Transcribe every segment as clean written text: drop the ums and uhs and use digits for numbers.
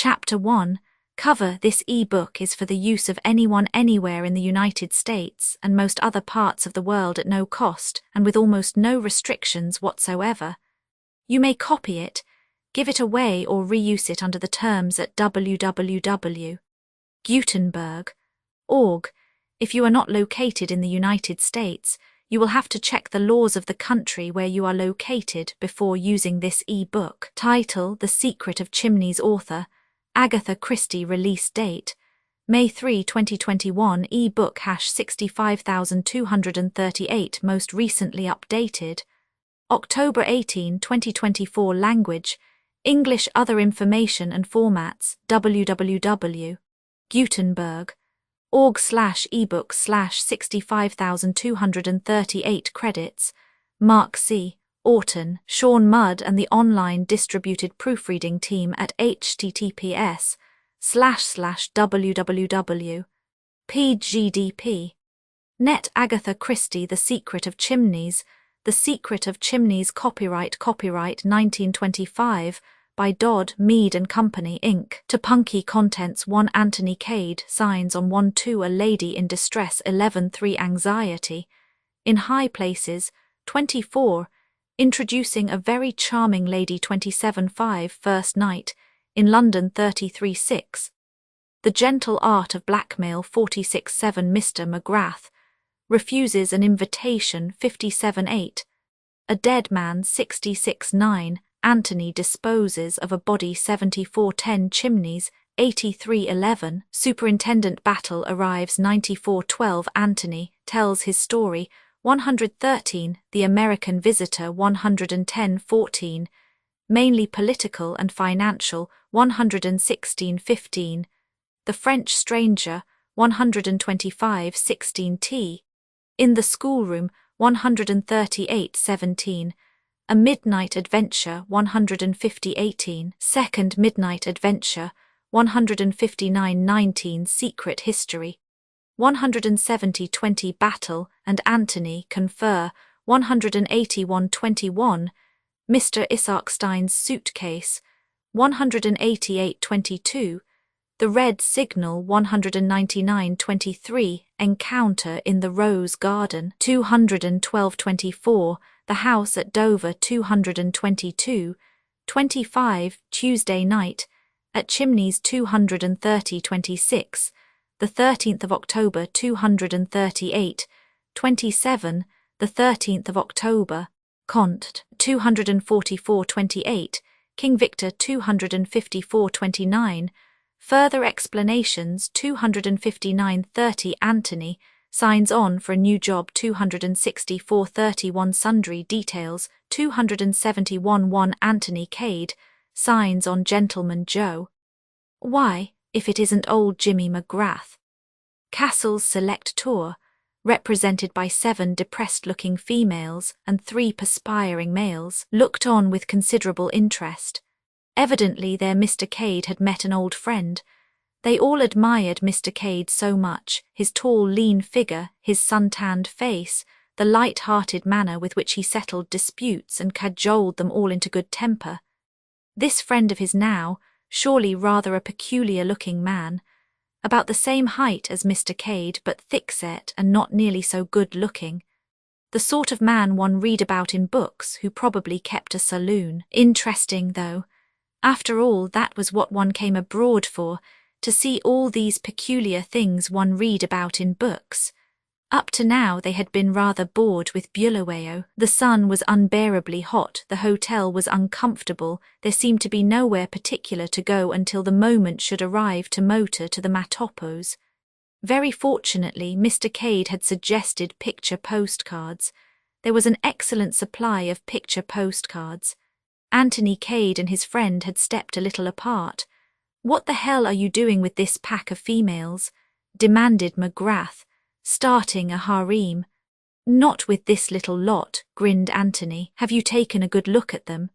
Chapter 1. Cover. This e-book is for the use of anyone anywhere in the United States and most other parts of the world at no cost and with almost no restrictions whatsoever. You may copy it, give it away or reuse it under the terms at www.gutenberg.org. If you are not located in the United States, you will have to check the laws of the country where you are located before using this e-book. Title: The Secret of Chimneys. Author: Agatha Christie. Release date: May 3, 2021. E-book #65238. Most recently updated October 18, 2024. Language: English. Other information and formats: www.gutenberg.org/ebook/65238. Credits: Mark C. Orton, Sean Mudd and the online distributed proofreading team at https://www.pgdp.net. Agatha Christie. The Secret of Chimneys. The Secret of Chimneys. Copyright 1925 by Dodd, Mead & Company, Inc. To Punky Contents. 1. Anthony Cade. Signs on 1. 2. A lady in distress. 11. 3. Anxiety in high places. 24. Introducing a very charming lady. 27. 5. First night in London. 33. 6. The Gentle Art of Blackmail. 46. 7. Mr. McGrath refuses an invitation. 57. 8. A dead man. 66. 9. Anthony disposes of a body. 74. 10. Chimneys. 83. 11. Superintendent Battle arrives. 94. 12. Anthony tells his story. 113. The American Visitor. 110. 14. Mainly political and financial. 116. 15. The French Stranger. 125. 16. T. In the Schoolroom. 138. 17. A Midnight Adventure. 150. 18. Second Midnight Adventure. 159. 19. Secret History. 170. 20. Battle and Anthony confer. 181. 21. Mr. Isakstein's suitcase. 188. 22. The Red Signal. 199. 23. Encounter in the Rose Garden. 212. 24. The House at Dover. 222. 25. Tuesday Night at Chimneys. 230. 26. The 13th of October. 238. 27. The 13th of October. Comte. 244. 28. King Victor. 254. 29. Further explanations. 259. 30. Anthony signs on for a new job. 264. 31. Sundry details. 271. 1. Anthony Cade signs on. Gentleman Joe. Why, if it isn't old Jimmy McGrath? Castle's select tour, represented by 7 depressed-looking females and 3 perspiring males, looked on with considerable interest. Evidently their Mr. Cade had met an old friend. They all admired Mr. Cade so much, his tall, lean figure, his sun-tanned face, the light-hearted manner with which he settled disputes and cajoled them all into good temper. This friend of his now, surely rather a peculiar-looking man, about the same height as Mr. Cade but thick-set and not nearly so good-looking. The sort of man one read about in books who probably kept a saloon. Interesting, though. After all, that was what one came abroad for, to see all these peculiar things one read about in books. Up to now they had been rather bored with Bulawayo. The sun was unbearably hot, the hotel was uncomfortable, there seemed to be nowhere particular to go until the moment should arrive to motor to the Matopos. Very fortunately, Mr. Cade had suggested picture postcards. There was an excellent supply of picture postcards. Anthony Cade and his friend had stepped a little apart. "What the hell are you doing with this pack of females?" demanded McGrath, starting a harem. "Not with this little lot," grinned Anthony. "Have you taken a good look at them?"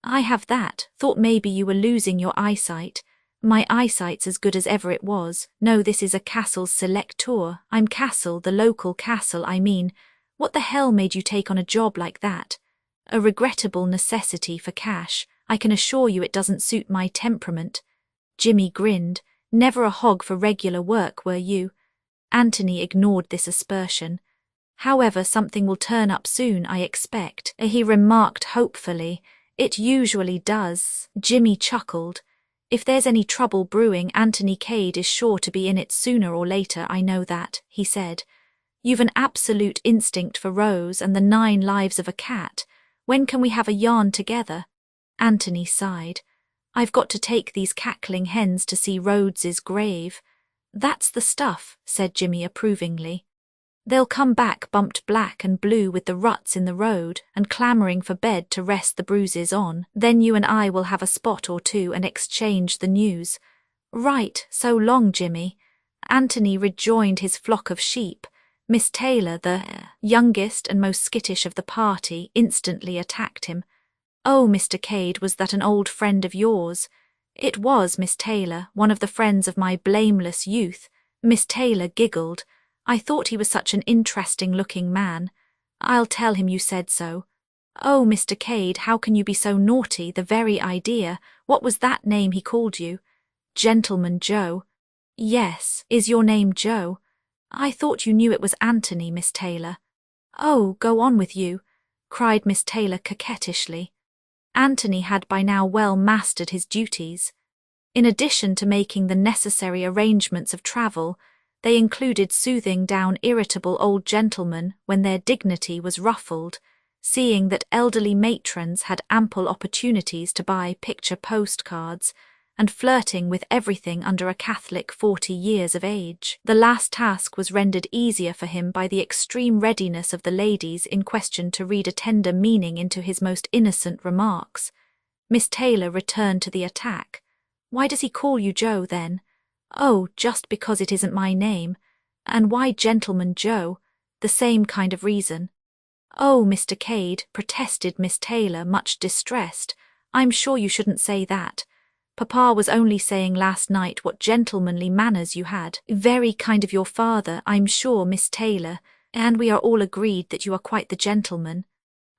"I have that. Thought maybe you were losing your eyesight." "My eyesight's as good as ever it was. No, this is a Castle's select tour. I'm Castle, the local Castle, I mean. What the hell made you take on a job like that?" "A regrettable necessity for cash. I can assure you it doesn't suit my temperament." Jimmy grinned. Never a hog for regular work, were you? Anthony ignored this aspersion. However, something will turn up soon, I expect, he remarked hopefully. It usually does. Jimmy chuckled. If there's any trouble brewing, Anthony Cade is sure to be in it sooner or later, I know that, he said. You've an absolute instinct for Rose and the 9 lives of a cat. When can we have a yarn together? Anthony sighed. I've got to take these cackling hens to see Rhodes's grave. That's the stuff, said Jimmy approvingly. They'll come back bumped black and blue with the ruts in the road and clamouring for bed to rest the bruises on. Then you and I will have a spot or two and exchange the news. Right, so long, Jimmy. Anthony rejoined his flock of sheep. Miss Taylor, the youngest and most skittish of the party, instantly attacked him. Oh, Mr. Cade, was that an old friend of yours? It was, Miss Taylor, one of the friends of my blameless youth. Miss Taylor giggled. I thought he was such an interesting-looking man. I'll tell him you said so. Oh, Mr. Cade, how can you be so naughty? The very idea. What was that name he called you? Gentleman Joe. Yes, is your name Joe? I thought you knew it was Anthony, Miss Taylor. Oh, go on with you, cried Miss Taylor coquettishly. Anthony had by now well mastered his duties. In addition to making the necessary arrangements of travel, they included soothing down irritable old gentlemen when their dignity was ruffled, seeing that elderly matrons had ample opportunities to buy picture postcards, and flirting with everything under a Catholic 40 years of age. The last task was rendered easier for him by the extreme readiness of the ladies in question to read a tender meaning into his most innocent remarks. Miss Taylor returned to the attack. Why does he call you Joe, then? Oh, just because it isn't my name. And why Gentleman Joe? The same kind of reason. Oh, Mr. Cade, protested Miss Taylor, much distressed. I'm sure you shouldn't say that. Papa was only saying last night what gentlemanly manners you had. Very kind of your father, I'm sure, Miss Taylor, and we are all agreed that you are quite the gentleman.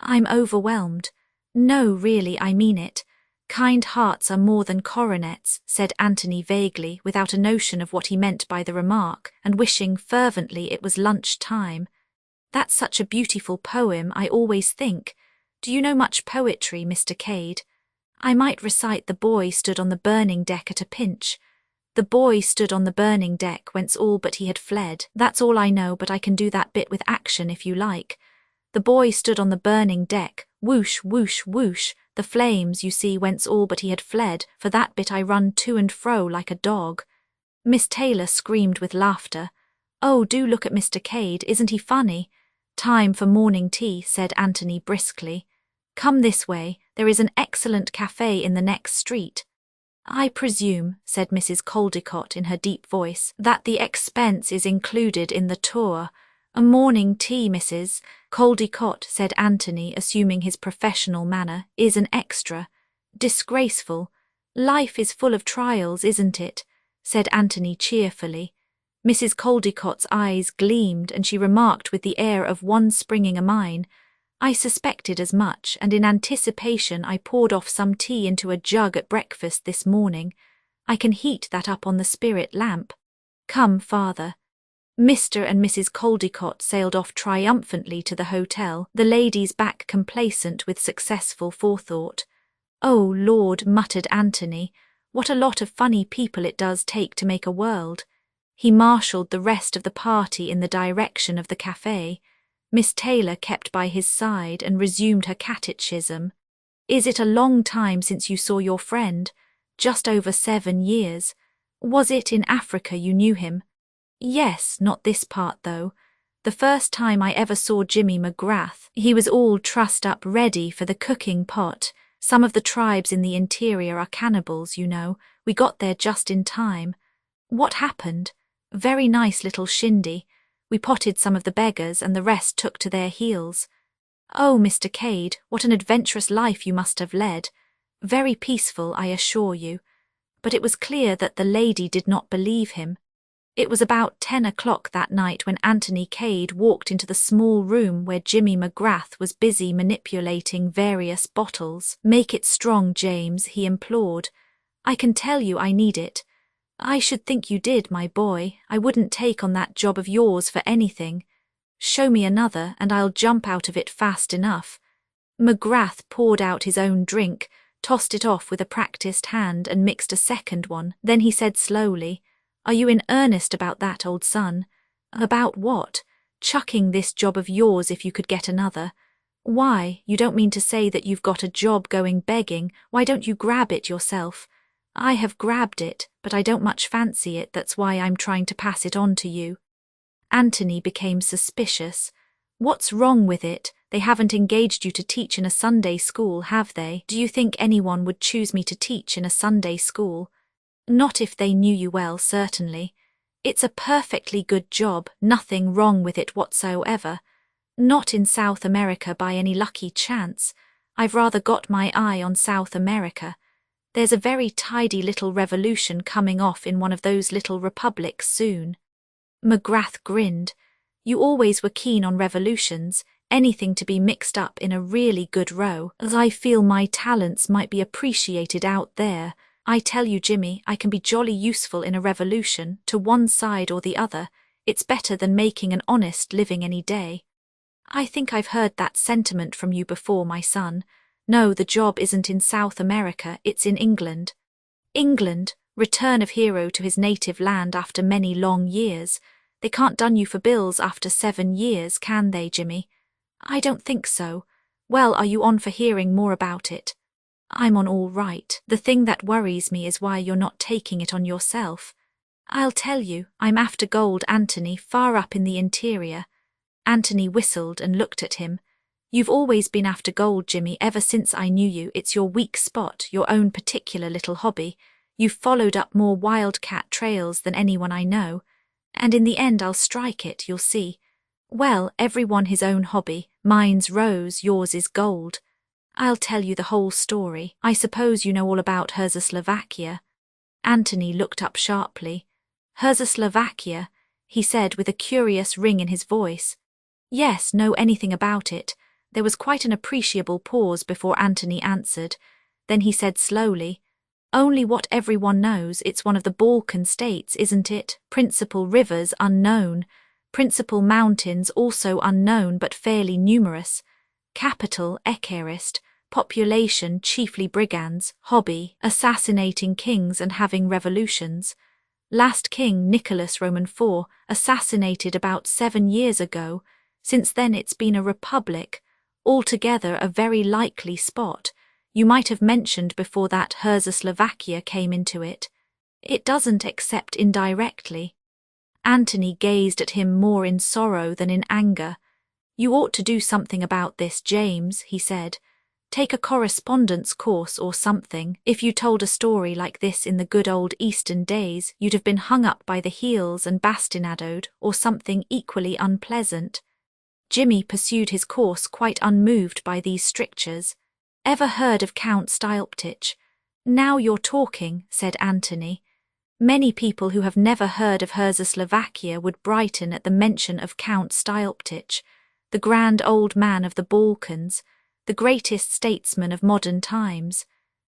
I'm overwhelmed. No, really, I mean it. Kind hearts are more than coronets, said Anthony vaguely, without a notion of what he meant by the remark, and wishing fervently it was lunch time. That's such a beautiful poem, I always think. Do you know much poetry, Mr. Cade? I might recite The boy stood on the burning deck at a pinch. The boy stood on the burning deck whence all but he had fled. That's all I know, but I can do that bit with action if you like. The boy stood on the burning deck, whoosh, whoosh, whoosh, the flames, you see, whence all but he had fled. For that bit I run to and fro like a dog. Miss Taylor screamed with laughter. Oh, do look at Mr. Cade, isn't he funny? Time for morning tea, said Anthony briskly. Come this way, there is an excellent cafe in the next street. I presume, said Mrs. Caldecott in her deep voice, that the expense is included in the tour. A morning tea, Mrs. Caldecott, said Anthony, assuming his professional manner, is an extra. Disgraceful. Life is full of trials, isn't it? Said Anthony cheerfully. Mrs. Caldecott's eyes gleamed, and she remarked with the air of one springing a mine, I suspected as much, and in anticipation I poured off some tea into a jug at breakfast this morning. I can heat that up on the spirit lamp. Come, father. Mr. and Mrs. Caldecott sailed off triumphantly to the hotel, the ladies back complacent with successful forethought. Oh, Lord, muttered Anthony, what a lot of funny people it does take to make a world. He marshalled the rest of the party in the direction of the cafe. Miss Taylor kept by his side and resumed her catechism. Is it a long time since you saw your friend? Just over 7 years. Was it in Africa you knew him? Yes, not this part though. The first time I ever saw Jimmy McGrath, he was all trussed up ready for the cooking pot. Some of the tribes in the interior are cannibals, you know. We got there just in time. What happened? Very nice little shindy. We potted some of the beggars and the rest took to their heels. Oh, Mr. Cade, what an adventurous life you must have led. Very peaceful, I assure you. But it was clear that the lady did not believe him. It was about 10 o'clock that night when Anthony Cade walked into the small room where Jimmy McGrath was busy manipulating various bottles. Make it strong, James, he implored. I can tell you I need it. I should think you did, my boy. I wouldn't take on that job of yours for anything. Show me another, and I'll jump out of it fast enough. McGrath poured out his own drink, tossed it off with a practiced hand, and mixed a second one. Then he said slowly, "Are you in earnest about that, old son?" "About what?" "Chucking this job of yours if you could get another." "Why, you don't mean to say that you've got a job going begging? Why don't you grab it yourself?" "I have grabbed it, but I don't much fancy it. That's why I'm trying to pass it on to you." Anthony became suspicious. "What's wrong with it? They haven't engaged you to teach in a Sunday school, have they? Do you think anyone would choose me to teach in a Sunday school?" "Not if they knew you well, certainly. It's a perfectly good job, nothing wrong with it whatsoever. Not in South America by any lucky chance. I've rather got my eye on South America. There's a very tidy little revolution coming off in one of those little republics soon." McGrath grinned. "You always were keen on revolutions, anything to be mixed up in a really good row, as I feel my talents might be appreciated out there. I tell you, Jimmy, I can be jolly useful in a revolution, to one side or the other. It's better than making an honest living any day." "I think I've heard that sentiment from you before, my son. No, the job isn't in South America, it's in England." "England? Return of hero to his native land after many long years. They can't dun you for bills after 7 years, can they, Jimmy?" "I don't think so." "Well, are you on for hearing more about it?" "I'm on all right. The thing that worries me is why you're not taking it on yourself." "I'll tell you, I'm after gold, Anthony, far up in the interior." Anthony whistled and looked at him. "You've always been after gold, Jimmy, ever since I knew you. It's your weak spot, your own particular little hobby. You've followed up more wildcat trails than anyone I know. And in the end I'll strike it, you'll see. Well, everyone his own hobby. Mine's rose, yours is gold. I'll tell you the whole story. I suppose you know all about Czechoslovakia." Anthony looked up sharply. "Czechoslovakia?" he said with a curious ring in his voice. "Yes, know anything about it." There was quite an appreciable pause before Anthony answered. Then he said slowly, "Only what everyone knows. It's one of the Balkan states, isn't it? Principal rivers unknown. Principal mountains also unknown but fairly numerous. Capital Ekarist. Population chiefly brigands. Hobby assassinating kings and having revolutions. Last king, Nicholas Roman IV, assassinated about 7 years ago. Since then it's been a republic. Altogether a very likely spot. You might have mentioned before that Czechoslovakia came into it. It doesn't except indirectly." Anthony gazed at him more in sorrow than in anger. "You ought to do something about this, James," he said. "Take a correspondence course or something. If you told a story like this in the good old Eastern days, you'd have been hung up by the heels and bastinadoed, or something equally unpleasant." Jimmy pursued his course quite unmoved by these strictures. "Ever heard of Count Styoptich?" "Now you're talking," said Anthony. Many people who have never heard of Czechoslovakia would brighten at the mention of Count Styoptich, the grand old man of the Balkans, the greatest statesman of modern times,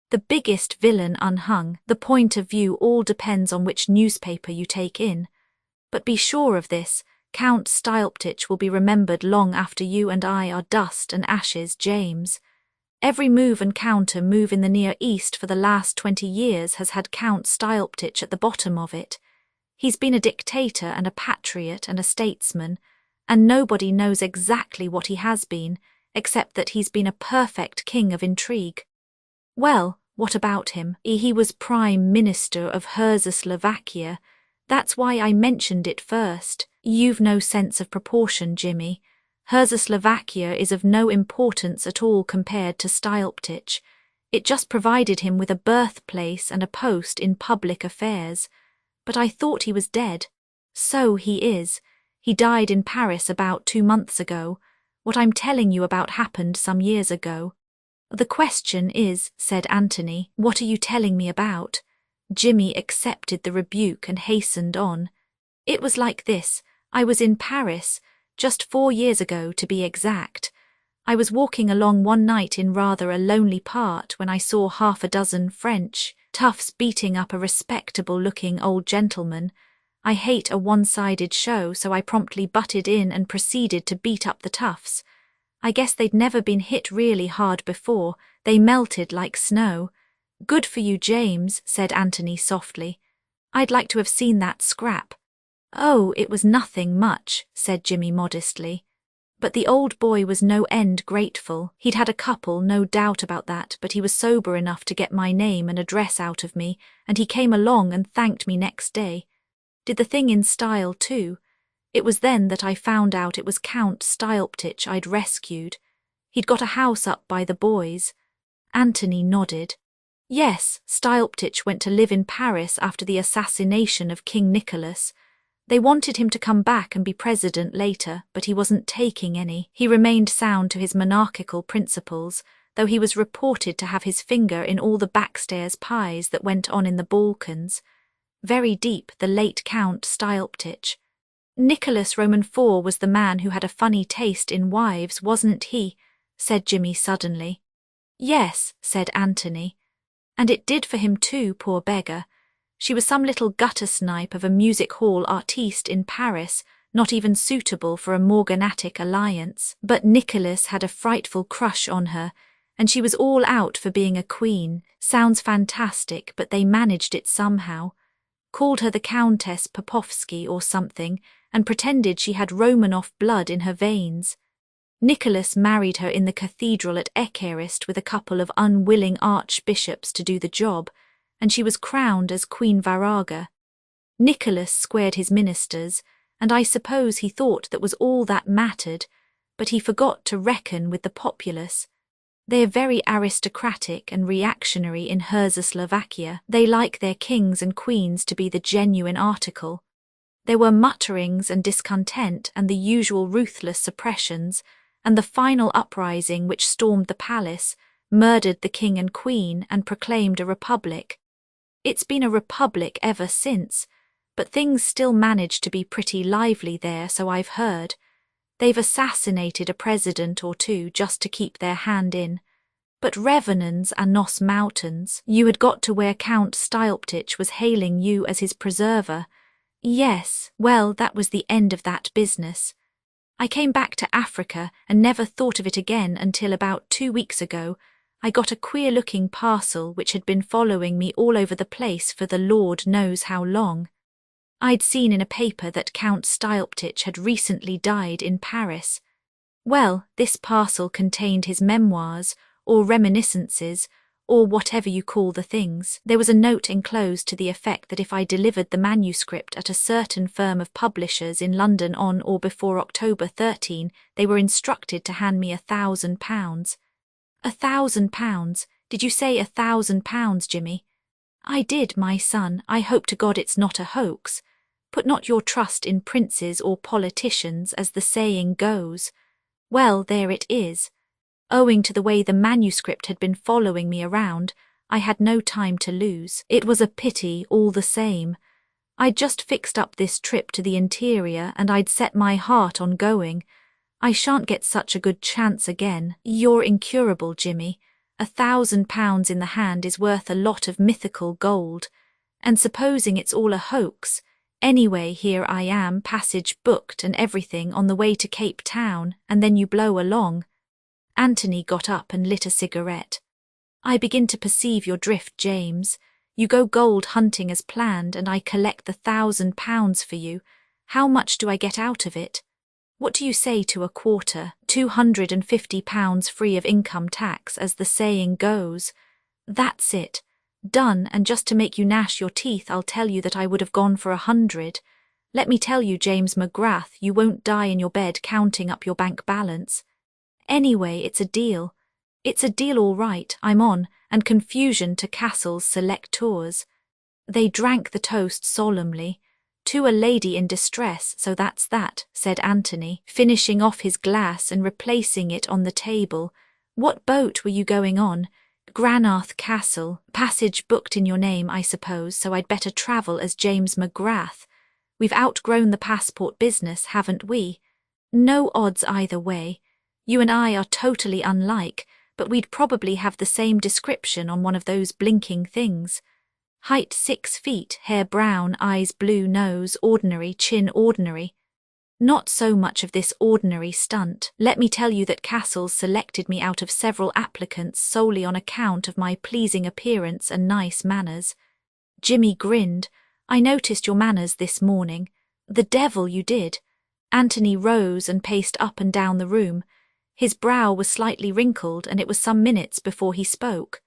the biggest villain unhung. The point of view all depends on which newspaper you take in. But be sure of this, Count Styoptich will be remembered long after you and I are dust and ashes, James. Every move and counter move in the Near East for the last 20 years has had Count Styoptich at the bottom of it. He's been a dictator and a patriot and a statesman, and nobody knows exactly what he has been, except that he's been a perfect king of intrigue. Well, what about him? He was Prime Minister of Czechoslovakia. That's why I mentioned it first. You've no sense of proportion, Jimmy. Czechoslovakia is of no importance at all compared to Styoptich. It just provided him with a birthplace and a post in public affairs. But I thought he was dead. So he is. He died in Paris about 2 months ago. What I'm telling you about happened some years ago. "The question is," said Anthony, "what are you telling me about?" Jimmy accepted the rebuke and hastened on. "It was like this. I was in Paris, just 4 years ago to be exact. I was walking along one night in rather a lonely part when I saw half a dozen French, Tufts beating up a respectable-looking old gentleman. I hate a one-sided show, so I promptly butted in and proceeded to beat up the toughs. I guess they'd never been hit really hard before. They melted like snow. "Good for you, James," said Anthony softly. "I'd like to have seen that scrap." "Oh, it was nothing much," said Jimmy modestly. But the old boy was no end grateful. He'd had a couple, no doubt about that, but he was sober enough to get my name and address out of me, and he came along and thanked me next day. Did the thing in style too. It was then that I found out it was Count Styleptich I'd rescued. He'd got a house up by the boys. Anthony nodded. Yes, Styleptich went to live in Paris after the assassination of King Nicholas. They wanted him to come back and be president later, but he wasn't taking any. He remained sound to his monarchical principles, though he was reported to have his finger in all the backstairs pies that went on in the Balkans. Very deep, the late Count Styleptich. Nicholas Roman IV was the man who had a funny taste in wives, wasn't he? Said Jimmy suddenly. Yes, said Anthony. And it did for him too, poor beggar. She was some little gutter snipe of a music hall artiste in Paris, not even suitable for a morganatic alliance. But Nicholas had a frightful crush on her, and she was all out for being a queen. Sounds fantastic, but they managed it somehow. Called her the Countess Popovsky or something, and pretended she had Romanov blood in her veins. Nicholas married her in the cathedral at Ekarist with a couple of unwilling archbishops to do the job, and she was crowned as Queen Varaga. Nicholas squared his ministers, and I suppose he thought that was all that mattered, but he forgot to reckon with the populace. They are very aristocratic and reactionary in Herzoslovakia. They like their kings and queens to be the genuine article. There were mutterings and discontent and the usual ruthless suppressions, and the final uprising which stormed the palace, murdered the king and queen, and proclaimed a republic. It's been a republic ever since, but things still manage to be pretty lively there, so I've heard. They've assassinated a president or two just to keep their hand in. But revenants are nos mountains. You had got to where Count Styleptich was hailing you as his preserver. Yes, well, that was the end of that business. I came back to Africa and never thought of it again until about 2 weeks ago. I got a queer-looking parcel which had been following me all over the place for the Lord knows how long. I'd seen in a paper that Count Styleptich had recently died in Paris. Well, this parcel contained his memoirs, or reminiscences, or whatever you call the things. There was a note enclosed to the effect that if I delivered the manuscript at a certain firm of publishers in London on or before October 13, they were instructed to hand me £1,000. £1,000? Did you say £1,000, Jimmy? I did, my son. I hope to God it's not a hoax. Put not your trust in princes or politicians, as the saying goes. Well, there it is. Owing to the way the manuscript had been following me around, I had no time to lose. It was a pity all the same. I'd just fixed up this trip to the interior and I'd set my heart on going. I shan't get such a good chance again. You're incurable, Jimmy. £1,000 in the hand is worth a lot of mythical gold. And supposing it's all a hoax, anyway, here I am, passage booked and everything, on the way to Cape Town, and then you blow along. Anthony got up and lit a cigarette. I begin to perceive your drift, James. You go gold hunting as planned, and I collect the £1,000 for you. How much do I get out of it? What do you say to a quarter, £250 free of income tax, as the saying goes? That's it. Done, and just to make you gnash your teeth, I'll tell you that I would have gone for 100. Let me tell you, James McGrath, you won't die in your bed counting up your bank balance. Anyway, it's a deal. It's a deal all right, I'm on, and confusion to Castle's select tours. They drank the toast solemnly. To a lady in distress, so that's that, said Anthony, finishing off his glass and replacing it on the table. What boat were you going on? Granarth Castle. Passage booked in your name, I suppose, so I'd better travel as James McGrath. We've outgrown the passport business, haven't we? No odds either way. You and I are totally unlike, but we'd probably have the same description on one of those blinking things. Height 6 feet, hair brown, eyes blue, nose ordinary, chin ordinary. Not so much of this ordinary stunt. Let me tell you that Castles selected me out of several applicants solely on account of my pleasing appearance and nice manners. Jimmy grinned. I noticed your manners this morning. The devil you did. Anthony rose and paced up and down the room. His brow was slightly wrinkled, and it was some minutes before he spoke.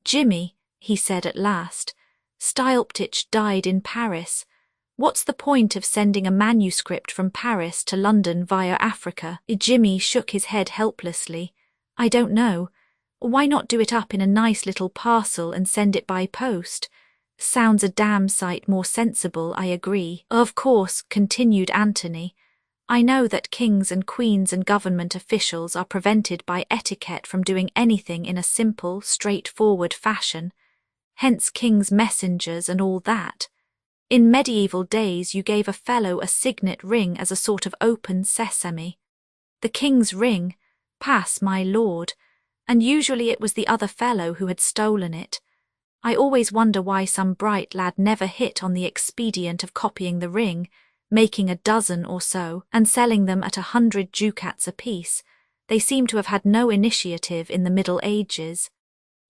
Jimmy, he said at last, Styleptich died in Paris. What's the point of sending a manuscript from Paris to London via Africa? Jimmy shook his head helplessly. I don't know. Why not do it up in a nice little parcel and send it by post? Sounds a damn sight more sensible, I agree. Of course, continued Anthony, I know that kings and queens and government officials are prevented by etiquette from doing anything in a simple, straightforward fashion. Hence king's messengers and all that. In medieval days you gave a fellow a signet ring as a sort of open sesame. The king's ring, pass my lord, and usually it was the other fellow who had stolen it. I always wonder why some bright lad never hit on the expedient of copying the ring, making a dozen or so, and selling them at 100 ducats apiece. They seem to have had no initiative in the Middle Ages.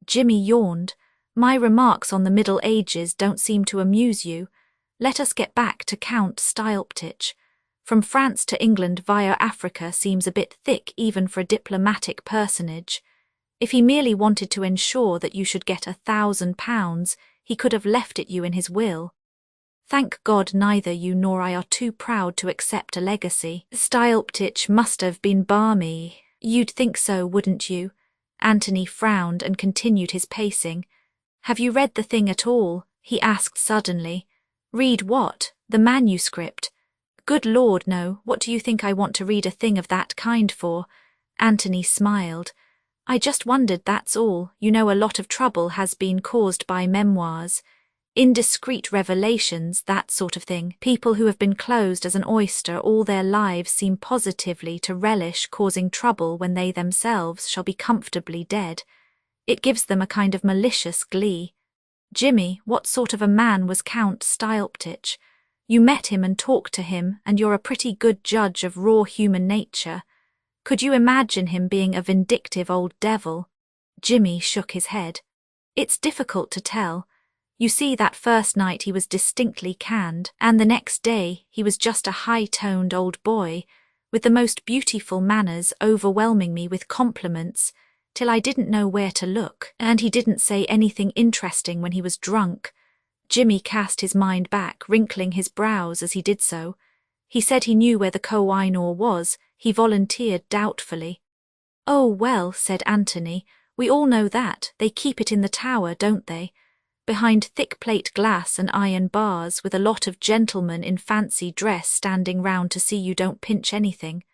Jimmy yawned. My remarks on the Middle Ages don't seem to amuse you. Let us get back to Count Styleptich. From France to England via Africa seems a bit thick even for a diplomatic personage. If he merely wanted to ensure that you should get £1,000, he could have left it you in his will. Thank God neither you nor I are too proud to accept a legacy. Styleptich must have been balmy. You'd think so, wouldn't you? Anthony frowned and continued his pacing. Have you read the thing at all? He asked suddenly. Read what? The manuscript? Good Lord, no. What do you think I want to read a thing of that kind for? Anthony smiled. I just wondered, that's all. You know, a lot of trouble has been caused by memoirs. Indiscreet revelations, that sort of thing. People who have been closed as an oyster all their lives seem positively to relish causing trouble when they themselves shall be comfortably dead. It gives them a kind of malicious glee. Jimmy, what sort of a man was Count Styleptich? You met him and talked to him, and you're a pretty good judge of raw human nature. Could you imagine him being a vindictive old devil? Jimmy shook his head. It's difficult to tell. You see, that first night he was distinctly canned, and the next day he was just a high-toned old boy, with the most beautiful manners, overwhelming me with compliments, till I didn't know where to look, and he didn't say anything interesting when he was drunk. Jimmy cast his mind back, wrinkling his brows as he did so. He said he knew where the Koh-i-Noor was. He volunteered doubtfully. Oh, well, said Anthony, we all know that. They keep it in the tower, don't they? Behind thick plate glass and iron bars, with a lot of gentlemen in fancy dress standing round to see you don't pinch anything.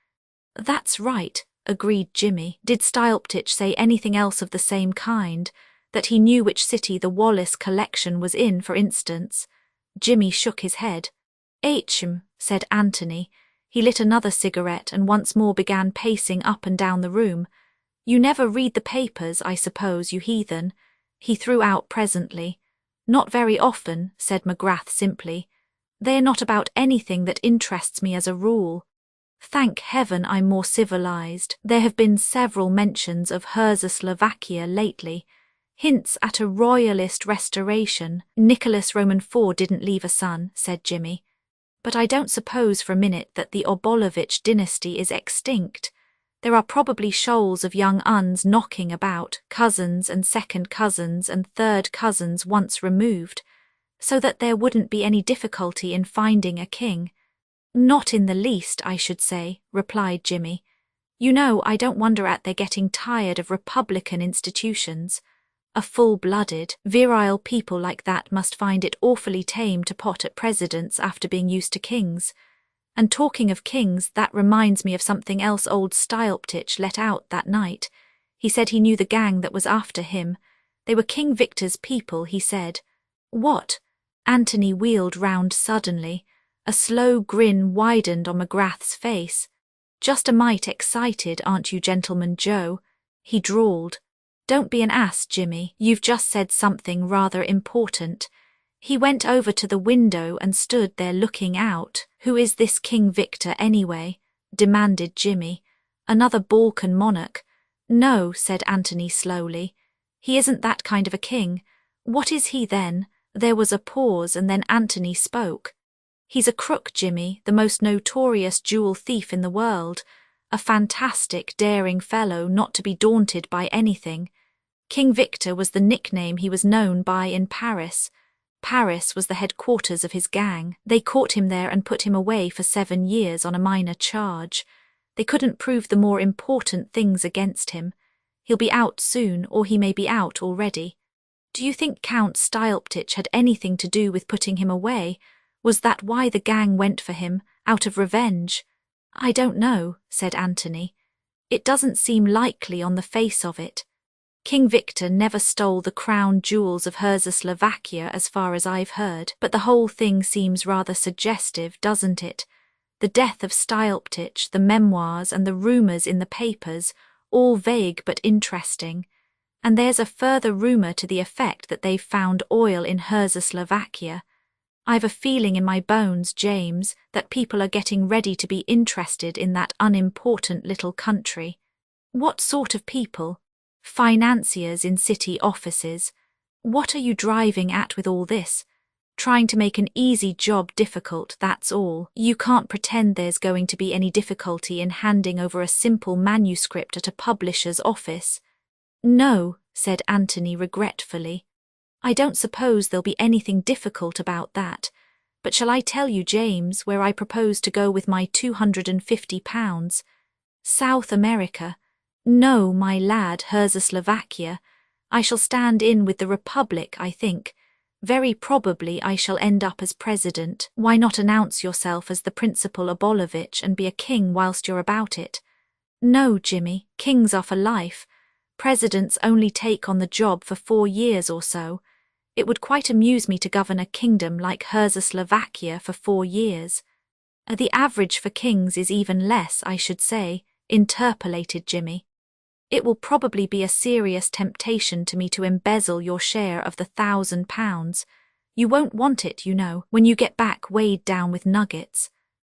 That's right, agreed Jimmy. Did Styleptich say anything else of the same kind? That he knew which city the Wallace collection was in, for instance? Jimmy shook his head. Said Anthony. He lit another cigarette and once more began pacing up and down the room. You never read the papers, I suppose, you heathen? He threw out presently. Not very often, said McGrath simply. They are not about anything that interests me as a rule. Thank heaven I'm more civilized. There have been several mentions of Czechoslovakia lately. Hints at a royalist restoration. Nicholas Roman IV didn't leave a son, said Jimmy. But I don't suppose for a minute that the Obolovich dynasty is extinct. There are probably shoals of young uns knocking about, cousins and second cousins and third cousins once removed, so that there wouldn't be any difficulty in finding a king. Not in the least, I should say, replied Jimmy. You know, I don't wonder at their getting tired of republican institutions. A full-blooded, virile people like that must find it awfully tame to pot at presidents after being used to kings. And talking of kings, that reminds me of something else old Styleptich let out that night. He said he knew the gang that was after him. They were King Victor's people, he said. What? Anthony wheeled round suddenly. A slow grin widened on McGrath's face. Just a mite excited, aren't you, Gentleman Joe? He drawled. Don't be an ass, Jimmy. You've just said something rather important. He went over to the window and stood there looking out. "Who is this King Victor anyway?" demanded Jimmy. "Another Balkan monarch?" "No," said Anthony slowly. "He isn't that kind of a king." "What is he then?" There was a pause and then Anthony spoke. "He's a crook, Jimmy, the most notorious jewel thief in the world. A fantastic, daring fellow not to be daunted by anything. King Victor was the nickname he was known by in Paris. Paris was the headquarters of his gang. They caught him there and put him away for 7 years on a minor charge. They couldn't prove the more important things against him. He'll be out soon, or he may be out already. Do you think Count Styleptich had anything to do with putting him away? Was that why the gang went for him, out of revenge?" "I don't know," said Anthony. "It doesn't seem likely on the face of it. King Victor never stole the crown jewels of Czechoslovakia as far as I've heard, but the whole thing seems rather suggestive, doesn't it? The death of Styleptich, the memoirs and the rumours in the papers, all vague but interesting. And there's a further rumour to the effect that they've found oil in Czechoslovakia. I've a feeling in my bones, James, that people are getting ready to be interested in that unimportant little country." "What sort of people?" "Financiers in city offices. What are you driving at with all this? Trying to make an easy job difficult, that's all. You can't pretend there's going to be any difficulty in handing over a simple manuscript at a publisher's office." "No," said Anthony regretfully. "I don't suppose there'll be anything difficult about that. But shall I tell you, James, where I propose to go with my £250? South America. No, my lad, Czechoslovakia. I shall stand in with the Republic, I think. Very probably I shall end up as president. Why not announce yourself as the Principal Abolovich and be a king whilst you're about it?" "No, Jimmy, kings are for life. Presidents only take on the job for 4 years or so. It would quite amuse me to govern a kingdom like Czechoslovakia for 4 years. The average for kings is even less, I should say," interpolated Jimmy. "It will probably be a serious temptation to me to embezzle your share of the £1,000. You won't want it, you know, when you get back weighed down with nuggets.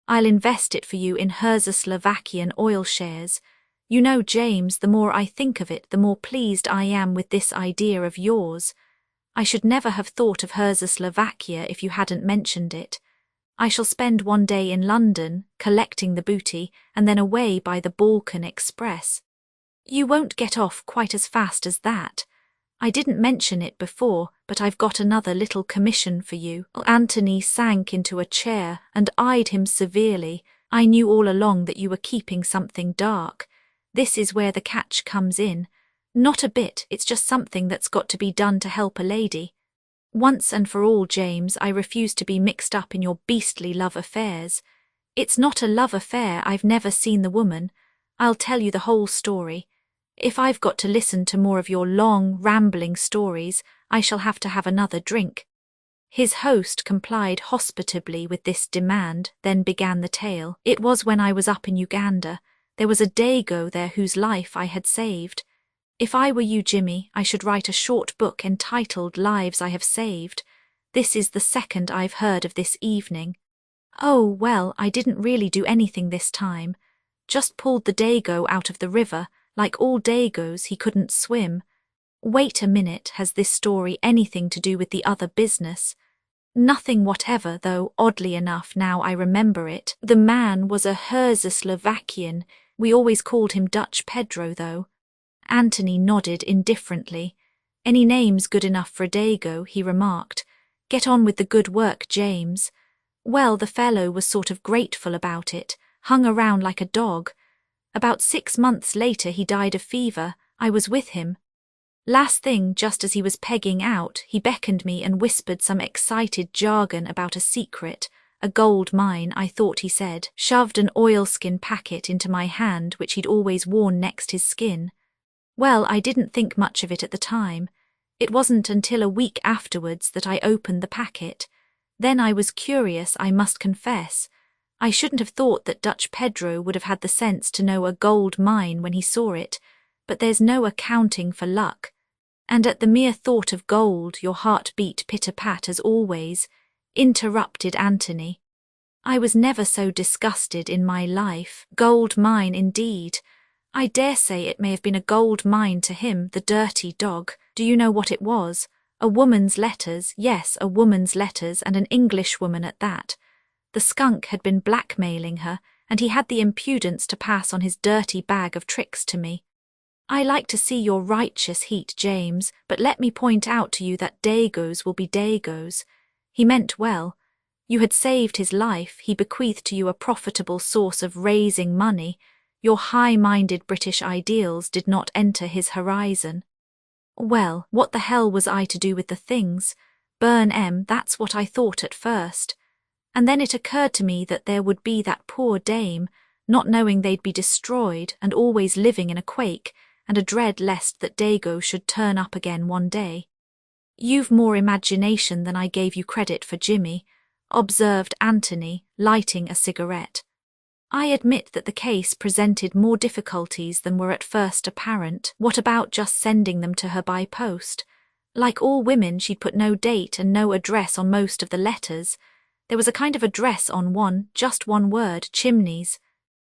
I'll invest it for you in Czechoslovakian oil shares. You know, James, the more I think of it, the more pleased I am with this idea of yours. I should never have thought of Czechoslovakia if you hadn't mentioned it. I shall spend 1 day in London, collecting the booty, and then away by the Balkan Express." "You won't get off quite as fast as that. I didn't mention it before, but I've got another little commission for you." Anthony sank into a chair and eyed him severely. "I knew all along that you were keeping something dark. This is where the catch comes in. Not a bit, it's just something that's got to be done to help a lady. Once and for all, James, I refuse to be mixed up in your beastly love affairs. It's not a love affair, I've never seen the woman. I'll tell you the whole story. If I've got to listen to more of your long, rambling stories, I shall have to have another drink." His host complied hospitably with this demand, then began the tale. "It was when I was up in Uganda. There was a Dago there whose life I had saved. If I were you, Jimmy, I should write a short book entitled Lives I Have Saved. This is the second I've heard of this evening." "Oh, well, I didn't really do anything this time. Just pulled the Dago out of the river. Like all Dagos, he couldn't swim. Wait a minute, has this story anything to do with the other business?" "Nothing whatever, though, oddly enough, now I remember it. The man was a Czechoslovakian. We always called him Dutch Pedro, though." Anthony nodded indifferently. "Any name's good enough for a Dago," he remarked. "Get on with the good work, James." "Well, the fellow was sort of grateful about it, hung around like a dog. About 6 months later he died of fever. I was with him. Last thing, just as he was pegging out, he beckoned me and whispered some excited jargon about a secret, a gold mine, I thought he said, shoved an oilskin packet into my hand which he'd always worn next his skin. Well, I didn't think much of it at the time. It wasn't until a week afterwards that I opened the packet. Then I was curious, I must confess. I shouldn't have thought that Dutch Pedro would have had the sense to know a gold mine when he saw it, but there's no accounting for luck. And at the mere thought of gold your heart beat pitter-pat as always, interrupted Anthony. I was never so disgusted in my life. Gold mine indeed. I dare say it may have been a gold mine to him, the dirty dog. Do you know what it was? A woman's letters, yes, a woman's letters, and an Englishwoman at that. The skunk had been blackmailing her, and he had the impudence to pass on his dirty bag of tricks to me. I like to see your righteous heat, James, but let me point out to you that Dagos will be Dagos. He meant well. You had saved his life, he bequeathed to you a profitable source of raising money. Your high-minded British ideals did not enter his horizon. Well, what the hell was I to do with the things? Burn 'em, that's what I thought at first. And then it occurred to me that there would be that poor dame, not knowing they'd be destroyed and always living in a quake, and a dread lest that Dago should turn up again one day. You've more imagination than I gave you credit for, Jimmy, observed Anthony, lighting a cigarette. I admit that the case presented more difficulties than were at first apparent. What about just sending them to her by post? Like all women, she'd put no date and no address on most of the letters. There was a kind of address on one, just one word, Chimneys.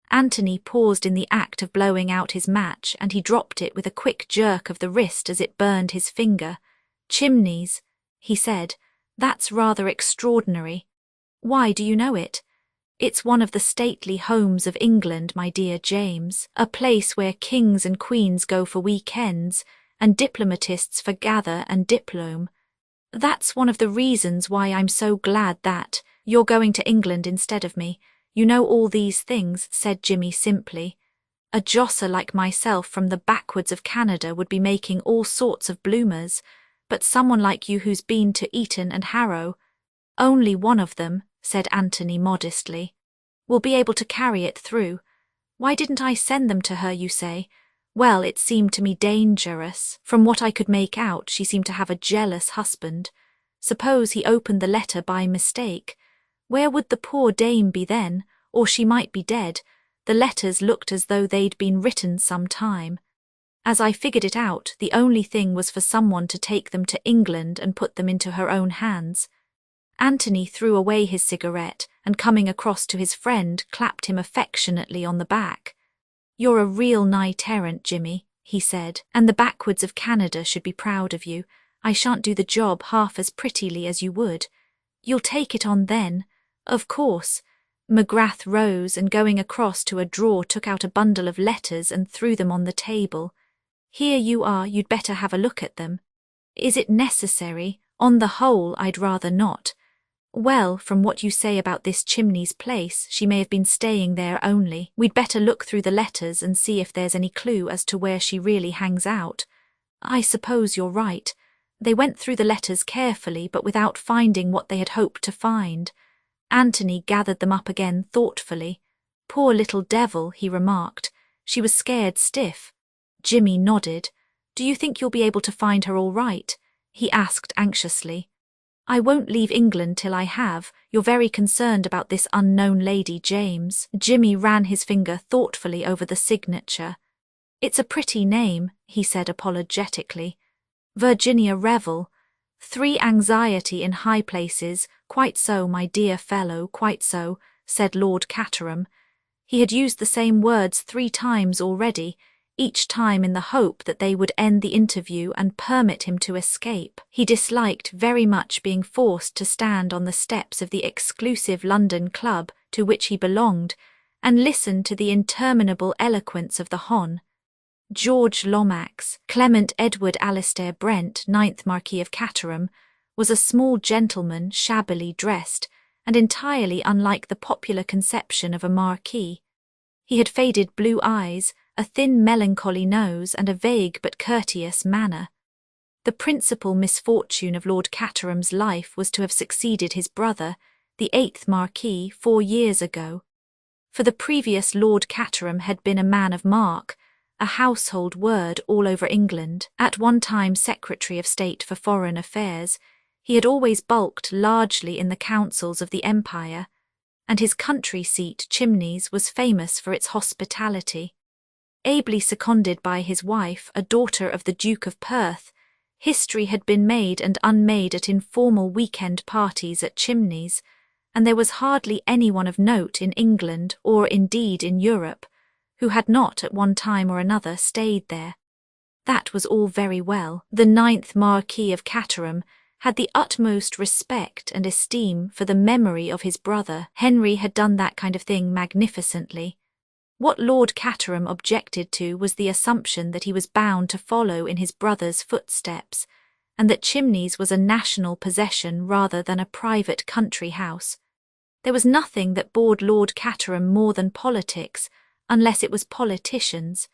Anthony paused in the act of blowing out his match, and he dropped it with a quick jerk of the wrist as it burned his finger. Chimneys, he said. That's rather extraordinary. Why do you know it? It's one of the stately homes of England, my dear James, a place where kings and queens go for weekends, and diplomatists for gather and diplome. That's one of the reasons why I'm so glad that you're going to England instead of me. You know all these things, said Jimmy simply. A josser like myself from the backwoods of Canada would be making all sorts of bloomers, but someone like you who's been to Eton and Harrow, only one of them, said Anthony modestly, will be able to carry it through. Why didn't I send them to her, you say? Well, it seemed to me dangerous. From what I could make out, she seemed to have a jealous husband. Suppose he opened the letter by mistake. Where would the poor dame be then? Or she might be dead. The letters looked as though they'd been written some time. As I figured it out, the only thing was for someone to take them to England and put them into her own hands. Anthony threw away his cigarette and, coming across to his friend, clapped him affectionately on the back. You're a real knight-errant, Jimmy, he said, and the backwoods of Canada should be proud of you. I shan't do the job half as prettily as you would. You'll take it on then? Of course. McGrath rose and, going across to a drawer, took out a bundle of letters and threw them on the table. Here you are, you'd better have a look at them. Is it necessary? On the whole, I'd rather not. Well, from what you say about this Chimneys place, she may have been staying there only. We'd better look through the letters and see if there's any clue as to where she really hangs out. I suppose you're right. They went through the letters carefully, but without finding what they had hoped to find. Anthony gathered them up again thoughtfully. Poor little devil, he remarked. She was scared stiff. Jimmy nodded. Do you think you'll be able to find her all right? He asked anxiously. I won't leave England till I have. You're very concerned about this unknown lady, James. Jimmy ran his finger thoughtfully over the signature. It's a pretty name, he said apologetically. Virginia Revel. 3 anxiety in high places. Quite so, my dear fellow, quite so, said Lord Caterham. He had used the same words 3 times already, each time in the hope that they would end the interview and permit him to escape. He disliked very much being forced to stand on the steps of the exclusive London club to which he belonged and listen to the interminable eloquence of the Hon. George Lomax, Clement Edward Alastair Brent, 9th Marquis of Caterham, was a small gentleman shabbily dressed and entirely unlike the popular conception of a marquis. He had faded blue eyes, a thin melancholy nose, and a vague but courteous manner. The principal misfortune of Lord Caterham's life was to have succeeded his brother, the 8th Marquis, 4 years ago. For the previous Lord Caterham had been a man of mark, a household word all over England. At one time Secretary of State for Foreign Affairs, he had always bulked largely in the councils of the Empire, and his country seat, Chimneys, was famous for its hospitality. Ably seconded by his wife, a daughter of the Duke of Perth, History had been made and unmade at informal weekend parties at Chimneys, and there was hardly anyone of note in England or indeed in Europe who had not at one time or another stayed there. That was all very well. The 9th Marquis of Caterham had the utmost respect and esteem for the memory of his brother. Henry had done that kind of thing magnificently. What Lord Caterham objected to was the assumption that he was bound to follow in his brother's footsteps, and that Chimneys was a national possession rather than a private country house. There was nothing that bored Lord Caterham more than politics, unless it was politicians,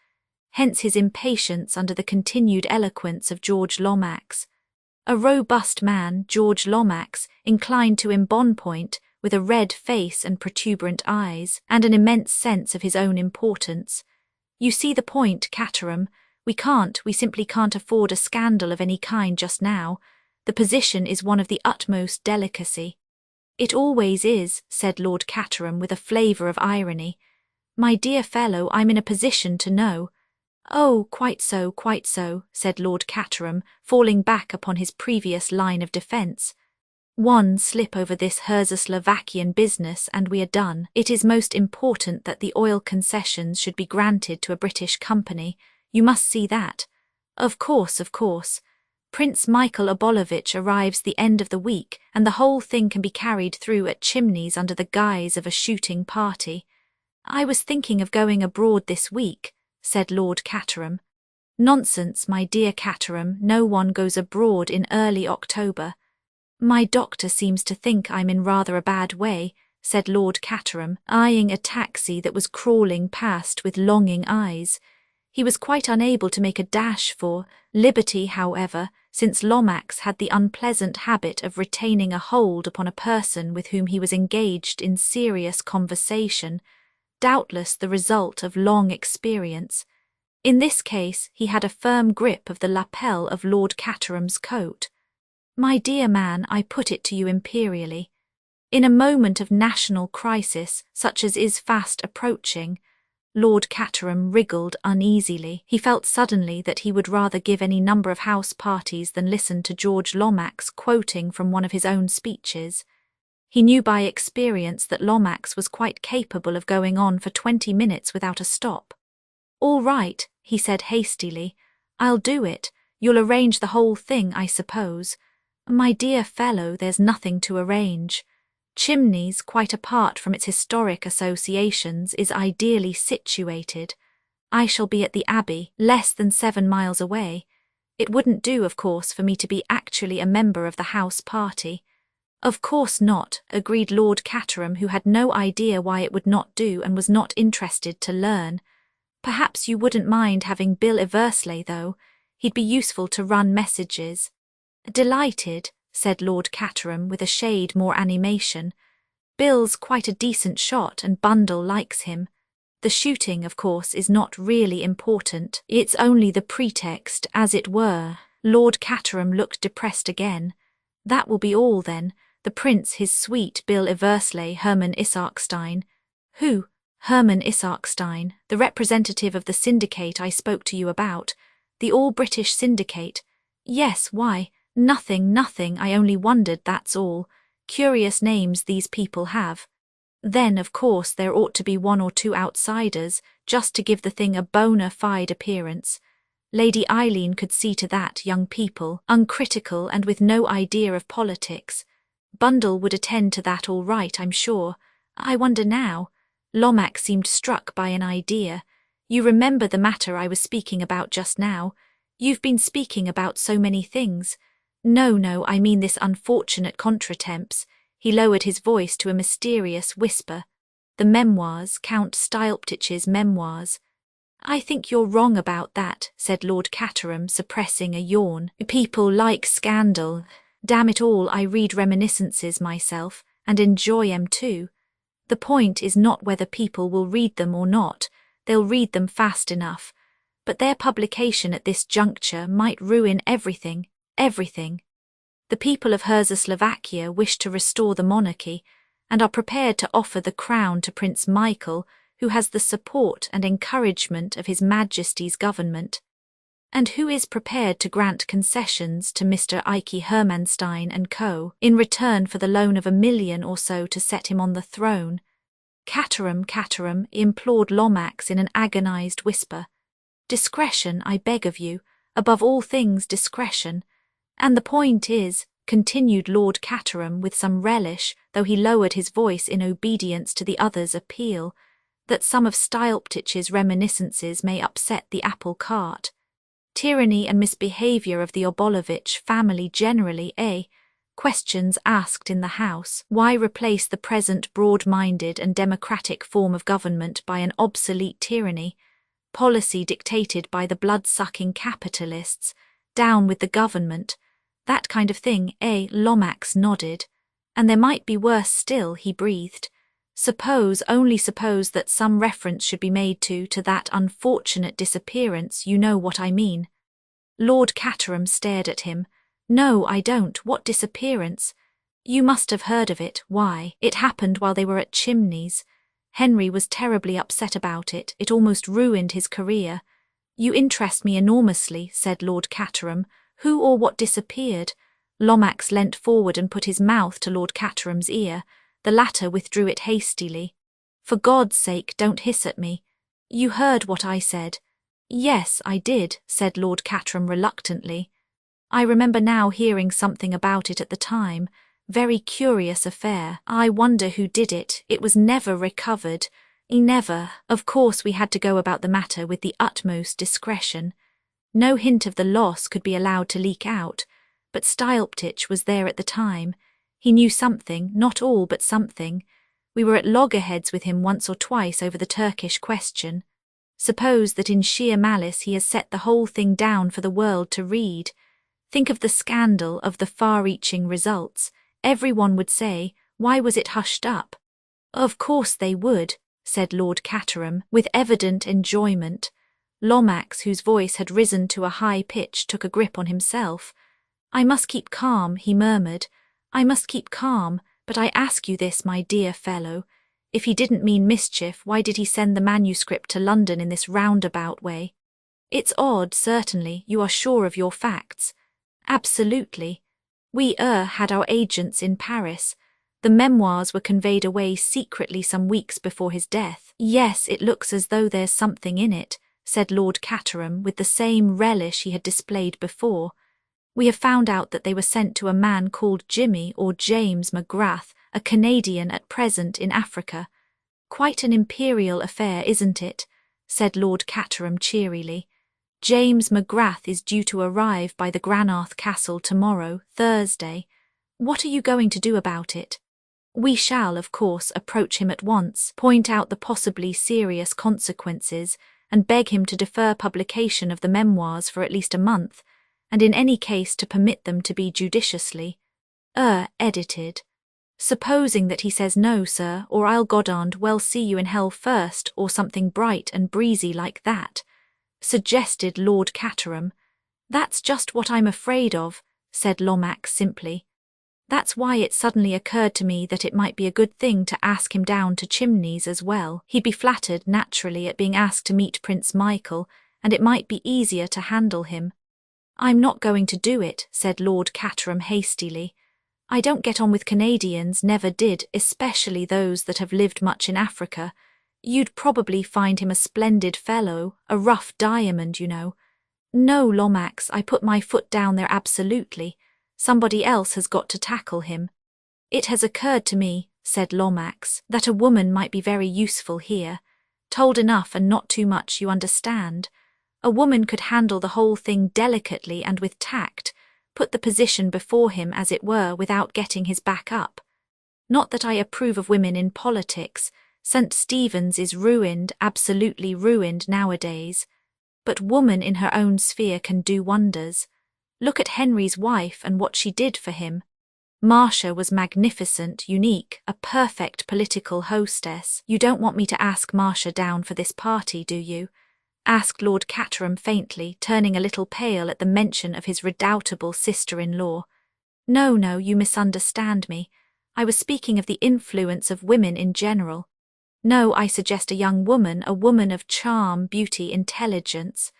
hence his impatience under the continued eloquence of George Lomax. A robust man, George Lomax, inclined to embonpoint, with a red face and protuberant eyes, and an immense sense of his own importance. You see the point, Caterham. We simply can't afford a scandal of any kind just now. The position is one of the utmost delicacy. It always is, said Lord Caterham with a flavour of irony. My dear fellow, I'm in a position to know. Oh, quite so, said Lord Caterham, falling back upon his previous line of defence. One slip over this Czechoslovakian business and we are done. It is most important that the oil concessions should be granted to a British company. You must see that. Of course. Prince Michael Obolovich arrives the end of the week, and the whole thing can be carried through at Chimneys under the guise of a shooting party. I was thinking of going abroad this week, said Lord Caterham. Nonsense, my dear Caterham, no one goes abroad in early October. My doctor seems to think I'm in rather a bad way, said Lord Caterham, eyeing a taxi that was crawling past with longing eyes. He was quite unable to make a dash for liberty, however, since Lomax had the unpleasant habit of retaining a hold upon a person with whom he was engaged in serious conversation, doubtless the result of long experience. In this case he had a firm grip of the lapel of Lord Caterham's coat. My dear man, I put it to you imperially. In a moment of national crisis, such as is fast approaching, Lord Caterham wriggled uneasily. He felt suddenly that he would rather give any number of house parties than listen to George Lomax quoting from one of his own speeches. He knew by experience that Lomax was quite capable of going on for 20 minutes without a stop. All right, he said hastily. I'll do it. You'll arrange the whole thing, I suppose. My dear fellow, there's nothing to arrange. Chimneys, quite apart from its historic associations, is ideally situated. I shall be at the Abbey, less than 7 miles away. It wouldn't do, of course, for me to be actually a member of the house party. Of course not, agreed Lord Caterham, who had no idea why it would not do and was not interested to learn. Perhaps you wouldn't mind having Bill Eversley, though. He'd be useful to run messages. Delighted, said Lord Caterham with a shade more animation. Bill's quite a decent shot and Bundle likes him. The shooting, of course, is not really important. It's only the pretext, as it were. Lord Caterham looked depressed again. That will be all, then. The Prince, his suite, Bill Eversley, Hermann Isarkstein. Who? Hermann Isarkstein, the representative of the syndicate I spoke to you about. The all-British syndicate. Yes, why? Nothing, I only wondered, that's all. Curious names these people have. Then, of course, there ought to be 1 or 2 outsiders, just to give the thing a bona fide appearance. Lady Eileen could see to that, young people, uncritical and with no idea of politics. Bundle would attend to that all right, I'm sure. I wonder now. Lomax seemed struck by an idea. You remember the matter I was speaking about just now? You've been speaking about so many things. No, I mean this unfortunate contretemps. He lowered his voice to a mysterious whisper. The memoirs, Count Styoptich's memoirs. I think you're wrong about that, said Lord Caterham, suppressing a yawn. People like scandal. Damn it all, I read reminiscences myself, and enjoy 'em too. The point is not whether people will read them or not. They'll read them fast enough. But their publication at this juncture might ruin everything. The people of Czechoslovakia wish to restore the monarchy, and are prepared to offer the crown to Prince Michael, who has the support and encouragement of His Majesty's government. And who is prepared to grant concessions to Mr. Ike Hermanstein and Co. in return for the loan of $1 million or so to set him on the throne? Caterham, implored Lomax in an agonized whisper. Discretion, I beg of you, above all things discretion. And the point is, continued Lord Caterham with some relish, though he lowered his voice in obedience to the other's appeal, that some of Styoptich's reminiscences may upset the apple cart. Tyranny and misbehaviour of the Obolovitch family generally, questions asked in the House. Why replace the present broad-minded and democratic form of government by an obsolete tyranny? Policy dictated by the blood-sucking capitalists. Down with the government. That kind of thing, Lomax nodded. And there might be worse still, he breathed. Only suppose that some reference should be made to that unfortunate disappearance, you know what I mean. Lord Caterham stared at him. No, I don't. What disappearance? You must have heard of it. Why, it happened while they were at Chimneys. Henry was terribly upset about it. It almost ruined his career. You interest me enormously, said Lord Caterham. Who or what disappeared? Lomax leant forward and put his mouth to Lord Caterham's ear. The latter withdrew it hastily. For God's sake, don't hiss at me. You heard what I said. Yes, I did, said Lord Caterham reluctantly. I remember now hearing something about it at the time. Very curious affair. I wonder who did it. It was never recovered. Never. Of course we had to go about the matter with the utmost discretion. No hint of the loss could be allowed to leak out, but Styoptich was there at the time. He knew something, not all, but something. We were at loggerheads with him once or twice over the Turkish question. Suppose that in sheer malice he has set the whole thing down for the world to read. Think of the scandal, of the far-reaching results. Everyone would say, why was it hushed up? Of course they would, said Lord Caterham, with evident enjoyment. Lomax, whose voice had risen to a high pitch, took a grip on himself. I must keep calm, he murmured. I must keep calm, but I ask you this, my dear fellow. If he didn't mean mischief, why did he send the manuscript to London in this roundabout way? It's odd, certainly. You are sure of your facts? Absolutely. We had our agents in Paris. The memoirs were conveyed away secretly some weeks before his death. Yes, it looks as though there's something in it, said Lord Caterham with the same relish he had displayed before. We have found out that they were sent to a man called Jimmy or James McGrath, a Canadian at present in Africa. Quite an imperial affair, isn't it? Said Lord Caterham cheerily. James McGrath is due to arrive by the Granarth Castle tomorrow, Thursday. What are you going to do about it? We shall, of course, approach him at once, point out the possibly serious consequences, and beg him to defer publication of the memoirs for at least a month, and in any case to permit them to be judiciously edited. Supposing that he says no, sir, or I'll goddamned well see you in hell first, or something bright and breezy like that, suggested Lord Caterham. That's just what I'm afraid of, said Lomax simply. That's why it suddenly occurred to me that it might be a good thing to ask him down to Chimneys as well. He'd be flattered, naturally, at being asked to meet Prince Michael, and it might be easier to handle him. I'm not going to do it, said Lord Caterham hastily. I don't get on with Canadians, never did, especially those that have lived much in Africa. You'd probably find him a splendid fellow, a rough diamond, you know. No, Lomax, I put my foot down there absolutely. Somebody else has got to tackle him. It has occurred to me, said Lomax, that a woman might be very useful here. Told enough and not too much, you understand. A woman could handle the whole thing delicately and with tact, put the position before him, as it were, without getting his back up. Not that I approve of women in politics. St. Stephen's is ruined, absolutely ruined nowadays. But woman in her own sphere can do wonders. Look at Henry's wife and what she did for him. Marcia was magnificent, unique, a perfect political hostess. You don't want me to ask Marcia down for this party, do you? Asked Lord Caterham faintly, turning a little pale at the mention of his redoubtable sister-in-law. No, you misunderstand me. I was speaking of the influence of women in general. No, I suggest a young woman, a woman of charm, beauty, intelligence.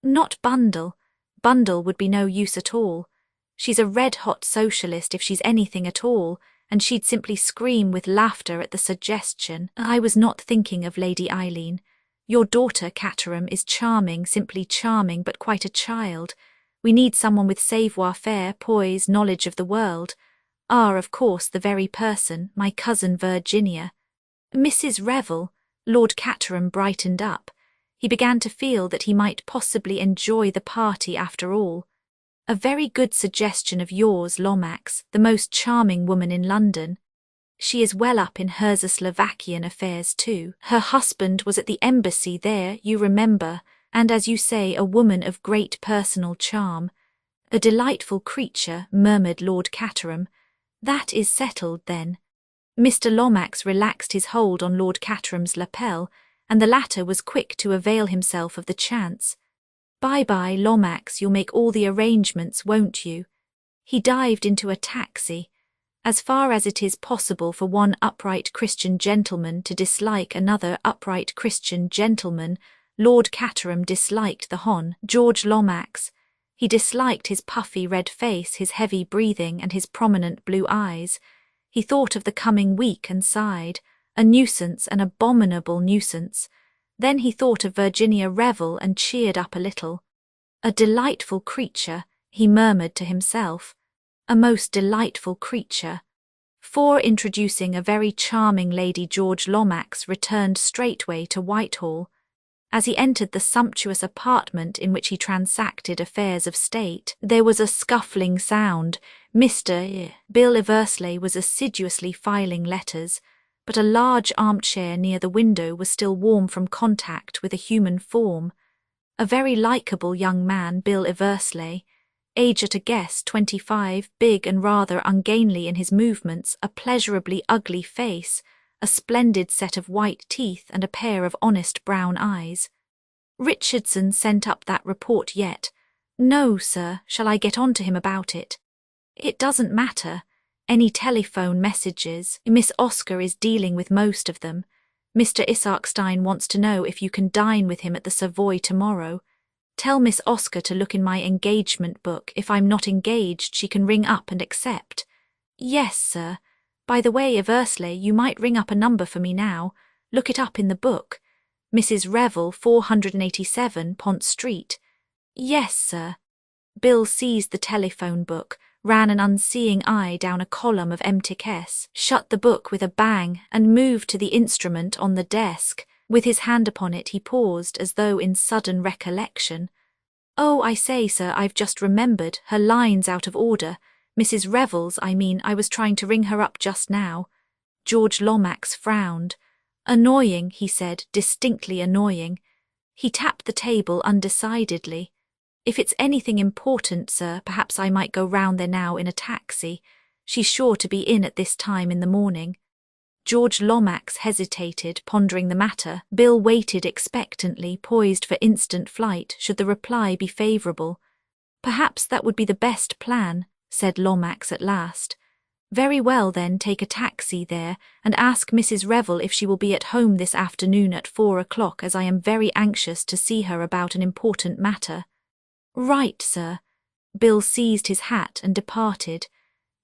Not Bundle. Bundle would be no use at all. She's a red-hot socialist if she's anything at all, and she'd simply scream with laughter at the suggestion. I was not thinking of Lady Eileen. Your daughter, Caterham, is charming, simply charming, but quite a child. We need someone with savoir-faire, poise, knowledge of the world. Of course, the very person, my cousin Virginia. Mrs. Revel. Lord Caterham brightened up. He began to feel that he might possibly enjoy the party after all. A very good suggestion of yours, Lomax, the most charming woman in London. She is well up in Slovakian affairs too. Her husband was at the embassy there, you remember, and as you say, a woman of great personal charm. A delightful creature, murmured Lord Caterham. That is settled, then. Mr. Lomax relaxed his hold on Lord Caterham's lapel, and the latter was quick to avail himself of the chance. Bye-bye, Lomax, you'll make all the arrangements, won't you? He dived into a taxi. As far as it is possible for one upright Christian gentleman to dislike another upright Christian gentleman, Lord Caterham disliked the Hon. George Lomax. He disliked his puffy red face, his heavy breathing, and his prominent blue eyes. He thought of the coming week and sighed. A nuisance, an abominable nuisance. Then he thought of Virginia Revel and cheered up a little. A delightful creature, he murmured to himself. A most delightful creature. For introducing a very charming Lady, George Lomax returned straightway to Whitehall. As he entered the sumptuous apartment in which he transacted affairs of state, there was a scuffling sound. Mr. Bill Eversley was assiduously filing letters, but a large armchair near the window was still warm from contact with a human form. A very likeable young man, Bill Eversley, age at a guess 25, big and rather ungainly in his movements, a pleasurably ugly face, a splendid set of white teeth and a pair of honest brown eyes. Richardson sent up that report yet? No, sir. Shall I get on to him about it? It doesn't matter. Any telephone messages? Miss Oscar is dealing with most of them. Mr. Isarkstein wants to know if you can dine with him at the Savoy tomorrow. Tell Miss Oscar to look in my engagement book. If I'm not engaged, she can ring up and accept. Yes, sir. By the way, Eversley, you might ring up a number for me now. Look it up in the book. Mrs. Revel, 487 Pont Street. Yes, sir. Bill seized the telephone book, ran an unseeing eye down a column of MTKS, shut the book with a bang, and moved to the instrument on the desk. With his hand upon it, he paused as though in sudden recollection. Oh, I say, sir, I've just remembered. Her line's out of order. Mrs. Revel's, I mean. I was trying to ring her up just now. George Lomax frowned. Annoying, he said, distinctly annoying. He tapped the table undecidedly. If it's anything important, sir, perhaps I might go round there now in a taxi. She's sure to be in at this time in the morning. George Lomax hesitated, pondering the matter. Bill waited expectantly, poised for instant flight, should the reply be favourable. Perhaps that would be the best plan, said Lomax at last. Very well, then, take a taxi there, and ask Mrs. Revel if she will be at home this afternoon at 4 o'clock, as I am very anxious to see her about an important matter. Right, sir. Bill seized his hat and departed.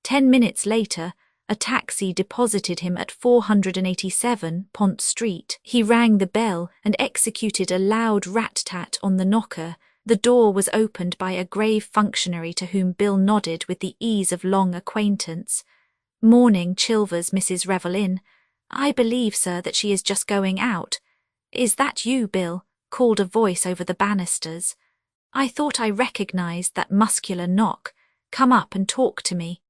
10 minutes later, a taxi deposited him at 487 Pont Street. He rang the bell and executed a loud rat-tat on the knocker. The door was opened by a grave functionary to whom Bill nodded with the ease of long acquaintance. Morning, Chilvers, Mrs. Revel in. I believe, sir, that she is just going out. Is that you, Bill? Called a voice over the banisters. I thought I recognized that muscular knock. Come up and talk to me.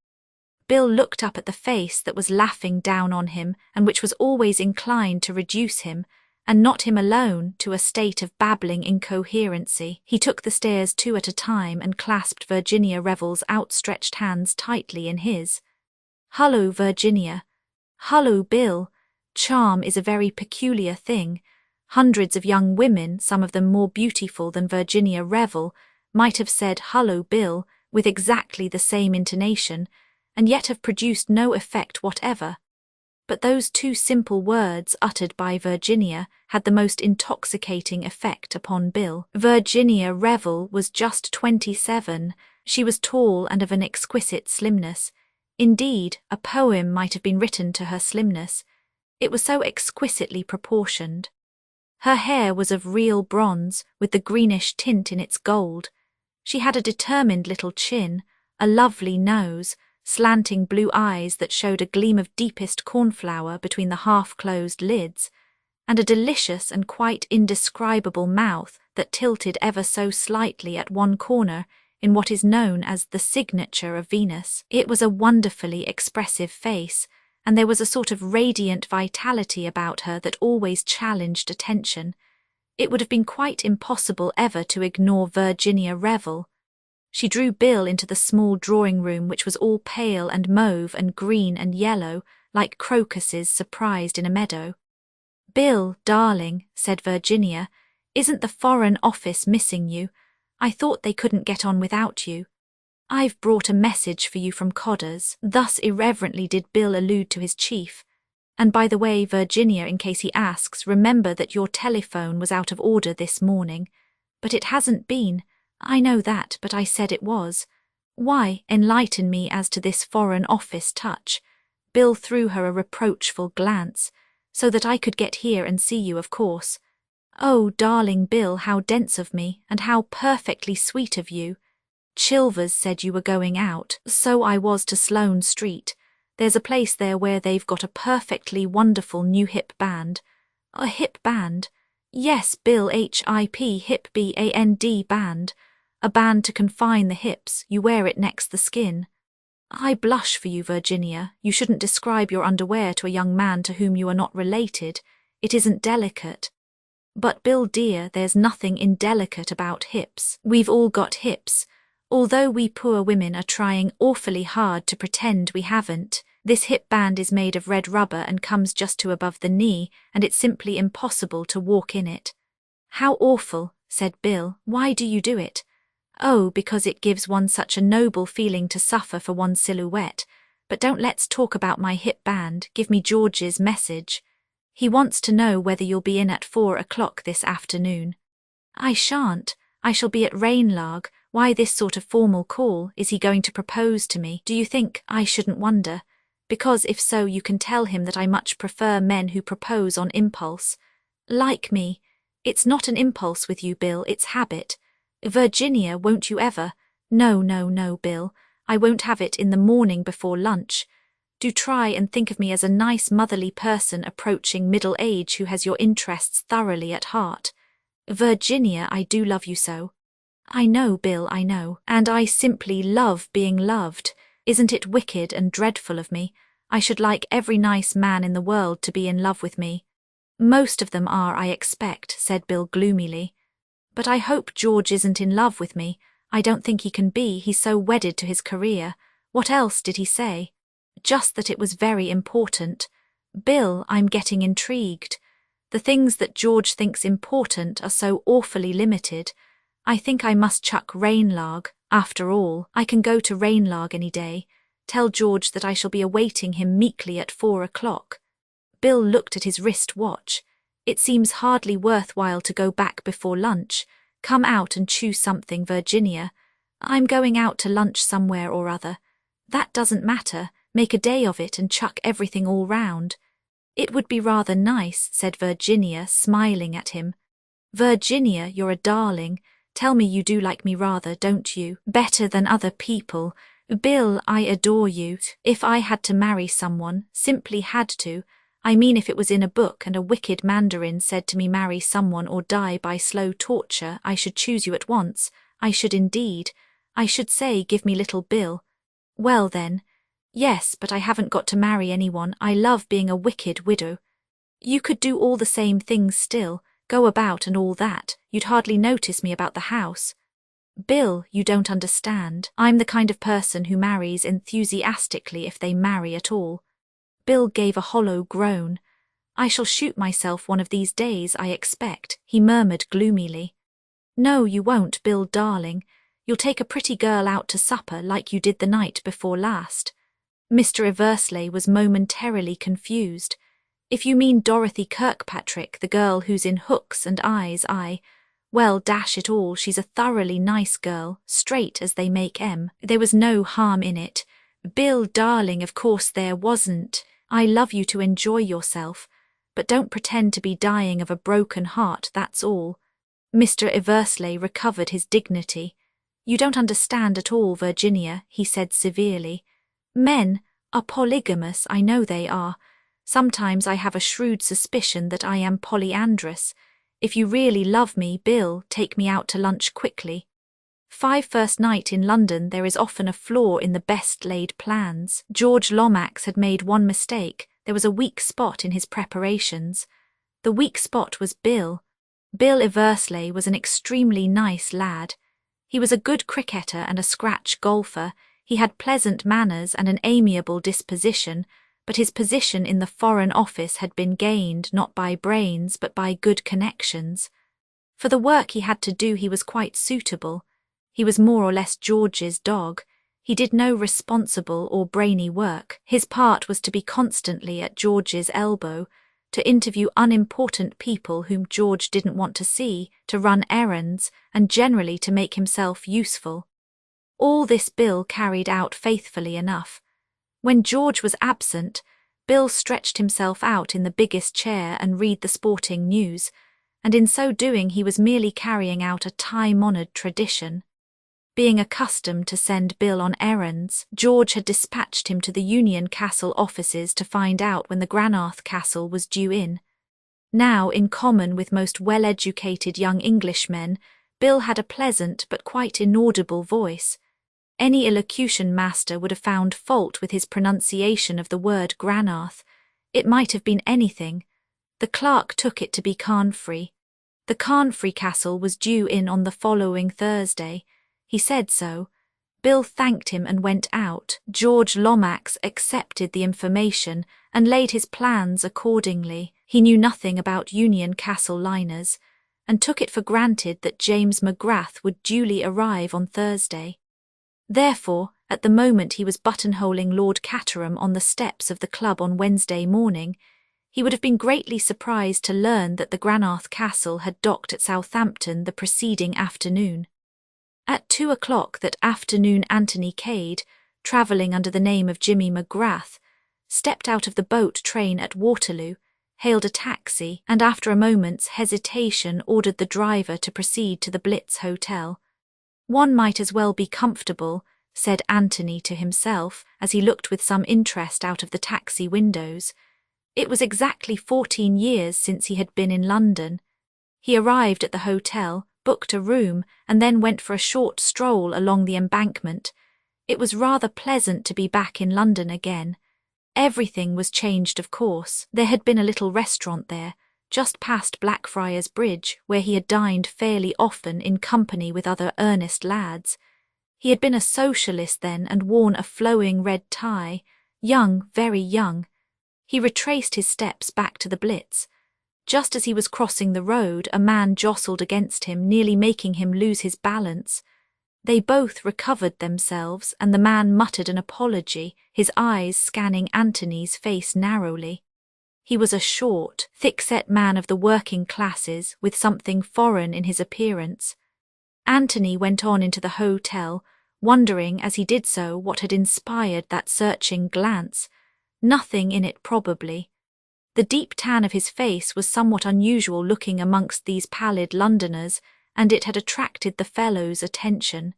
Bill looked up at the face that was laughing down on him and which was always inclined to reduce him, and not him alone, to a state of babbling incoherency. He took the stairs 2 at a time and clasped Virginia Revel's outstretched hands tightly in his. Hullo, Virginia. Hullo, Bill. Charm is a very peculiar thing. Hundreds of young women, some of them more beautiful than Virginia Revel, might have said hullo, Bill, with exactly the same intonation, and yet have produced no effect whatever. But those two simple words uttered by Virginia had the most intoxicating effect upon Bill. Virginia Revel was just 27. She was tall and of an exquisite slimness. Indeed, a poem might have been written to her slimness. It was so exquisitely proportioned. Her hair was of real bronze, with the greenish tint in its gold. She had a determined little chin, a lovely nose, slanting blue eyes that showed a gleam of deepest cornflower between the half-closed lids, and a delicious and quite indescribable mouth that tilted ever so slightly at one corner in what is known as the signature of Venus. It was a wonderfully expressive face, and there was a sort of radiant vitality about her that always challenged attention. It would have been quite impossible ever to ignore Virginia Revel. She drew Bill into the small drawing-room, which was all pale and mauve and green and yellow, like crocuses surprised in a meadow. "Bill, darling," said Virginia, "isn't the Foreign Office missing you? I thought they couldn't get on without you. I've brought a message for you from Codders." Thus irreverently did Bill allude to his chief. "And by the way, Virginia, in case he asks, remember that your telephone was out of order this morning." "But it hasn't been." "I know that, but I said it was." "Why, enlighten me as to this Foreign Office touch." Bill threw her a reproachful glance. "So that I could get here and see you, of course." "Oh, darling Bill, how dense of me, and how perfectly sweet of you. Chilvers said you were going out." "So I was, to Sloane Street. There's a place there where they've got a perfectly wonderful new hip band." "A hip band?" "Yes, Bill, H-I-P, hip B-A-N-D band. A band to confine the hips, you wear it next the skin." "I blush for you, Virginia. You shouldn't describe your underwear to a young man to whom you are not related. It isn't delicate." "But Bill dear, there's nothing indelicate about hips. We've all got hips, although we poor women are trying awfully hard to pretend we haven't. This hip band is made of red rubber and comes just to above the knee, and it's simply impossible to walk in it." "How awful," said Bill. "Why do you do it?" "Oh, because it gives one such a noble feeling to suffer for one's silhouette. But don't let's talk about my hip band. Give me George's message. He wants to know whether you'll be in at 4 o'clock this afternoon." "I shan't. I shall be at Rainlarg. Why this sort of formal call? Is he going to propose to me, do you think? I shouldn't wonder. Because if so, you can tell him that I much prefer men who propose on impulse. Like me. It's not an impulse with you, Bill, it's habit. Virginia, won't you ever? No, no, no, Bill. I won't have it in the morning before lunch. Do try and think of me as a nice motherly person approaching middle age who has your interests thoroughly at heart. Virginia, I do love you so." "I know, Bill, I know. And I simply love being loved. Isn't it wicked and dreadful of me? I should like every nice man in the world to be in love with me." "Most of them are, I expect," said Bill gloomily. "But I hope George isn't in love with me. I don't think he can be, he's so wedded to his career. What else did he say?" "Just that it was very important." "Bill, I'm getting intrigued. The things that George thinks important are so awfully limited. I think I must chuck Rainlarg. After all, I can go to Rainlarg any day. Tell George that I shall be awaiting him meekly at 4 o'clock. Bill looked at his wrist watch. "It seems hardly worthwhile to go back before lunch. Come out and choose something, Virginia." "I'm going out to lunch somewhere or other." "That doesn't matter. Make a day of it and chuck everything all round." "It would be rather nice," said Virginia, smiling at him. "Virginia, you're a darling. Tell me you do like me rather, don't you? Better than other people. Bill, I adore you. If I had to marry someone, simply had to, I mean if it was in a book and a wicked mandarin said to me marry someone or die by slow torture, I should choose you at once. I should indeed. I should say, give me little Bill." "Well then." "Yes, but I haven't got to marry anyone. I love being a wicked widow." "You could do all the same things still. Go about and all that. You'd hardly notice me about the house." "Bill, you don't understand. I'm the kind of person who marries enthusiastically if they marry at all." Bill gave a hollow groan. "I shall shoot myself one of these days, I expect," he murmured gloomily. "No, you won't, Bill darling. You'll take a pretty girl out to supper like you did the night before last." Mr. Eversley was momentarily confused. If you mean Dorothy Kirkpatrick, the girl who's in Hooks and Eyes, well, dash it all, she's a thoroughly nice girl, straight as they make 'em. There was no harm in it. Bill, darling, of course there wasn't. I love you to enjoy yourself, but don't pretend to be dying of a broken heart, that's all. Mr. Eversley recovered his dignity. You don't understand at all, Virginia, he said severely. Men are polygamous, I know they are. Sometimes I have a shrewd suspicion that I am polyandrous. If you really love me, Bill, take me out to lunch quickly. First night in London, there is often a flaw in the best laid plans. George Lomax had made one mistake. There was a weak spot in his preparations. The weak spot was Bill. Bill Eversley was an extremely nice lad. He was a good cricketer and a scratch golfer. He had pleasant manners and an amiable disposition, but his position in the Foreign Office had been gained not by brains but by good connections. For the work he had to do he was quite suitable. He was more or less George's dog. He did no responsible or brainy work. His part was to be constantly at George's elbow, to interview unimportant people whom George didn't want to see, to run errands, and generally to make himself useful. All this Bill carried out faithfully enough. When George was absent, Bill stretched himself out in the biggest chair and read the sporting news, and in so doing he was merely carrying out a time-honoured tradition. Being accustomed to send Bill on errands, George had dispatched him to the Union Castle offices to find out when the Granarth Castle was due in. Now, in common with most well-educated young Englishmen, Bill had a pleasant but quite inaudible voice. Any elocution master would have found fault with his pronunciation of the word Granarth. It might have been anything. The clerk took it to be Carnfree. The Carnfree Castle was due in on the following Thursday. He said so. Bill thanked him and went out. George Lomax accepted the information and laid his plans accordingly. He knew nothing about Union Castle liners, and took it for granted that James McGrath would duly arrive on Thursday. Therefore, at the moment he was buttonholing Lord Caterham on the steps of the club on Wednesday morning, he would have been greatly surprised to learn that the Granarth Castle had docked at Southampton the preceding afternoon. At 2 o'clock that afternoon Anthony Cade, travelling under the name of Jimmy McGrath, stepped out of the boat train at Waterloo, hailed a taxi, and after a moment's hesitation ordered the driver to proceed to the Blitz Hotel. One might as well be comfortable, said Anthony to himself, as he looked with some interest out of the taxi windows. It was exactly 14 years since he had been in London. He arrived at the hotel, booked a room, and then went for a short stroll along the Embankment. It was rather pleasant to be back in London again. Everything was changed, of course. There had been a little restaurant there, just past Blackfriars Bridge, where he had dined fairly often in company with other earnest lads. He had been a socialist then and worn a flowing red tie, young, very young. He retraced his steps back to the Blitz. Just as he was crossing the road, a man jostled against him, nearly making him lose his balance. They both recovered themselves, and the man muttered an apology, his eyes scanning Anthony's face narrowly. He was a short, thick-set man of the working classes, with something foreign in his appearance. Anthony went on into the hotel, wondering as he did so what had inspired that searching glance. Nothing in it, probably. The deep tan of his face was somewhat unusual looking amongst these pallid Londoners, and it had attracted the fellow's attention.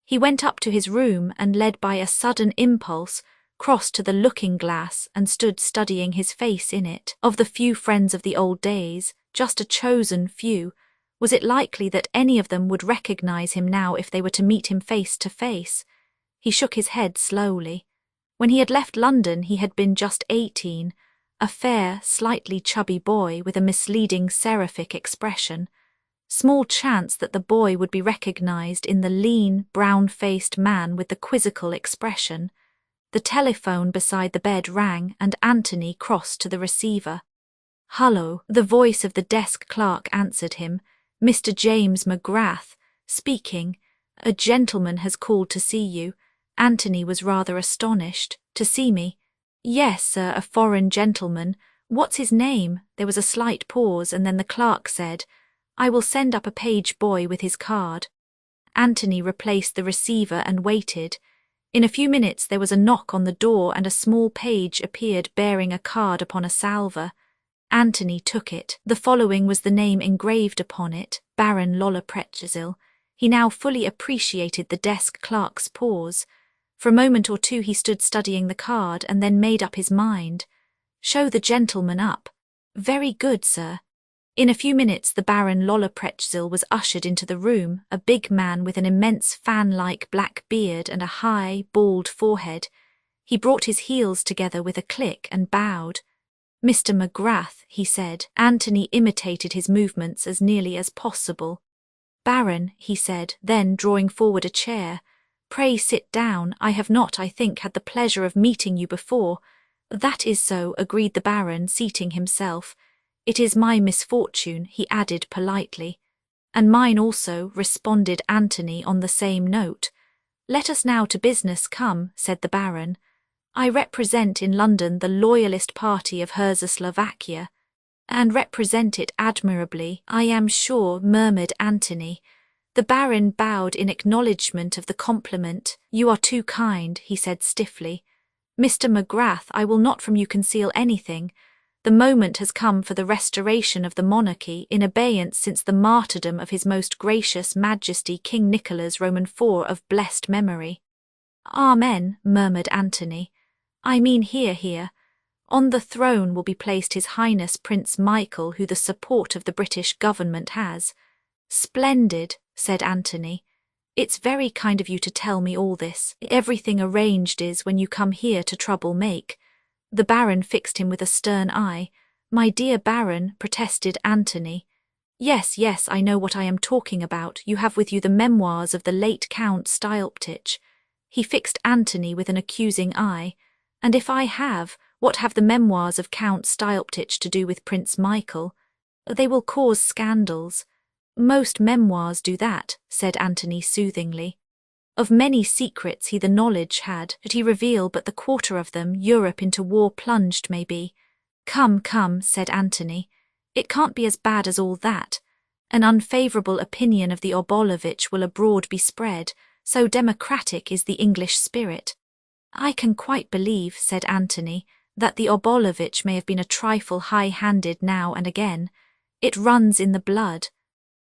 He went up to his room and, led by a sudden impulse, crossed to the looking-glass and stood studying his face in it. Of the few friends of the old days, just a chosen few, was it likely that any of them would recognize him now if they were to meet him face to face? He shook his head slowly. When he had left London he had been just 18, a fair, slightly chubby boy with a misleading seraphic expression. Small chance that the boy would be recognized in the lean, brown-faced man with the quizzical expression. The telephone beside the bed rang, and Anthony crossed to the receiver. "Hullo," the voice of the desk clerk answered him. "Mr. James McGrath, speaking. A gentleman has called to see you. Anthony was rather astonished. To see me? Yes, sir, a foreign gentleman. What's his name? There was a slight pause, and then the clerk said, I will send up a page boy with his card. Anthony replaced the receiver and waited. In a few minutes there was a knock on the door and a small page appeared bearing a card upon a salver. Anthony took it. The following was the name engraved upon it, Baron Lolloprechazil. He now fully appreciated the desk clerk's pause. For a moment or two he stood studying the card and then made up his mind. Show the gentleman up. Very good, sir. In a few minutes the Baron Lolloprechazil was ushered into the room, a big man with an immense fan-like black beard and a high, bald forehead. He brought his heels together with a click and bowed. Mr. McGrath, he said. Anthony imitated his movements as nearly as possible. Baron, he said, then drawing forward a chair. Pray sit down. I have not, I think, had the pleasure of meeting you before. That is so, agreed the Baron, seating himself. It is my misfortune, he added politely. And mine also, responded Anthony on the same note. Let us now to business come, said the Baron. I represent in London the loyalist party of Czechoslovakia, and represent it admirably, I am sure, murmured Anthony. The Baron bowed in acknowledgment of the compliment. You are too kind, he said stiffly. Mr. McGrath, I will not from you conceal anything. The moment has come for the restoration of the monarchy in abeyance since the martyrdom of His Most Gracious Majesty King Nicholas Roman IV of blessed memory. Amen, murmured Anthony. I mean here. On the throne will be placed His Highness Prince Michael, who the support of the British government has. Splendid, said Anthony. It's very kind of you to tell me all this. Everything arranged is when you come here to trouble make. The Baron fixed him with a stern eye. My dear Baron, protested Anthony. Yes, I know what I am talking about. You have with you the memoirs of the late Count Styoptich. He fixed Anthony with an accusing eye. And if I have, what have the memoirs of Count Styoptich to do with Prince Michael? They will cause scandals. Most memoirs do that, said Anthony soothingly. Of many secrets he the knowledge had, but he reveal but the quarter of them. Europe into war plunged, maybe. Come, said Anthony. It can't be as bad as all that. An unfavourable opinion of the Obolovitch will abroad be spread, so democratic is the English spirit. I can quite believe, said Anthony, that the Obolovitch may have been a trifle high-handed now and again. It runs in the blood.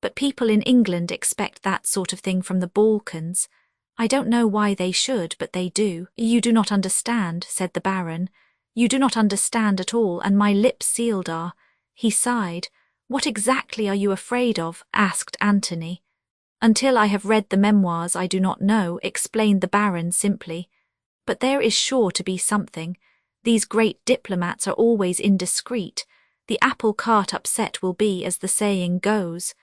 But people in England expect that sort of thing from the Balkans. I don't know why they should, but they do. You do not understand, said the Baron. You do not understand at all, and my lips sealed are. He sighed. What exactly are you afraid of? Asked Anthony. Until I have read the memoirs I do not know, explained the Baron simply. But there is sure to be something. These great diplomats are always indiscreet. The apple cart upset will be, as the saying goes.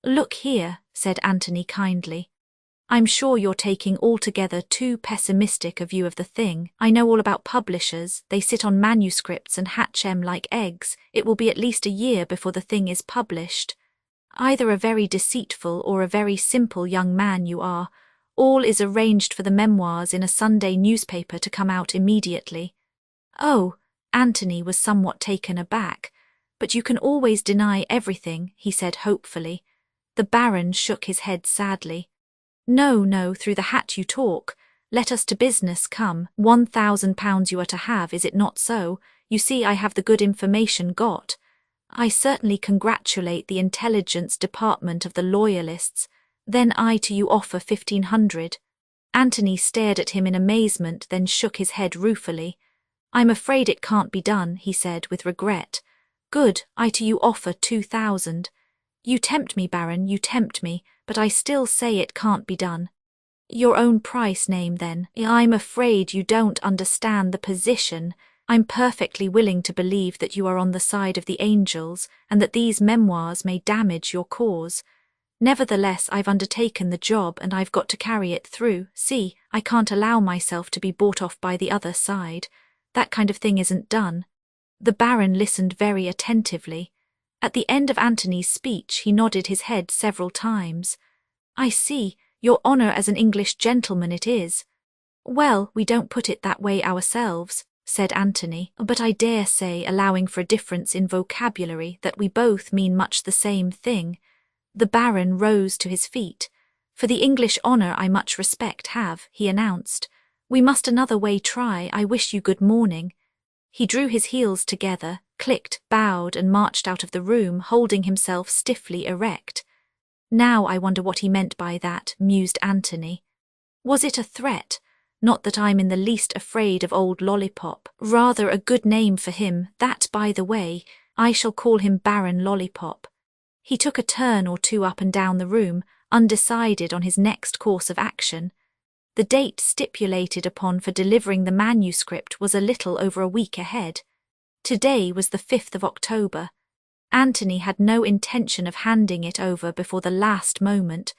Look here, said Anthony kindly. I'm sure you're taking altogether too pessimistic a view of the thing. I know all about publishers. They sit on manuscripts and hatch them like eggs. It will be at least a year before the thing is published. Either a very deceitful or a very simple young man you are. All is arranged for the memoirs in a Sunday newspaper to come out immediately. Oh, Anthony was somewhat taken aback. But you can always deny everything, he said hopefully. The Baron shook his head sadly. No, through the hat you talk. Let us to business come. £1,000 you are to have, is it not so? You see I have the good information got. I certainly congratulate the intelligence department of the loyalists. Then I to you offer 1,500. Anthony stared at him in amazement, then shook his head ruefully. I'm afraid it can't be done, he said with regret. Good, I to you offer 2,000. You tempt me, Baron, you tempt me, but I still say it can't be done. Your own price name, then. I'm afraid you don't understand the position. I'm perfectly willing to believe that you are on the side of the angels, and that these memoirs may damage your cause. Nevertheless, I've undertaken the job, and I've got to carry it through. See, I can't allow myself to be bought off by the other side. That kind of thing isn't done. The Baron listened very attentively. At the end of Anthony's speech he nodded his head several times. I see, your honour as an English gentleman it is. Well, we don't put it that way ourselves, said Anthony, but I dare say, allowing for a difference in vocabulary, that we both mean much the same thing. The Baron rose to his feet. For the English honour I much respect have, he announced. We must another way try. I wish you good morning. He drew his heels together, clicked, bowed, and marched out of the room, holding himself stiffly erect. Now I wonder what he meant by that, mused Anthony. Was it a threat? Not that I'm in the least afraid of old Lollipop. Rather a good name for him, that, by the way. I shall call him Baron Lollipop. He took a turn or two up and down the room, undecided on his next course of action. The date stipulated upon for delivering the manuscript was a little over a week ahead. Today was the 5th of October. Anthony had no intention of handing it over before the last moment.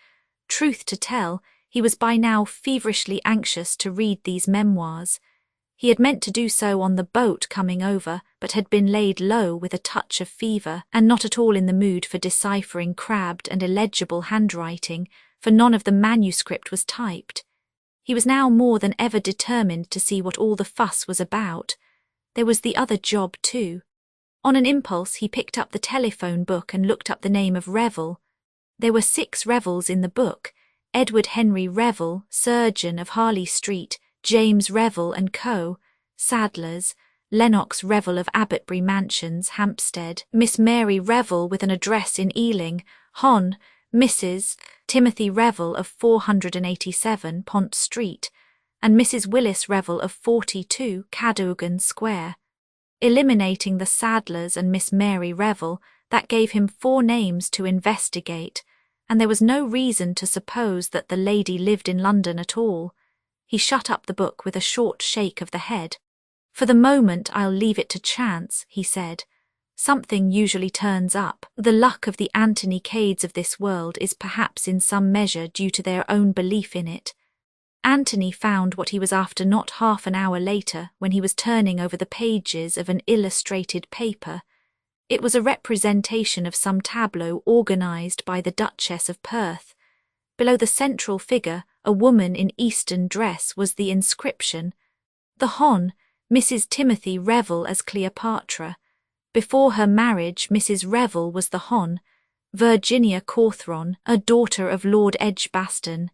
Truth to tell, he was by now feverishly anxious to read these memoirs. He had meant to do so on the boat coming over, but had been laid low with a touch of fever, and not at all in the mood for deciphering crabbed and illegible handwriting, for none of the manuscript was typed. He was now more than ever determined to see what all the fuss was about. There was the other job too. On an impulse he picked up the telephone book and looked up the name of Revel. There were 6 Revels in the book: Edward Henry Revel, surgeon of Harley Street, James Revel and Co., saddlers, Lennox Revel of Abbottbury Mansions, Hampstead, Miss Mary Revel with an address in Ealing, Hon, Mrs. Timothy Revel of 487 Pont Street, and Mrs. Willis Revel of 42 Cadogan Square. Eliminating the saddlers and Miss Mary Revel, that gave him 4 names to investigate, and there was no reason to suppose that the lady lived in London at all. He shut up the book with a short shake of the head. For the moment I'll leave it to chance, he said. Something usually turns up. The luck of the Anthony Cades of this world is perhaps in some measure due to their own belief in it. Anthony found what he was after not half an hour later, when he was turning over the pages of an illustrated paper. It was a representation of some tableau organised by the Duchess of Perth. Below the central figure, a woman in Eastern dress, was the inscription: The Hon, Mrs. Timothy Revel as Cleopatra. Before her marriage, Mrs. Revel was the Hon, Virginia Cawthron, a daughter of Lord Edgbaston.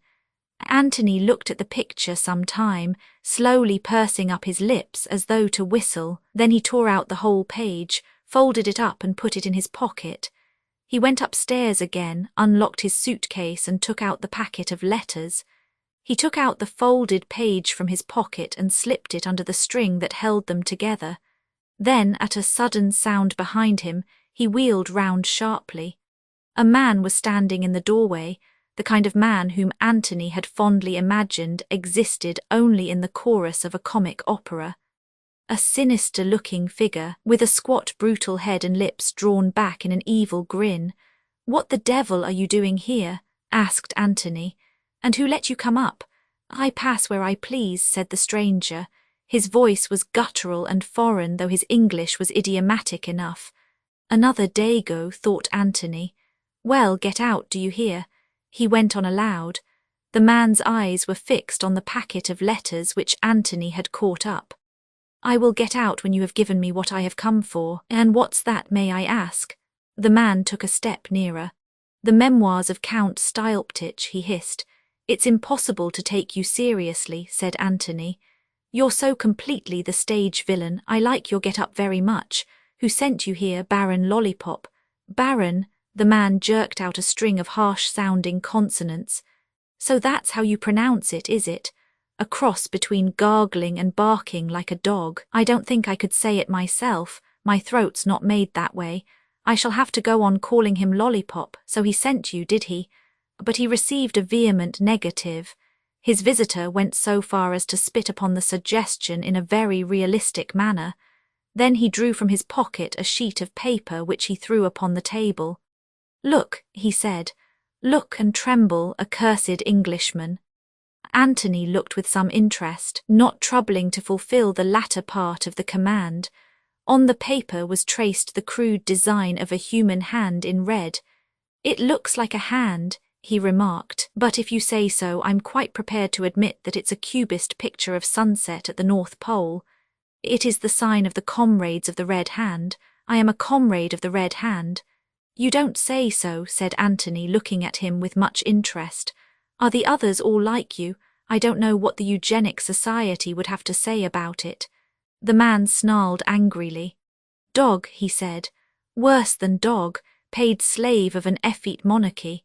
Anthony looked at the picture some time, slowly pursing up his lips as though to whistle. Then he tore out the whole page, folded it up and put it in his pocket. He went upstairs again, unlocked his suitcase and took out the packet of letters. He took out the folded page from his pocket and slipped it under the string that held them together. Then, at a sudden sound behind him, he wheeled round sharply. A man was standing in the doorway, the kind of man whom Anthony had fondly imagined existed only in the chorus of a comic opera. A sinister-looking figure, with a squat brutal head and lips drawn back in an evil grin. "What the devil are you doing here?" asked Anthony. "And who let you come up?" "I pass where I please," said the stranger. His voice was guttural and foreign, though his English was idiomatic enough. Another Dago, thought Anthony. "Well, get out, do you hear?" he went on aloud. The man's eyes were fixed on the packet of letters which Anthony had caught up. "I will get out when you have given me what I have come for. And what's that, may I ask?" The man took a step nearer. "The memoirs of Count Styleptich," he hissed. "It's impossible to take you seriously," said Anthony. "You're so completely the stage villain. I like your get-up very much. Who sent you here, Baron Lollipop?" "Baron?" The man jerked out a string of harsh-sounding consonants. "So that's how you pronounce it, is it? A cross between gargling and barking like a dog. I don't think I could say it myself. My throat's not made that way. I shall have to go on calling him Lollipop. So he sent you, did he?" But he received a vehement negative. His visitor went so far as to spit upon the suggestion in a very realistic manner. Then he drew from his pocket a sheet of paper which he threw upon the table. "Look," he said. "Look and tremble, accursed Englishman." Anthony looked with some interest, not troubling to fulfill the latter part of the command. On the paper was traced the crude design of a human hand in red. "It looks like a hand," he remarked, but if you say so, I'm quite prepared to admit that it's a cubist picture of sunset at the North Pole. It is the sign of the Comrades of the Red Hand. I am a comrade of the Red Hand. You don't say so, said Anthony, looking at him with much interest. Are the others all like you? I don't know what the Eugenic Society would have to say about it. The man snarled angrily. Dog, he said. Worse than dog, paid slave of an effete monarchy.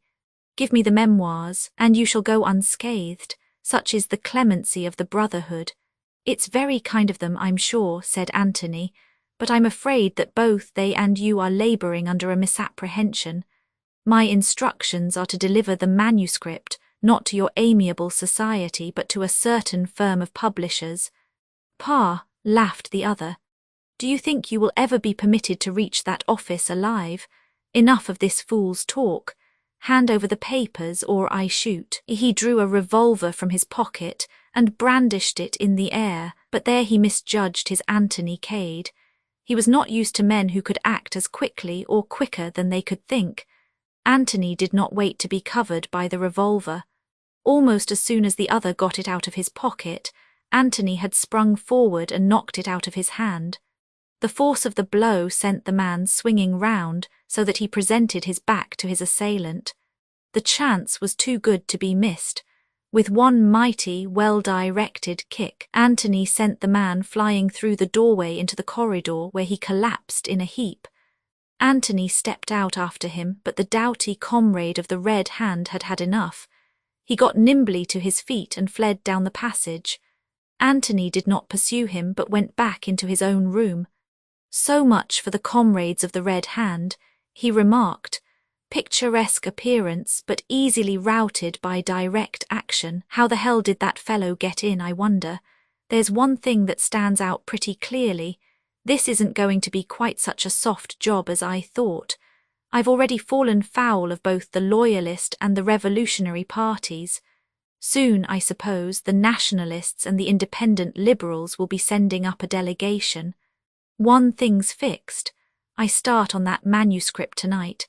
Give me the memoirs, and you shall go unscathed. Such is the clemency of the Brotherhood. It's very kind of them, I'm sure, said Anthony, but I'm afraid that both they and you are labouring under a misapprehension. My instructions are to deliver the manuscript, not to your amiable society, but to a certain firm of publishers. Pa, laughed the other. Do you think you will ever be permitted to reach that office alive? Enough of this fool's talk. Hand over the papers or I shoot. He drew a revolver from his pocket and brandished it in the air, but there he misjudged his Anthony Cade. He was not used to men who could act as quickly or quicker than they could think. Anthony did not wait to be covered by the revolver. Almost as soon as the other got it out of his pocket, Anthony had sprung forward and knocked it out of his hand. The force of the blow sent the man swinging round so that he presented his back to his assailant. The chance was too good to be missed. With one mighty, well-directed kick, Anthony sent the man flying through the doorway into the corridor, where he collapsed in a heap. Anthony stepped out after him, but the doughty comrade of the Red Hand had had enough. He got nimbly to his feet and fled down the passage. Anthony did not pursue him, but went back into his own room. So much for the Comrades of the Red Hand, he remarked. Picturesque appearance, but easily routed by direct action. How the hell did that fellow get in, I wonder? There's one thing that stands out pretty clearly. This isn't going to be quite such a soft job as I thought. I've already fallen foul of both the Loyalist and the Revolutionary parties. Soon, I suppose, the Nationalists and the Independent Liberals will be sending up a delegation. One thing's fixed. I start on that manuscript tonight.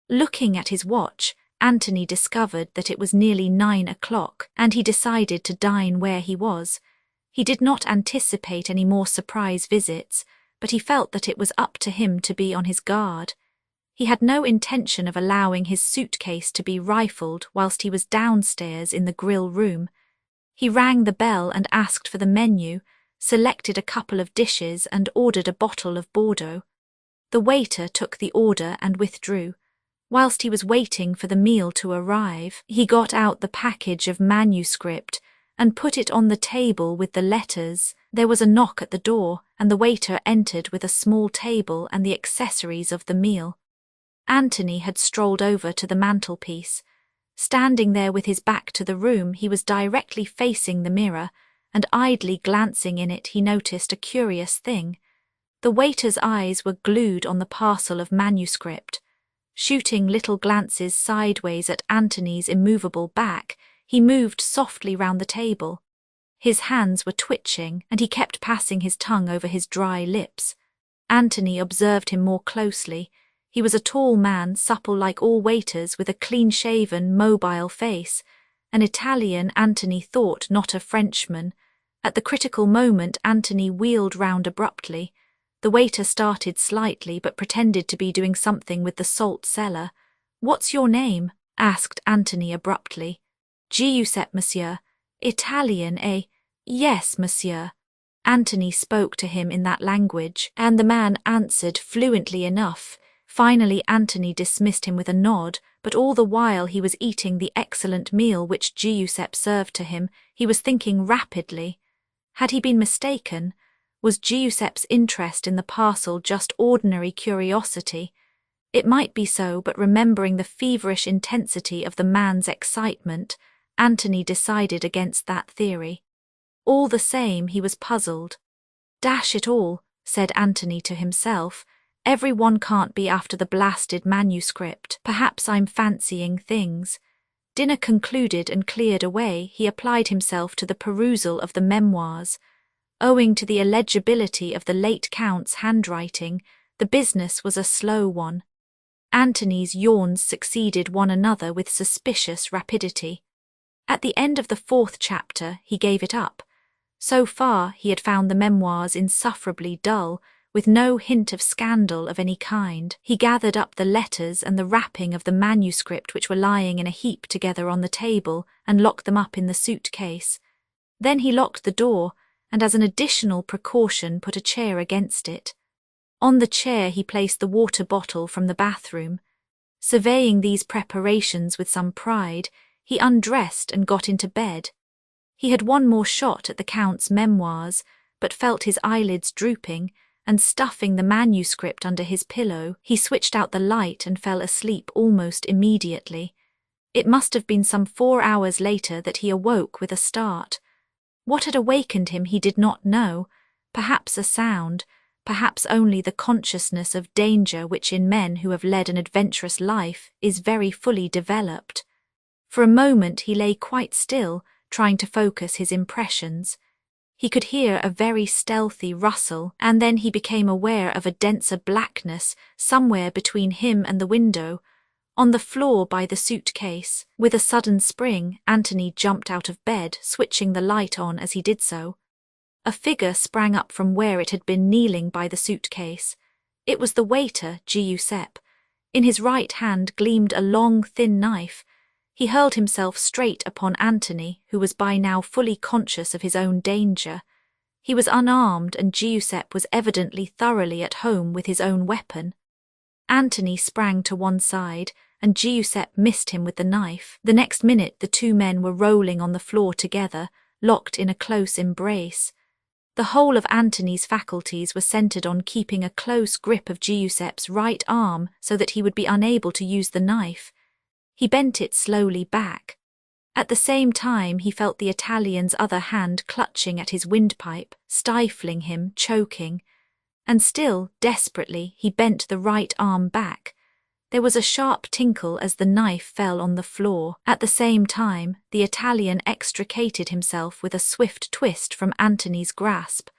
Looking at his watch, Anthony discovered that it was nearly 9 o'clock, and he decided to dine where he was. He did not anticipate any more surprise visits, but he felt that it was up to him to be on his guard. He had no intention of allowing his suitcase to be rifled whilst he was downstairs in the grill room. He rang the bell and asked for the menu, selected a couple of dishes and ordered a bottle of Bordeaux. The waiter took the order and withdrew. Whilst he was waiting for the meal to arrive, he got out the package of manuscript and put it on the table with the letters. There was a knock at the door, and the waiter entered with a small table and the accessories of the meal. Anthony had strolled over to the mantelpiece. Standing there with his back to the room, he was directly facing the mirror, and idly glancing in it, he noticed a curious thing. The waiter's eyes were glued on the parcel of manuscript. Shooting little glances sideways at Anthony's immovable back, he moved softly round the table. His hands were twitching, and he kept passing his tongue over his dry lips. Anthony observed him more closely. He was a tall man, supple like all waiters, with a clean-shaven, mobile face. An Italian, Anthony thought, not a Frenchman. At the critical moment, Anthony wheeled round abruptly. The waiter started slightly, but pretended to be doing something with the salt cellar. "What's your name?" asked Anthony abruptly. "Giuseppe, monsieur." "Italian, eh?" "Yes, monsieur." Anthony spoke to him in that language, and the man answered fluently enough. Finally, Anthony dismissed him with a nod, but all the while he was eating the excellent meal which Giuseppe served to him, he was thinking rapidly. Had he been mistaken? Was Giuseppe's interest in the parcel just ordinary curiosity? It might be so, but remembering the feverish intensity of the man's excitement, Anthony decided against that theory. All the same, he was puzzled. "Dash it all," said Anthony to himself, "everyone can't be after the blasted manuscript. Perhaps I'm fancying things." Dinner concluded and cleared away, he applied himself to the perusal of the memoirs. Owing to the illegibility of the late Count's handwriting, the business was a slow one. Anthony's yawns succeeded one another with suspicious rapidity. At the end of the 4th chapter, he gave it up. So far, he had found the memoirs insufferably dull, with no hint of scandal of any kind. He gathered up the letters and the wrapping of the manuscript which were lying in a heap together on the table and locked them up in the suitcase. Then he locked the door and, as an additional precaution, put a chair against it. On the chair he placed the water bottle from the bathroom. Surveying these preparations with some pride, he undressed and got into bed. He had one more shot at the Count's memoirs, but felt his eyelids drooping, and stuffing the manuscript under his pillow, he switched out the light and fell asleep almost immediately. It must have been some 4 hours later that he awoke with a start. What had awakened him he did not know, perhaps a sound, perhaps only the consciousness of danger which in men who have led an adventurous life is very fully developed. For a moment he lay quite still, trying to focus his impressions. He could hear a very stealthy rustle, and then he became aware of a denser blackness somewhere between him and the window, on the floor by the suitcase. With a sudden spring, Anthony jumped out of bed, switching the light on as he did so. A figure sprang up from where it had been kneeling by the suitcase. It was the waiter, Giuseppe. In his right hand gleamed a long, thin knife. He hurled himself straight upon Anthony, who was by now fully conscious of his own danger. He was unarmed, and Giuseppe was evidently thoroughly at home with his own weapon. Anthony sprang to one side, and Giuseppe missed him with the knife. The next minute the two men were rolling on the floor together, locked in a close embrace. The whole of Anthony's faculties were centered on keeping a close grip of Giuseppe's right arm so that he would be unable to use the knife. He bent it slowly back. At the same time he felt the Italian's other hand clutching at his windpipe, stifling him, choking. And still, desperately, he bent the right arm back. There was a sharp tinkle as the knife fell on the floor. At the same time, the Italian extricated himself with a swift twist from Anthony's grasp.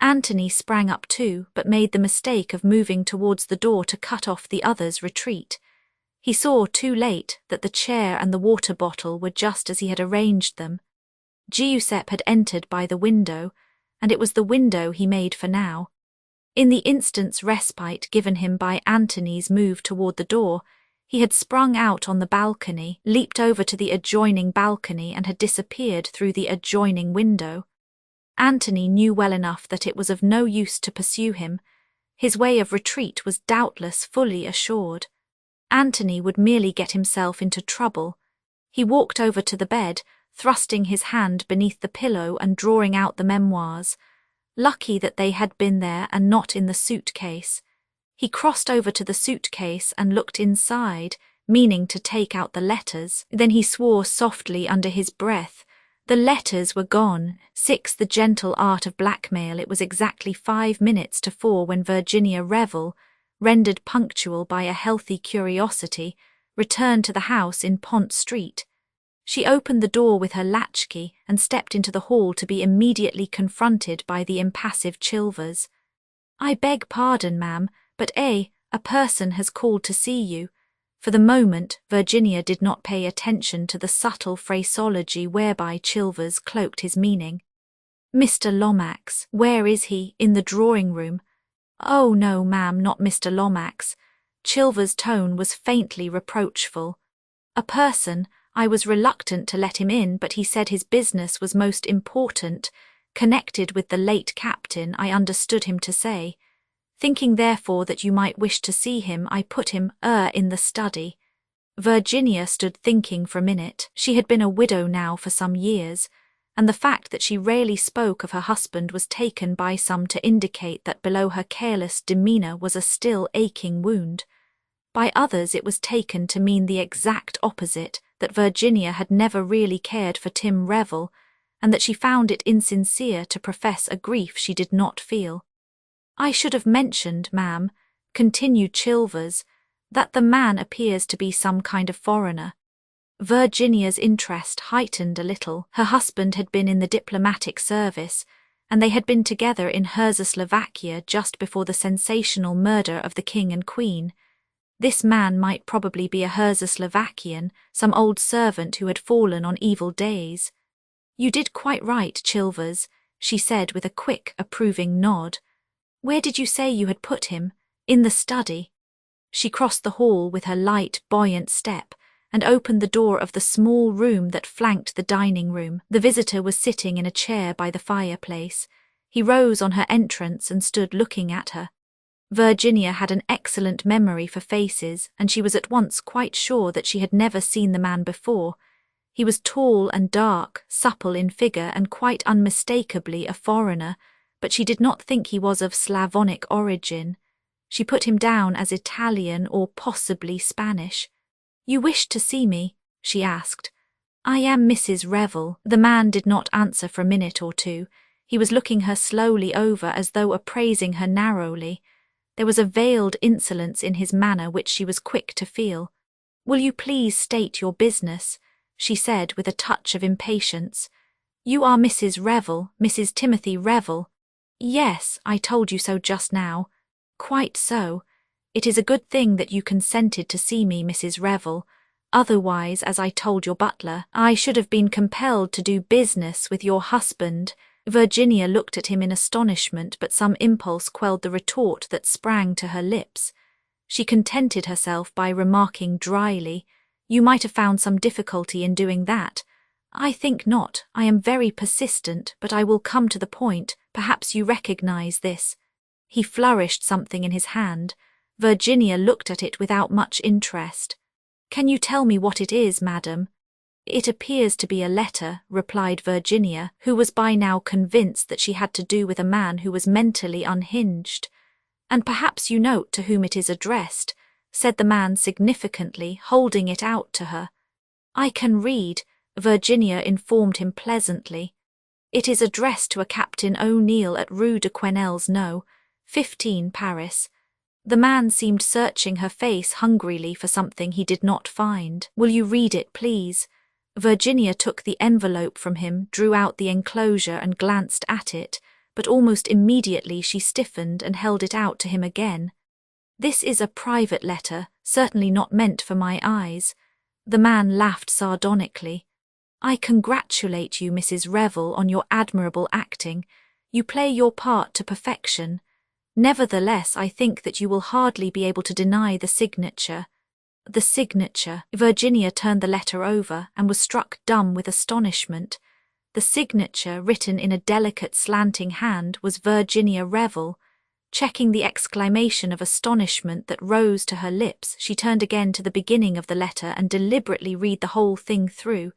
Anthony sprang up too, but made the mistake of moving towards the door to cut off the other's retreat. He saw too late that the chair and the water bottle were just as he had arranged them. Giuseppe had entered by the window, and it was the window he made for now. In the instant's respite given him by Anthony's move toward the door, he had sprung out on the balcony, leaped over to the adjoining balcony, and had disappeared through the adjoining window. Anthony knew well enough that it was of no use to pursue him. His way of retreat was doubtless fully assured. Anthony would merely get himself into trouble. He walked over to the bed, thrusting his hand beneath the pillow and drawing out the memoirs. Lucky that they had been there and not in the suitcase. He crossed over to the suitcase and looked inside, meaning to take out the letters. Then he swore softly under his breath. The letters were gone. 6. The gentle art of blackmail. It was exactly 5 minutes to 4 when Virginia Revel, rendered punctual by a healthy curiosity, returned to the house in Pont Street. She opened the door with her latchkey and stepped into the hall to be immediately confronted by the impassive Chilvers. "I beg pardon, ma'am, but a person has called to see you." For the moment, Virginia did not pay attention to the subtle phraseology whereby Chilvers cloaked his meaning. "Mr. Lomax, where is he? In the drawing-room?" "Oh, no, ma'am, not Mr. Lomax." Chilvers' tone was faintly reproachful. "A person. I was reluctant to let him in, but he said his business was most important, connected with the late captain, I understood him to say. Thinking therefore that you might wish to see him, I put him, in the study." Virginia stood thinking for a minute. She had been a widow now for some years, and the fact that she rarely spoke of her husband was taken by some to indicate that below her careless demeanour was a still aching wound. By others it was taken to mean the exact opposite, that Virginia had never really cared for Tim Revel, and that she found it insincere to profess a grief she did not feel. "I should have mentioned, ma'am," continued Chilvers, "that the man appears to be some kind of foreigner." Virginia's interest heightened a little. Her husband had been in the diplomatic service, and they had been together in Czechoslovakia just before the sensational murder of the King and Queen. This man might probably be a Slovakian, some old servant who had fallen on evil days. You did quite right, Chilvers, she said with a quick, approving nod. Where did you say you had put him? In the study. She crossed the hall with her light, buoyant step and opened the door of the small room that flanked the dining room. The visitor was sitting in a chair by the fireplace. He rose on her entrance and stood looking at her. Virginia had an excellent memory for faces, and she was at once quite sure that she had never seen the man before. He was tall and dark, supple in figure, and quite unmistakably a foreigner, but she did not think he was of Slavonic origin. She put him down as Italian or possibly Spanish. "You wished to see me?" she asked. "I am Mrs. Revel." The man did not answer for a minute or two. He was looking her slowly over as though appraising her narrowly. There was a veiled insolence in his manner which she was quick to feel. "Will you please state your business?" she said with a touch of impatience. "You are Mrs. Revel, Mrs. Timothy Revel." "Yes, I told you so just now." "Quite so. It is a good thing that you consented to see me, Mrs. Revel. Otherwise, as I told your butler, I should have been compelled to do business with your husband." Virginia looked at him in astonishment, but some impulse quelled the retort that sprang to her lips. She contented herself by remarking dryly, "You might have found some difficulty in doing that." "I think not. I am very persistent, but I will come to the point. Perhaps you recognize this." He flourished something in his hand. Virginia looked at it without much interest. "Can you tell me what it is, madam?" "It appears to be a letter," replied Virginia, who was by now convinced that she had to do with a man who was mentally unhinged. "And perhaps you note to whom it is addressed," said the man significantly, holding it out to her. "I can read," Virginia informed him pleasantly. "It is addressed to a Captain O'Neill at Rue de Quesnel's No. 15, Paris." The man seemed searching her face hungrily for something he did not find. "Will you read it, please?" Virginia took the envelope from him, drew out the enclosure and glanced at it, but almost immediately she stiffened and held it out to him again. "This is a private letter, certainly not meant for my eyes." The man laughed sardonically. "I congratulate you, Mrs. Revel, on your admirable acting. You play your part to perfection. Nevertheless, I think that you will hardly be able to deny the signature." The signature. Virginia turned the letter over and was struck dumb with astonishment. The signature, written in a delicate slanting hand, was Virginia Revel. Checking the exclamation of astonishment that rose to her lips, she turned again to the beginning of the letter and deliberately read the whole thing through.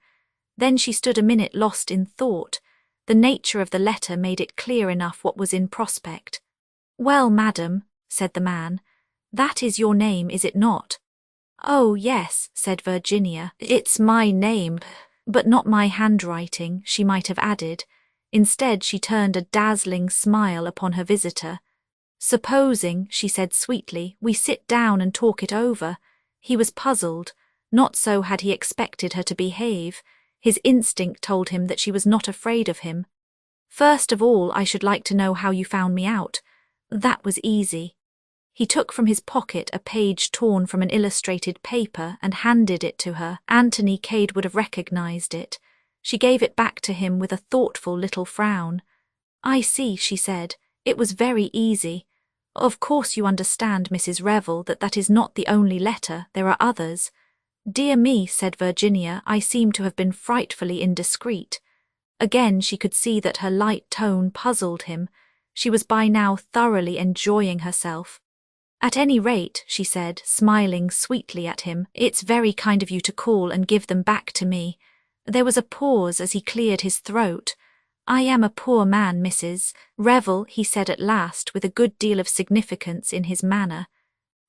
Then she stood a minute lost in thought. The nature of the letter made it clear enough what was in prospect. "Well, madam," said the man, "that is your name, is it not?" "Oh, yes," said Virginia. "It's my name, but not my handwriting," she might have added. Instead, she turned a dazzling smile upon her visitor. "Supposing," she said sweetly, "we sit down and talk it over." He was puzzled. Not so had he expected her to behave. His instinct told him that she was not afraid of him. "First of all, I should like to know how you found me out." That was easy. He took from his pocket a page torn from an illustrated paper and handed it to her. Anthony Cade would have recognized it. She gave it back to him with a thoughtful little frown. "I see," she said. "It was very easy. Of course you understand, Mrs. Revel, that is not the only letter. There are others." "Dear me," said Virginia, "I seem to have been frightfully indiscreet." Again she could see that her light tone puzzled him. She was by now thoroughly enjoying herself. "At any rate," she said, smiling sweetly at him, "it's very kind of you to call and give them back to me." There was a pause as he cleared his throat. "I am a poor man, Mrs. Revel," he said at last, with a good deal of significance in his manner.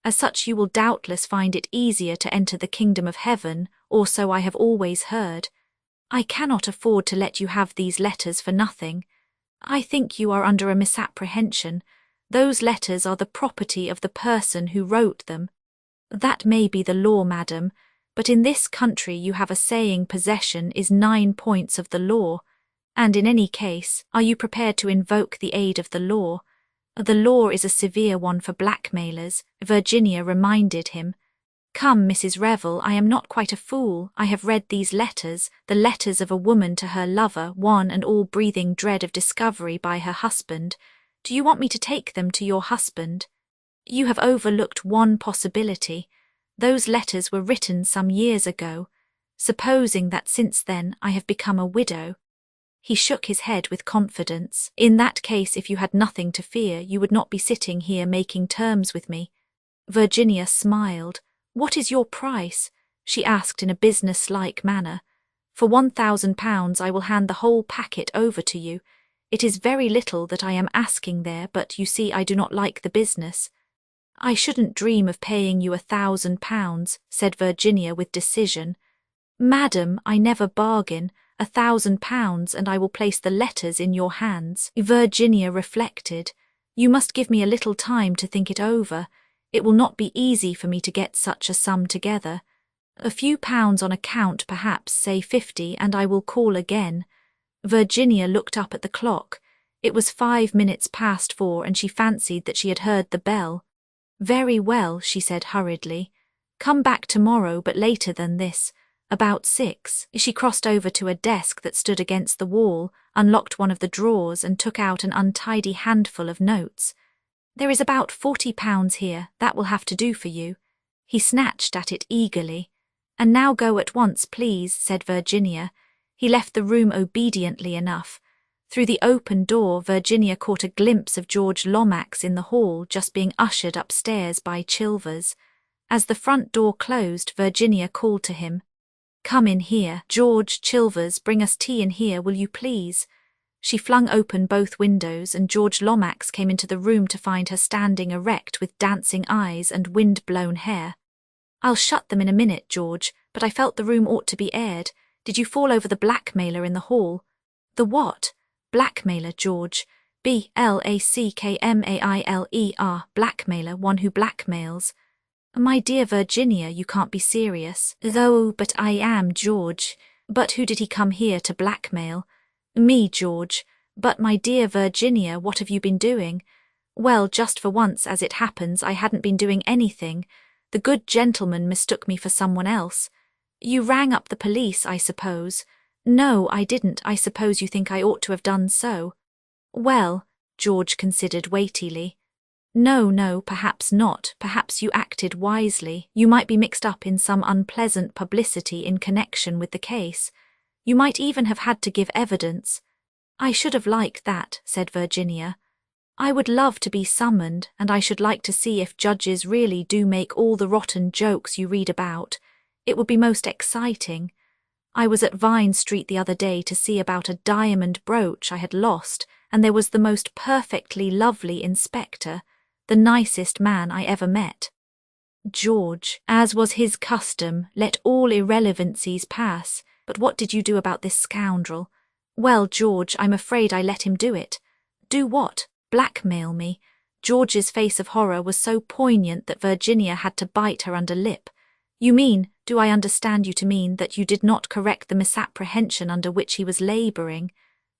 "As such you will doubtless find it easier to enter the kingdom of heaven, or so I have always heard. I cannot afford to let you have these letters for nothing. I think you are under a misapprehension. Those letters are the property of the person who wrote them." "That may be the law, madam, but in this country you have a saying possession is 9 points of the law, and in any case, are you prepared to invoke the aid of the law? The law is a severe one for blackmailers," Virginia reminded him. Come, Mrs. Revel, I am not quite a fool. I have read these letters, the letters of a woman to her lover, one and all breathing dread of discovery by her husband. Do you want me to take them to your husband? You have overlooked one possibility. Those letters were written some years ago. Supposing that since then I have become a widow. He shook his head with confidence. In that case, if you had nothing to fear, you would not be sitting here making terms with me. Virginia smiled. What is your price? She asked in a business-like manner. For £1,000 I will hand the whole packet over to you. It is very little that I am asking there, but you see I do not like the business. I shouldn't dream of paying you £1,000, said Virginia with decision. Madam, I never bargain. £1,000, and I will place the letters in your hands. Virginia reflected. You must give me a little time to think it over. It will not be easy for me to get such a sum together. A few pounds on account, perhaps, say 50, and I will call again. Virginia looked up at the clock. It was 5 minutes past 4, and she fancied that she had heard the bell. Very well, she said hurriedly. Come back tomorrow, but later than this. About 6. She crossed over to a desk that stood against the wall, unlocked one of the drawers, and took out an untidy handful of notes. There is about £40 here. That will have to do for you. He snatched at it eagerly. And now go at once, please, said Virginia. He left the room obediently enough. Through the open door, Virginia caught a glimpse of George Lomax in the hall, just being ushered upstairs by Chilvers. As the front door closed, Virginia called to him. Come in here. George, Chilvers, bring us tea in here, will you please? She flung open both windows, and George Lomax came into the room to find her standing erect with dancing eyes and wind-blown hair. I'll shut them in a minute, George, but I felt the room ought to be aired. Did you fall over the blackmailer in the hall? The what? Blackmailer, George. Blackmailer, blackmailer, one who blackmails. My dear Virginia, you can't be serious. Though, but I am, George. But who did he come here to blackmail? Me, George. But my dear Virginia, what have you been doing? Well, just for once, as it happens, I hadn't been doing anything. The good gentleman mistook me for someone else. You rang up the police, I suppose. No, I didn't. I suppose you think I ought to have done so. Well, George considered weightily. No, perhaps not. Perhaps you acted wisely. You might be mixed up in some unpleasant publicity in connection with the case. You might even have had to give evidence. I should have liked that, said Virginia. I would love to be summoned, and I should like to see if judges really do make all the rotten jokes you read about. It would be most exciting. I was at Vine Street the other day to see about a diamond brooch I had lost, and there was the most perfectly lovely inspector, the nicest man I ever met. George, as was his custom, let all irrelevancies pass. But what did you do about this scoundrel? Well, George, I'm afraid I let him do it. Do what? Blackmail me. George's face of horror was so poignant that Virginia had to bite her under lip. You mean, do I understand you to mean that you did not correct the misapprehension under which he was labouring?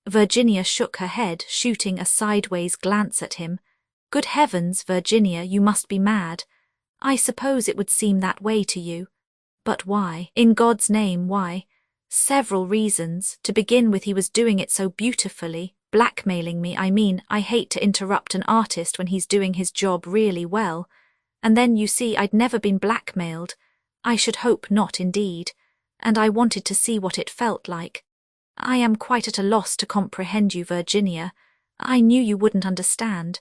Virginia shook her head, shooting a sideways glance at him. Good heavens, Virginia, you must be mad. I suppose it would seem that way to you. But why? In God's name, why? Several reasons. To begin with, he was doing it so beautifully. Blackmailing me, I mean. I hate to interrupt an artist when he's doing his job really well. And then, you see, I'd never been blackmailed. I should hope not, indeed. And I wanted to see what it felt like. I am quite at a loss to comprehend you, Virginia. I knew you wouldn't understand.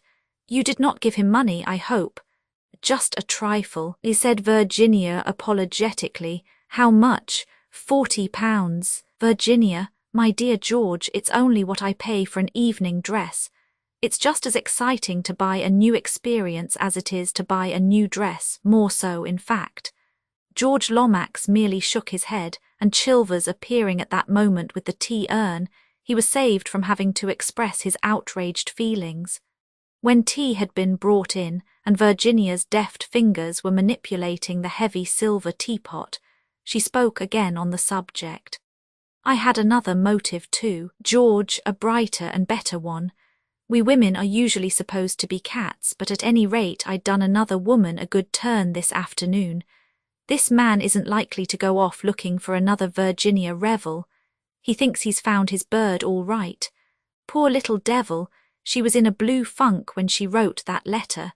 You did not give him money, I hope. Just a trifle, said Virginia apologetically. How much? £40. Virginia, my dear George, it's only what I pay for an evening dress. It's just as exciting to buy a new experience as it is to buy a new dress, more so, in fact. George Lomax merely shook his head, and Chilvers appearing at that moment with the tea urn, he was saved from having to express his outraged feelings. When tea had been brought in, and Virginia's deft fingers were manipulating the heavy silver teapot, she spoke again on the subject. I had another motive too, George, a brighter and better one. We women are usually supposed to be cats, but at any rate I'd done another woman a good turn this afternoon. This man isn't likely to go off looking for another Virginia Revel. He thinks he's found his bird all right. Poor little devil, she was in a blue funk when she wrote that letter.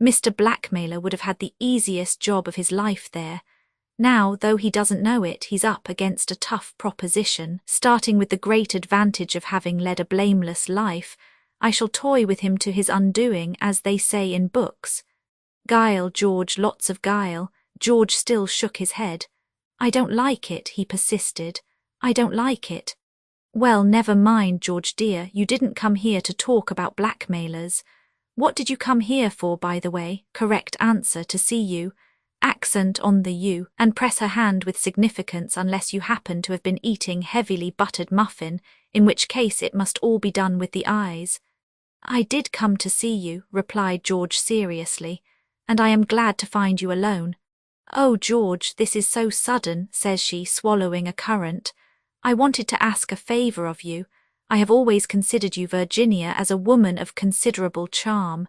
Mr. Blackmailer would have had the easiest job of his life there. Now, though he doesn't know it, he's up against a tough proposition. Starting with the great advantage of having led a blameless life, I shall toy with him to his undoing, as they say in books. Guile, George, lots of guile. George still shook his head. I don't like it, he persisted. I don't like it. Well, never mind, George dear, you didn't come here to talk about blackmailers. What did you come here for, by the way? Correct answer, to see you. Accent on the you, and press her hand with significance unless you happen to have been eating heavily buttered muffin, in which case it must all be done with the eyes. I did come to see you, replied George seriously, and I am glad to find you alone. Oh, George, this is so sudden, says she, swallowing a currant. I wanted to ask a favour of you. I have always considered you, Virginia, as a woman of considerable charm.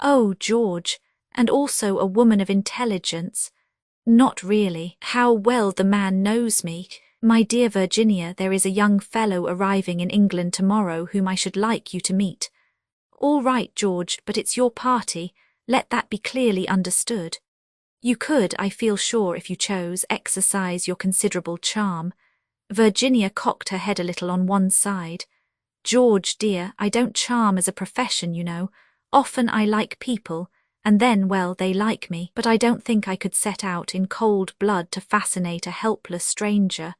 Oh, George, and also a woman of intelligence. Not really. How well the man knows me. My dear Virginia, there is a young fellow arriving in England tomorrow whom I should like you to meet. All right, George, but it's your party. Let that be clearly understood. You could, I feel sure, if you chose, exercise your considerable charm. Virginia cocked her head a little on one side. George, dear, I don't charm as a profession, you know. Often I like people, and then, well, they like me, but I don't think I could set out in cold blood to fascinate a helpless stranger.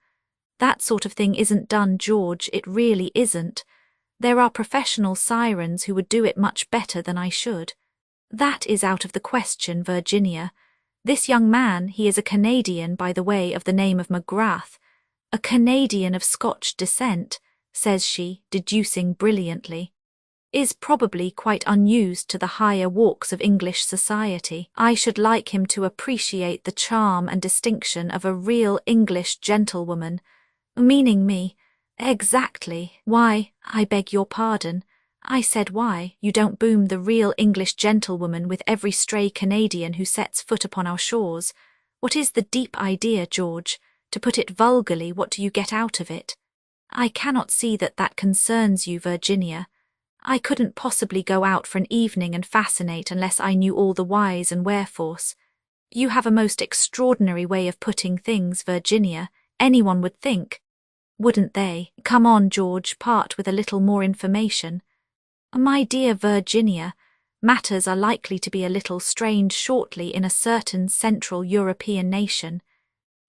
That sort of thing isn't done, George, it really isn't. There are professional sirens who would do it much better than I should. That is out of the question, Virginia. This young man, he is a Canadian by the way, of the name of McGrath, a Canadian of Scotch descent, says she, deducing brilliantly, is probably quite unused to the higher walks of English society. I should like him to appreciate the charm and distinction of a real English gentlewoman. Meaning me. Exactly. Why, I beg your pardon. I said why, you don't boom the real English gentlewoman with every stray Canadian who sets foot upon our shores. What is the deep idea, George? To put it vulgarly, what do you get out of it? I cannot see that that concerns you, Virginia. I couldn't possibly go out for an evening and fascinate unless I knew all the whys and wherefores. You have a most extraordinary way of putting things, Virginia. Anyone would think. Wouldn't they? Come on, George, part with a little more information. My dear Virginia, matters are likely to be a little strained shortly in a certain Central European nation.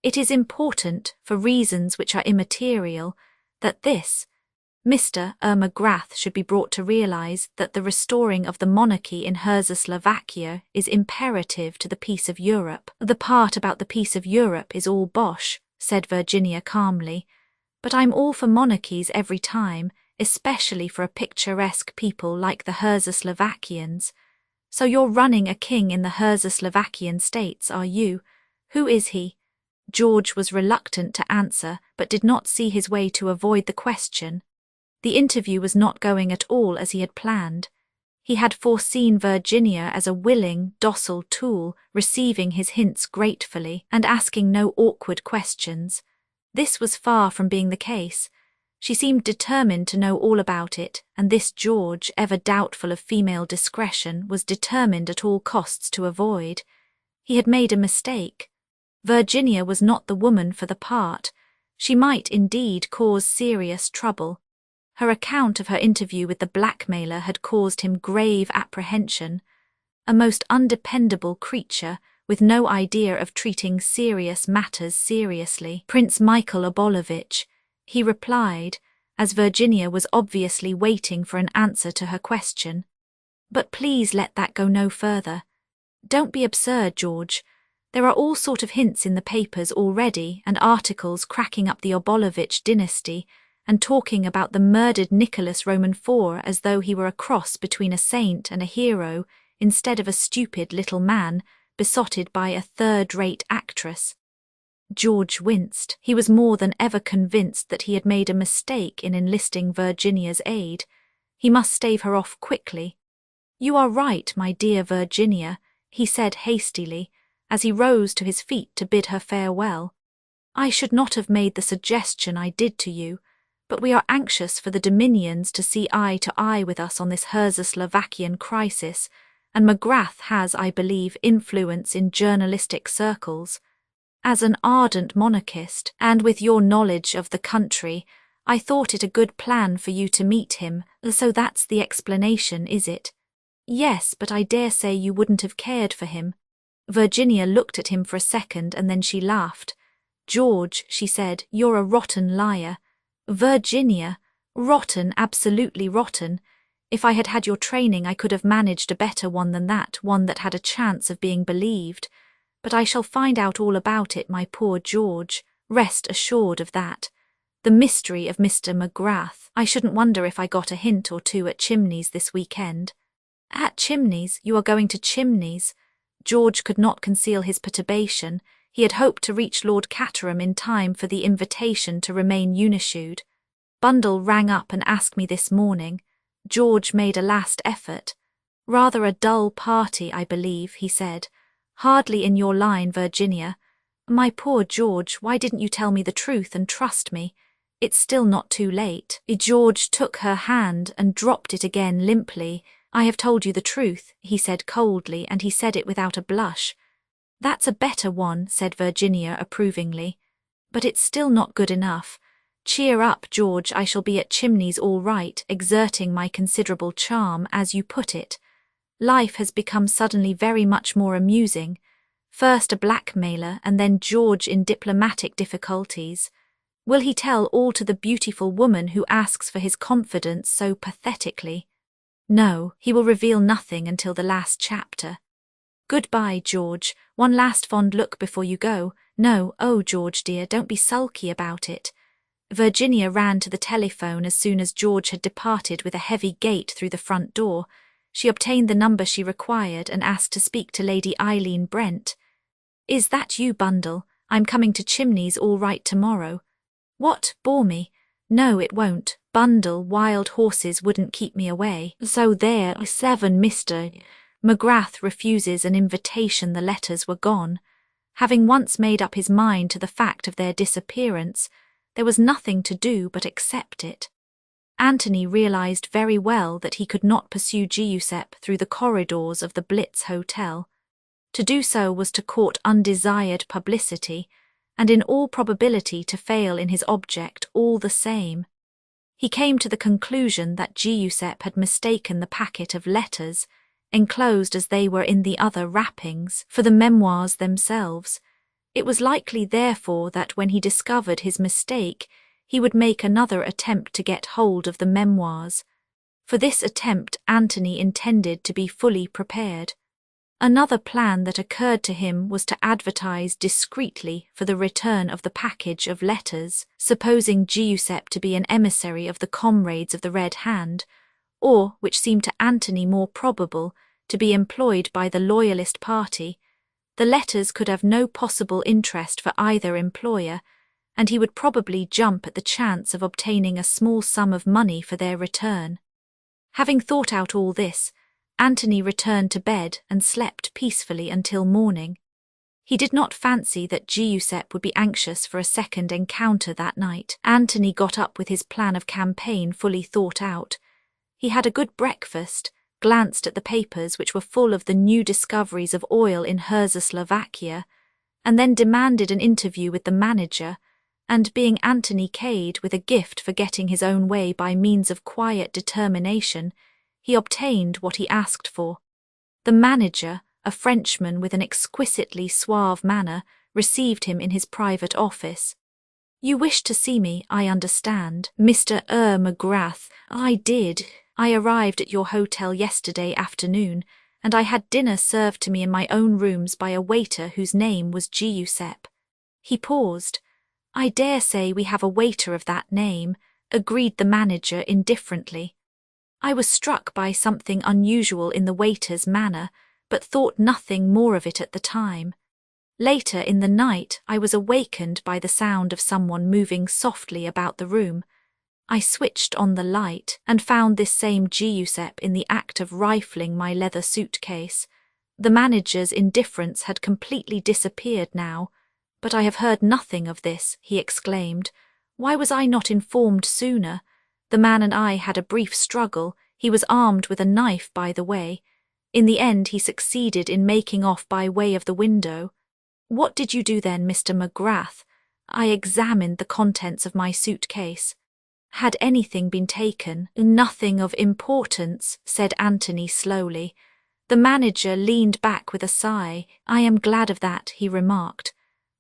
It is important, for reasons which are immaterial, that this, Mr. McGrath should be brought to realize that the restoring of the monarchy in Czechoslovakia is imperative to the peace of Europe. The part about the peace of Europe is all bosh, said Virginia calmly, but I'm all for monarchies every time, especially for a picturesque people like the Czechoslovakians. So you're running a king in the Czechoslovakian states, are you? Who is he? George was reluctant to answer, but did not see his way to avoid the question. The interview was not going at all as he had planned. He had foreseen Virginia as a willing, docile tool, receiving his hints gratefully and asking no awkward questions. This was far from being the case. She seemed determined to know all about it, and this George, ever doubtful of female discretion, was determined at all costs to avoid. He had made a mistake. Virginia was not the woman for the part. She might indeed cause serious trouble. Her account of her interview with the blackmailer had caused him grave apprehension. A most undependable creature, with no idea of treating serious matters seriously. Prince Michael Obolovich, he replied, as Virginia was obviously waiting for an answer to her question. But please let that go no further. Don't be absurd, George. There are all sort of hints in the papers already, and articles cracking up the Obolovich dynasty, and talking about the murdered Nicholas Roman IV as though he were a cross between a saint and a hero, instead of a stupid little man, besotted by a third-rate actress. George winced. He was more than ever convinced that he had made a mistake in enlisting Virginia's aid. He must stave her off quickly. You are right, my dear Virginia, he said hastily. as he rose to his feet to bid her farewell. "I should not have made the suggestion I did to you, but we are anxious for the Dominions to see eye to eye with us on this Czechoslovakian crisis, and McGrath has, I believe, influence in journalistic circles. As an ardent monarchist, and with your knowledge of the country, I thought it a good plan for you to meet him, so that's the explanation, is it?" "Yes, but I dare say you wouldn't have cared for him." Virginia looked at him for a second and then she laughed. "George," she said, "you're a rotten liar." "Virginia, rotten, absolutely rotten. If I had had your training I could have managed a better one than that, one that had a chance of being believed. But I shall find out all about it, my poor George. Rest assured of that. The mystery of Mr. McGrath. I shouldn't wonder if I got a hint or two at Chimneys this weekend." "At Chimneys? You are going to Chimneys?" George could not conceal his perturbation. He had hoped to reach Lord Caterham in time for the invitation to remain unishoed. "Bundle rang up and asked me this morning." George made a last effort. "Rather a dull party, I believe," he said. "Hardly in your line, Virginia. My poor George, why didn't you tell me the truth and trust me? It's still not too late." George took her hand and dropped it again limply. "I have told you the truth," he said coldly, and he said it without a blush. "That's a better one," said Virginia approvingly. "But it's still not good enough. Cheer up, George, I shall be at Chimneys all right, exerting my considerable charm, as you put it. Life has become suddenly very much more amusing. First a blackmailer, and then George in diplomatic difficulties. Will he tell all to the beautiful woman who asks for his confidence so pathetically? No, he will reveal nothing until the last chapter. Goodbye, George. One last fond look before you go. No, oh, George dear, don't be sulky about it." Virginia ran to the telephone as soon as George had departed with a heavy gait through the front door. She obtained the number she required and asked to speak to Lady Eileen Brent. "Is that you, Bundle? I'm coming to Chimneys all right tomorrow." "What, bore me?" "No, it won't. Bundle, wild horses wouldn't keep me away. So there, 7 Mr. McGrath refuses an invitation. The letters were gone. Having once made up his mind to the fact of their disappearance, there was nothing to do but accept it. Anthony realized very well that he could not pursue Giuseppe through the corridors of the Blitz Hotel. To do so was to court undesired publicity, and in all probability to fail in his object all the same. He came to the conclusion that Giuseppe had mistaken the packet of letters, enclosed as they were in the other wrappings, for the memoirs themselves. It was likely, therefore, that when he discovered his mistake, he would make another attempt to get hold of the memoirs. For this attempt Anthony intended to be fully prepared. Another plan that occurred to him was to advertise discreetly for the return of the package of letters, supposing Giuseppe to be an emissary of the Comrades of the Red Hand, or, which seemed to Anthony more probable, to be employed by the Loyalist party. The letters could have no possible interest for either employer, and he would probably jump at the chance of obtaining a small sum of money for their return. Having thought out all this, Anthony returned to bed and slept peacefully until morning. He did not fancy that Giuseppe would be anxious for a second encounter that night. Anthony got up with his plan of campaign fully thought out. He had a good breakfast, glanced at the papers which were full of the new discoveries of oil in Czechoslovakia, and then demanded an interview with the manager, and being Anthony Cade with a gift for getting his own way by means of quiet determination, he obtained what he asked for. The manager, a Frenchman with an exquisitely suave manner, received him in his private office. "You wished to see me, I understand, Mr. McGrath." "I did. I arrived at your hotel yesterday afternoon, and I had dinner served to me in my own rooms by a waiter whose name was Giuseppe." He paused. "I dare say we have a waiter of that name," agreed the manager indifferently. I was struck by something unusual in the waiter's manner, but thought nothing more of it at the time. Later in the night I was awakened by the sound of someone moving softly about the room. I switched on the light and found this same Giuseppe in the act of rifling my leather suitcase. The manager's indifference had completely disappeared now. "But I have heard nothing of this," he exclaimed. "Why was I not informed sooner? The man and I had a brief struggle. He was armed with a knife, by the way. In the end he succeeded in making off by way of the window." "What did you do then, Mr. McGrath?" "I examined the contents of my suitcase." "Had anything been taken?" "Nothing of importance," said Anthony slowly. The manager leaned back with a sigh. "I am glad of that," he remarked.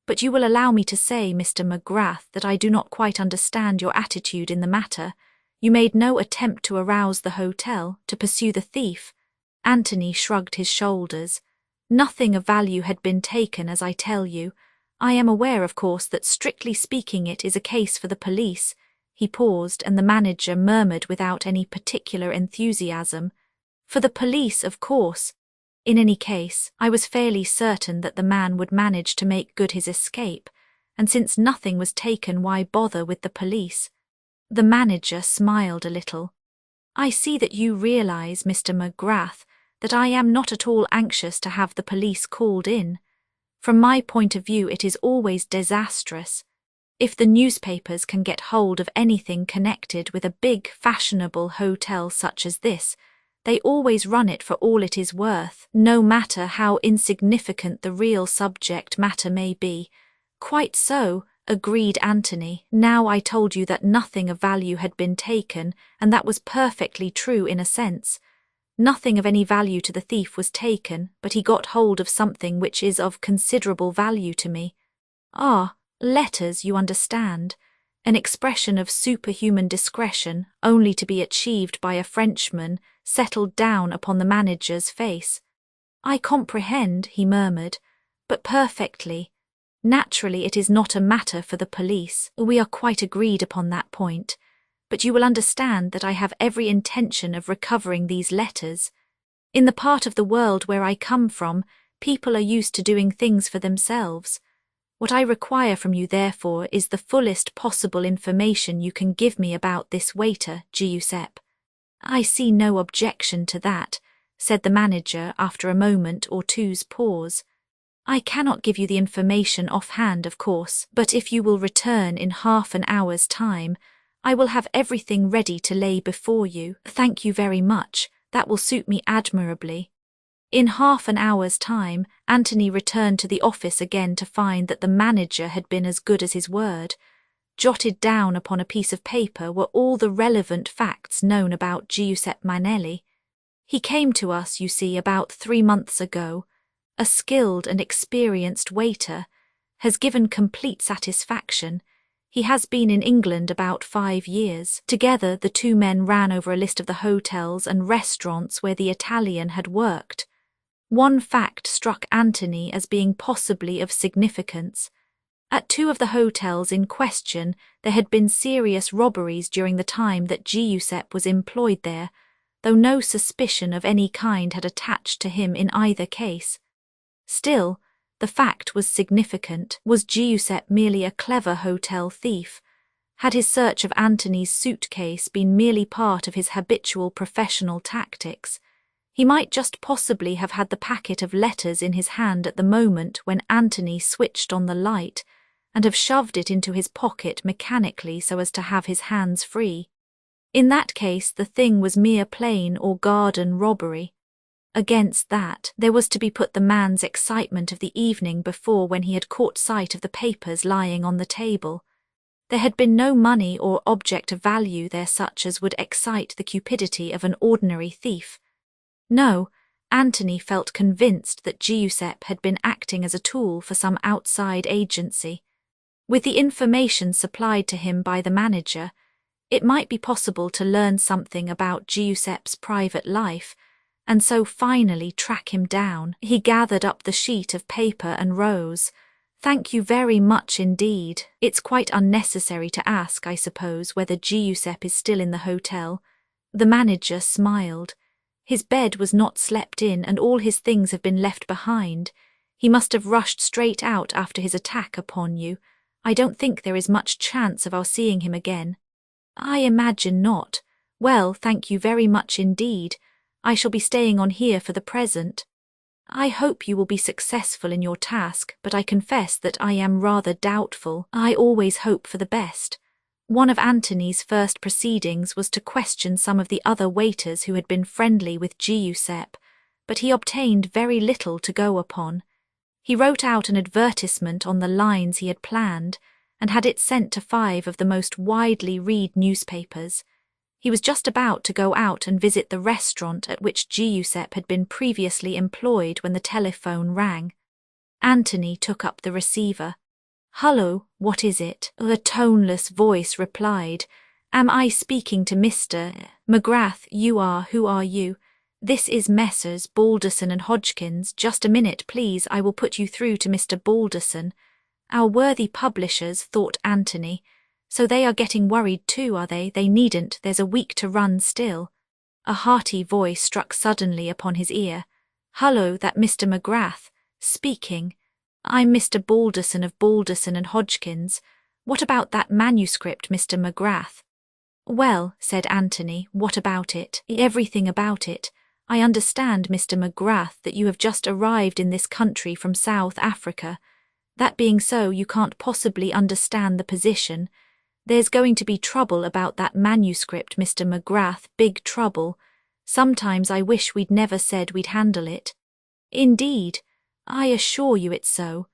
"But you will allow me to say, Mr. McGrath, that I do not quite understand your attitude in the matter. You made no attempt to arouse the hotel, to pursue the thief." Anthony shrugged his shoulders. "Nothing of value had been taken, as I tell you. I am aware, of course, that strictly speaking it is a case for the police." He paused, and the manager murmured without any particular enthusiasm, "For the police, of course. In any case, I was fairly certain that the man would manage to make good his escape, and since nothing was taken, why bother with the police?" The manager smiled a little. "I see that you realize, Mr. McGrath, that I am not at all anxious to have the police called in. From my point of view, it is always disastrous. If the newspapers can get hold of anything connected with a big, fashionable hotel such as this, they always run it for all it is worth, no matter how insignificant the real subject matter may be." "Quite so," agreed Anthony. "Now I told you that nothing of value had been taken, and that was perfectly true in a sense. Nothing of any value to the thief was taken, but he got hold of something which is of considerable value to me." "Ah, letters, you understand. An expression of superhuman discretion, only to be achieved by a Frenchman, settled down upon the manager's face. "I comprehend," he murmured, "but perfectly. Naturally it is not a matter for the police. We are quite agreed upon that point. But you will understand that I have every intention of recovering these letters. In the part of the world where I come from, people are used to doing things for themselves. What I require from you, therefore, is the fullest possible information you can give me about this waiter, Giuseppe." "I see no objection to that," said the manager after a moment or two's pause. "I cannot give you the information offhand, of course, but if you will return in half an hour's time, I will have everything ready to lay before you." "Thank you very much. That will suit me admirably." In half an hour's time, Anthony returned to the office again to find that the manager had been as good as his word. Jotted down upon a piece of paper were all the relevant facts known about Giuseppe Manelli. "He came to us, you see, about 3 months ago. A skilled and experienced waiter. Has given complete satisfaction. He has been in England about 5 years. Together the two men ran over a list of the hotels and restaurants where the Italian had worked. One fact struck Anthony as being possibly of significance. At 2 of the hotels in question there had been serious robberies during the time that Giuseppe was employed there, though no suspicion of any kind had attached to him in either case. Still, the fact was significant. Was Giuseppe merely a clever hotel thief? Had his search of Anthony's suitcase been merely part of his habitual professional tactics? He might just possibly have had the packet of letters in his hand at the moment when Anthony switched on the light, and have shoved it into his pocket mechanically so as to have his hands free. In that case the thing was mere plain or garden robbery. Against that, there was to be put the man's excitement of the evening before when he had caught sight of the papers lying on the table. There had been no money or object of value there such as would excite the cupidity of an ordinary thief. No, Anthony felt convinced that Giuseppe had been acting as a tool for some outside agency. With the information supplied to him by the manager, it might be possible to learn something about Giuseppe's private life, and so finally track him down. He gathered up the sheet of paper and rose. "Thank you very much indeed. It's quite unnecessary to ask, I suppose, whether Giuseppe is still in the hotel." The manager smiled. "His bed was not slept in and all his things have been left behind. He must have rushed straight out after his attack upon you. I don't think there is much chance of our seeing him again." "I imagine not. Well, thank you very much indeed. I shall be staying on here for the present." I hope you will be successful in your task, but I confess that I am rather doubtful. I always hope for the best. One of Anthony's first proceedings was to question some of the other waiters who had been friendly with Giuseppe, but he obtained very little to go upon. He wrote out an advertisement on the lines he had planned, and had it sent to 5 of the most widely read newspapers. He was just about to go out and visit the restaurant at which Giuseppe had been previously employed when the telephone rang. Anthony took up the receiver. "Hullo, what is it?" A toneless voice replied. "Am I speaking to Mr. McGrath? You are. Who are you?" "This is Messrs. Balderson and Hodgkins. Just a minute, please. I will put you through to Mr. Balderson." Our worthy publishers, thought Anthony. So they are getting worried too, are they? They needn't, there's a week to run still. A hearty voice struck suddenly upon his ear. "Hullo, that Mr. McGrath. Speaking. I'm Mr. Balderson of Balderson and Hodgkins. What about that manuscript, Mr. McGrath?" "Well," said Anthony, "what about it?" "Everything about it. I understand, Mr. McGrath, that you have just arrived in this country from South Africa. That being so, you can't possibly understand the position. There's going to be trouble about that manuscript, Mr. McGrath, big trouble. Sometimes I wish we'd never said we'd handle it." "Indeed, I assure you it's so.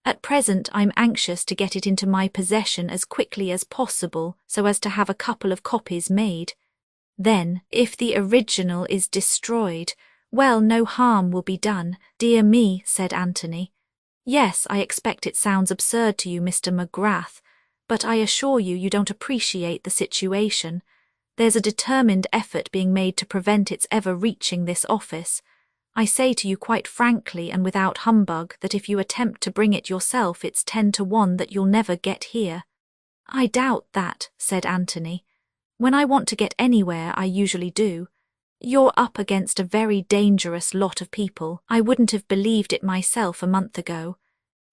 At present I'm anxious to get it into my possession as quickly as possible so as to have a couple of copies made. Then, if the original is destroyed, well, no harm will be done." "Dear me," said Anthony. "Yes, I expect it sounds absurd to you, Mr. McGrath, but I assure you you don't appreciate the situation. There's a determined effort being made to prevent its ever reaching this office. I say to you quite frankly and without humbug that if you attempt to bring it yourself, it's 10 to 1 that you'll never get here." "I doubt that," said Anthony. "When I want to get anywhere, I usually do. You're up against a very dangerous lot of people. I wouldn't have believed it myself a month ago.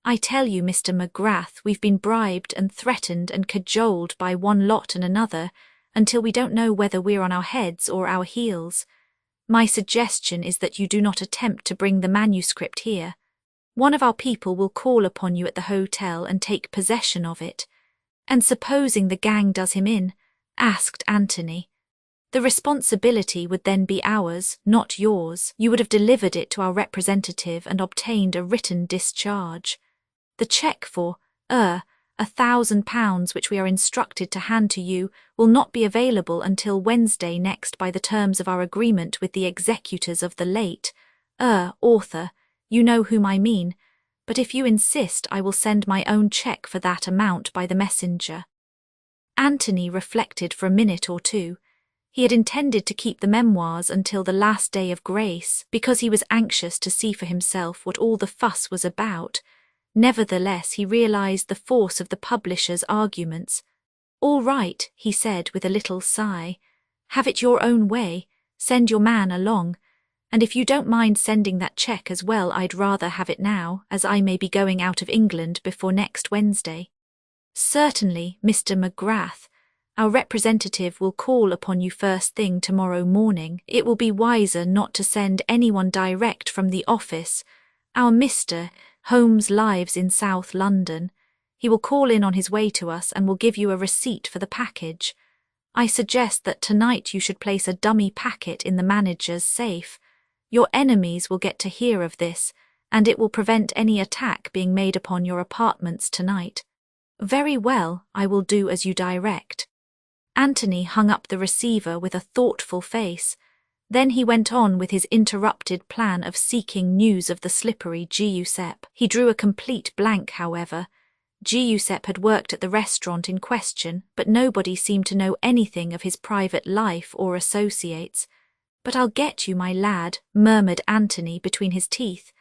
I tell you, Mr. McGrath, we've been bribed and threatened and cajoled by one lot and another until we don't know whether we're on our heads or our heels. My suggestion is that you do not attempt to bring the manuscript here. One of our people will call upon you at the hotel and take possession of it." "And supposing the gang does him in?" asked Anthony. "The responsibility would then be ours, not yours. You would have delivered it to our representative and obtained a written discharge. The cheque for, £1,000, which we are instructed to hand to you, will not be available until Wednesday next by the terms of our agreement with the executors of the late, author. You know whom I mean. But if you insist, I will send my own cheque for that amount by the messenger." Anthony reflected for a minute or two. He had intended to keep the memoirs until the last day of grace, because he was anxious to see for himself what all the fuss was about. Nevertheless, he realized the force of the publisher's arguments. "All right," he said with a little sigh. "Have it your own way. Send your man along. And if you don't mind sending that cheque as well, I'd rather have it now, as I may be going out of England before next Wednesday." "Certainly, Mr. McGrath. Our representative will call upon you first thing tomorrow morning. It will be wiser not to send anyone direct from the office. Our Mr. Holmes lives in South London. He will call in on his way to us and will give you a receipt for the package. I suggest that tonight you should place a dummy packet in the manager's safe. Your enemies will get to hear of this, and it will prevent any attack being made upon your apartments tonight." "Very well, I will do as you direct." Anthony hung up the receiver with a thoughtful face. Then he went on with his interrupted plan of seeking news of the slippery Giuseppe. He drew a complete blank, however. Giuseppe had worked at the restaurant in question, but nobody seemed to know anything of his private life or associates. "But I'll get you, my lad," murmured Anthony between his teeth.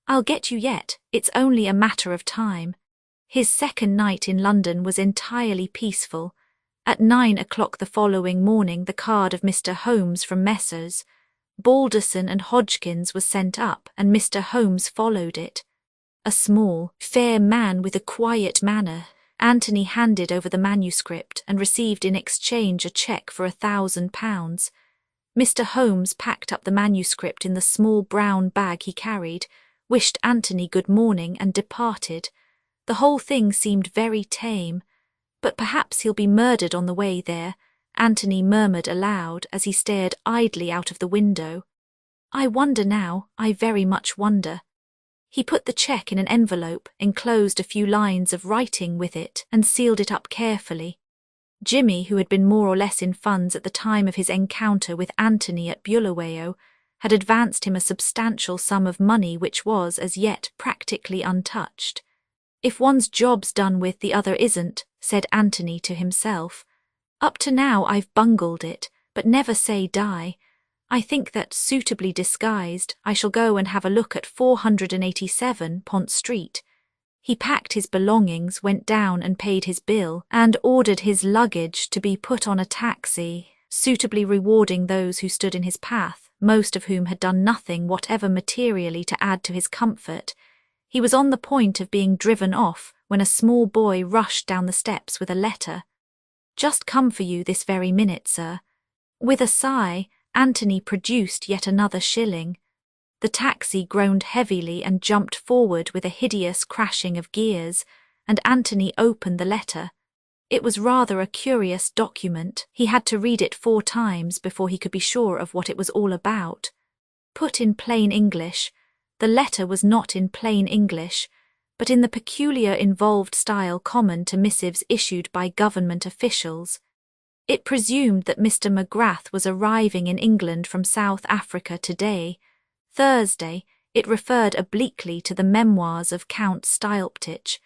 "I'll get you yet. It's only a matter of time." His second night in London was entirely peaceful. At 9 o'clock the following morning the card of Mr. Holmes from Messrs. Balderson and Hodgkins was sent up, and Mr. Holmes followed it. A small, fair man with a quiet manner, Anthony handed over the manuscript and received in exchange a cheque for £1,000. Mr. Holmes packed up the manuscript in the small brown bag he carried, wished Anthony good morning and departed. The whole thing seemed very tame. But perhaps he'll be murdered on the way there, Anthony murmured aloud as he stared idly out of the window. I wonder now, I very much wonder. He put the cheque in an envelope, enclosed a few lines of writing with it, and sealed it up carefully. Jimmy, who had been more or less in funds at the time of his encounter with Anthony at Bulawayo, had advanced him a substantial sum of money which was, as yet, practically untouched. If one's job's done with, the other isn't, said Anthony to himself. Up to now I've bungled it, but never say die. I think that, suitably disguised, I shall go and have a look at 487 Pont Street. He packed his belongings, went down and paid his bill, and ordered his luggage to be put on a taxi, suitably rewarding those who stood in his path, most of whom had done nothing whatever materially to add to his comfort. He was on the point of being driven off when a small boy rushed down the steps with a letter. Just come for you this very minute, sir. With a sigh, Anthony produced yet another shilling. The taxi groaned heavily and jumped forward with a hideous crashing of gears, and Anthony opened the letter. It was rather a curious document. He had to read it 4 times before he could be sure of what it was all about. Put in plain English, the letter was not in plain English, but in the peculiar involved style common to missives issued by government officials. It presumed that Mr. McGrath was arriving in England from South Africa today, Thursday. It referred obliquely to the memoirs of Count Styleptich,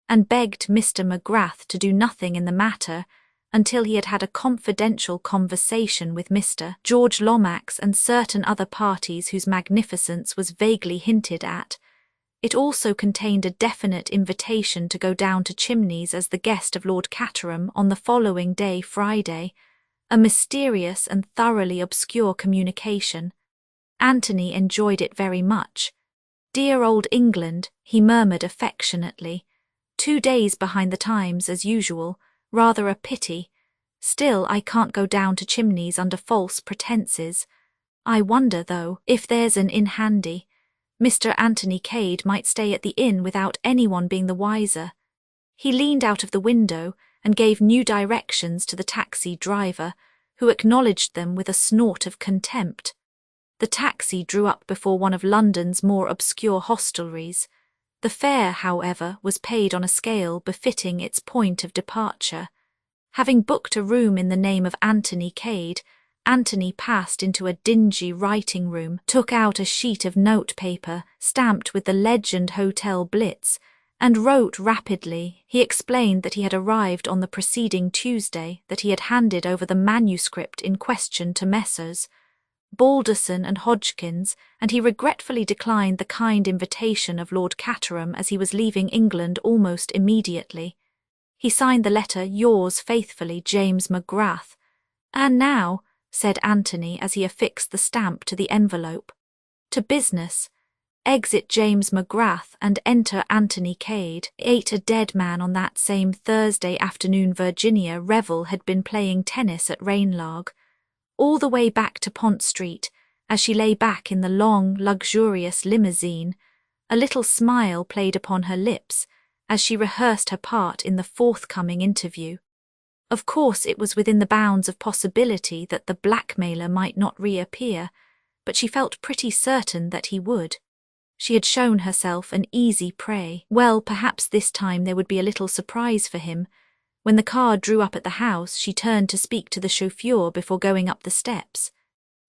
and begged Mr. McGrath to do nothing in the matter until he had had a confidential conversation with Mr. George Lomax and certain other parties whose magnificence was vaguely hinted at. It also contained a definite invitation to go down to Chimneys as the guest of Lord Caterham on the following day, Friday, a mysterious and thoroughly obscure communication. Anthony enjoyed it very much. Dear old England, he murmured affectionately. 2 days behind the times as usual, rather a pity. Still, I can't go down to Chimneys under false pretences. I wonder, though, if there's an inn handy. Mr. Anthony Cade might stay at the inn without anyone being the wiser. He leaned out of the window and gave new directions to the taxi driver, who acknowledged them with a snort of contempt. The taxi drew up before one of London's more obscure hostelries. The fare, however, was paid on a scale befitting its point of departure. Having booked a room in the name of Anthony Cade, Anthony passed into a dingy writing room, took out a sheet of notepaper stamped with the legend Hotel Blitz, and wrote rapidly. He explained that he had arrived on the preceding Tuesday, that he had handed over the manuscript in question to Messrs. Balderson and Hodgkins, and he regretfully declined the kind invitation of Lord Caterham as he was leaving England almost immediately. He signed the letter, yours faithfully, James McGrath. And now, said Anthony as he affixed the stamp to the envelope, to business. Exit James McGrath and enter Anthony Cade. Ate a dead man on that same Thursday afternoon. Virginia Revel had been playing tennis at Rainlog. All the way back to Pont Street, as she lay back in the long, luxurious limousine, a little smile played upon her lips as she rehearsed her part in the forthcoming interview. Of course it was within the bounds of possibility that the blackmailer might not reappear, but she felt pretty certain that he would. She had shown herself an easy prey. Well, perhaps this time there would be a little surprise for him. When the car drew up at the house, she turned to speak to the chauffeur before going up the steps.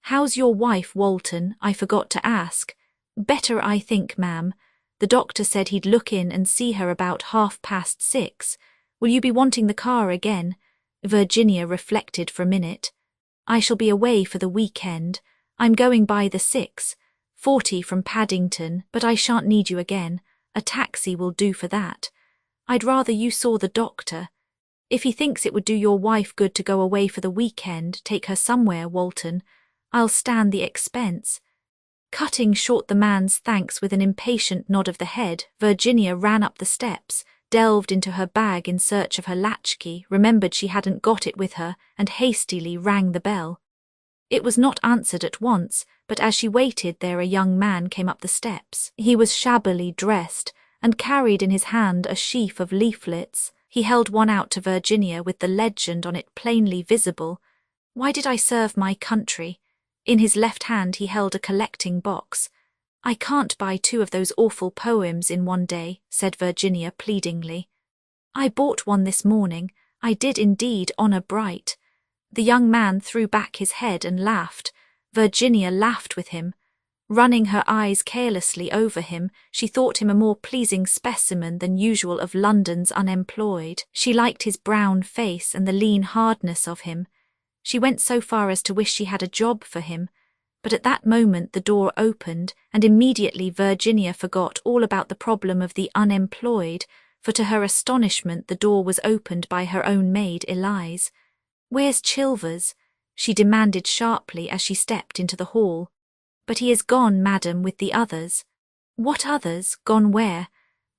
"How's your wife, Walton? I forgot to ask." "Better, I think, ma'am. The doctor said he'd look in and see her about 6:30. Will you be wanting the car again?" Virginia reflected for a minute. "I shall be away for the weekend. I'm going by the 6:40 from Paddington, but I shan't need you again. A taxi will do for that. I'd rather you saw the doctor. If he thinks it would do your wife good to go away for the weekend, take her somewhere, Walton. I'll stand the expense." Cutting short the man's thanks with an impatient nod of the head, Virginia ran up the steps, delved into her bag in search of her latchkey, remembered she hadn't got it with her, and hastily rang the bell. It was not answered at once, but as she waited there a young man came up the steps. He was shabbily dressed and carried in his hand a sheaf of leaflets. He held one out to Virginia with the legend on it plainly visible, "Why did I serve my country?" In his left hand he held a collecting box. "I can't buy 2 of those awful poems in one day," said Virginia pleadingly. "I bought one this morning. I did indeed, honour bright." The young man threw back his head and laughed. Virginia laughed with him. Running her eyes carelessly over him, she thought him a more pleasing specimen than usual of London's unemployed. She liked his brown face and the lean hardness of him. She went so far as to wish she had a job for him. But at that moment the door opened, and immediately Virginia forgot all about the problem of the unemployed, for to her astonishment the door was opened by her own maid Elise. "Where's Chilvers?" she demanded sharply as she stepped into the hall. "But he is gone, madam, with the others." "What others? Gone where?"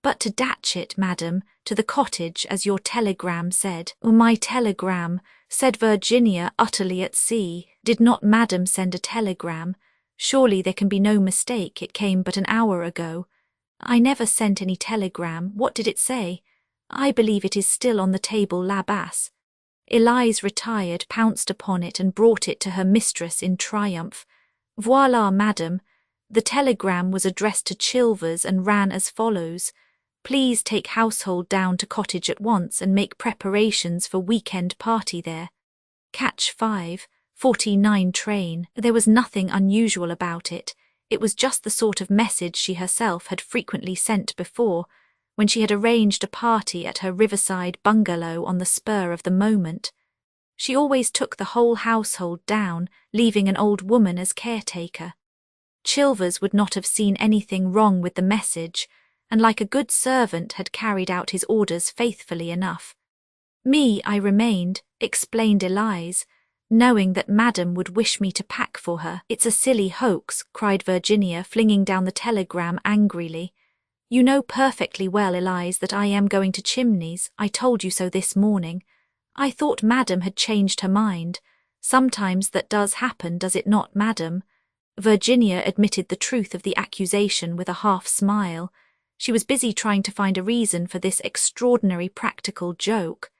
"But to Datchet, madam, to the cottage, as your telegram said." "My telegram," said Virginia, utterly at sea. "Did not madam send a telegram? Surely there can be no mistake, it came but an hour ago." "I never sent any telegram. What did it say?" "I believe it is still on the table la basse." Elise retired, pounced upon it, and brought it to her mistress in triumph. "Voila, madam." The telegram was addressed to Chilvers and ran as follows: "Please take household down to cottage at once and make preparations for weekend party there. Catch 5:49 train." There was nothing unusual about it. It was just the sort of message she herself had frequently sent before, when she had arranged a party at her riverside bungalow on the spur of the moment. She always took the whole household down, leaving an old woman as caretaker. Chilvers would not have seen anything wrong with the message, and like a good servant had carried out his orders faithfully enough. "I remained," explained Elise, "knowing that madam would wish me to pack for her." "It's a silly hoax," cried Virginia, flinging down the telegram angrily. "You know perfectly well, Elise, that I am going to Chimneys. I told you so this morning. I thought madam had changed her mind. Sometimes that does happen, does it not, madam?" Virginia admitted the truth of the accusation with a half smile. She was busy trying to find a reason for this extraordinary practical joke.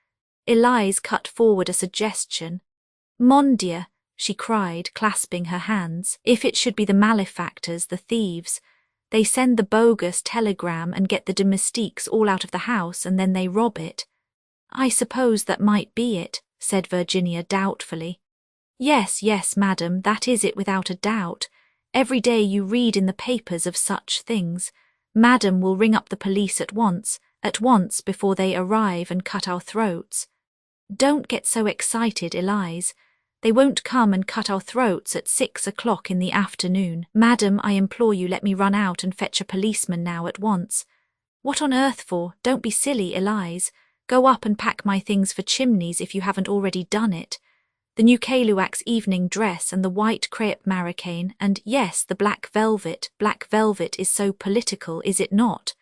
Elise cut forward a suggestion. "Mon Dieu," she cried, clasping her hands. "If it should be the malefactors, the thieves. They send the bogus telegram and get the domestiques all out of the house, and then they rob it." "I suppose that might be it," said Virginia doubtfully. Yes, madam, that is it without a doubt. Every day you read in the papers of such things. Madam will ring up the police at once before they arrive and cut our throats." "Don't get so excited, Elise. They won't come and cut our throats at 6 o'clock in the afternoon. Madam, I implore you, let me run out and fetch a policeman now at once." "What on earth for? Don't be silly, Elise. Go up and pack my things for Chimneys if you haven't already done it. The new Kelouac's evening dress and the white crepe marocaine, and yes, the black velvet. Black velvet is so political, is it not?"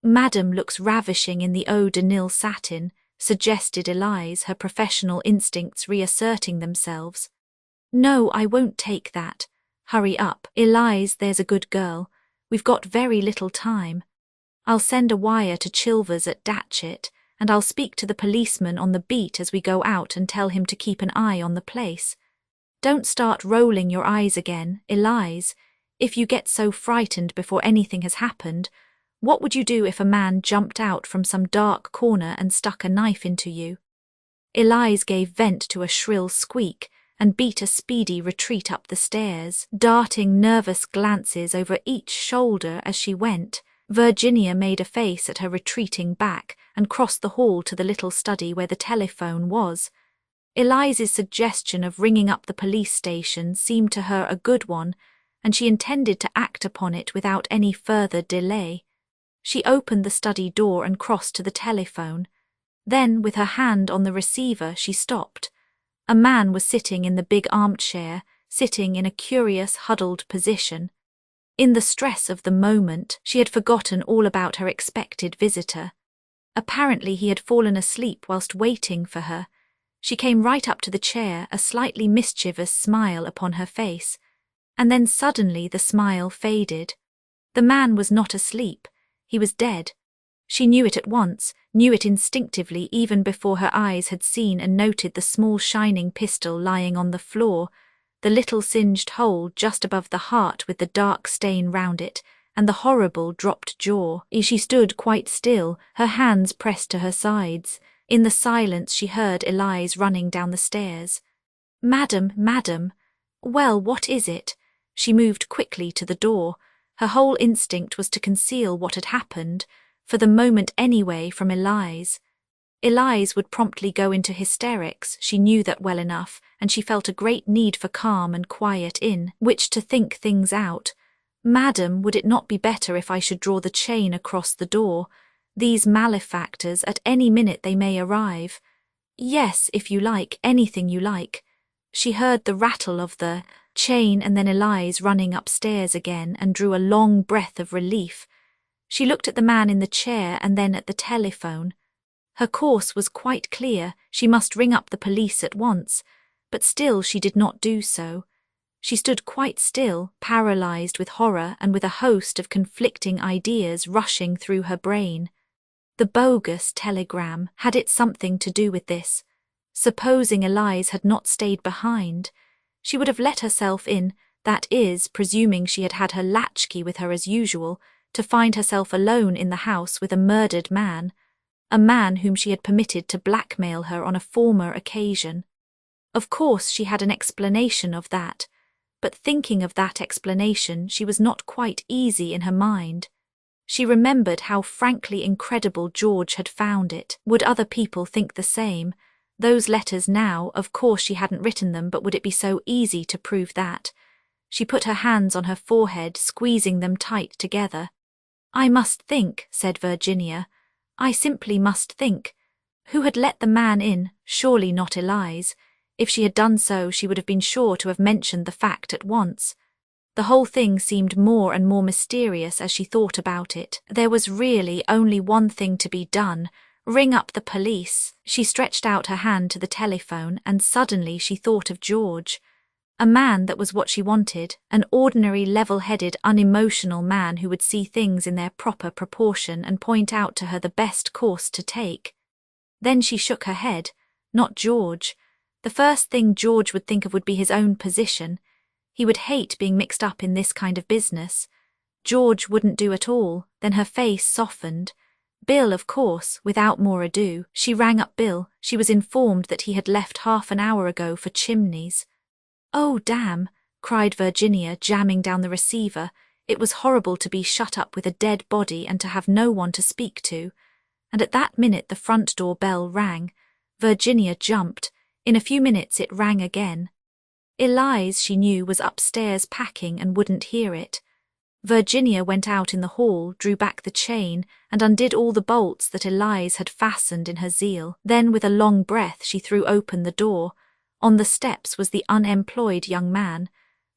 "Madam looks ravishing in the eau de Nil satin," suggested Elise, her professional instincts reasserting themselves. "No, I won't take that. Hurry up, Elise, there's a good girl. We've got very little time. I'll send a wire to Chilvers at Datchet, and I'll speak to the policeman on the beat as we go out and tell him to keep an eye on the place. Don't start rolling your eyes again, Elise. If you get so frightened before anything has happened, what would you do if a man jumped out from some dark corner and stuck a knife into you?" Elise gave vent to a shrill squeak and beat a speedy retreat up the stairs, darting nervous glances over each shoulder as she went. Virginia made a face at her retreating back and crossed the hall to the little study where the telephone was. Elise's suggestion of ringing up the police station seemed to her a good one, and she intended to act upon it without any further delay. She opened the study door and crossed to the telephone. Then, with her hand on the receiver, she stopped. A man was sitting in the big armchair, sitting in a curious huddled position. In the stress of the moment, she had forgotten all about her expected visitor. Apparently he had fallen asleep whilst waiting for her. She came right up to the chair, a slightly mischievous smile upon her face, and then suddenly the smile faded. The man was not asleep, he was dead. She knew it at once, knew it instinctively even before her eyes had seen and noted the small shining pistol lying on the floor, the little singed hole just above the heart with the dark stain round it, and the horrible dropped jaw. She stood quite still, her hands pressed to her sides. In the silence she heard Elise running down the stairs. "Madam, madam." "Well, what is it?" She moved quickly to the door. Her whole instinct was to conceal what had happened, for the moment anyway, from Elise. Elise would promptly go into hysterics, she knew that well enough, and she felt a great need for calm and quiet in which to think things out. "Madam, would it not be better if I should draw the chain across the door? These malefactors, at any minute they may arrive." "Yes, if you like, anything you like." She heard the rattle of the chain and then Elise running upstairs again and drew a long breath of relief. She looked at the man in the chair and then at the telephone. Her course was quite clear, she must ring up the police at once, but still she did not do so. She stood quite still, paralysed with horror and with a host of conflicting ideas rushing through her brain. The bogus telegram, had it something to do with this? Supposing Elise had not stayed behind, she would have let herself in, that is, presuming she had had her latchkey with her as usual, to find herself alone in the house with a murdered man, a man whom she had permitted to blackmail her on a former occasion. Of course she had an explanation of that, but thinking of that explanation she was not quite easy in her mind. She remembered how frankly incredible George had found it. Would other people think the same? Those letters now, of course she hadn't written them, but would it be so easy to prove that? She put her hands on her forehead, squeezing them tight together. "I must think," said Virginia. "I simply must think. Who had let the man in? Surely not Elise. If she had done so, she would have been sure to have mentioned the fact at once. The whole thing seemed more and more mysterious as she thought about it. There was really only one thing to be done: ring up the police. She stretched out her hand to the telephone, and suddenly she thought of George. A man that was what she wanted, an ordinary, level-headed, unemotional man who would see things in their proper proportion and point out to her the best course to take. Then she shook her head. Not George. The first thing George would think of would be his own position. He would hate being mixed up in this kind of business. George wouldn't do at all. Then her face softened. Bill, of course, without more ado. She rang up Bill. She was informed that he had left half an hour ago for Chimneys. "Oh, damn," cried Virginia, jamming down the receiver. It was horrible to be shut up with a dead body and to have no one to speak to. And at that minute the front door bell rang. Virginia jumped. In a few minutes it rang again. Elise, she knew, was upstairs packing and wouldn't hear it. Virginia went out in the hall, drew back the chain, and undid all the bolts that Elise had fastened in her zeal. Then, with a long breath, she threw open the door. On the steps was the unemployed young man.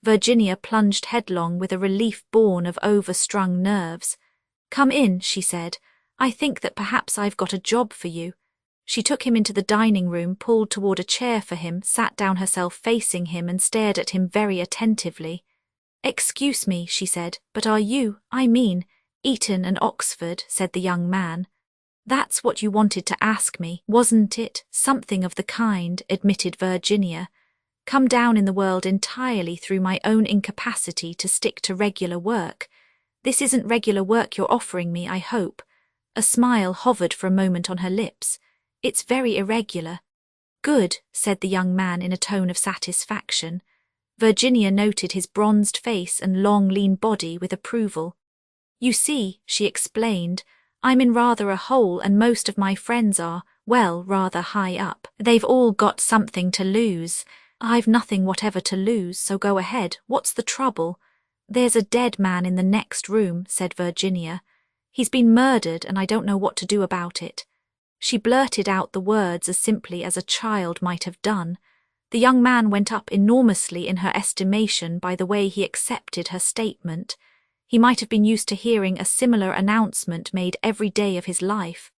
Virginia plunged headlong with a relief born of overstrung nerves. "Come in," she said. "I think that perhaps I've got a job for you." She took him into the dining room, pulled toward a chair for him, sat down herself facing him and stared at him very attentively. "Excuse me," she said, "but are you, Eton and Oxford," said the young man. "That's what you wanted to ask me, wasn't it?" "Something of the kind," admitted Virginia. "Come down in the world entirely through my own incapacity to stick to regular work. This isn't regular work you're offering me, I hope." A smile hovered for a moment on her lips. "It's very irregular." "Good," said the young man in a tone of satisfaction. Virginia noted his bronzed face and long, lean body with approval. "You see," she explained, "I'm in rather a hole and most of my friends are, well, rather high up. They've all got something to lose. I've nothing whatever to lose, so go ahead. What's the trouble?" "There's a dead man in the next room," said Virginia. "He's been murdered and I don't know what to do about it." She blurted out the words as simply as a child might have done. The young man went up enormously in her estimation by the way he accepted her statement. He might have been used to hearing a similar announcement made every day of his life.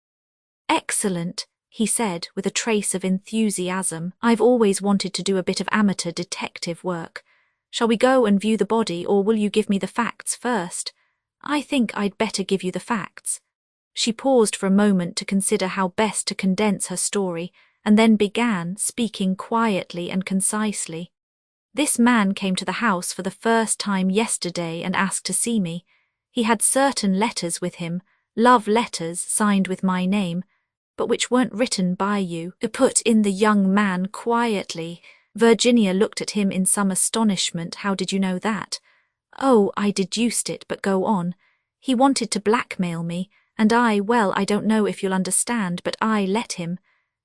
"Excellent," he said with a trace of enthusiasm. "I've always wanted to do a bit of amateur detective work. Shall we go and view the body, or will you give me the facts first?" "I think I'd better give you the facts." She paused for a moment to consider how best to condense her story, and then began, speaking quietly and concisely. "This man came to the house for the first time yesterday and asked to see me. He had certain letters with him, love letters signed with my name, but which weren't written by you," put in the young man quietly. Virginia looked at him in some astonishment. "How did you know that?" "Oh, I deduced it, but go on. He wanted to blackmail me, and well, I don't know if you'll understand, but I let him."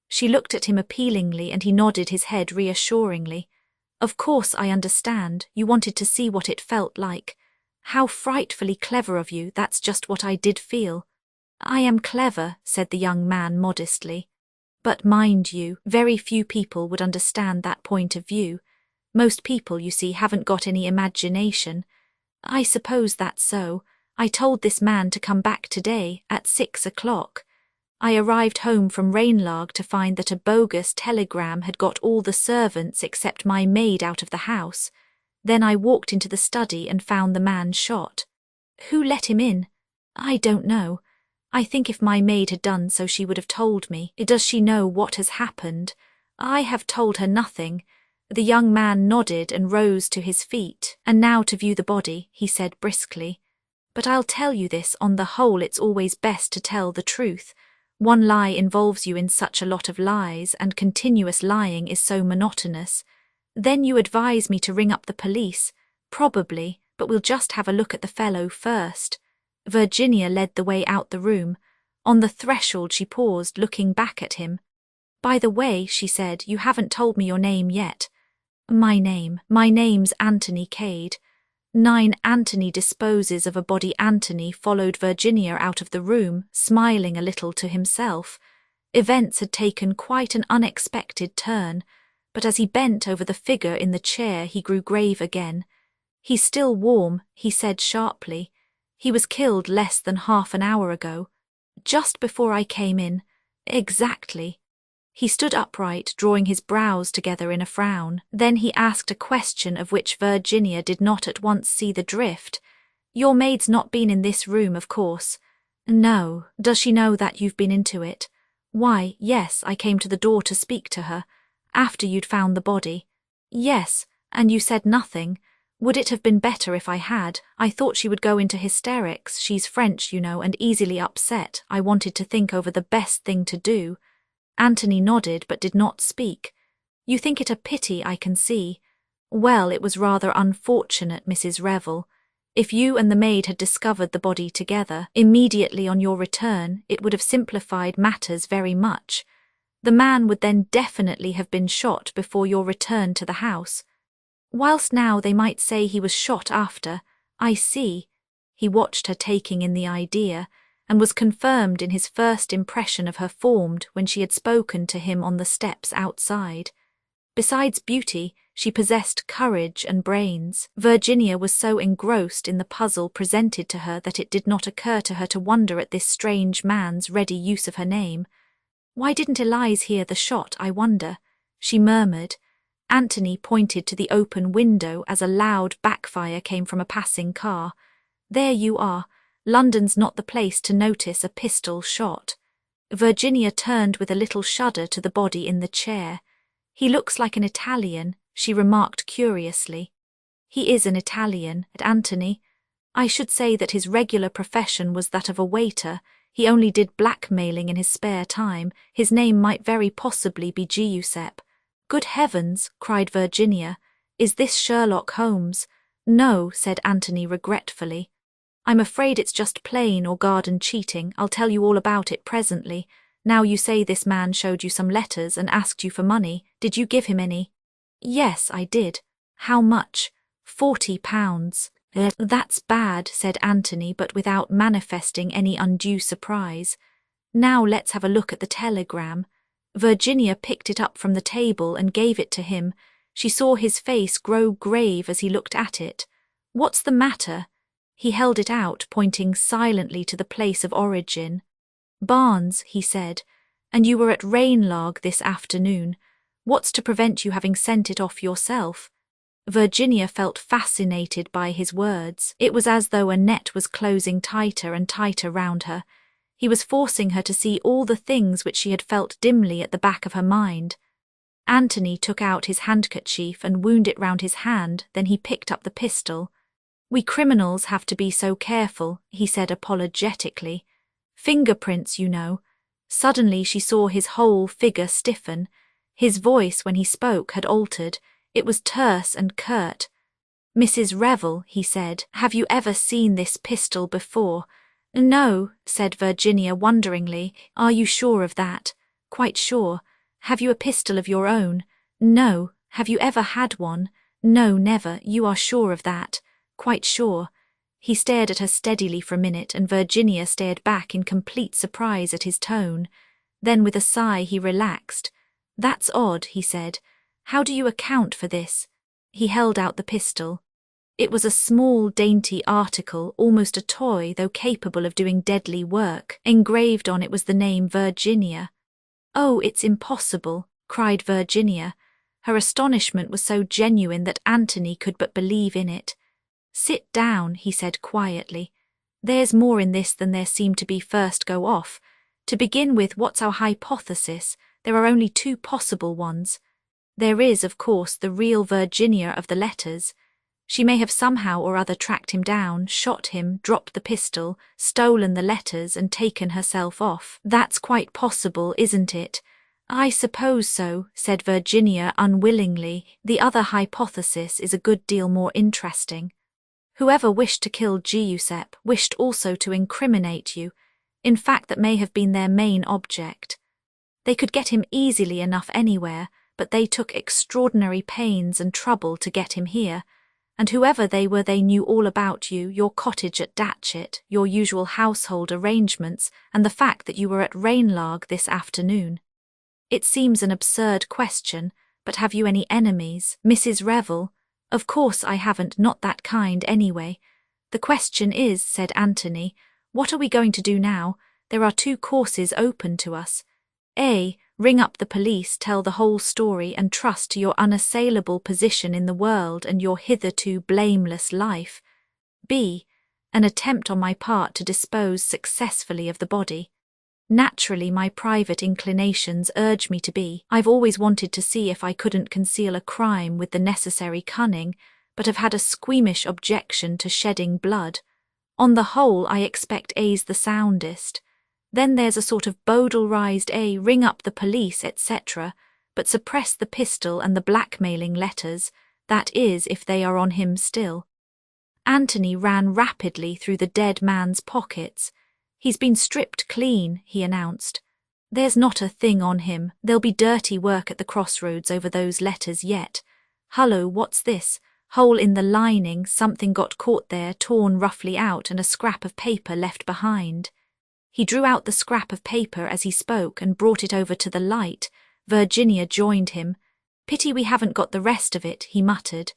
She looked at him appealingly, and he nodded his head reassuringly. "Of course I understand. You wanted to see what it felt like. How frightfully clever of you. That's just what I did feel." "I am clever," said the young man modestly. "But mind you, very few people would understand that point of view. Most people, you see, haven't got any imagination." "I suppose that's so. I told this man to come back today, at 6 o'clock. I arrived home from Rainlag to find that a bogus telegram had got all the servants except my maid out of the house. Then I walked into the study and found the man shot." "Who let him in?" "I don't know. I think if my maid had done so she would have told me." "Does she know what has happened?" "I have told her nothing." The young man nodded and rose to his feet. "And now to view the body," he said briskly. "But I'll tell you this, on the whole it's always best to tell the truth. One lie involves you in such a lot of lies, and continuous lying is so monotonous. Then you advise me to ring up the police. Probably, but we'll just have a look at the fellow first." Virginia led the way out the room. On the threshold she paused, looking back at him. "By the way," she said, "you haven't told me your name yet." My name's Anthony Cade." 9 Anthony disposes of a body. Anthony followed Virginia out of the room, smiling a little to himself. Events had taken quite an unexpected turn, but as he bent over the figure in the chair he grew grave again. "He's still warm," he said sharply. "He was killed less than half an hour ago." "Just before I came in." "Exactly." He stood upright, drawing his brows together in a frown. Then he asked a question of which Virginia did not at once see the drift. "Your maid's not been in this room, of course?" "No." "Does she know that you've been into it?" "Why, yes, I came to the door to speak to her." "After you'd found the body?" "Yes, and you said nothing." "Would it have been better if I had? I thought she would go into hysterics. She's French, you know, and easily upset. I wanted to think over the best thing to do." Anthony nodded but did not speak. "You think it a pity, I can see. Well, it was rather unfortunate, Mrs. Revel. If you and the maid had discovered the body together, immediately on your return, it would have simplified matters very much. The man would then definitely have been shot before your return to the house. Whilst now they might say he was shot after." "I see." He watched her taking in the idea, and was confirmed in his first impression of her formed when she had spoken to him on the steps outside. Besides beauty, she possessed courage and brains. Virginia was so engrossed in the puzzle presented to her that it did not occur to her to wonder at this strange man's ready use of her name. "Why didn't Elise hear the shot, I wonder?" she murmured. Anthony pointed to the open window as a loud backfire came from a passing car. "There you are. London's not the place to notice a pistol shot." Virginia turned with a little shudder to the body in the chair. "He looks like an Italian," she remarked curiously. "He is an Italian, Anthony. I should say that his regular profession was that of a waiter. He only did blackmailing in his spare time. His name might very possibly be Giuseppe." "Good heavens!" cried Virginia. "Is this Sherlock Holmes?" "No," said Anthony regretfully. "I'm afraid it's just plain or garden cheating. I'll tell you all about it presently. Now you say this man showed you some letters and asked you for money. Did you give him any?" "Yes, I did." "How much?" £40. "That's bad," said Anthony, but without manifesting any undue surprise. "Now let's have a look at the telegram." Virginia picked it up from the table and gave it to him. She saw his face grow grave as he looked at it. "What's the matter?" He held it out, pointing silently to the place of origin. "Barnes," he said, And you were at Rainlog this afternoon. What's to prevent you having sent it off yourself? Virginia felt fascinated by his words. It was as though a net was closing tighter and tighter round her. He was forcing her to see all the things which she had felt dimly at the back of her mind. Anthony took out his handkerchief and wound it round his hand, then he picked up the pistol. We criminals have to be so careful, he said apologetically. Fingerprints, you know. Suddenly she saw his whole figure stiffen. His voice, when he spoke, had altered. It was terse and curt. Mrs. Revel, he said, have you ever seen this pistol before? No, said Virginia wonderingly. Are you sure of that? Quite sure. Have you a pistol of your own? No. Have you ever had one? No, never. You are sure of that? Quite sure. He stared at her steadily for a minute, and Virginia stared back in complete surprise at his tone. Then with a sigh he relaxed. That's odd, he said. How do you account for this? He held out the pistol. It was a small, dainty article, almost a toy, though capable of doing deadly work. Engraved on it was the name Virginia. Oh, it's impossible, cried Virginia. Her astonishment was so genuine that Anthony could but believe in it. Sit down, he said quietly. There's more in this than there seemed to be first go off. To begin with, what's our hypothesis? There are only two possible ones. There is, of course, the real Virginia of the letters. She may have somehow or other tracked him down, shot him, dropped the pistol, stolen the letters, and taken herself off. That's quite possible, isn't it? I suppose so, said Virginia unwillingly. The other hypothesis is a good deal more interesting. Whoever wished to kill Giuseppe wished also to incriminate you. In fact, that may have been their main object. They could get him easily enough anywhere, but they took extraordinary pains and trouble to get him here. And whoever they were, they knew all about you, your cottage at Datchet, your usual household arrangements, and the fact that you were at Rainlog this afternoon. It seems an absurd question, but have you any enemies? Mrs. Revel? Of course I haven't, not that kind anyway. The question is, said Anthony, what are we going to do now? There are two courses open to us. A. Ring up the police, tell the whole story, and trust to your unassailable position in the world and your hitherto blameless life. B. An attempt on my part to dispose successfully of the body. Naturally, my private inclinations urge me to be. I've always wanted to see if I couldn't conceal a crime with the necessary cunning, but have had a squeamish objection to shedding blood. On the whole, I expect A's the soundest. Then there's a sort of bowdlerized A, ring up the police, etc., but suppress the pistol and the blackmailing letters, that is, if they are on him still. Anthony ran rapidly through the dead man's pockets. He's been stripped clean, he announced. There's not a thing on him. There'll be dirty work at the crossroads over those letters yet. Hullo, what's this? Hole in the lining, something got caught there, torn roughly out, and a scrap of paper left behind. He drew out the scrap of paper as he spoke and brought it over to the light. Virginia joined him. Pity we haven't got the rest of it, he muttered.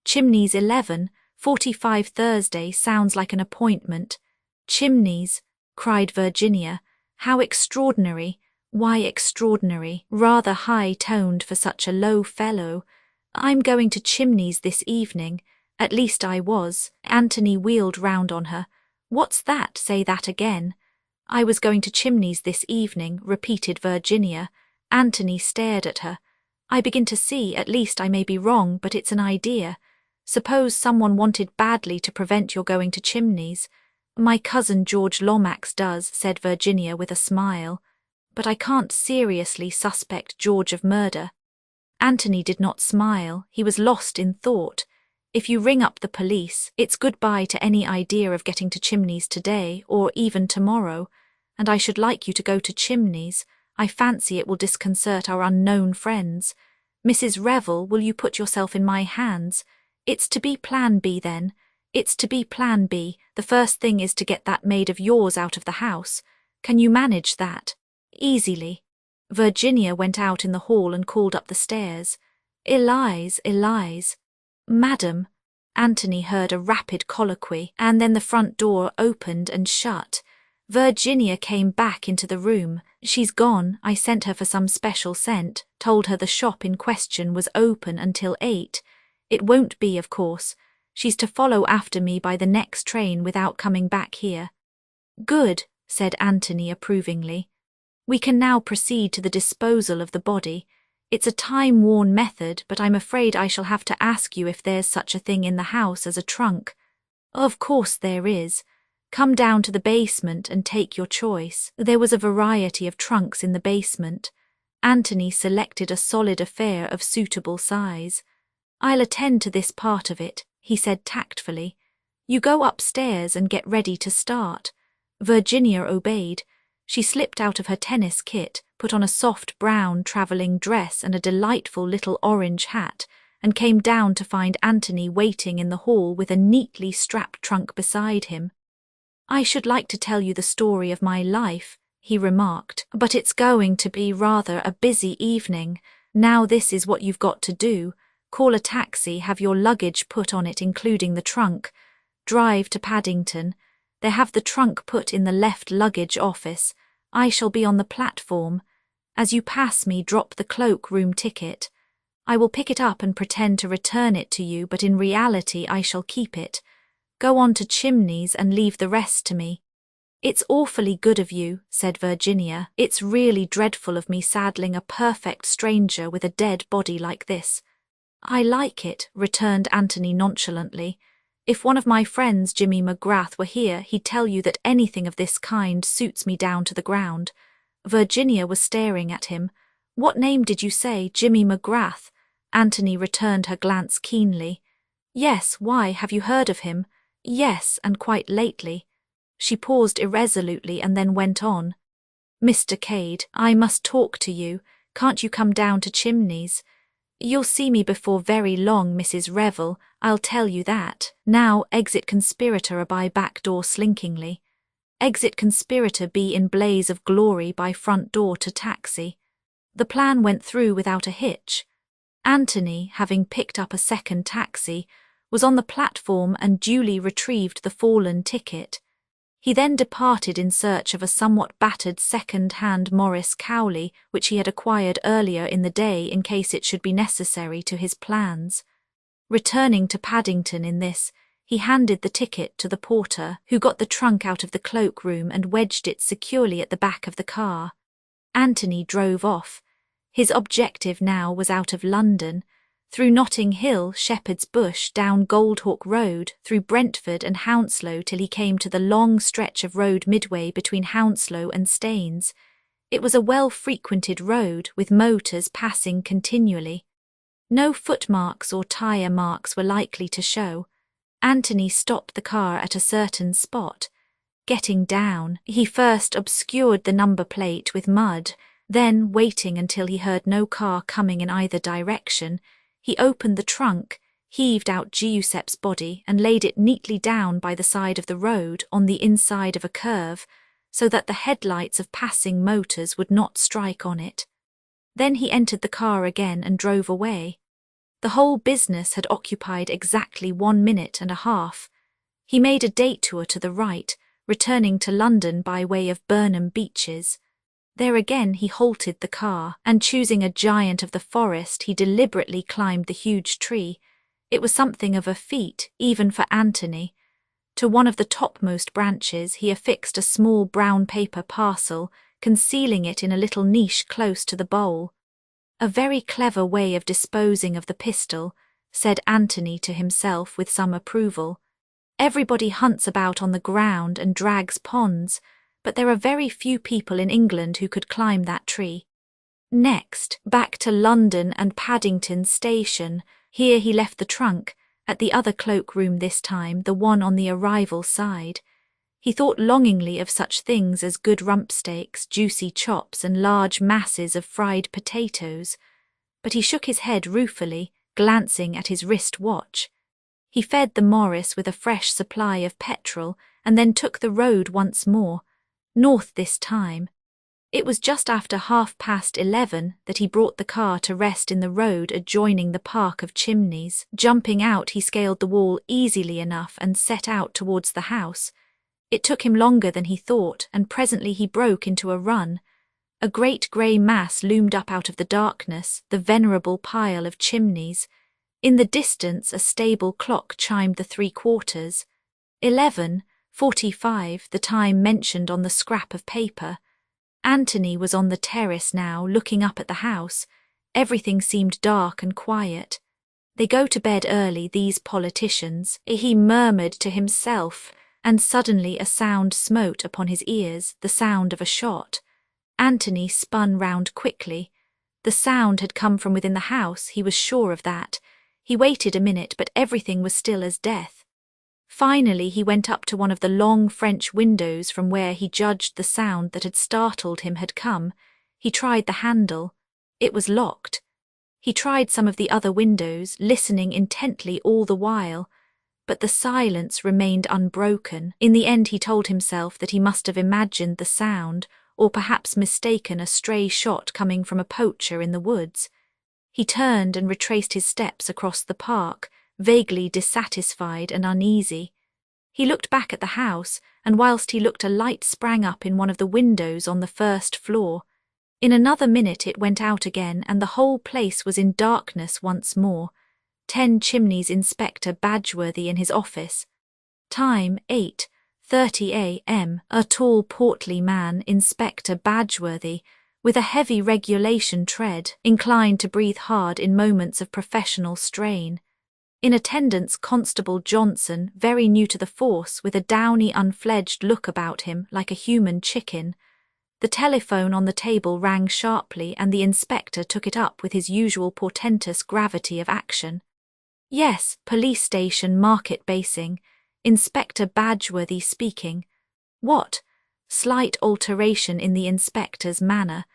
Chimneys 11:45 Thursday sounds like an appointment. Chimneys, cried Virginia. How extraordinary. Why extraordinary? Rather high-toned for such a low fellow. I'm going to Chimneys this evening. At least I was. Anthony wheeled round on her. What's that? Say that again. I was going to Chimneys this evening, repeated Virginia. Anthony stared at her. I begin to see, at least I may be wrong, but it's an idea. Suppose someone wanted badly to prevent your going to Chimneys. My cousin George Lomax does, said Virginia with a smile. But I can't seriously suspect George of murder. Anthony did not smile. He was lost in thought. If you ring up the police, it's goodbye to any idea of getting to Chimneys today, or even tomorrow, and I should like you to go to Chimneys. I fancy it will disconcert our unknown friends. Mrs. Revel, will you put yourself in my hands? It's to be plan B then. It's to be plan B. The first thing is to get that maid of yours out of the house. Can you manage that? Easily. Virginia went out in the hall and called up the stairs. Elise. Madam, Anthony heard a rapid colloquy, and then the front door opened and shut. Virginia came back into the room. She's gone. I sent her for some special scent, told her the shop in question was open until 8. It won't be, of course. She's to follow after me by the next train without coming back here." "Good," said Anthony approvingly. "We can now proceed to the disposal of the body. It's a time-worn method, but I'm afraid I shall have to ask you if there's such a thing in the house as a trunk." "Of course there is. Come down to the basement and take your choice." There was a variety of trunks in the basement. Anthony selected a solid affair of suitable size. "I'll attend to this part of it," he said tactfully. "You go upstairs and get ready to start." Virginia obeyed. She slipped out of her tennis kit, put on a soft brown travelling dress and a delightful little orange hat, and came down to find Anthony waiting in the hall with a neatly strapped trunk beside him. "I should like to tell you the story of my life," he remarked, "but it's going to be rather a busy evening. Now this is what you've got to do. Call a taxi, have your luggage put on it including the trunk. Drive to Paddington. They have the trunk put in the left luggage office. I shall be on the platform. As you pass me, drop the cloak-room ticket. I will pick it up and pretend to return it to you, but in reality I shall keep it. Go on to Chimneys and leave the rest to me." "It's awfully good of you," said Virginia. "It's really dreadful of me saddling a perfect stranger with a dead body like this." "I like it," returned Anthony nonchalantly. "If one of my friends, Jimmy McGrath, were here, he'd tell you that anything of this kind suits me down to the ground." Virginia was staring at him. "What name did you say, Jimmy McGrath?" Anthony returned her glance keenly. "Yes, why, have you heard of him?" "Yes, and quite lately." She paused irresolutely and then went on. "Mr. Cade, I must talk to you. Can't you come down to Chimneys? You'll see me before very long, Mrs. Revel, I'll tell you that. Now exit conspirator by back door slinkingly. Exit conspirator be in blaze of glory by front door to taxi." The plan went through without a hitch. Anthony, having picked up a second taxi, was on the platform and duly retrieved the fallen ticket. He then departed in search of a somewhat battered second-hand Morris Cowley which he had acquired earlier in the day in case it should be necessary to his plans. Returning to Paddington in this, he handed the ticket to the porter, who got the trunk out of the cloak-room and wedged it securely at the back of the car. Anthony drove off. His objective now was out of London, through Notting Hill, Shepherd's Bush, down Goldhawk Road, through Brentford and Hounslow till he came to the long stretch of road midway between Hounslow and Staines. It was a well-frequented road, with motors passing continually. No footmarks or tyre marks were likely to show. Anthony stopped the car at a certain spot. Getting down, he first obscured the number plate with mud, then, waiting until he heard no car coming in either direction, he opened the trunk, heaved out Giuseppe's body and laid it neatly down by the side of the road on the inside of a curve, so that the headlights of passing motors would not strike on it. Then he entered the car again and drove away. The whole business had occupied exactly 1 minute and a half. He made a detour to the right, returning to London by way of Burnham Beeches. There again he halted the car, and choosing a giant of the forest, he deliberately climbed the huge tree. It was something of a feat, even for Anthony. To one of the topmost branches he affixed a small brown paper parcel, concealing it in a little niche close to the bole. "A very clever way of disposing of the pistol," said Anthony to himself with some approval. "Everybody hunts about on the ground and drags ponds, but there are very few people in England who could climb that tree." Next, back to London and Paddington Station. Here he left the trunk, at the other cloak-room this time, the one on the arrival side. He thought longingly of such things as good rump steaks, juicy chops, and large masses of fried potatoes, but he shook his head ruefully, glancing at his wrist watch. He fed the Morris with a fresh supply of petrol, and then took the road once more, north this time. It was just after 11:30 that he brought the car to rest in the road adjoining the Park of Chimneys. Jumping out, he scaled the wall easily enough and set out towards the house. It took him longer than he thought, and presently he broke into a run. A great grey mass loomed up out of the darkness, the venerable pile of chimneys. In the distance a stable clock chimed the 3/4. 11:45, the time mentioned on the scrap of paper. Anthony was on the terrace now, looking up at the house. Everything seemed dark and quiet. They go to bed early, these politicians, he murmured to himself, and suddenly a sound smote upon his ears, the sound of a shot. Anthony spun round quickly. The sound had come from within the house, he was sure of that. He waited a minute, but everything was still as death. Finally he went up to one of the long French windows from where he judged the sound that had startled him had come. He tried the handle. It was locked. He tried some of the other windows, listening intently all the while, but the silence remained unbroken. In the end he told himself that he must have imagined the sound, or perhaps mistaken a stray shot coming from a poacher in the woods. He turned and retraced his steps across the park, vaguely dissatisfied and uneasy. He looked back at the house, and whilst he looked a light sprang up in one of the windows on the first floor. In another minute it went out again, and the whole place was in darkness once more. 10 Chimneys Inspector Badgeworthy in his office. Time 8:30 a.m. A tall, portly man, Inspector Badgeworthy, with a heavy regulation tread, inclined to breathe hard in moments of professional strain. In attendance Constable Johnson, very new to the force, with a downy unfledged look about him like a human chicken. The telephone on the table rang sharply, and the inspector took it up with his usual portentous gravity of action. Yes, police station, Market Basing. Inspector Badgeworthy speaking. What? Slight alteration in the inspector's manner.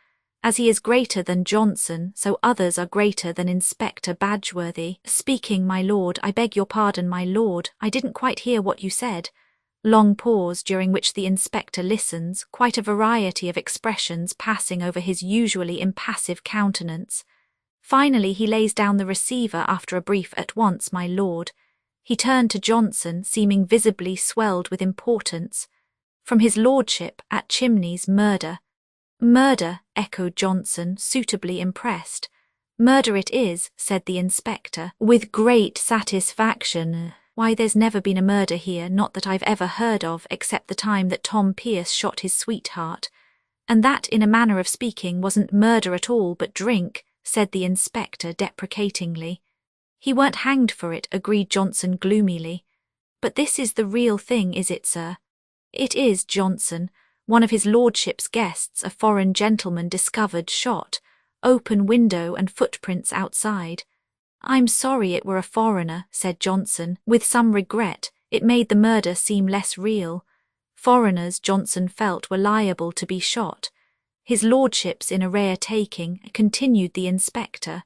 As he is greater than Johnson, so others are greater than Inspector Badgeworthy. Speaking, my lord. I beg your pardon, my lord. I didn't quite hear what you said. Long pause, during which the inspector listens, quite a variety of expressions passing over his usually impassive countenance. Finally he lays down the receiver after a brief "at once, my lord." He turned to Johnson, seeming visibly swelled with importance. From his lordship, at Chimneys, murder. Murder, echoed Johnson, suitably impressed. Murder it is, said the inspector, with great satisfaction. Why, there's never been a murder here, not that I've ever heard of, except the time that Tom Pierce shot his sweetheart. And that, in a manner of speaking, wasn't murder at all, but drink, said the inspector deprecatingly. He weren't hanged for it, agreed Johnson gloomily. But this is the real thing, is it, sir? It is, Johnson. One of his lordship's guests, a foreign gentleman, discovered shot, open window and footprints outside. I'm sorry it were a foreigner, said Johnson, with some regret. It made the murder seem less real. Foreigners, Johnson felt, were liable to be shot. His lordship's in a rare taking, continued the inspector.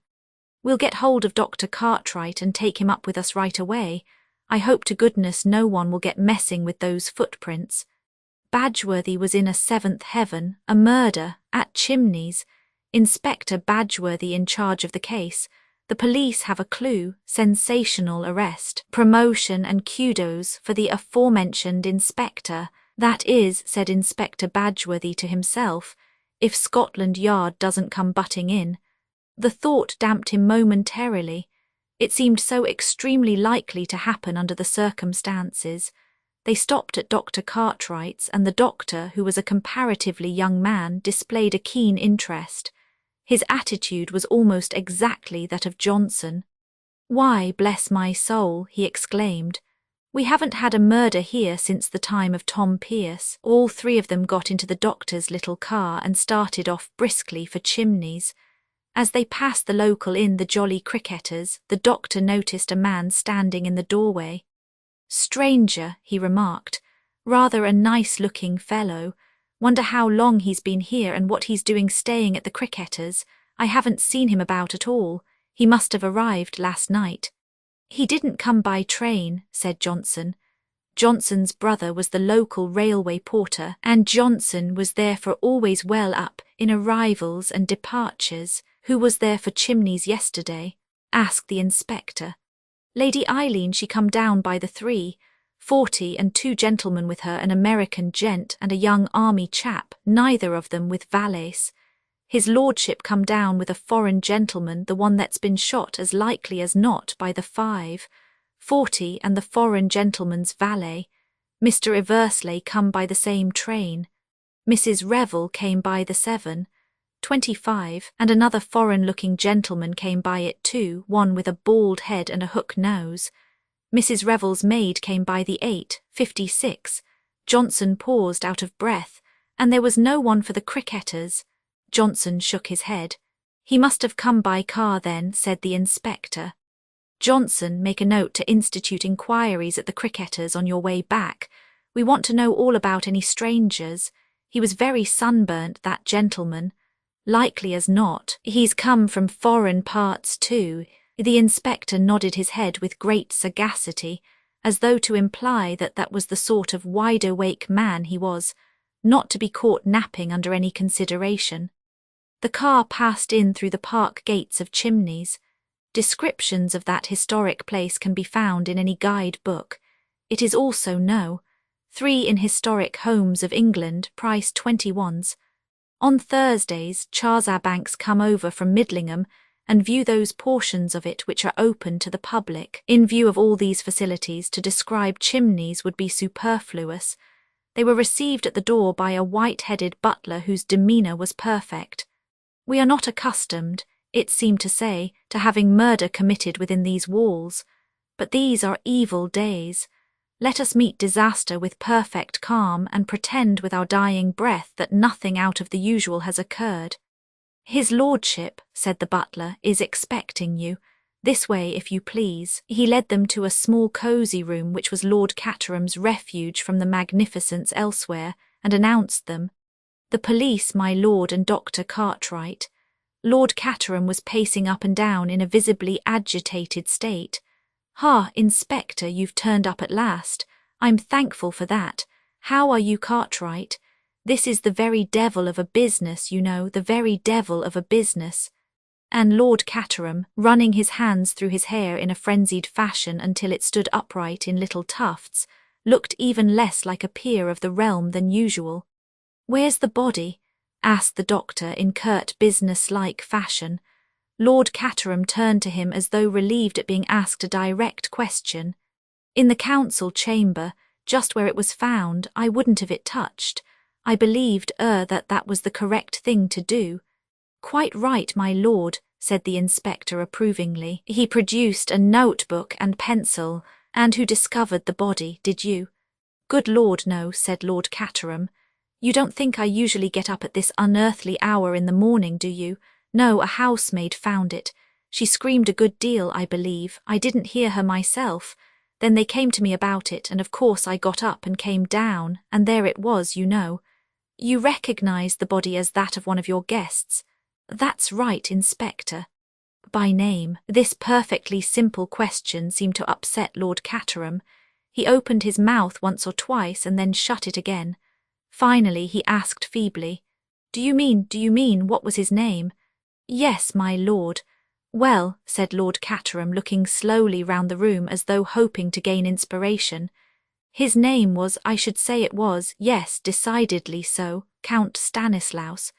We'll get hold of Dr. Cartwright and take him up with us right away. I hope to goodness no one will get messing with those footprints. Badgeworthy was in a seventh heaven, a murder, at Chimneys. Inspector Badgeworthy in charge of the case. The police have a clue, sensational arrest, promotion and kudos for the aforementioned inspector. That is, said Inspector Badgeworthy to himself, if Scotland Yard doesn't come butting in. The thought damped him momentarily. It seemed so extremely likely to happen under the circumstances. They stopped at Dr. Cartwright's, and the doctor, who was a comparatively young man, displayed a keen interest. His attitude was almost exactly that of Johnson. Why, bless my soul, he exclaimed. We haven't had a murder here since the time of Tom Pierce. All three of them got into the doctor's little car and started off briskly for Chimneys. As they passed the local inn, the Jolly Cricketers, the doctor noticed a man standing in the doorway. Stranger, he remarked. Rather a nice-looking fellow. Wonder how long he's been here and what he's doing staying at the Cricketers. I haven't seen him about at all. He must have arrived last night. He didn't come by train, said Johnson. Johnson's brother was the local railway porter, and Johnson was therefore always well up in arrivals and departures. Who was there for Chimneys yesterday? Asked the inspector. Lady Eileen, she come down by the 3:40 and 2 gentlemen with her, an American gent and a young army chap, neither of them with valets. His lordship come down with a foreign gentleman, the one that's been shot as likely as not by the 5:40 and the foreign gentleman's valet. Mr. Eversley come by the same train. Mrs. Revel came by the 7:25, and another foreign-looking gentleman came by it too, one with a bald head and a hook nose. Mrs. Revel's maid came by the 8:56. Johnson paused out of breath, and there was no one for the cricketers. Johnson shook his head. He must have come by car then, said the inspector. Johnson, make a note to institute inquiries at the cricketers on your way back. We want to know all about any strangers. He was very sunburnt, that gentleman. Likely as not, he's come from foreign parts too. The inspector nodded his head with great sagacity, as though to imply that that was the sort of wide-awake man he was, not to be caught napping under any consideration. The car passed in through the park gates of Chimneys. Descriptions of that historic place can be found in any guide book. It is also No. 3 in Historic Homes of England, price 21s. On Thursdays, Chazarbanks come over from Midlingham and view those portions of it which are open to the public. In view of all these facilities, to describe Chimneys would be superfluous. They were received at the door by a white-headed butler whose demeanour was perfect. We are not accustomed, it seemed to say, to having murder committed within these walls, but these are evil days. Let us meet disaster with perfect calm and pretend with our dying breath that nothing out of the usual has occurred. His lordship, said the butler, is expecting you. This way, if you please. He led them to a small cosy room which was Lord Caterham's refuge from the magnificence elsewhere, and announced them. The police, my lord, and Dr. Cartwright. Lord Caterham was pacing up and down in a visibly agitated state. "Ha, Inspector, you've turned up at last. I'm thankful for that. How are you, Cartwright? This is the very devil of a business, you know, the very devil of a business." And Lord Caterham, running his hands through his hair in a frenzied fashion until it stood upright in little tufts, looked even less like a peer of the realm than usual. "Where's the body?" asked the doctor in curt business-like fashion. Lord Caterham turned to him as though relieved at being asked a direct question. "In the council chamber, just where it was found. I wouldn't have it touched. I believed, that was the correct thing to do." "Quite right, my lord," said the inspector approvingly. "He produced a notebook and pencil. And who discovered the body, did you?" "Good Lord, no," said Lord Caterham. "You don't think I usually get up at this unearthly hour in the morning, do you? No, a housemaid found it. She screamed a good deal, I believe. I didn't hear her myself. Then they came to me about it, and of course I got up and came down, and there it was, you know." "You recognized the body as that of one of your guests?" "That's right, Inspector." "By name?" This perfectly simple question seemed to upset Lord Caterham. He opened his mouth once or twice and then shut it again. Finally he asked feebly, Do you mean, what was his name?" "Yes, my lord." "Well," said Lord Caterham, looking slowly round the room as though hoping to gain inspiration, "his name was, I should say it was, yes, decidedly so, Count Stanislaus."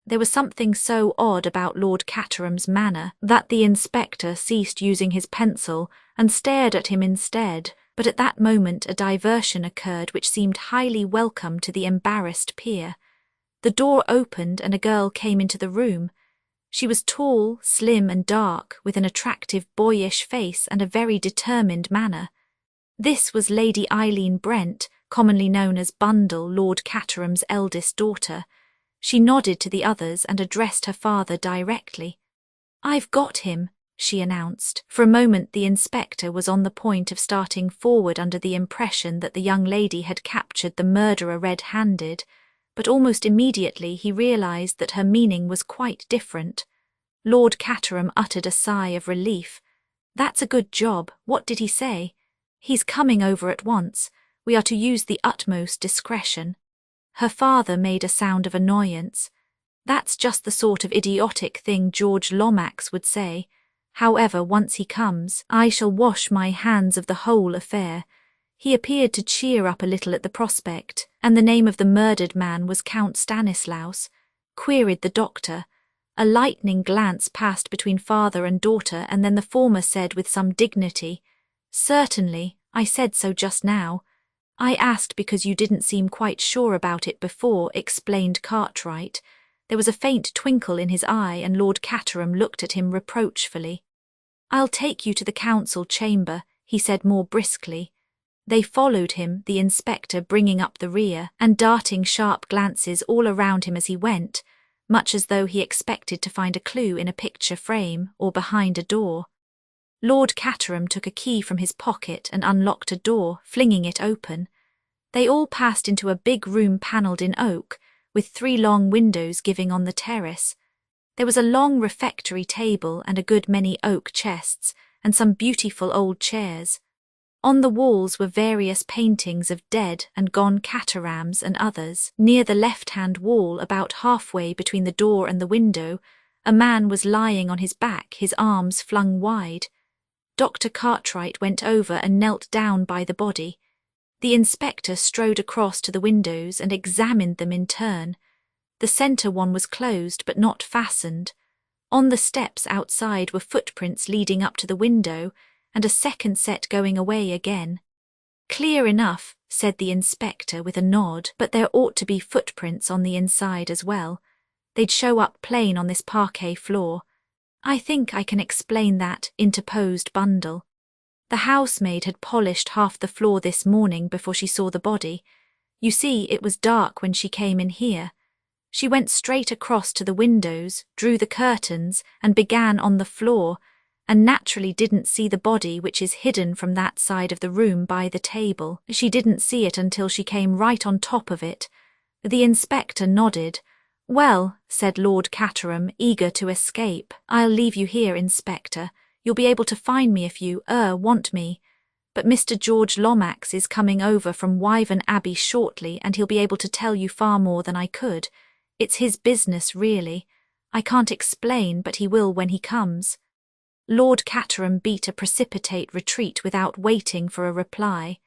There was something so odd about Lord Caterham's manner that the inspector ceased using his pencil and stared at him instead, but at that moment a diversion occurred which seemed highly welcome to the embarrassed peer. The door opened and a girl came into the room. She was tall, slim and dark, with an attractive boyish face and a very determined manner. This was Lady Eileen Brent, commonly known as Bundle, Lord Caterham's eldest daughter. She nodded to the others and addressed her father directly. "I've got him," she announced. For a moment the inspector was on the point of starting forward under the impression that the young lady had captured the murderer red-handed, but almost immediately he realized that her meaning was quite different. Lord Caterham uttered a sigh of relief. "That's a good job. What did he say?" "He's coming over at once. We are to use the utmost discretion." Her father made a sound of annoyance. "That's just the sort of idiotic thing George Lomax would say. However, once he comes, I shall wash my hands of the whole affair." He appeared to cheer up a little at the prospect, and the name of the murdered man was Count Stanislaus. queried the doctor. A lightning glance passed between father and daughter, and then the former said with some dignity, "Certainly, I said so just now. I asked because you didn't seem quite sure about it before," explained Cartwright. There was a faint twinkle in his eye, and Lord Caterham looked at him reproachfully. "I'll take you to the council chamber," he said more briskly. They followed him, the inspector bringing up the rear, and darting sharp glances all around him as he went, much as though he expected to find a clue in a picture frame or behind a door. Lord Caterham took a key from his pocket and unlocked a door, flinging it open. They all passed into a big room panelled in oak, with 3 long windows giving on the terrace. There was a long refectory table and a good many oak chests, and some beautiful old chairs. On the walls were various paintings of dead and gone caterams and others. Near the left-hand wall, about halfway between the door and the window, a man was lying on his back, his arms flung wide. Dr. Cartwright went over and knelt down by the body. The inspector strode across to the windows and examined them in turn. The centre one was closed but not fastened. On the steps outside were footprints leading up to the window, and a second set going away again. "Clear enough," said the inspector with a nod, "but there ought to be footprints on the inside as well. They'd show up plain on this parquet floor." "I think I can explain that," interposed Bundle. "The housemaid had polished half the floor this morning before she saw the body. You see, it was dark when she came in here. She went straight across to the windows, drew the curtains, and began on the floor, and naturally didn't see the body, which is hidden from that side of the room by the table. She didn't see it until she came right on top of it." The inspector nodded. "Well," said Lord Caterham, eager to escape, "I'll leave you here, Inspector. You'll be able to find me if you want me. But Mr. George Lomax is coming over from Wyvern Abbey shortly, and he'll be able to tell you far more than I could. It's his business, really. I can't explain, but he will when he comes." Lord Caterham beat a precipitate retreat without waiting for a reply.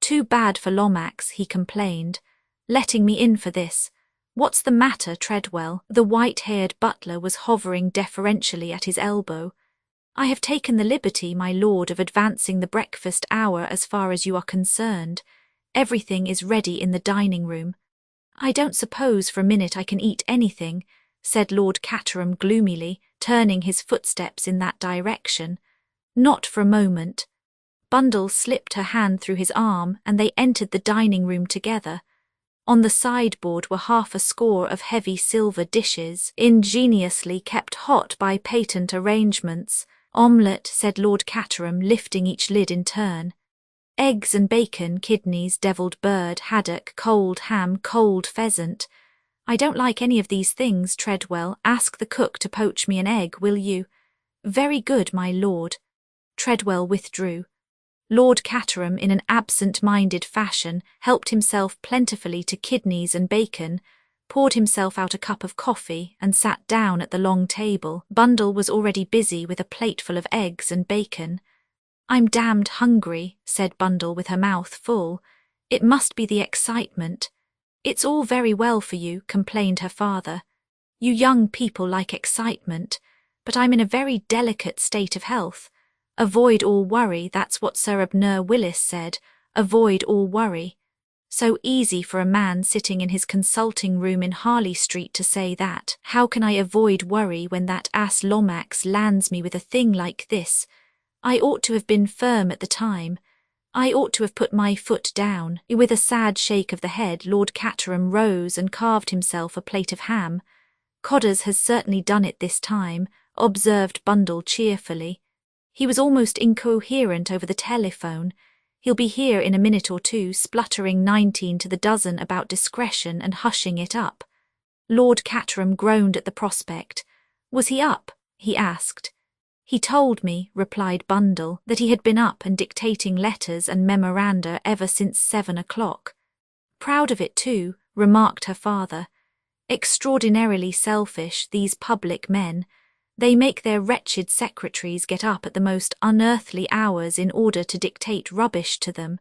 "Too bad for Lomax," he complained. "Letting me in for this. What's the matter, Treadwell?" The white-haired butler was hovering deferentially at his elbow. "I have taken the liberty, my lord, of advancing the breakfast hour as far as you are concerned. Everything is ready in the dining-room." "I don't suppose for a minute I can eat anything," said Lord Caterham gloomily, turning his footsteps in that direction. "Not for a moment." Bundle slipped her hand through his arm, and they entered the dining-room together. On the sideboard were half a score of heavy silver dishes, ingeniously kept hot by patent arrangements. "Omelette," said Lord Caterham, lifting each lid in turn. "Eggs and bacon, kidneys, devilled bird, haddock, cold ham, cold pheasant." "I don't like any of these things, Treadwell. Ask the cook to poach me an egg, will you?" "Very good, my lord." Treadwell withdrew. Lord Caterham, in an absent-minded fashion, helped himself plentifully to kidneys and bacon, poured himself out a cup of coffee, and sat down at the long table. Bundle was already busy with a plateful of eggs and bacon. "I'm damned hungry," said Bundle with her mouth full. "It must be the excitement." "It's all very well for you," complained her father. "You young people like excitement, but I'm in a very delicate state of health. Avoid all worry, that's what Sir Abner Willis said. Avoid all worry. So easy for a man sitting in his consulting room in Harley Street to say that. How can I avoid worry when that ass Lomax lands me with a thing like this? I ought to have been firm at the time. I ought to have put my foot down." With a sad shake of the head, Lord Caterham rose and carved himself a plate of ham. "Codders has certainly done it this time," observed Bundle cheerfully. "He was almost incoherent over the telephone. He'll be here in a minute or two, spluttering 19 to the dozen about discretion and hushing it up." Lord Caterham groaned at the prospect. "Was he up?" he asked. "He told me," replied Bundle, "that he had been up and dictating letters and memoranda ever since 7 o'clock. "Proud of it too," remarked her father. "Extraordinarily selfish, these public men. They make their wretched secretaries get up at the most unearthly hours in order to dictate rubbish to them.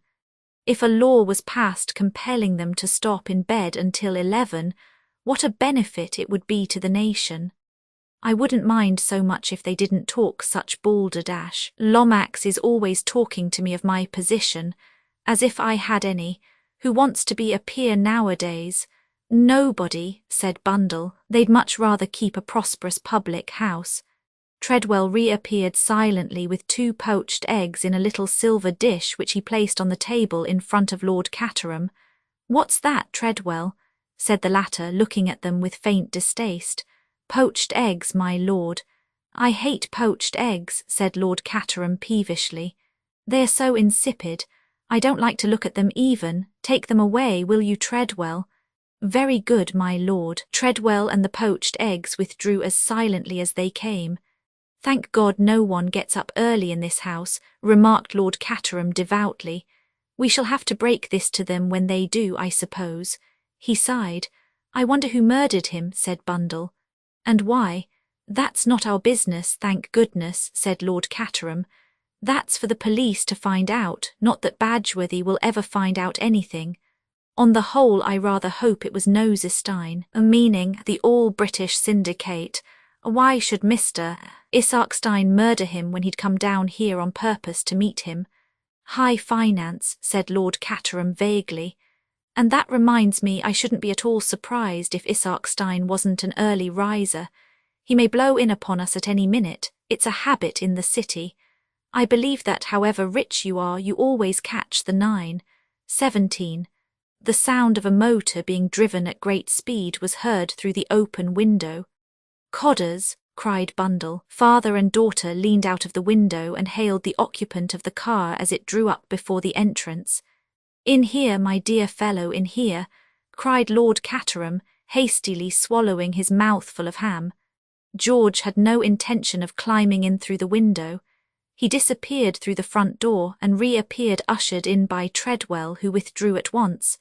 If a law was passed compelling them to stop in bed until 11, What a benefit it would be to the nation. I wouldn't mind so much if they didn't talk such balderdash. Lomax is always talking to me of my position, as if I had any. Who wants to be a peer nowadays? Nobody, said Bundle. They'd much rather keep a prosperous public house. Treadwell reappeared silently with 2 poached eggs in a little silver dish which he placed on the table in front of Lord Caterham. What's that, Treadwell? Said the latter, looking at them with faint distaste. Poached eggs, my lord. I hate poached eggs, said Lord Caterham peevishly. They are so insipid. I don't like to look at them even. Take them away, will you, Treadwell? Very good, my lord. Treadwell and the poached eggs withdrew as silently as they came. Thank God no one gets up early in this house, remarked Lord Caterham devoutly. We shall have to break this to them when they do, I suppose. He sighed. I wonder who murdered him, said Bundle. And why? That's not our business, thank goodness, said Lord Caterham. That's for the police to find out, not that Badgeworthy will ever find out anything. On the whole, I rather hope it was Nosestein, meaning the all-British syndicate. Why should Mr. Isarkstein murder him when he'd come down here on purpose to meet him? High finance, said Lord Caterham vaguely. And that reminds me I shouldn't be at all surprised if Isarkstein wasn't an early riser. He may blow in upon us at any minute. It's a habit in the city. I believe that, however rich you are, you always catch the 9. 17. The sound of a motor being driven at great speed was heard through the open window. Codders, cried Bundle. Father and daughter leaned out of the window and hailed the occupant of the car as it drew up before the entrance. In here, my dear fellow, in here, cried Lord Caterham, hastily swallowing his mouthful of ham. George had no intention of climbing in through the window. He disappeared through the front door and reappeared ushered in by Treadwell, who withdrew at once.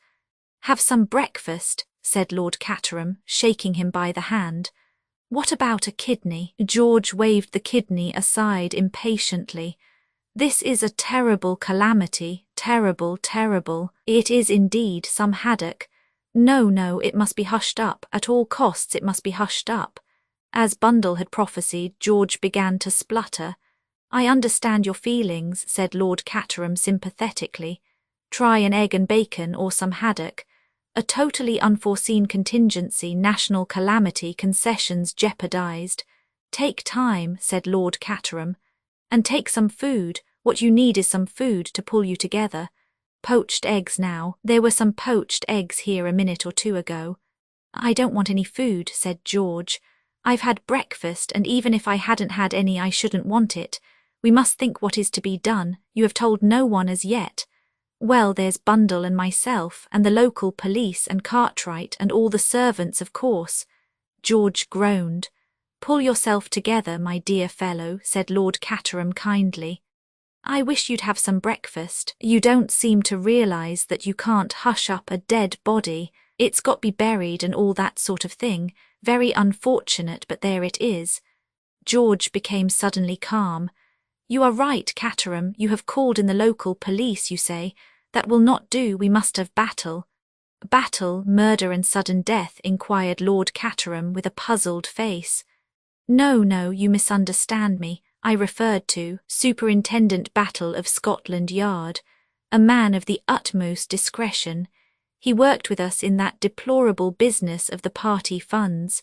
Have some breakfast, said Lord Caterham, shaking him by the hand. What about a kidney? George waved the kidney aside impatiently. This is a terrible calamity, terrible, terrible. It is indeed some haddock. No, it must be hushed up. At all costs it must be hushed up. As Bundle had prophesied, George began to splutter. I understand your feelings, said Lord Caterham sympathetically. Try an egg and bacon or some haddock. A totally unforeseen contingency, national calamity, concessions jeopardized. Take time, said Lord Caterham. And take some food. What you need is some food to pull you together. Poached eggs now. There were some poached eggs here a minute or 2 ago. I don't want any food, said George. I've had breakfast, and even if I hadn't had any I shouldn't want it. We must think what is to be done. You have told no one as yet. Well, there's Bundle and myself, and the local police and Cartwright and all the servants, of course. George groaned. Pull yourself together, my dear fellow, said Lord Caterham kindly. I wish you'd have some breakfast. You don't seem to realise that you can't hush up a dead body. It's got be buried and all that sort of thing. Very unfortunate, but there it is. George became suddenly calm. You are right, Caterham. You have called in the local police, you say. That will not do. We must have battle. Battle, murder and sudden death, inquired Lord Caterham with a puzzled face. No, you misunderstand me. I referred to Superintendent Battle of Scotland Yard, a man of the utmost discretion. He worked with us in that deplorable business of the party funds.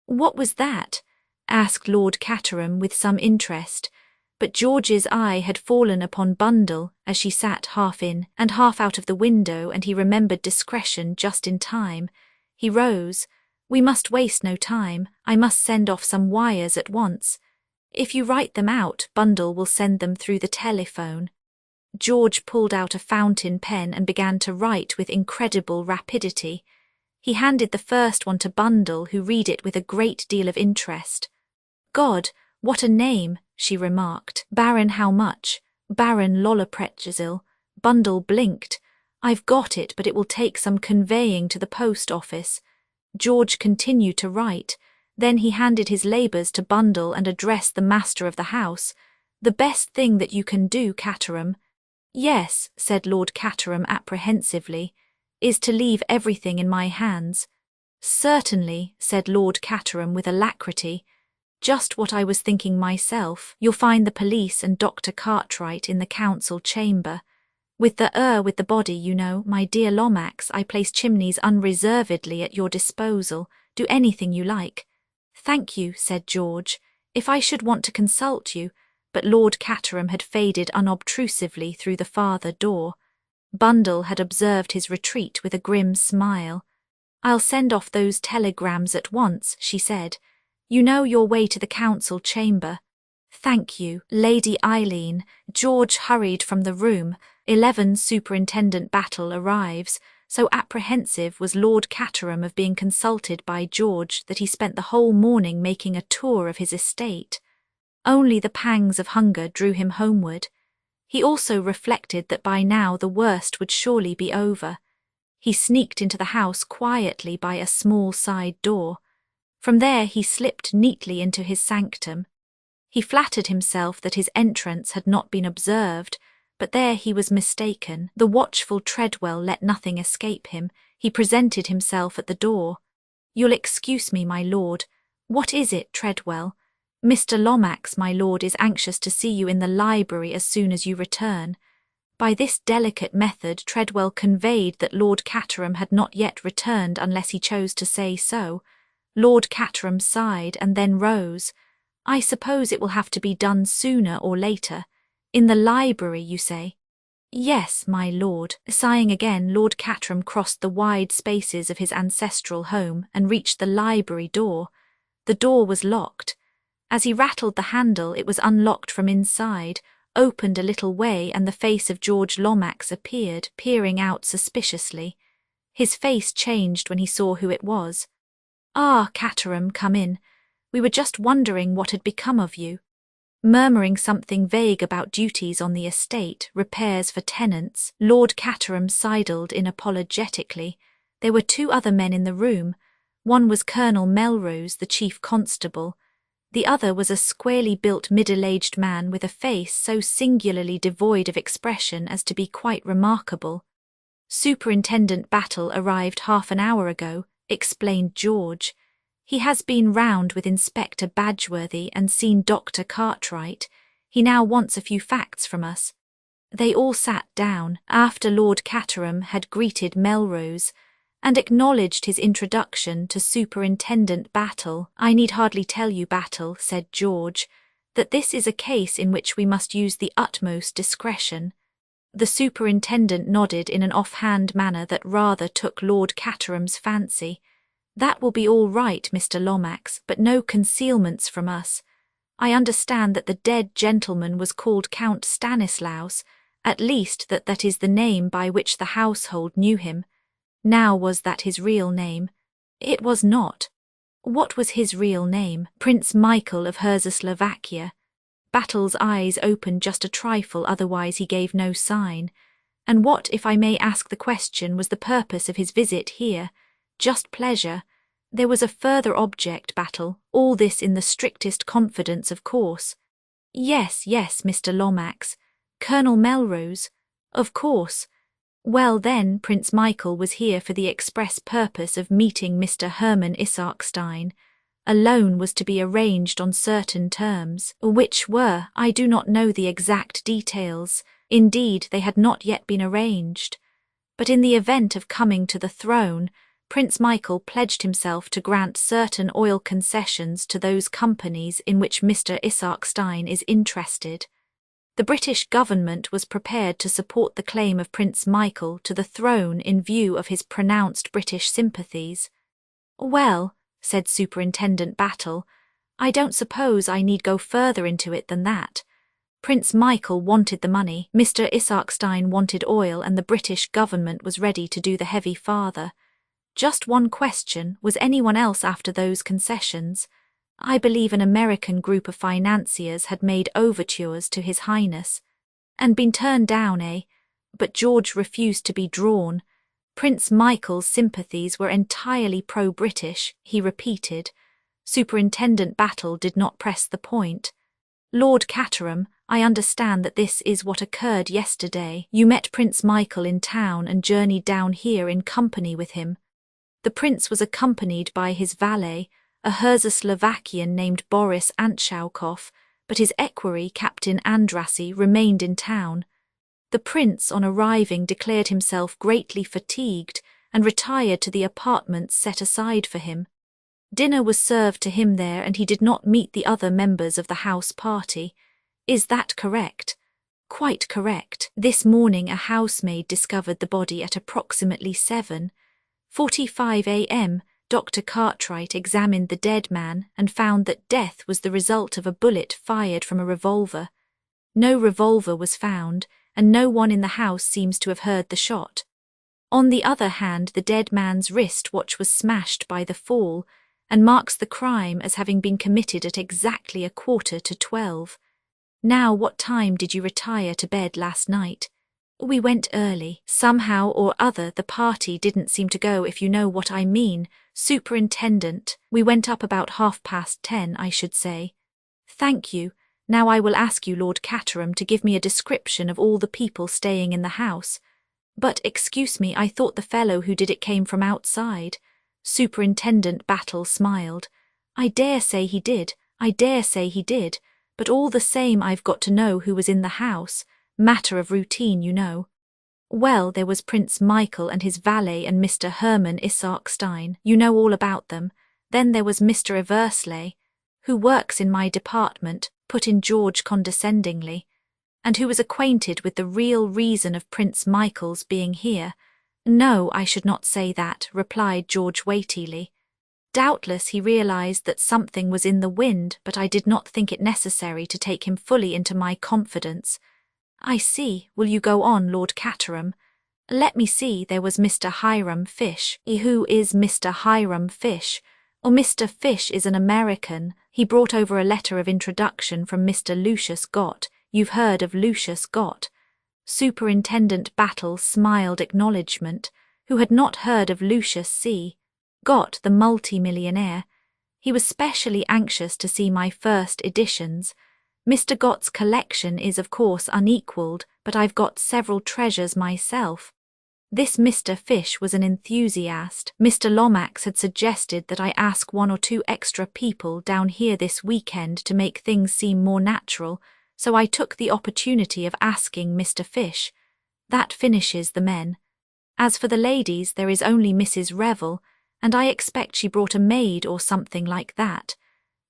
What was that? Asked Lord Caterham with some interest. But George's eye had fallen upon Bundle as she sat half in and half out of the window, and he remembered discretion just in time. He rose. We must waste no time. I must send off some wires at once. If you write them out, Bundle will send them through the telephone. George pulled out a fountain pen and began to write with incredible rapidity. He handed the first one to Bundle, who read it with a great deal of interest. God, what a name, she remarked. Baron how much? Baron Lolloprechazil. Bundle blinked. I've got it, but it will take some conveying to the post office. George continued to write. Then he handed his labours to Bundle and addressed the master of the house. The best thing that you can do, Caterham. Yes, said Lord Caterham apprehensively, is to leave everything in my hands. Certainly, said Lord Caterham with alacrity. Just what I was thinking myself. You'll find the police and Dr. Cartwright in the council chamber. With the body, you know, my dear Lomax, I place Chimneys unreservedly at your disposal. Do anything you like. Thank you, said George. If I should want to consult you, but Lord Caterham had faded unobtrusively through the farther door. Bundle had observed his retreat with a grim smile. I'll send off those telegrams at once, she said. You know your way to the council chamber. Thank you, Lady Eileen. George hurried from the room. 11 Superintendent Battle arrives. So apprehensive was Lord Caterham of being consulted by George that he spent the whole morning making a tour of his estate. Only the pangs of hunger drew him homeward. He also reflected that by now the worst would surely be over. He sneaked into the house quietly by a small side door. From there he slipped neatly into his sanctum. He flattered himself that his entrance had not been observed, but there he was mistaken. The watchful Treadwell let nothing escape him. He presented himself at the door. You'll excuse me, my lord. What is it, Treadwell? Mr. Lomax, my lord, is anxious to see you in the library as soon as you return. By this delicate method Treadwell conveyed that Lord Caterham had not yet returned unless he chose to say so. Lord Caterham sighed and then rose. I suppose it will have to be done sooner or later. In the library, you say? Yes, my lord. Sighing again, Lord Caterham crossed the wide spaces of his ancestral home and reached the library door. The door was locked. As he rattled the handle, it was unlocked from inside, opened a little way, and the face of George Lomax appeared, peering out suspiciously. His face changed when he saw who it was. Ah, Caterham, come in. We were just wondering what had become of you. Murmuring something vague about duties on the estate, repairs for tenants, Lord Caterham sidled in apologetically. There were 2 other men in the room. One was Colonel Melrose, the chief constable. The other was a squarely built middle-aged man with a face so singularly devoid of expression as to be quite remarkable. Superintendent Battle arrived half an hour ago, explained George. He has been round with Inspector Badgeworthy and seen Dr. Cartwright. He now wants a few facts from us. They all sat down, after Lord Caterham had greeted Melrose, and acknowledged his introduction to Superintendent Battle. I need hardly tell you, Battle, said George, that this is a case in which we must use the utmost discretion. The superintendent nodded in an off-hand manner that rather took Lord Caterham's fancy. That will be all right, Mr. Lomax, but no concealments from us. I understand that the dead gentleman was called Count Stanislaus, at least that is the name by which the household knew him. Now, was that his real name? It was not. What was his real name? Prince Michael of Herzoslovakia. Battle's eyes opened just a trifle, otherwise he gave no sign. And what, if I may ask the question, was the purpose of his visit here? Just pleasure. There was a further object, Battle, all this in the strictest confidence, of course. Yes, Mr. Lomax. Colonel Melrose. Of course. Well then, Prince Michael was here for the express purpose of meeting Mr. Hermann Isarkstein. A loan was to be arranged on certain terms, which were, I do not know the exact details. Indeed, they had not yet been arranged. But in the event of coming to the throne, Prince Michael pledged himself to grant certain oil concessions to those companies in which Mr. Isarkstein is interested. The British government was prepared to support the claim of Prince Michael to the throne in view of his pronounced British sympathies. Well, said Superintendent Battle, I don't suppose I need go further into it than that. Prince Michael wanted the money, Mr. Isarkstein wanted oil, and the British government was ready to do the heavy farther. Just one question, was anyone else after those concessions? I believe an American group of financiers had made overtures to His Highness. And been turned down, eh? But George refused to be drawn. Prince Michael's sympathies were entirely pro-British, he repeated. Superintendent Battle did not press the point. Lord Caterham, I understand that this is what occurred yesterday. You met Prince Michael in town and journeyed down here in company with him. The prince was accompanied by his valet, a Slovakian named Boris Antchaukov, but his equerry, Captain Andrassy, remained in town. The prince, on arriving, declared himself greatly fatigued and retired to the apartments set aside for him. Dinner was served to him there, and he did not meet the other members of the house party. Is that correct? Quite correct. This morning a housemaid discovered the body at approximately 7:45 a.m. Dr. Cartwright examined the dead man and found that death was the result of a bullet fired from a revolver. No revolver was found, and no one in the house seems to have heard the shot. On the other hand, the dead man's wristwatch was smashed by the fall and marks the crime as having been committed at exactly 11:45. Now, what time did you retire to bed last night? We went early. Somehow or other the party didn't seem to go, if you know what I mean. Superintendent, we went up about 10:30, I should say. Thank you. Now I will ask you, Lord Caterham, to give me a description of all the people staying in the house. But excuse me, I thought the fellow who did it came from outside. Superintendent Battle smiled. I dare say he did, but all the same I've got to know who was in the house. Matter of routine, you know. Well, there was Prince Michael and his valet and Mr. Hermann Isarkstein. You know all about them. Then there was Mr. Eversley, who works in my department, put in George condescendingly, and who was acquainted with the real reason of Prince Michael's being here. No, I should not say that, replied George weightily. Doubtless he realized that something was in the wind, but I did not think it necessary to take him fully into my confidence. I see. Will you go on, Lord Caterham? Let me see, there was Mr. Hiram Fish. Who is Mr. Hiram Fish? Or Mr. Fish is an American. He brought over a letter of introduction from Mr. Lucius Gott. You've heard of Lucius Gott? Superintendent Battle smiled acknowledgment. Who had not heard of Lucius C. Gott, the multi-millionaire? He was specially anxious to see my first editions. Mr. Gott's collection is, of course, unequalled, but I've got several treasures myself. This Mr. Fish was an enthusiast. Mr. Lomax had suggested that I ask 1 or 2 extra people down here this weekend to make things seem more natural, so I took the opportunity of asking Mr. Fish. That finishes the men. As for the ladies, there is only Mrs. Revel, and I expect she brought a maid or something like that.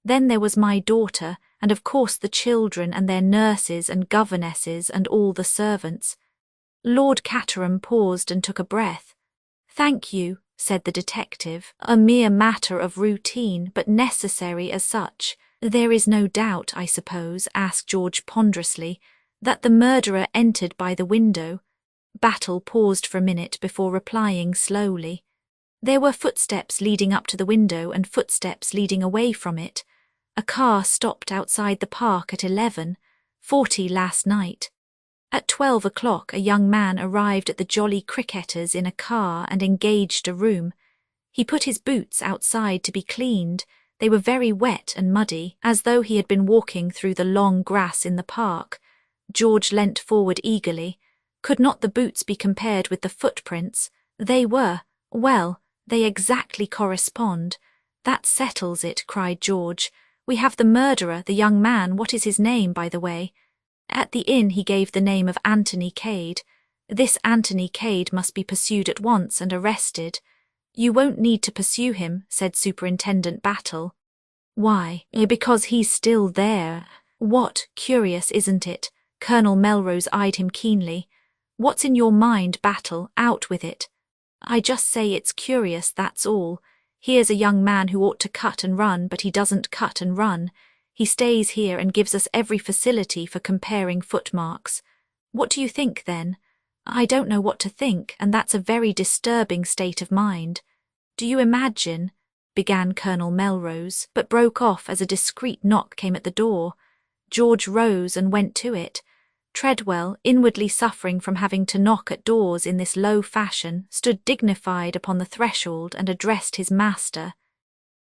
Then there was my daughter, and of course the children and their nurses and governesses and all the servants. Lord Caterham paused and took a breath. Thank you, said the detective. A mere matter of routine, but necessary as such. There is no doubt, I suppose, asked George ponderously, that the murderer entered by the window. Battle paused for a minute before replying slowly. There were footsteps leading up to the window and footsteps leading away from it. A car stopped outside the park at 11:40 last night. At 12 o'clock a young man arrived at the Jolly Cricketers in a car and engaged a room. He put his boots outside to be cleaned. They were very wet and muddy, as though he had been walking through the long grass in the park. George leant forward eagerly. Could not the boots be compared with the footprints? They were. Well, they exactly correspond. That settles it, cried George. We have the murderer, the young man. What is his name, by the way? At the inn he gave the name of Anthony Cade. This Anthony Cade must be pursued at once and arrested. You won't need to pursue him, said Superintendent Battle. Why? Because he's still there. What? Curious, isn't it? Colonel Melrose eyed him keenly. What's in your mind, Battle? Out with it. I just say it's curious, that's all. Here's a young man who ought to cut and run, but he doesn't cut and run. He stays here and gives us every facility for comparing footmarks. What do you think, then? I don't know what to think, and that's a very disturbing state of mind. Do you imagine, began Colonel Melrose, but broke off as a discreet knock came at the door. George rose and went to it. Treadwell, inwardly suffering from having to knock at doors in this low fashion, stood dignified upon the threshold and addressed his master.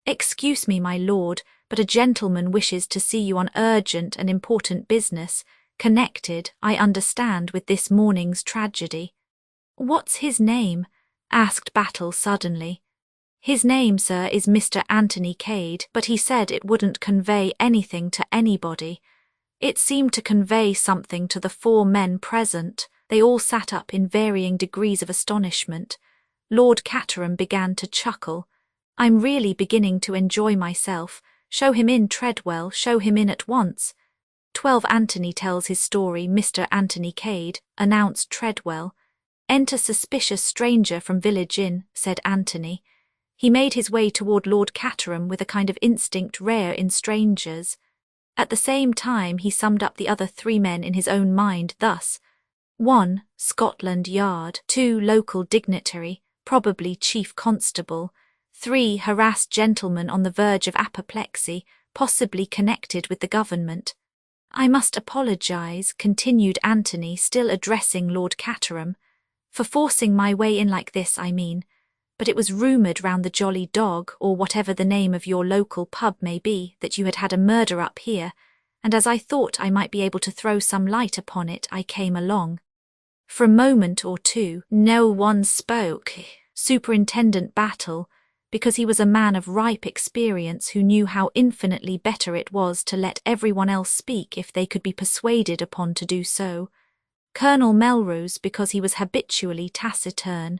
Excuse me, my lord, but a gentleman wishes to see you on urgent and important business, connected, I understand, with this morning's tragedy. What's his name? Asked Battle suddenly. His name, sir, is Mr. Anthony Cade, but he said it wouldn't convey anything to anybody. It seemed to convey something to the 4 men present. They all sat up in varying degrees of astonishment. Lord Caterham began to chuckle. I'm really beginning to enjoy myself. Show him in, Treadwell, show him in at once. 12 Anthony tells his story, Mr. Anthony Cade, announced Treadwell. Enter suspicious stranger from village inn, said Anthony. He made his way toward Lord Caterham with a kind of instinct rare in strangers. At the same time he summed up the other 3 men in his own mind thus: 1. Scotland Yard. 2. Local dignitary, probably chief constable. 3. Harassed gentleman on the verge of apoplexy, possibly connected with the government. I must apologize, continued Anthony, still addressing Lord Caterham, for forcing my way in like this, I mean. But it was rumoured round the Jolly Dog, or whatever the name of your local pub may be, that you had had a murder up here, and as I thought I might be able to throw some light upon it, I came along. For a moment or two, no one spoke. Superintendent Battle, because he was a man of ripe experience who knew how infinitely better it was to let everyone else speak if they could be persuaded upon to do so. Colonel Melrose, because he was habitually taciturn.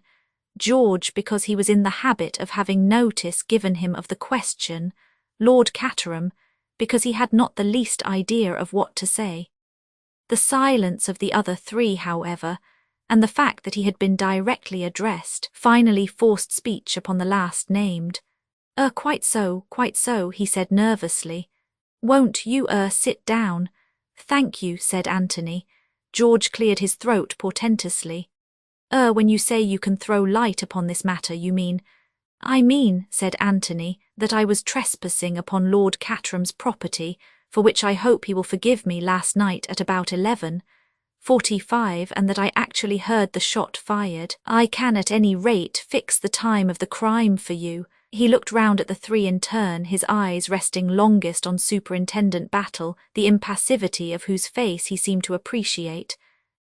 George, because he was in the habit of having notice given him of the question. Lord Caterham, because he had not the least idea of what to say. The silence of the other 3, however, and the fact that he had been directly addressed, finally forced speech upon the last named. Quite so, he said nervously. Won't you, sit down? Thank you, said Anthony. George cleared his throat portentously. When you say you can throw light upon this matter, you mean— I mean, said Anthony, that I was trespassing upon Lord Caterham's property, for which I hope he will forgive me, last night at about 11:45, and that I actually heard the shot fired. I can at any rate fix the time of the crime for you. He looked round at the 3 in turn, his eyes resting longest on Superintendent Battle, the impassivity of whose face he seemed to appreciate.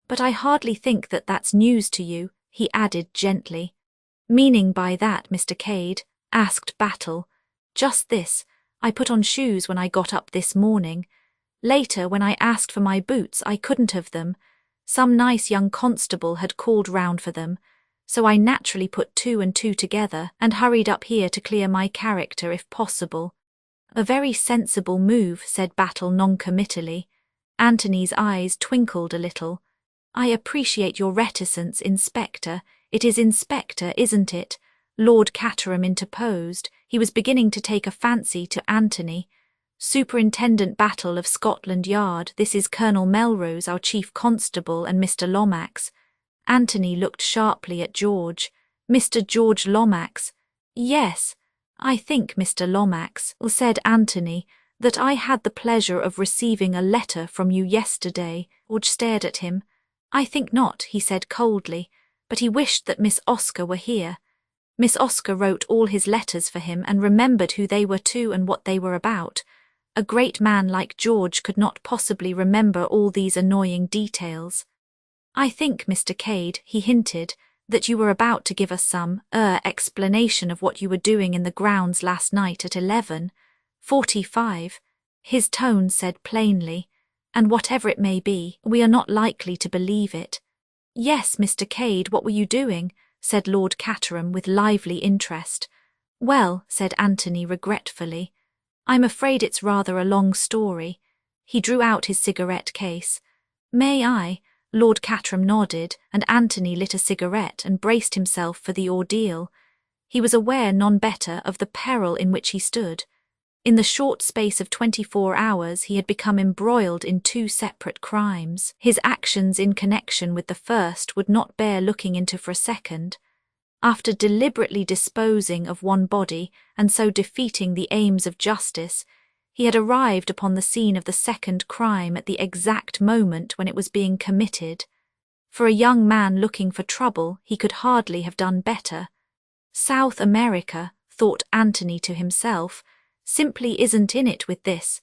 But I hardly think that that's news to you, he added gently. Meaning by that, Mr. Cade? Asked Battle. Just this. I put on shoes when I got up this morning. Later, when I asked for my boots, I couldn't have them. Some nice young constable had called round for them, so I naturally put 2 and 2 together and hurried up here to clear my character if possible. A very sensible move, said Battle noncommittally. Anthony's eyes twinkled a little. I appreciate your reticence, Inspector. It is Inspector, isn't it? Lord Caterham interposed. He was beginning to take a fancy to Anthony. Superintendent Battle of Scotland Yard, this is Colonel Melrose, our chief constable, and Mr. Lomax. Anthony looked sharply at George. Mr. George Lomax. Yes, I think, Mr. Lomax, said Anthony, that I had the pleasure of receiving a letter from you yesterday. George stared at him. I think not, he said coldly, but he wished that Miss Oscar were here. Miss Oscar wrote all his letters for him and remembered who they were to and what they were about. A great man like George could not possibly remember all these annoying details. I think, Mr. Cade, he hinted, that you were about to give us some, explanation of what you were doing in the grounds last night at 11:45. His tone said plainly, and whatever it may be, we are not likely to believe it. Yes, Mr. Cade, what were you doing? Said Lord Caterham with lively interest. Well, said Anthony regretfully, I'm afraid it's rather a long story. He drew out his cigarette case. May I? Lord Caterham nodded, and Anthony lit a cigarette and braced himself for the ordeal. He was aware none better of the peril in which he stood. In the short space of 24 hours he had become embroiled in 2 separate crimes. His actions in connection with the first would not bear looking into for a second. After deliberately disposing of one body and so defeating the aims of justice, he had arrived upon the scene of the second crime at the exact moment when it was being committed. For a young man looking for trouble, he could hardly have done better. South America, thought Anthony to himself, simply isn't in it with this.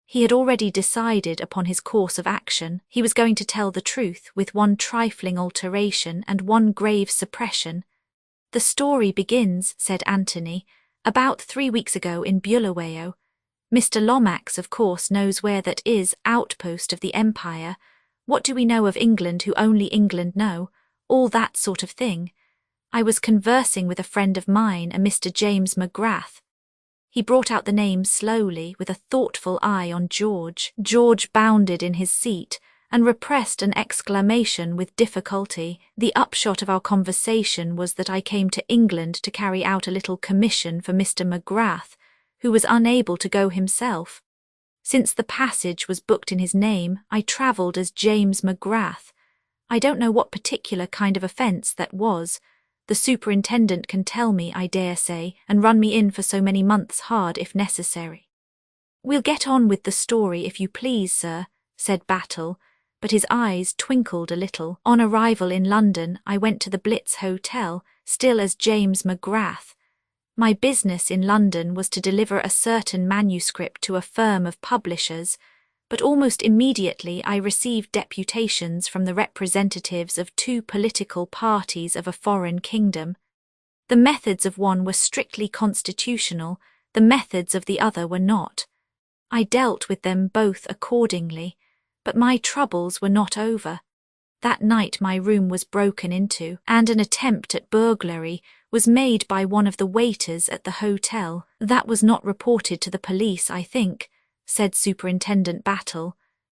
He had already decided upon his course of action. He was going to tell the truth with one trifling alteration and one grave suppression. "The story begins," said Anthony, "about 3 weeks ago in Bulawayo. Mr. Lomax, of course, knows where that is, outpost of the Empire. What do we know of England who only England know? All that sort of thing. I was conversing with a friend of mine, a Mr. James McGrath." He brought out the name slowly, with a thoughtful eye on George. George bounded in his seat and repressed an exclamation with difficulty. "The upshot of our conversation was that I came to England to carry out a little commission for Mr. McGrath, who was unable to go himself. Since the passage was booked in his name, I travelled as James McGrath. I don't know what particular kind of offence that was. The superintendent can tell me, I dare say, and run me in for so many months hard if necessary." "We'll get on with the story if you please, sir," said Battle, but his eyes twinkled a little. "On arrival in London, I went to the Blitz Hotel, still as James McGrath. My business in London was to deliver a certain manuscript to a firm of publishers, but almost immediately I received deputations from the representatives of 2 political parties of a foreign kingdom. The methods of one were strictly constitutional, the methods of the other were not. I dealt with them both accordingly, but my troubles were not over. That night my room was broken into, and an attempt at burglary was made by one of the waiters at the hotel. That was not reported to the police, I think," said Superintendent Battle.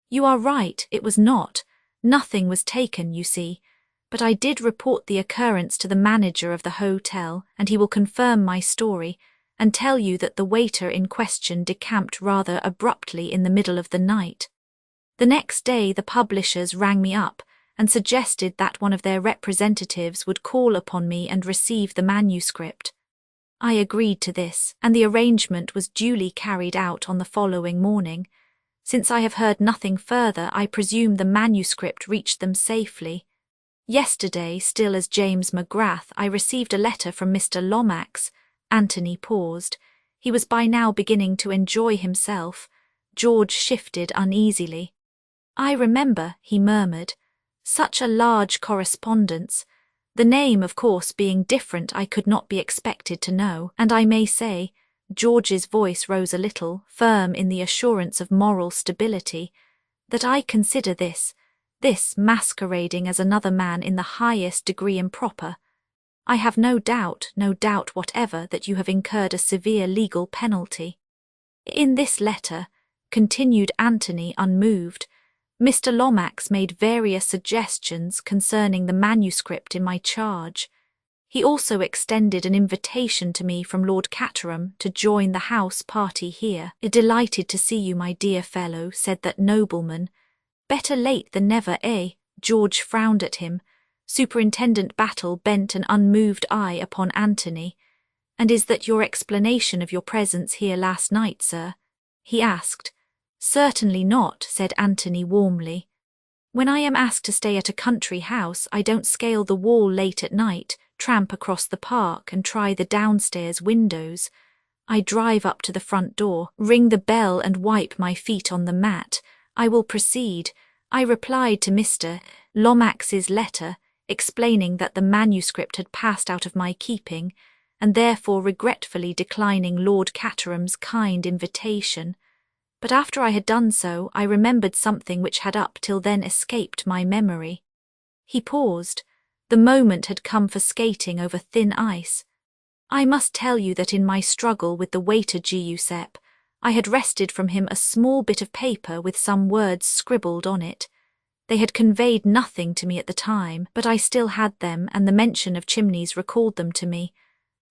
"You are right, it was not. Nothing was taken, you see. But I did report the occurrence to the manager of the hotel, and he will confirm my story, and tell you that the waiter in question decamped rather abruptly in the middle of the night. The next day the publishers rang me up and suggested that one of their representatives would call upon me and receive the manuscript. I agreed to this, and the arrangement was duly carried out on the following morning. Since I have heard nothing further, I presume the manuscript reached them safely. Yesterday, still as James McGrath, I received a letter from Mr. Lomax." Anthony paused. He was by now beginning to enjoy himself. George shifted uneasily. "I remember," he murmured. "Such a large correspondence. The name, of course, being different, I could not be expected to know, and I may say," George's voice rose a little, firm in the assurance of moral stability, "that I consider this masquerading as another man in the highest degree improper. I have no doubt whatever that you have incurred a severe legal penalty. In this letter," continued Anthony unmoved, "Mr. Lomax made various suggestions concerning the manuscript in my charge. He also extended an invitation to me from Lord Caterham to join the house party here. 'Delighted to see you, my dear fellow,' said that nobleman. Better late than never, eh?" George frowned at him. Superintendent Battle bent an unmoved eye upon Anthony. "And is that your explanation of your presence here last night, sir?" he asked. "Certainly not," said Anthony warmly. "When I am asked to stay at a country house, I don't scale the wall late at night, tramp across the park and try the downstairs windows. I drive up to the front door, ring the bell and wipe my feet on the mat. I will proceed. I replied to Mr. Lomax's letter, explaining that the manuscript had passed out of my keeping, and therefore regretfully declining Lord Caterham's kind invitation. But after I had done so, I remembered something which had up till then escaped my memory." He paused. The moment had come for skating over thin ice. "I must tell you that in my struggle with the waiter Giuseppe, I had wrested from him a small bit of paper with some words scribbled on it. They had conveyed nothing to me at the time, but I still had them, and the mention of Chimneys recalled them to me.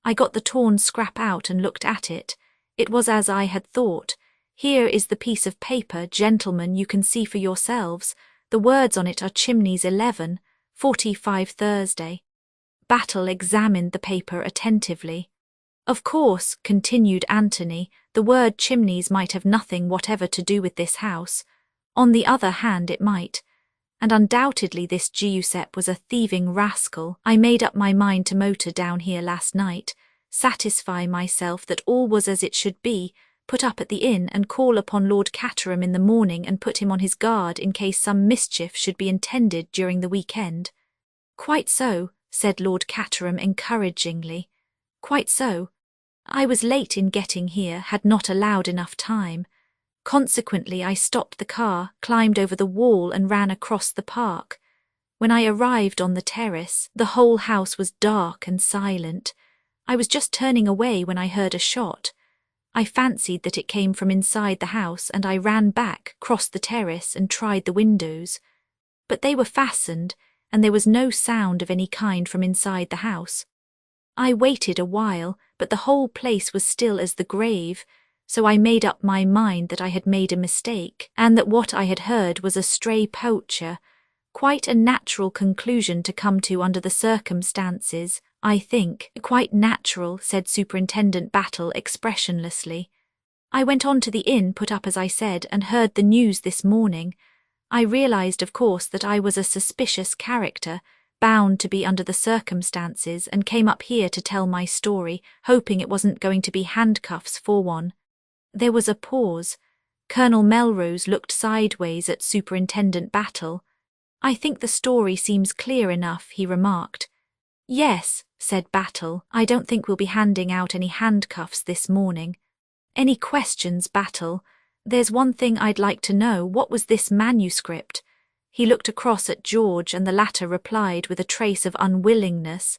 I got the torn scrap out and looked at it. It was as I had thought. Here is the piece of paper, gentlemen, you can see for yourselves. The words on it are Chimneys 11, 45 Thursday." Battle examined the paper attentively. "Of course," continued Anthony, "the word Chimneys might have nothing whatever to do with this house. On the other hand, it might. And undoubtedly this Giuseppe was a thieving rascal. I made up my mind to motor down here last night, satisfy myself that all was as it should be, put up at the inn and call upon Lord Caterham in the morning and put him on his guard in case some mischief should be intended during the weekend." "Quite so," said Lord Caterham encouragingly. Quite so. I was late in getting here, had not allowed enough time. Consequently, I stopped the car, climbed over the wall and ran across the park. When I arrived on the terrace, the whole house was dark and silent. I was just turning away when I heard a shot. I fancied that it came from inside the house and I ran back, crossed the terrace and tried the windows. But they were fastened and there was no sound of any kind from inside the house. I waited a while, but the whole place was still as the grave, so I made up my mind that I had made a mistake and that what I had heard was a stray poacher. Quite a natural conclusion to come to under the circumstances, I think. Quite natural, said Superintendent Battle expressionlessly. I went on to the inn put up as I said and heard the news this morning. I realized, of course, that I was a suspicious character, bound to be under the circumstances, and came up here to tell my story, hoping it wasn't going to be handcuffs for one. There was a pause. Colonel Melrose looked sideways at Superintendent Battle. I think the story seems clear enough, he remarked. Yes, said Battle, I don't think we'll be handing out any handcuffs this morning. Any questions, Battle? There's one thing I'd like to know. What was this manuscript? He looked across at George and the latter replied with a trace of unwillingness.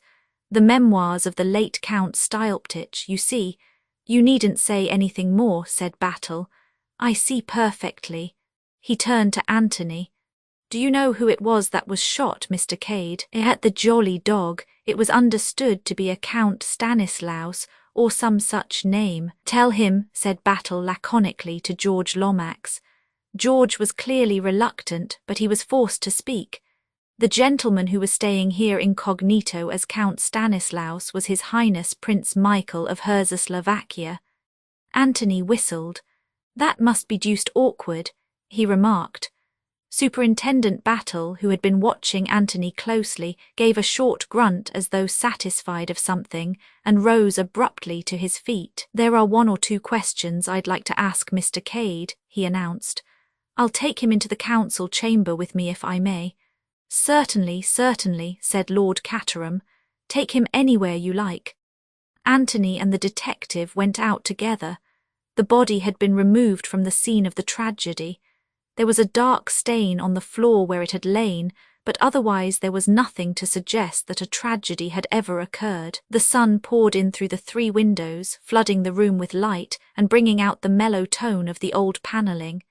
The memoirs of the late Count Styleptich, you see. You needn't say anything more, said Battle. I see perfectly. He turned to Anthony. Do you know who it was that was shot, Mr. Cade? At the Jolly Dog. It was understood to be a Count Stanislaus, or some such name. Tell him, said Battle laconically to George Lomax. George was clearly reluctant, but he was forced to speak. The gentleman who was staying here incognito as Count Stanislaus was His Highness Prince Michael of Herzoslovakia. Anthony whistled. That must be deuced awkward, he remarked. Superintendent Battle, who had been watching Anthony closely, gave a short grunt as though satisfied of something, and rose abruptly to his feet. There are 1 or 2 questions I'd like to ask Mr. Cade, he announced. I'll take him into the council chamber with me if I may. Certainly, certainly, said Lord Caterham. Take him anywhere you like. Anthony and the detective went out together. The body had been removed from the scene of the tragedy. There was a dark stain on the floor where it had lain, but otherwise there was nothing to suggest that a tragedy had ever occurred. The sun poured in through the 3 windows, flooding the room with light and bringing out the mellow tone of the old panelling.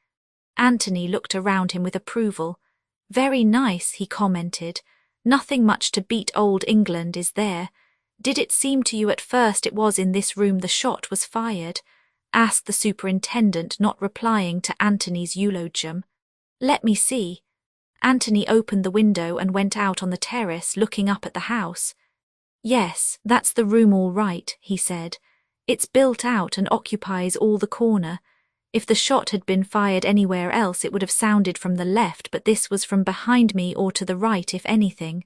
Anthony looked around him with approval. Very nice, he commented. Nothing much to beat old England, is there? Did it seem to you at first it was in this room the shot was fired? Asked the superintendent, not replying to Anthony's eulogium. Let me see. Anthony opened the window and went out on the terrace, looking up at the house. Yes, that's the room all right, he said. It's built out and occupies all the corner. If the shot had been fired anywhere else it would have sounded from the left, but this was from behind me or to the right if anything.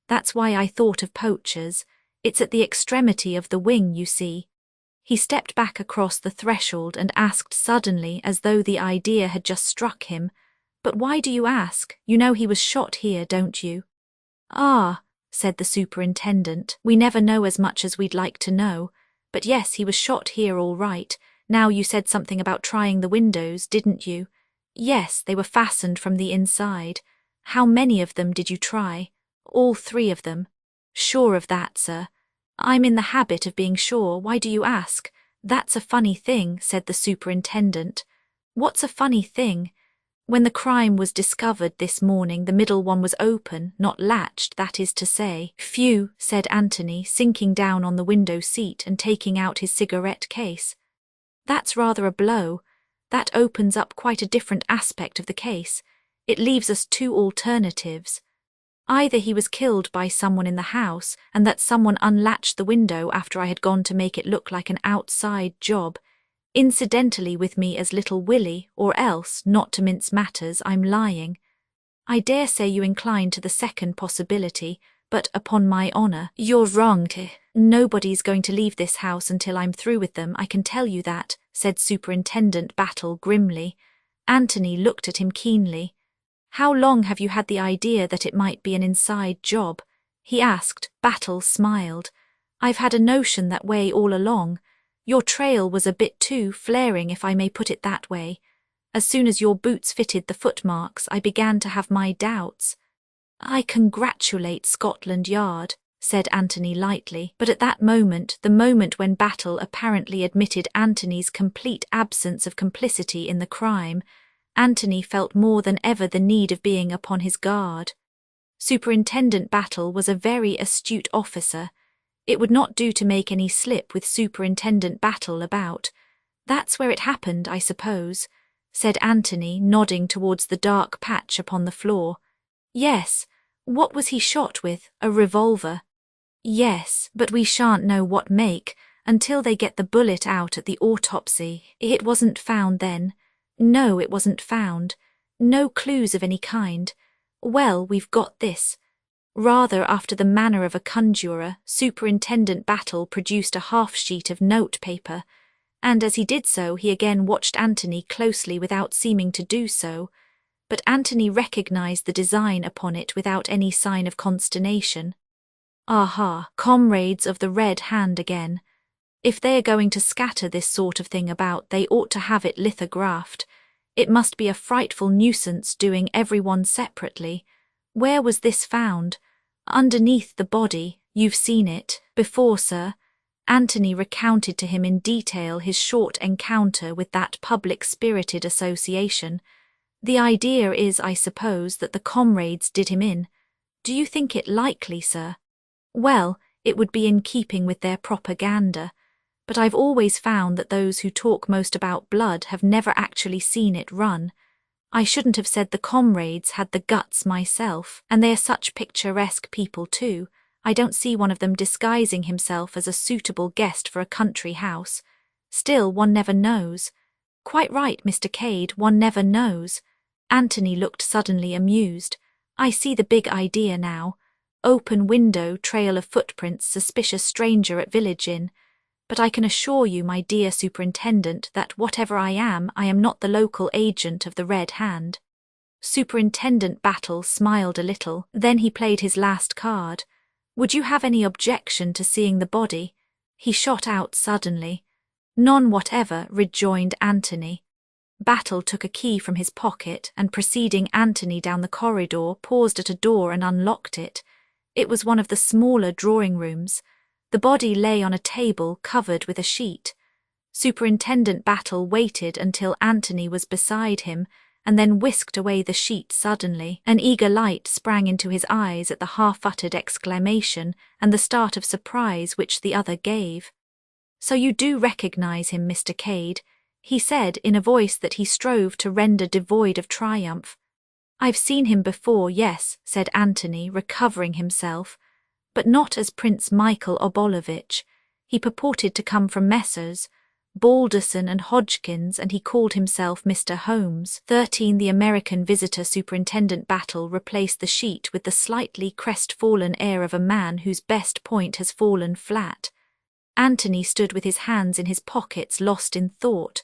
That's why I thought of poachers. It's at the extremity of the wing, you see. He stepped back across the threshold and asked suddenly, as though the idea had just struck him, But why do you ask? You know he was shot here, don't you? Ah, said the superintendent, we never know as much as we'd like to know. But yes, he was shot here all right. Now you said something about trying the windows, didn't you? Yes, they were fastened from the inside. How many of them did you try? All 3 of them. Sure of that, sir. I'm in the habit of being sure. Why do you ask? That's a funny thing, said the superintendent. What's a funny thing? When the crime was discovered this morning, the middle one was open, not latched, that is to say. Phew, said Anthony, sinking down on the window seat and taking out his cigarette case. That's rather a blow. That opens up quite a different aspect of the case. It leaves us 2 alternatives. Either he was killed by someone in the house, and that someone unlatched the window after I had gone to make it look like an outside job, incidentally with me as Little Willie, or else, not to mince matters, I'm lying. I dare say you incline to the second possibility, but upon my honour, you're wrong. Nobody's going to leave this house until I'm through with them, I can tell you that, said Superintendent Battle grimly. Anthony looked at him keenly. How long have you had the idea that it might be an inside job? he asked. Battle smiled. I've had a notion that way all along. Your trail was a bit too flaring, if I may put it that way. As soon as your boots fitted the footmarks, I began to have my doubts. I congratulate Scotland Yard, said Anthony lightly, but at that moment, the moment when Battle apparently admitted Anthony's complete absence of complicity in the crime, Anthony felt more than ever the need of being upon his guard. Superintendent Battle was a very astute officer. It would not do to make any slip with Superintendent Battle about. That's where it happened, I suppose, said Anthony, nodding towards the dark patch upon the floor. Yes. What was he shot with? A revolver? Yes, but we shan't know what make until they get the bullet out at the autopsy. It wasn't found then. No, it wasn't found. No clues of any kind. Well, we've got this. Rather after the manner of a conjurer, Superintendent Battle produced a half-sheet of note-paper, and as he did so he again watched Anthony closely without seeming to do so, but Anthony recognized the design upon it without any sign of consternation. Aha, comrades of the Red Hand again. If they are going to scatter this sort of thing about, they ought to have it lithographed. It must be a frightful nuisance doing everyone separately. Where was this found? Underneath the body. You've seen it before, sir. Anthony recounted to him in detail his short encounter with that public-spirited association. The idea is, I suppose, that the comrades did him in. Do you think it likely, sir? Well, it would be in keeping with their propaganda, but I've always found that those who talk most about blood have never actually seen it run. I shouldn't have said the comrades had the guts myself, and they are such picturesque people too. I don't see one of them disguising himself as a suitable guest for a country house. Still, one never knows. Quite right, Mr. Cade, one never knows. Anthony looked suddenly amused. I see the big idea now. Open window, trail of footprints, suspicious stranger at village inn. But I can assure you, my dear superintendent, that whatever I am not the local agent of the Red Hand. Superintendent Battle smiled a little, then he played his last card. Would you have any objection to seeing the body? He shot out suddenly. None whatever, rejoined Anthony. Battle took a key from his pocket and, preceding Anthony down the corridor, paused at a door and unlocked it. It was one of the smaller drawing rooms. The body lay on a table covered with a sheet. Superintendent Battle waited until Anthony was beside him and then whisked away the sheet suddenly. An eager light sprang into his eyes at the half-uttered exclamation and the start of surprise which the other gave. So you do recognize him, Mr. Cade, he said in a voice that he strove to render devoid of triumph. I've seen him before, yes, said Anthony, recovering himself, but not as Prince Michael Obolovich. He purported to come from Messrs. Balderson and Hodgkins, and he called himself Mr. Holmes. 13. The American visitor. Superintendent Battle replaced the sheet with the slightly crestfallen air of a man whose best point has fallen flat. Anthony stood with his hands in his pockets, lost in thought.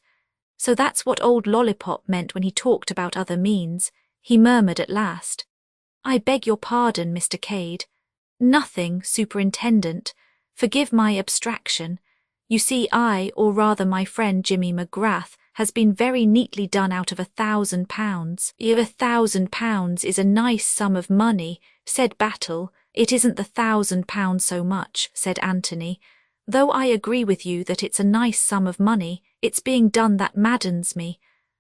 So that's what old Lollipop meant when he talked about other means, he murmured at last. I beg your pardon, Mr. Cade. Nothing, Superintendent. Forgive my abstraction. You see, or rather my friend Jimmy McGrath, has been very neatly done out of £1,000. If £1,000 is a nice sum of money, said Battle. It isn't the £1,000 so much, said Anthony. Though I agree with you that it's a nice sum of money, it's being done that maddens me.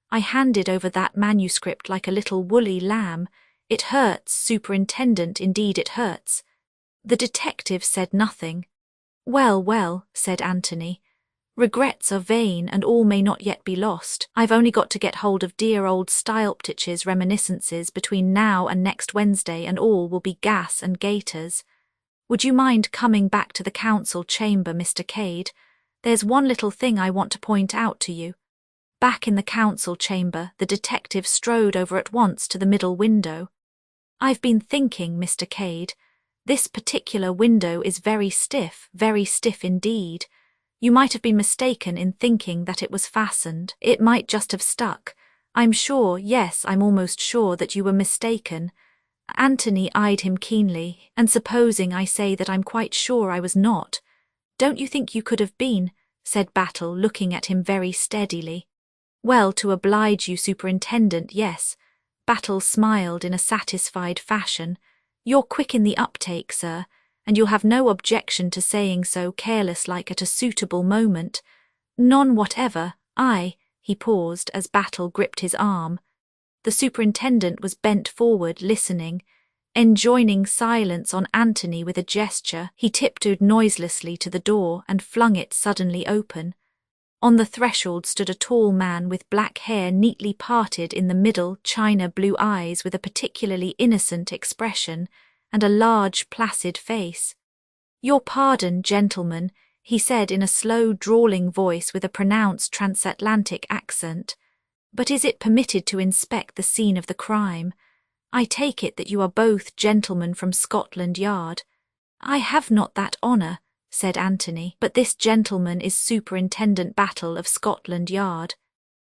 I handed over that manuscript like a little woolly lamb. It hurts, Superintendent, indeed it hurts. The detective said nothing. Well, well, said Anthony. Regrets are vain, and all may not yet be lost. I've only got to get hold of dear old Styleptich's reminiscences between now and next Wednesday, and all will be gas and gaiters. Would you mind coming back to the council chamber, Mr. Cade? There's one little thing I want to point out to you. Back in the council chamber, the detective strode over at once to the middle window. I've been thinking, Mr. Cade. This particular window is very stiff indeed. You might have been mistaken in thinking that it was fastened. It might just have stuck. I'm sure, yes, I'm almost sure that you were mistaken. Anthony eyed him keenly. And supposing I say that I'm quite sure I was not, don't you think you could have been? Said Battle, looking at him very steadily. Well, to oblige you, Superintendent, yes. Battle smiled in a satisfied fashion. You're quick in the uptake, sir, and you'll have no objection to saying so careless-like at a suitable moment. None whatever. He paused as Battle gripped his arm. The superintendent was bent forward, listening. Enjoining silence on Anthony with a gesture, he tiptoed noiselessly to the door and flung it suddenly open. On the threshold stood a tall man with black hair neatly parted in the middle, china-blue eyes with a particularly innocent expression, and a large, placid face. "Your pardon, gentlemen," he said in a slow, drawling voice with a pronounced transatlantic accent. "But is it permitted to inspect the scene of the crime? I take it that you are both gentlemen from Scotland Yard." "I have not that honour," said Anthony, "but this gentleman is Superintendent Battle of Scotland Yard."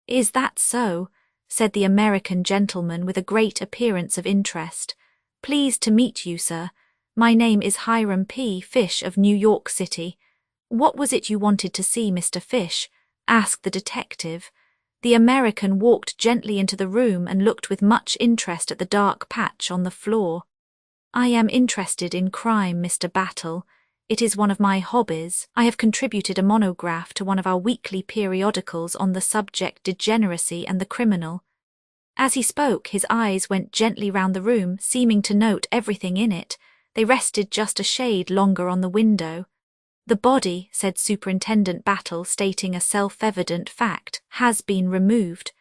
"Is that so?" said the American gentleman with a great appearance of interest. "Pleased to meet you, sir. My name is Hiram P. Fish of New York City." "What was it you wanted to see, Mr. Fish?" asked the detective. The American walked gently into the room and looked with much interest at the dark patch on the floor. "I am interested in crime, Mr. Battle. It is one of my hobbies. I have contributed a monograph to one of our weekly periodicals on the subject degeneracy and the criminal." As he spoke, his eyes went gently round the room, seeming to note everything in it. They rested just a shade longer on the window. "The body," said Superintendent Battle, stating a self-evident fact, "has been removed."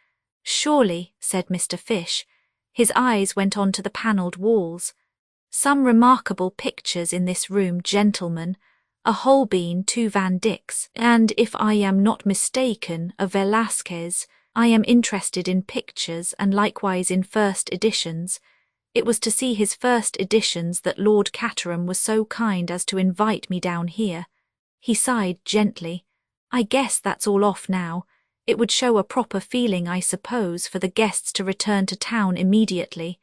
"Surely," said Mr. Fish. His eyes went on to the panelled walls. "Some remarkable pictures in this room, gentlemen. A Holbein, 2 Van Dycks, and, if I am not mistaken, a Velázquez. I am interested in pictures and likewise in first editions. It was to see his first editions that Lord Caterham was so kind as to invite me down here." He sighed gently. "I guess that's all off now. It would show a proper feeling, I suppose, for the guests to return to town immediately."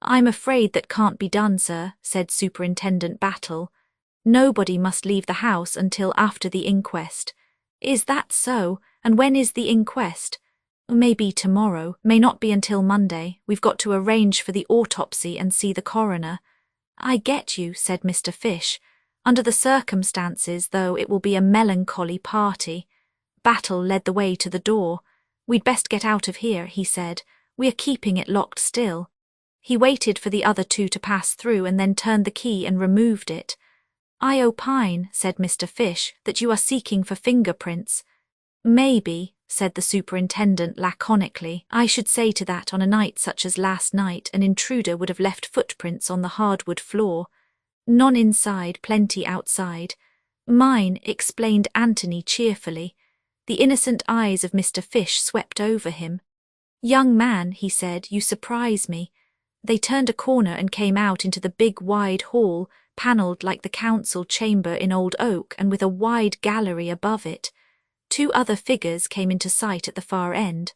"I'm afraid that can't be done, sir," said Superintendent Battle. "Nobody must leave the house until after the inquest." "Is that so? And when is the inquest?" "Maybe tomorrow, may not be until Monday. We've got to arrange for the autopsy and see the coroner." "I get you," said Mr. Fish. "Under the circumstances, though, it will be a melancholy party." Battle led the way to the door. "We'd best get out of here," he said. "We are keeping it locked still." He waited for the other two to pass through and then turned the key and removed it. "I opine," said Mr. Fish, "that you are seeking for fingerprints." "Maybe," said the superintendent laconically. "I should say to that on a night such as last night an intruder would have left footprints on the hardwood floor. None inside, plenty outside." "Mine," explained Anthony cheerfully. The innocent eyes of Mr. Fish swept over him. "Young man," he said, "you surprise me." They turned a corner and came out into the big wide hall, panelled like the council chamber in old oak and with a wide gallery above it. Two other figures came into sight at the far end.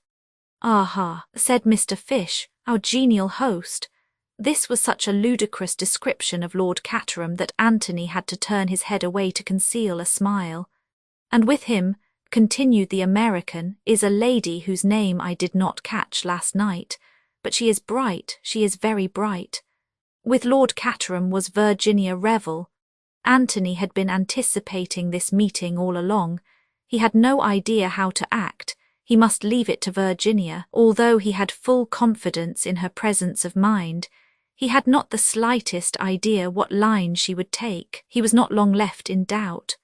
"Aha," said Mr. Fish, "our genial host." This was such a ludicrous description of Lord Caterham that Anthony had to turn his head away to conceal a smile. "And with him," continued the American, "is a lady whose name I did not catch last night, but she is bright, she is very bright." With Lord Caterham was Virginia Revel. Anthony had been anticipating this meeting all along. He had no idea how to act. He must leave it to Virginia, although he had full confidence in her presence of mind. He had not the slightest idea what line she would take. He was not long left in doubt.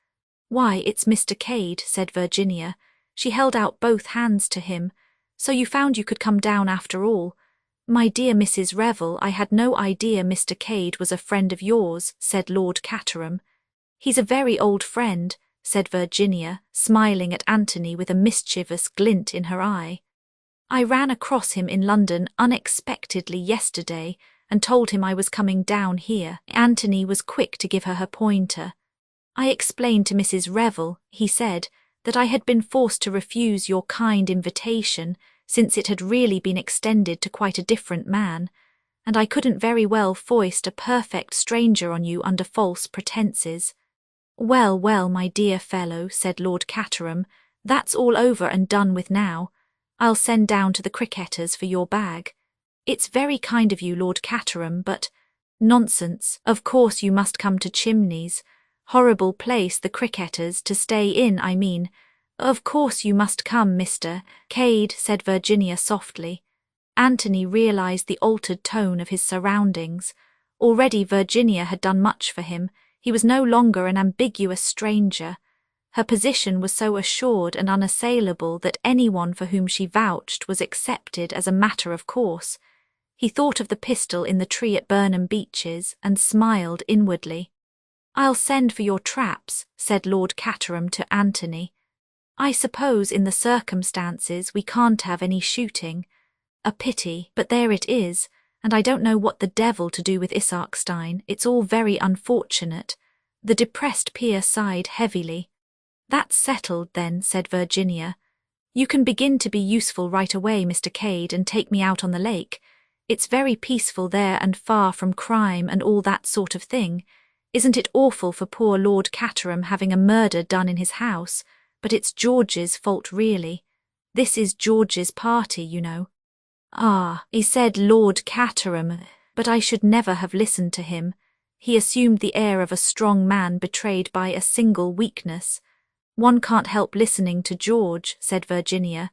"Why, it's Mr. Cade," said Virginia. She held out both hands to him. "So you found you could come down after all." "My dear Mrs. Revel, I had no idea Mr. Cade was a friend of yours," said Lord Caterham. "He's a very old friend," said Virginia, smiling at Anthony with a mischievous glint in her eye. "I ran across him in London unexpectedly yesterday and told him I was coming down here." Anthony was quick to give her pointer. "I explained to Mrs. Revel," he said, "that I had been forced to refuse your kind invitation, since it had really been extended to quite a different man, and I couldn't very well foist a perfect stranger on you under false pretences." "Well, well, my dear fellow," said Lord Caterham, "that's all over and done with now. I'll send down to the cricketers for your bag." "It's very kind of you, Lord Caterham, but—" "Nonsense, of course you must come to Chimneys. Horrible place, the cricketers, to stay in, I mean. Of course you must come, Mr. Cade," said Virginia softly. Anthony realized the altered tone of his surroundings. Already Virginia had done much for him. He was no longer an ambiguous stranger. Her position was so assured and unassailable that anyone for whom she vouched was accepted as a matter of course. He thought of the pistol in the tree at Burnham Beeches and smiled inwardly. "I'll send for your traps," said Lord Caterham to Anthony. "I suppose in the circumstances we can't have any shooting. A pity, but there it is, and I don't know what the devil to do with Isarkstein. It's all very unfortunate." The depressed peer sighed heavily. "That's settled then," said Virginia. "You can begin to be useful right away, Mr. Cade, and take me out on the lake. It's very peaceful there and far from crime and all that sort of thing. Isn't it awful for poor Lord Caterham having a murder done in his house? But it's George's fault really. This is George's party, you know." "Ah," he said, Lord Caterham, "but I should never have listened to him. He assumed the air of a strong man betrayed by a single weakness." "One can't help listening to George," said Virginia.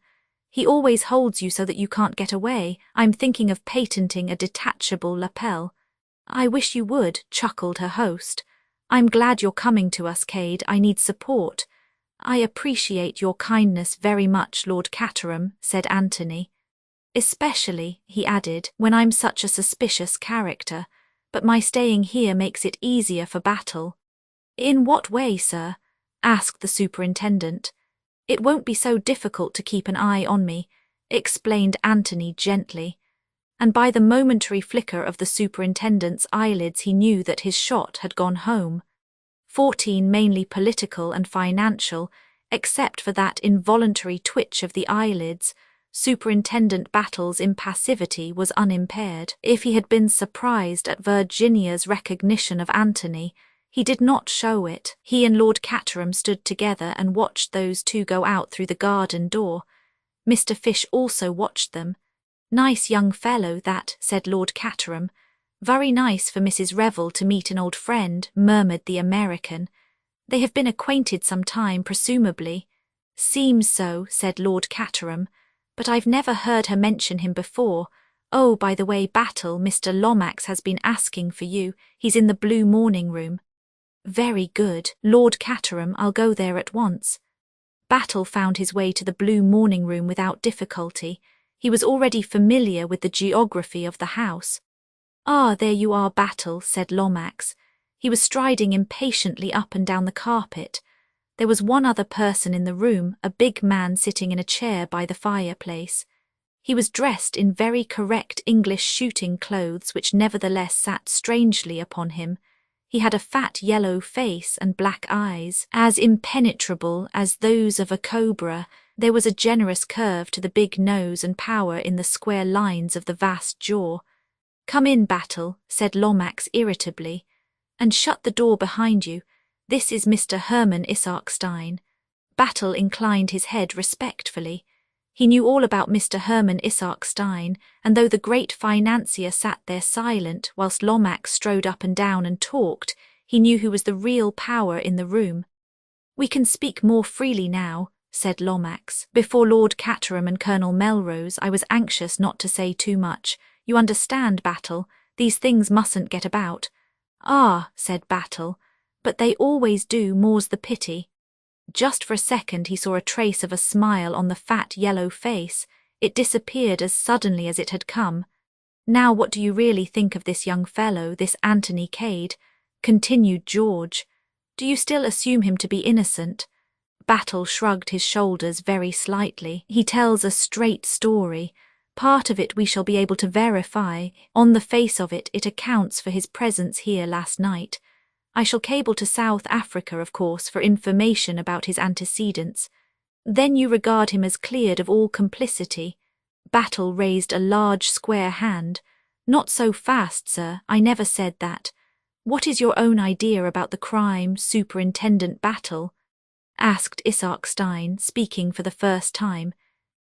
"He always holds you so that you can't get away. I'm thinking of patenting a detachable lapel." "I wish you would," chuckled her host. "I'm glad you're coming to us, Cade. I need support." "I appreciate your kindness very much, Lord Caterham," said Anthony. "Especially," he added, "when I'm such a suspicious character. But my staying here makes it easier for battle." "In what way, sir?" asked the superintendent. "It won't be so difficult to keep an eye on me," explained Anthony gently. And by the momentary flicker of the superintendent's eyelids he knew that his shot had gone home. 14 mainly political and financial, except for that involuntary twitch of the eyelids. Superintendent Battle's impassivity was unimpaired. If he had been surprised at Virginia's recognition of Anthony, he did not show it. He and Lord Caterham stood together and watched those two go out through the garden door. Mr. Fish also watched them. "Nice young fellow, that," said Lord Caterham. "Very nice for Mrs. Revel to meet an old friend," murmured the American. "They have been acquainted some time, presumably." "Seems so," said Lord Caterham. "But I've never heard her mention him before. Oh, by the way, Battle, Mr. Lomax has been asking for you. He's in the blue morning room." "Very good, Lord Caterham, I'll go there at once." Battle found his way to the blue morning room without difficulty. He was already familiar with the geography of the house. "Ah, there you are, Battle," said Lomax. He was striding impatiently up and down the carpet. There was one other person in the room, a big man sitting in a chair by the fireplace. He was dressed in very correct English shooting clothes which nevertheless sat strangely upon him. He had a fat yellow face and black eyes, as impenetrable as those of a cobra. There was a generous curve to the big nose and power in the square lines of the vast jaw. "Come in, Battle," said Lomax irritably, "and shut the door behind you. This is Mr. Herman Isarkstein." Battle inclined his head respectfully. He knew all about Mr. Herman Isarkstein, and though the great financier sat there silent whilst Lomax strode up and down and talked, he knew who was the real power in the room. "We can speak more freely now," said Lomax. "Before Lord Caterham and Colonel Melrose I was anxious not to say too much. You understand, Battle, these things mustn't get about." "Ah," said Battle, "but they always do, more's the pity." Just for a second he saw a trace of a smile on the fat yellow face. It disappeared as suddenly as it had come. "Now what do you really think of this young fellow, this Anthony Cade?" continued George. "Do you still assume him to be innocent?" Battle shrugged his shoulders very slightly. "He tells a straight story. Part of it we shall be able to verify. On the face of it, it accounts for his presence here last night. I shall cable to South Africa, of course, for information about his antecedents. Then you regard him as cleared of all complicity?" Battle raised a large square hand. Not so fast, sir, I never said that. What is your own idea about the crime, Superintendent Battle? Asked Isaac Stein, speaking for the first time.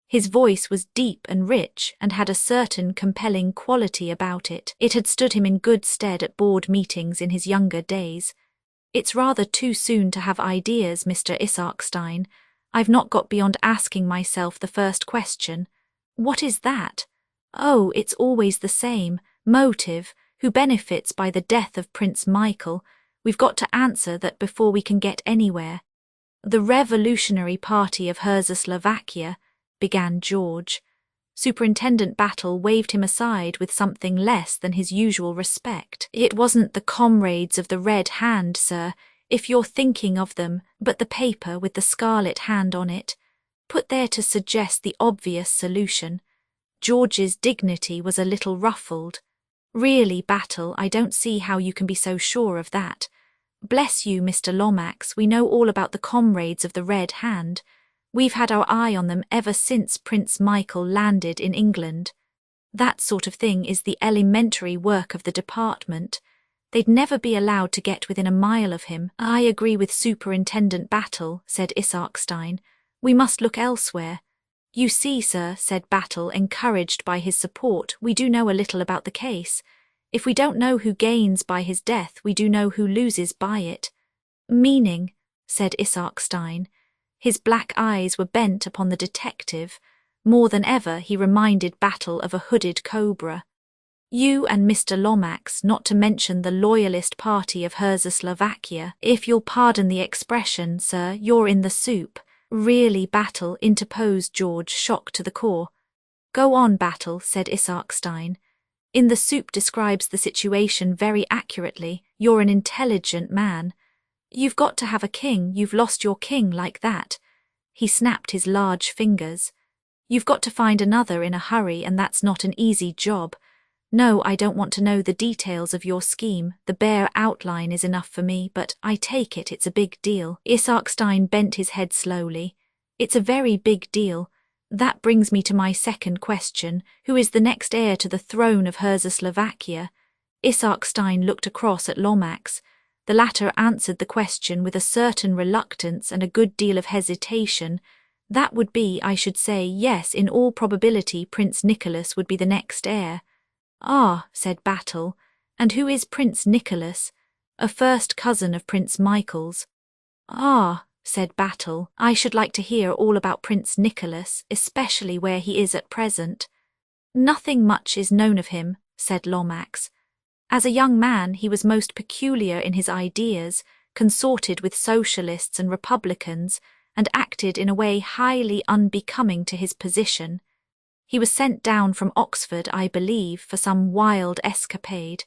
His voice was deep and rich and had a certain compelling quality about it. It had stood him in good stead at board meetings in his younger days. It's rather too soon to have ideas, Mr. Isaac Stein. I've not got beyond asking myself the first question. What is that? Oh, it's always the same. Motive. Who benefits by the death of Prince Michael? We've got to answer that before we can get anywhere. The Revolutionary Party of Czechoslovakia, began George. Superintendent Battle waved him aside with something less than his usual respect. It wasn't the comrades of the Red Hand, sir, if you're thinking of them, but the paper with the scarlet hand on it, put there to suggest the obvious solution. George's dignity was a little ruffled. Really, Battle, I don't see how you can be so sure of that. Bless you, Mr. Lomax, we know all about the comrades of the Red Hand. We've had our eye on them ever since Prince Michael landed in England. That sort of thing is the elementary work of the department. They'd never be allowed to get within a mile of him. I agree with Superintendent Battle, said Isaac Stein. We must look elsewhere. You see, sir, said Battle, encouraged by his support, we do know a little about the case. If we don't know who gains by his death, we do know who loses by it. Meaning, said Isaac Stein. His black eyes were bent upon the detective. More than ever he reminded Battle of a hooded cobra. You and Mr. Lomax, not to mention the Loyalist Party of Czechoslovakia, if you'll pardon the expression, sir, you're in the soup. Really, Battle, interposed George, shocked to the core. Go on, Battle, said Isaac Stein. In the soup describes the situation very accurately. You're an intelligent man. You've got to have a king. You've lost your king like that. He snapped his large fingers. You've got to find another in a hurry, and that's not an easy job. No, I don't want to know the details of your scheme. The bare outline is enough for me, but I take it it's a big deal. Isaac Stein bent his head slowly. It's a very big deal. That brings me to my second question. Who is the next heir to the throne of Czechoslovakia? Isaac Stein looked across at Lomax. The latter answered the question with a certain reluctance and a good deal of hesitation. That would be, I should say, yes, in all probability Prince Nicholas would be the next heir. Ah, said Battle, and who is Prince Nicholas? A first cousin of Prince Michael's. Ah, said Battle, I should like to hear all about Prince Nicholas, especially where he is at present. Nothing much is known of him, said Lomax. As a young man he was most peculiar in his ideas, consorted with socialists and republicans, and acted in a way highly unbecoming to his position. He was sent down from Oxford, I believe, for some wild escapade.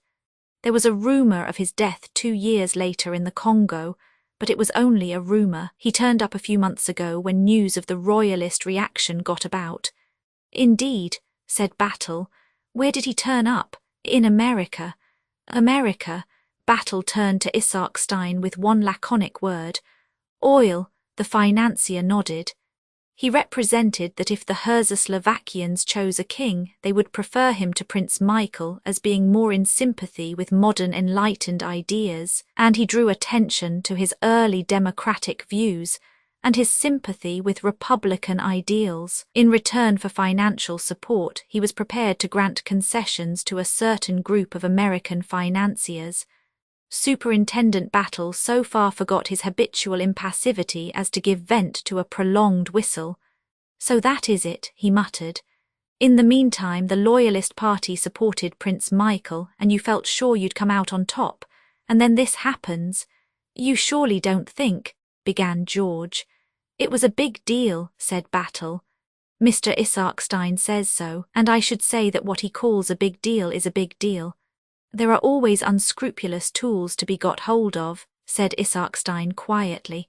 There was a rumour of his death 2 years later in the Congo, but it was only a rumour. He turned up a few months ago when news of the royalist reaction got about. Indeed, said Battle. Where did he turn up? In America. America. Battle turned to Isaac Stein with one laconic word. Oil. The financier nodded. He represented that if the Czechoslovakians chose a king, they would prefer him to Prince Michael as being more in sympathy with modern enlightened ideas, and he drew attention to his early democratic views and his sympathy with republican ideals. In return for financial support, he was prepared to grant concessions to a certain group of American financiers. Superintendent Battle so far forgot his habitual impassivity as to give vent to a prolonged whistle. So that is it, he muttered. In the meantime, the Loyalist Party supported Prince Michael, and you felt sure you'd come out on top, and then this happens. You surely don't think, began George. It was a big deal, said Battle. Mr. Isaac Stein says so, and I should say that what he calls a big deal is a big deal. There are always unscrupulous tools to be got hold of, said Isaac Stein quietly.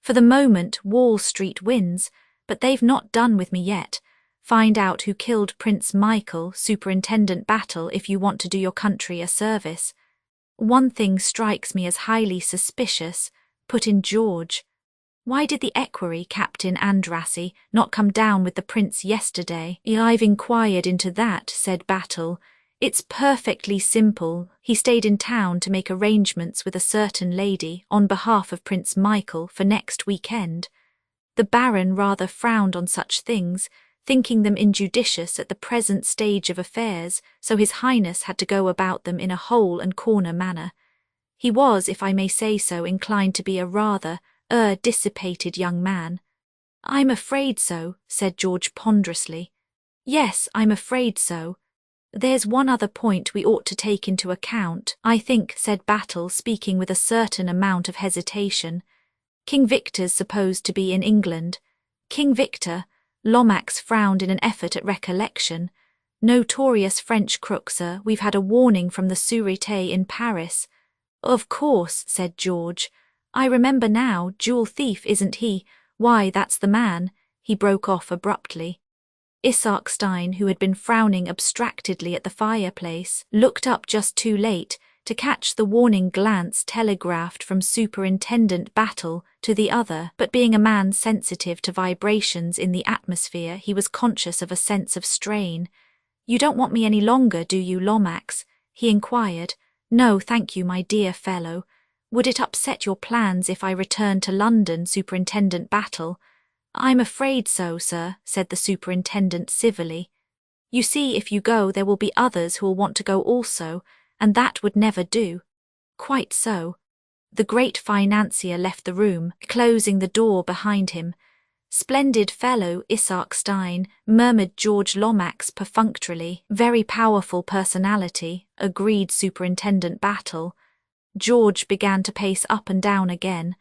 For the moment, Wall Street wins, but they've not done with me yet. Find out who killed Prince Michael, Superintendent Battle, if you want to do your country a service. One thing strikes me as highly suspicious, put in George. Why did the equerry, Captain Andrassy, not come down with the prince yesterday? I've inquired into that, said Battle. It's perfectly simple. He stayed in town to make arrangements with a certain lady on behalf of Prince Michael for next weekend. The Baron rather frowned on such things, thinking them injudicious at the present stage of affairs, so His Highness had to go about them in a hole and corner manner. He was, if I may say so, inclined to be a rather dissipated young man. "I'm afraid so," said George ponderously. "Yes, I'm afraid so. There's one other point we ought to take into account, I think," said Battle, speaking with a certain amount of hesitation. "King Victor's supposed to be in England." "King Victor?" Lomax frowned in an effort at recollection. "Notorious French crook, sir. We've had a warning from the Sûreté in Paris." "Of course," said George. "I remember now, jewel thief, isn't he? Why, that's the man." He broke off abruptly. Isaac Stein, who had been frowning abstractedly at the fireplace, looked up just too late to catch the warning glance telegraphed from Superintendent Battle to the other, but being a man sensitive to vibrations in the atmosphere, he was conscious of a sense of strain. "You don't want me any longer, do you, Lomax?" he inquired. "No, thank you, my dear fellow. Would it upset your plans if I returned to London, Superintendent Battle?" "I'm afraid so, sir," said the superintendent civilly. "You see, if you go, there will be others who will want to go also, and that would never do." "Quite so." The great financier left the room, closing the door behind him. "Splendid fellow, Isaac Stein," murmured George Lomax perfunctorily. "Very powerful personality," agreed Superintendent Battle. George began to pace up and down again.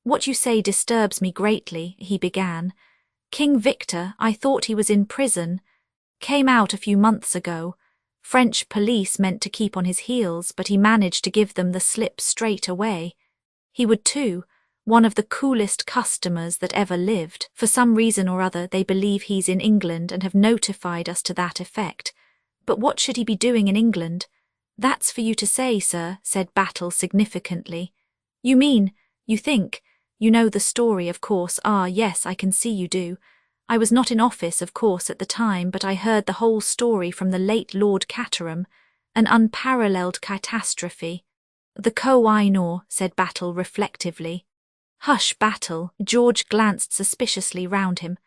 "What you say disturbs me greatly," he began. "King Victor, I thought he was in prison. Came out a few months ago. French police meant to keep on his heels, but he managed to give them the slip straight away. He would too. One of the coolest customers that ever lived. For some reason or other they believe he's in England and have notified us to that effect. But what should he be doing in England?" "That's for you to say, sir," said Battle significantly. "You mean, you think, you know the story, of course. Ah, yes, I can see you do. I was not in office, of course, at the time, but I heard the whole story from the late Lord Caterham. An unparalleled catastrophe." "The Koh-i-Noor," said Battle reflectively. "Hush, Battle." George glanced suspiciously round him.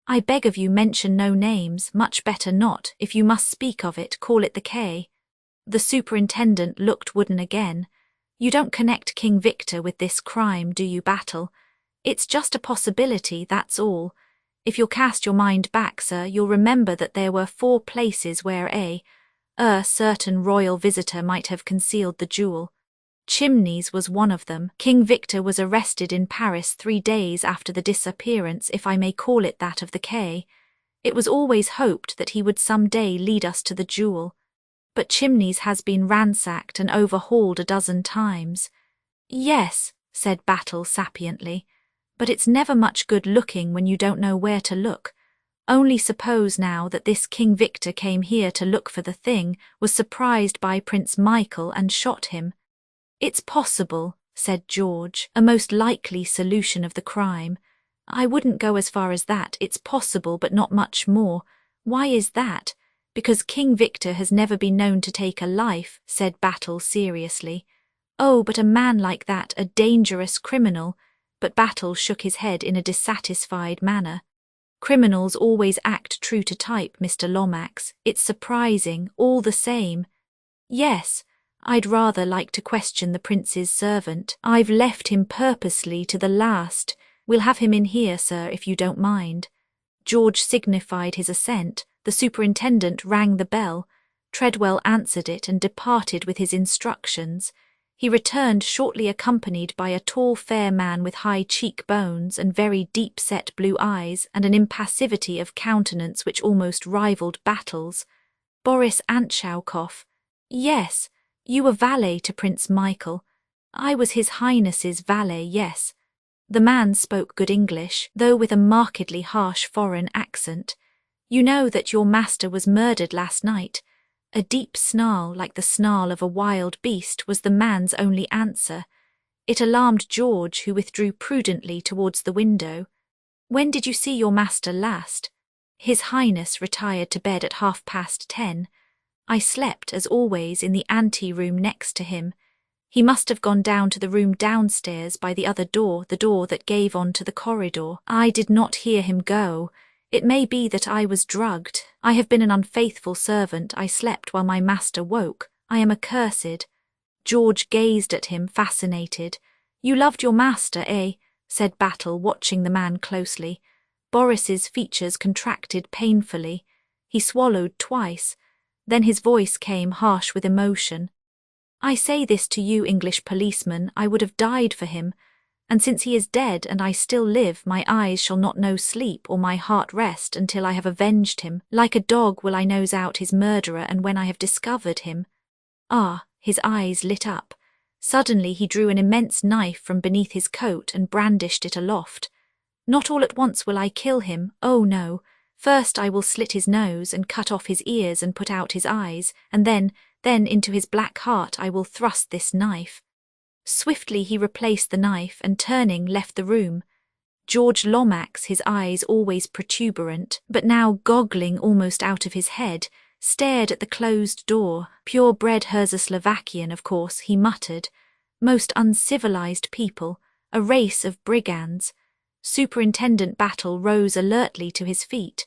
"I beg of you, mention no names. Much better not. If you must speak of it, call it the K." The superintendent looked wooden again. "You don't connect King Victor with this crime, do you, Battle? It's just a possibility, that's all. If you'll cast your mind back, sir, you'll remember that there were 4 places where a certain royal visitor might have concealed the jewel. Chimneys was one of them. King Victor was arrested in Paris 3 days after the disappearance, if I may call it that, of the K. It was always hoped that he would some day lead us to the jewel. But Chimneys has been ransacked and overhauled a dozen times." "Yes," said Battle sapiently, "but it's never much good looking when you don't know where to look. Only suppose now that this King Victor came here to look for the thing, was surprised by Prince Michael and shot him." "It's possible," said George, "a most likely solution of the crime. I wouldn't go as far as that. It's possible, but not much more. Why is that?" "Because King Victor has never been known to take a life," said Battle seriously. "Oh, but a man like that, a dangerous criminal." But Battle shook his head in a dissatisfied manner. "Criminals always act true to type, Mr. Lomax. It's surprising, all the same." "Yes, I'd rather like to question the prince's servant. I've left him purposely to the last. We'll have him in here, sir, if you don't mind." George signified his assent. The superintendent rang the bell. Treadwell answered it and departed with his instructions. He returned shortly accompanied by a tall fair man with high cheekbones and very deep-set blue eyes and an impassivity of countenance which almost rivalled Battle's. "Boris Antchowkoff." "Yes. You were valet to Prince Michael." "I was His Highness's valet, yes." The man spoke good English, though with a markedly harsh foreign accent. "You know that your master was murdered last night." A deep snarl, like the snarl of a wild beast, was the man's only answer. It alarmed George, who withdrew prudently towards the window. "When did you see your master last?" "His Highness retired to bed at 10:30. I slept, as always, in the ante-room next to him. He must have gone down to the room downstairs by the other door, the door that gave on to the corridor. I did not hear him go. It may be that I was drugged. I have been an unfaithful servant. I slept while my master woke. I am accursed. George gazed at him, fascinated. You loved your master, eh? Said Battle, watching the man closely. Boris's features contracted painfully. He swallowed twice. Then his voice came harsh with emotion. I say this to you, English policeman, I would have died for him. And since he is dead and I still live, my eyes shall not know sleep or my heart rest until I have avenged him. Like a dog will I nose out his murderer, and when I have discovered him— Ah, his eyes lit up. Suddenly he drew an immense knife from beneath his coat and brandished it aloft. Not all at once will I kill him, oh no. First I will slit his nose and cut off his ears and put out his eyes, and then into his black heart I will thrust this knife. Swiftly he replaced the knife and, turning, left the room. George Lomax, his eyes always protuberant, but now goggling almost out of his head, stared at the closed door. Purebred Czechoslovakian, of course, he muttered. Most uncivilized people, a race of brigands. Superintendent Battle rose alertly to his feet.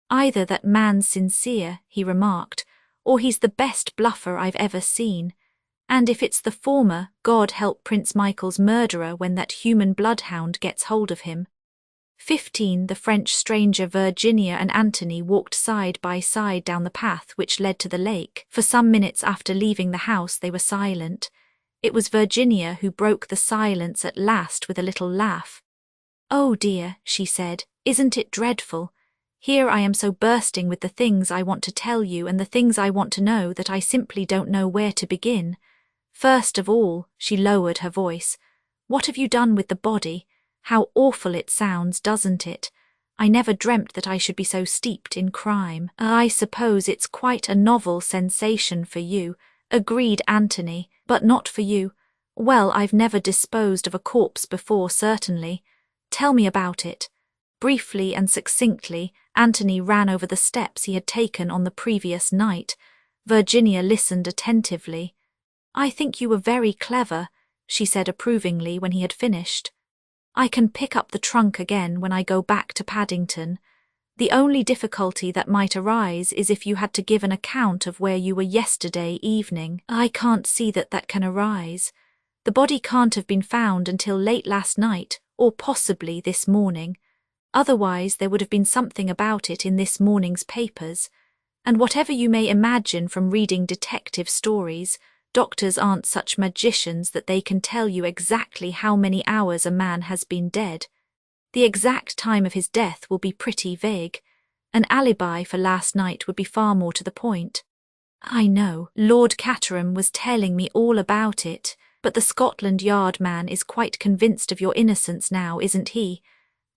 Either that man's sincere, he remarked, or he's the best bluffer I've ever seen. And if it's the former, God help Prince Michael's murderer when that human bloodhound gets hold of him. 15. The French stranger Virginia and Anthony walked side by side down the path which led to the lake. For some minutes after leaving the house they were silent. It was Virginia who broke the silence at last with a little laugh. Oh dear, she said, isn't it dreadful? Here I am so bursting with the things I want to tell you and the things I want to know that I simply don't know where to begin. First of all, she lowered her voice, what have you done with the body? How awful it sounds, doesn't it? I never dreamt that I should be so steeped in crime. I suppose it's quite a novel sensation for you, agreed Anthony, but not for you. Well, I've never disposed of a corpse before, certainly. Tell me about it. Briefly and succinctly, Anthony ran over the steps he had taken on the previous night. Virginia listened attentively. I think you were very clever, she said approvingly when he had finished. I can pick up the trunk again when I go back to Paddington. The only difficulty that might arise is if you had to give an account of where you were yesterday evening. I can't see that can arise. The body can't have been found until late last night, or possibly this morning. Otherwise there would have been something about it in this morning's papers. And whatever you may imagine from reading detective stories, doctors aren't such magicians that they can tell you exactly how many hours a man has been dead. The exact time of his death will be pretty vague. An alibi for last night would be far more to the point. I know, Lord Caterham was telling me all about it, but the Scotland Yard man is quite convinced of your innocence now, isn't he?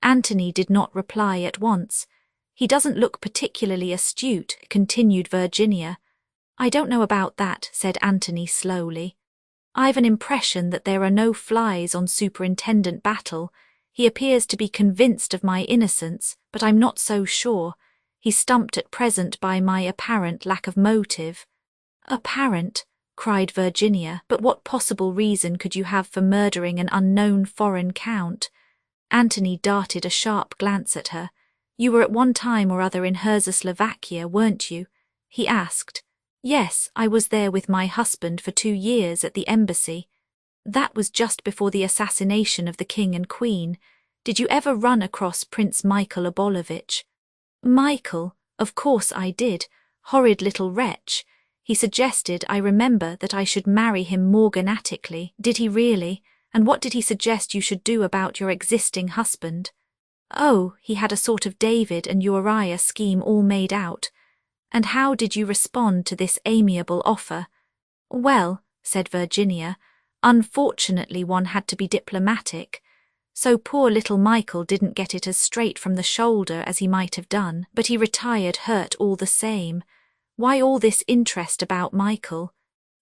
Anthony did not reply at once. He doesn't look particularly astute, continued Virginia. I don't know about that, said Anthony slowly. I've an impression that there are no flies on Superintendent Battle. He appears to be convinced of my innocence, but I'm not so sure. He's stumped at present by my apparent lack of motive. Apparent? Cried Virginia, but what possible reason could you have for murdering an unknown foreign count? Anthony darted a sharp glance at her. You were at one time or other in Czechoslovakia, weren't you? He asked. Yes, I was there with my husband for 2 years at the embassy. That was just before the assassination of the King and Queen. Did you ever run across Prince Michael Obolovich? Michael? Of course I did. Horrid little wretch. He suggested, I remember, that I should marry him morganatically. Did he really? And what did he suggest you should do about your existing husband? Oh, he had a sort of David and Uriah scheme all made out. And how did you respond to this amiable offer? Well, said Virginia, unfortunately one had to be diplomatic. So poor little Michael didn't get it as straight from the shoulder as he might have done, but he retired hurt all the same. Why all this interest about Michael?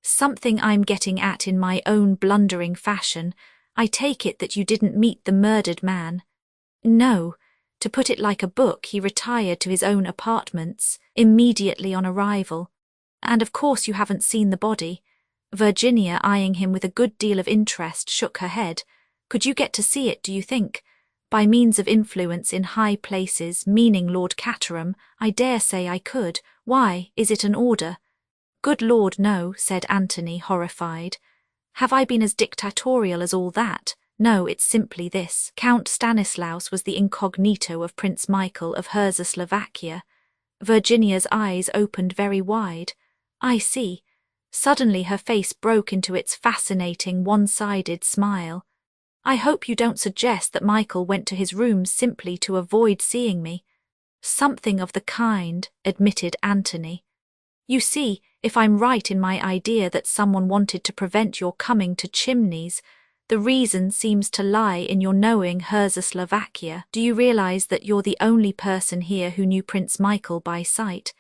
Something I'm getting at in my own blundering fashion. I take it that you didn't meet the murdered man. No. To put it like a book, he retired to his own apartments, immediately on arrival. And of course you haven't seen the body. Virginia, eyeing him with a good deal of interest, shook her head. Could you get to see it, do you think? By means of influence in high places, meaning Lord Caterham, I dare say I could. Why, is it an order? Good Lord, no, said Anthony, horrified. Have I been as dictatorial as all that? No, it's simply this. Count Stanislaus was the incognito of Prince Michael of Slovakia. Virginia's eyes opened very wide. I see. Suddenly her face broke into its fascinating one-sided smile. I hope you don't suggest that Michael went to his rooms simply to avoid seeing me. Something of the kind, admitted Anthony. You see, if I'm right in my idea that someone wanted to prevent your coming to Chimneys, the reason seems to lie in your knowing Slovakia. Do you realize that you're the only person here who knew Prince Michael by sight?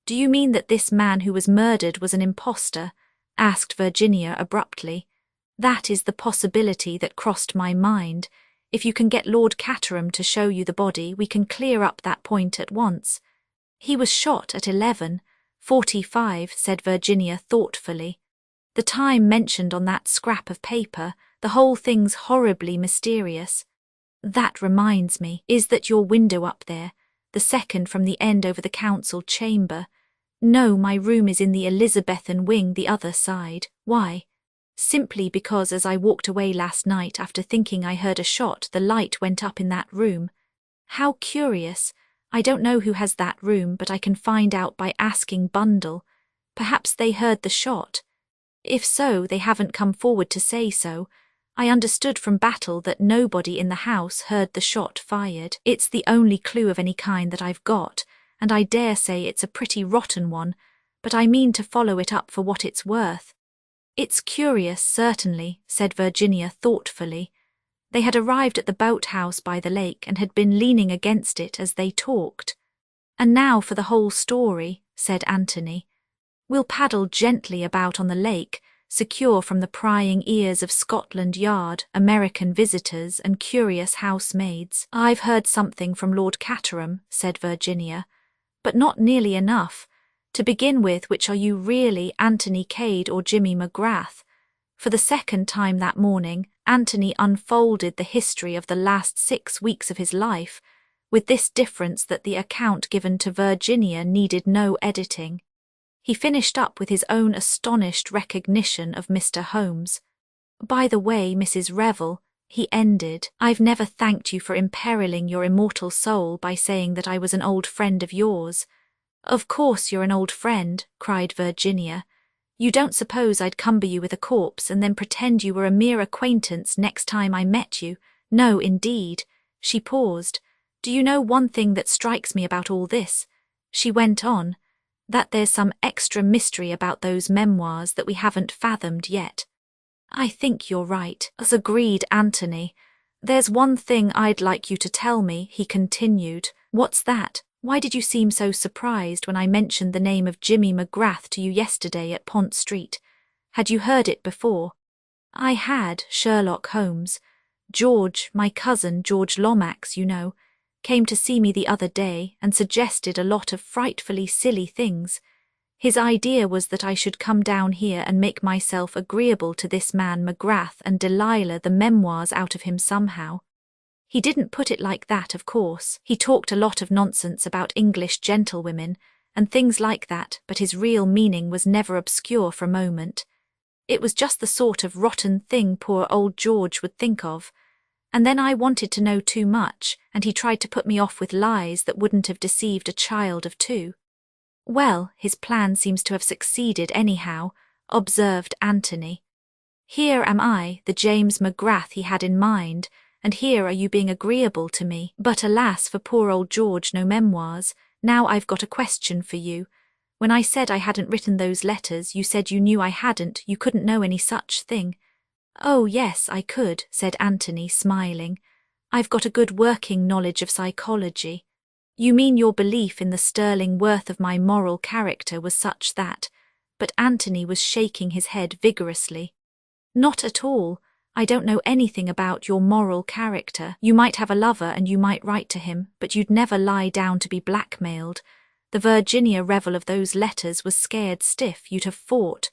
Do you mean that this man who was murdered was an impostor? Asked Virginia abruptly. That is the possibility that crossed my mind. If you can get Lord Caterham to show you the body, we can clear up that point at once. He was shot at 11:45, said Virginia thoughtfully. The time mentioned on that scrap of paper, the whole thing's horribly mysterious. That reminds me, is that your window up there, the second from the end over the council chamber? No, my room is in the Elizabethan wing, the other side. Why? Simply because as I walked away last night after thinking I heard a shot, the light went up in that room. How curious. I don't know who has that room, but I can find out by asking Bundle. Perhaps they heard the shot. If so, they haven't come forward to say so. I understood from Battle that nobody in the house heard the shot fired. It's the only clue of any kind that I've got, and I dare say it's a pretty rotten one, but I mean to follow it up for what it's worth. It's curious, certainly, said Virginia thoughtfully. They had arrived at the boathouse by the lake and had been leaning against it as they talked. And now for the whole story, said Anthony. We'll paddle gently about on the lake, secure from the prying ears of Scotland Yard, American visitors and curious housemaids. I've heard something from Lord Caterham, said Virginia, but not nearly enough. To begin with, which are you really, Anthony Cade or Jimmy McGrath? For the second time that morning, Anthony unfolded the history of the last 6 weeks of his life, with this difference that the account given to Virginia needed no editing. He finished up with his own astonished recognition of Mr. Holmes. By the way, Mrs. Revel, he ended, I've never thanked you for imperiling your immortal soul by saying that I was an old friend of yours. Of course you're an old friend, cried Virginia. You don't suppose I'd cumber you with a corpse and then pretend you were a mere acquaintance next time I met you? No, indeed. She paused. Do you know one thing that strikes me about all this? She went on, that there's some extra mystery about those memoirs that we haven't fathomed yet. I think you're right, agreed Anthony. There's one thing I'd like you to tell me, he continued. What's that? Why did you seem so surprised when I mentioned the name of Jimmy McGrath to you yesterday at Pont Street? Had you heard it before? I had, Sherlock Holmes. George, my cousin, George Lomax, you know, came to see me the other day and suggested a lot of frightfully silly things. His idea was that I should come down here and make myself agreeable to this man McGrath and Delilah the memoirs out of him somehow. He didn't put it like that, of course. He talked a lot of nonsense about English gentlewomen and things like that, but his real meaning was never obscure for a moment. It was just the sort of rotten thing poor old George would think of. And then I wanted to know too much, and he tried to put me off with lies that wouldn't have deceived a child of 2. Well, his plan seems to have succeeded anyhow, observed Anthony. Here am I, the James McGrath he had in mind, and here are you being agreeable to me. But alas for poor old George, no memoirs. Now I've got a question for you. When I said I hadn't written those letters, you said you knew I hadn't, you couldn't know any such thing. Oh yes, I could, said Anthony, smiling. I've got a good working knowledge of psychology. You mean your belief in the sterling worth of my moral character was such that... But Anthony was shaking his head vigorously. Not at all. I don't know anything about your moral character. You might have a lover and you might write to him, but you'd never lie down to be blackmailed. The Virginia Revel of those letters was scared stiff, you'd have fought.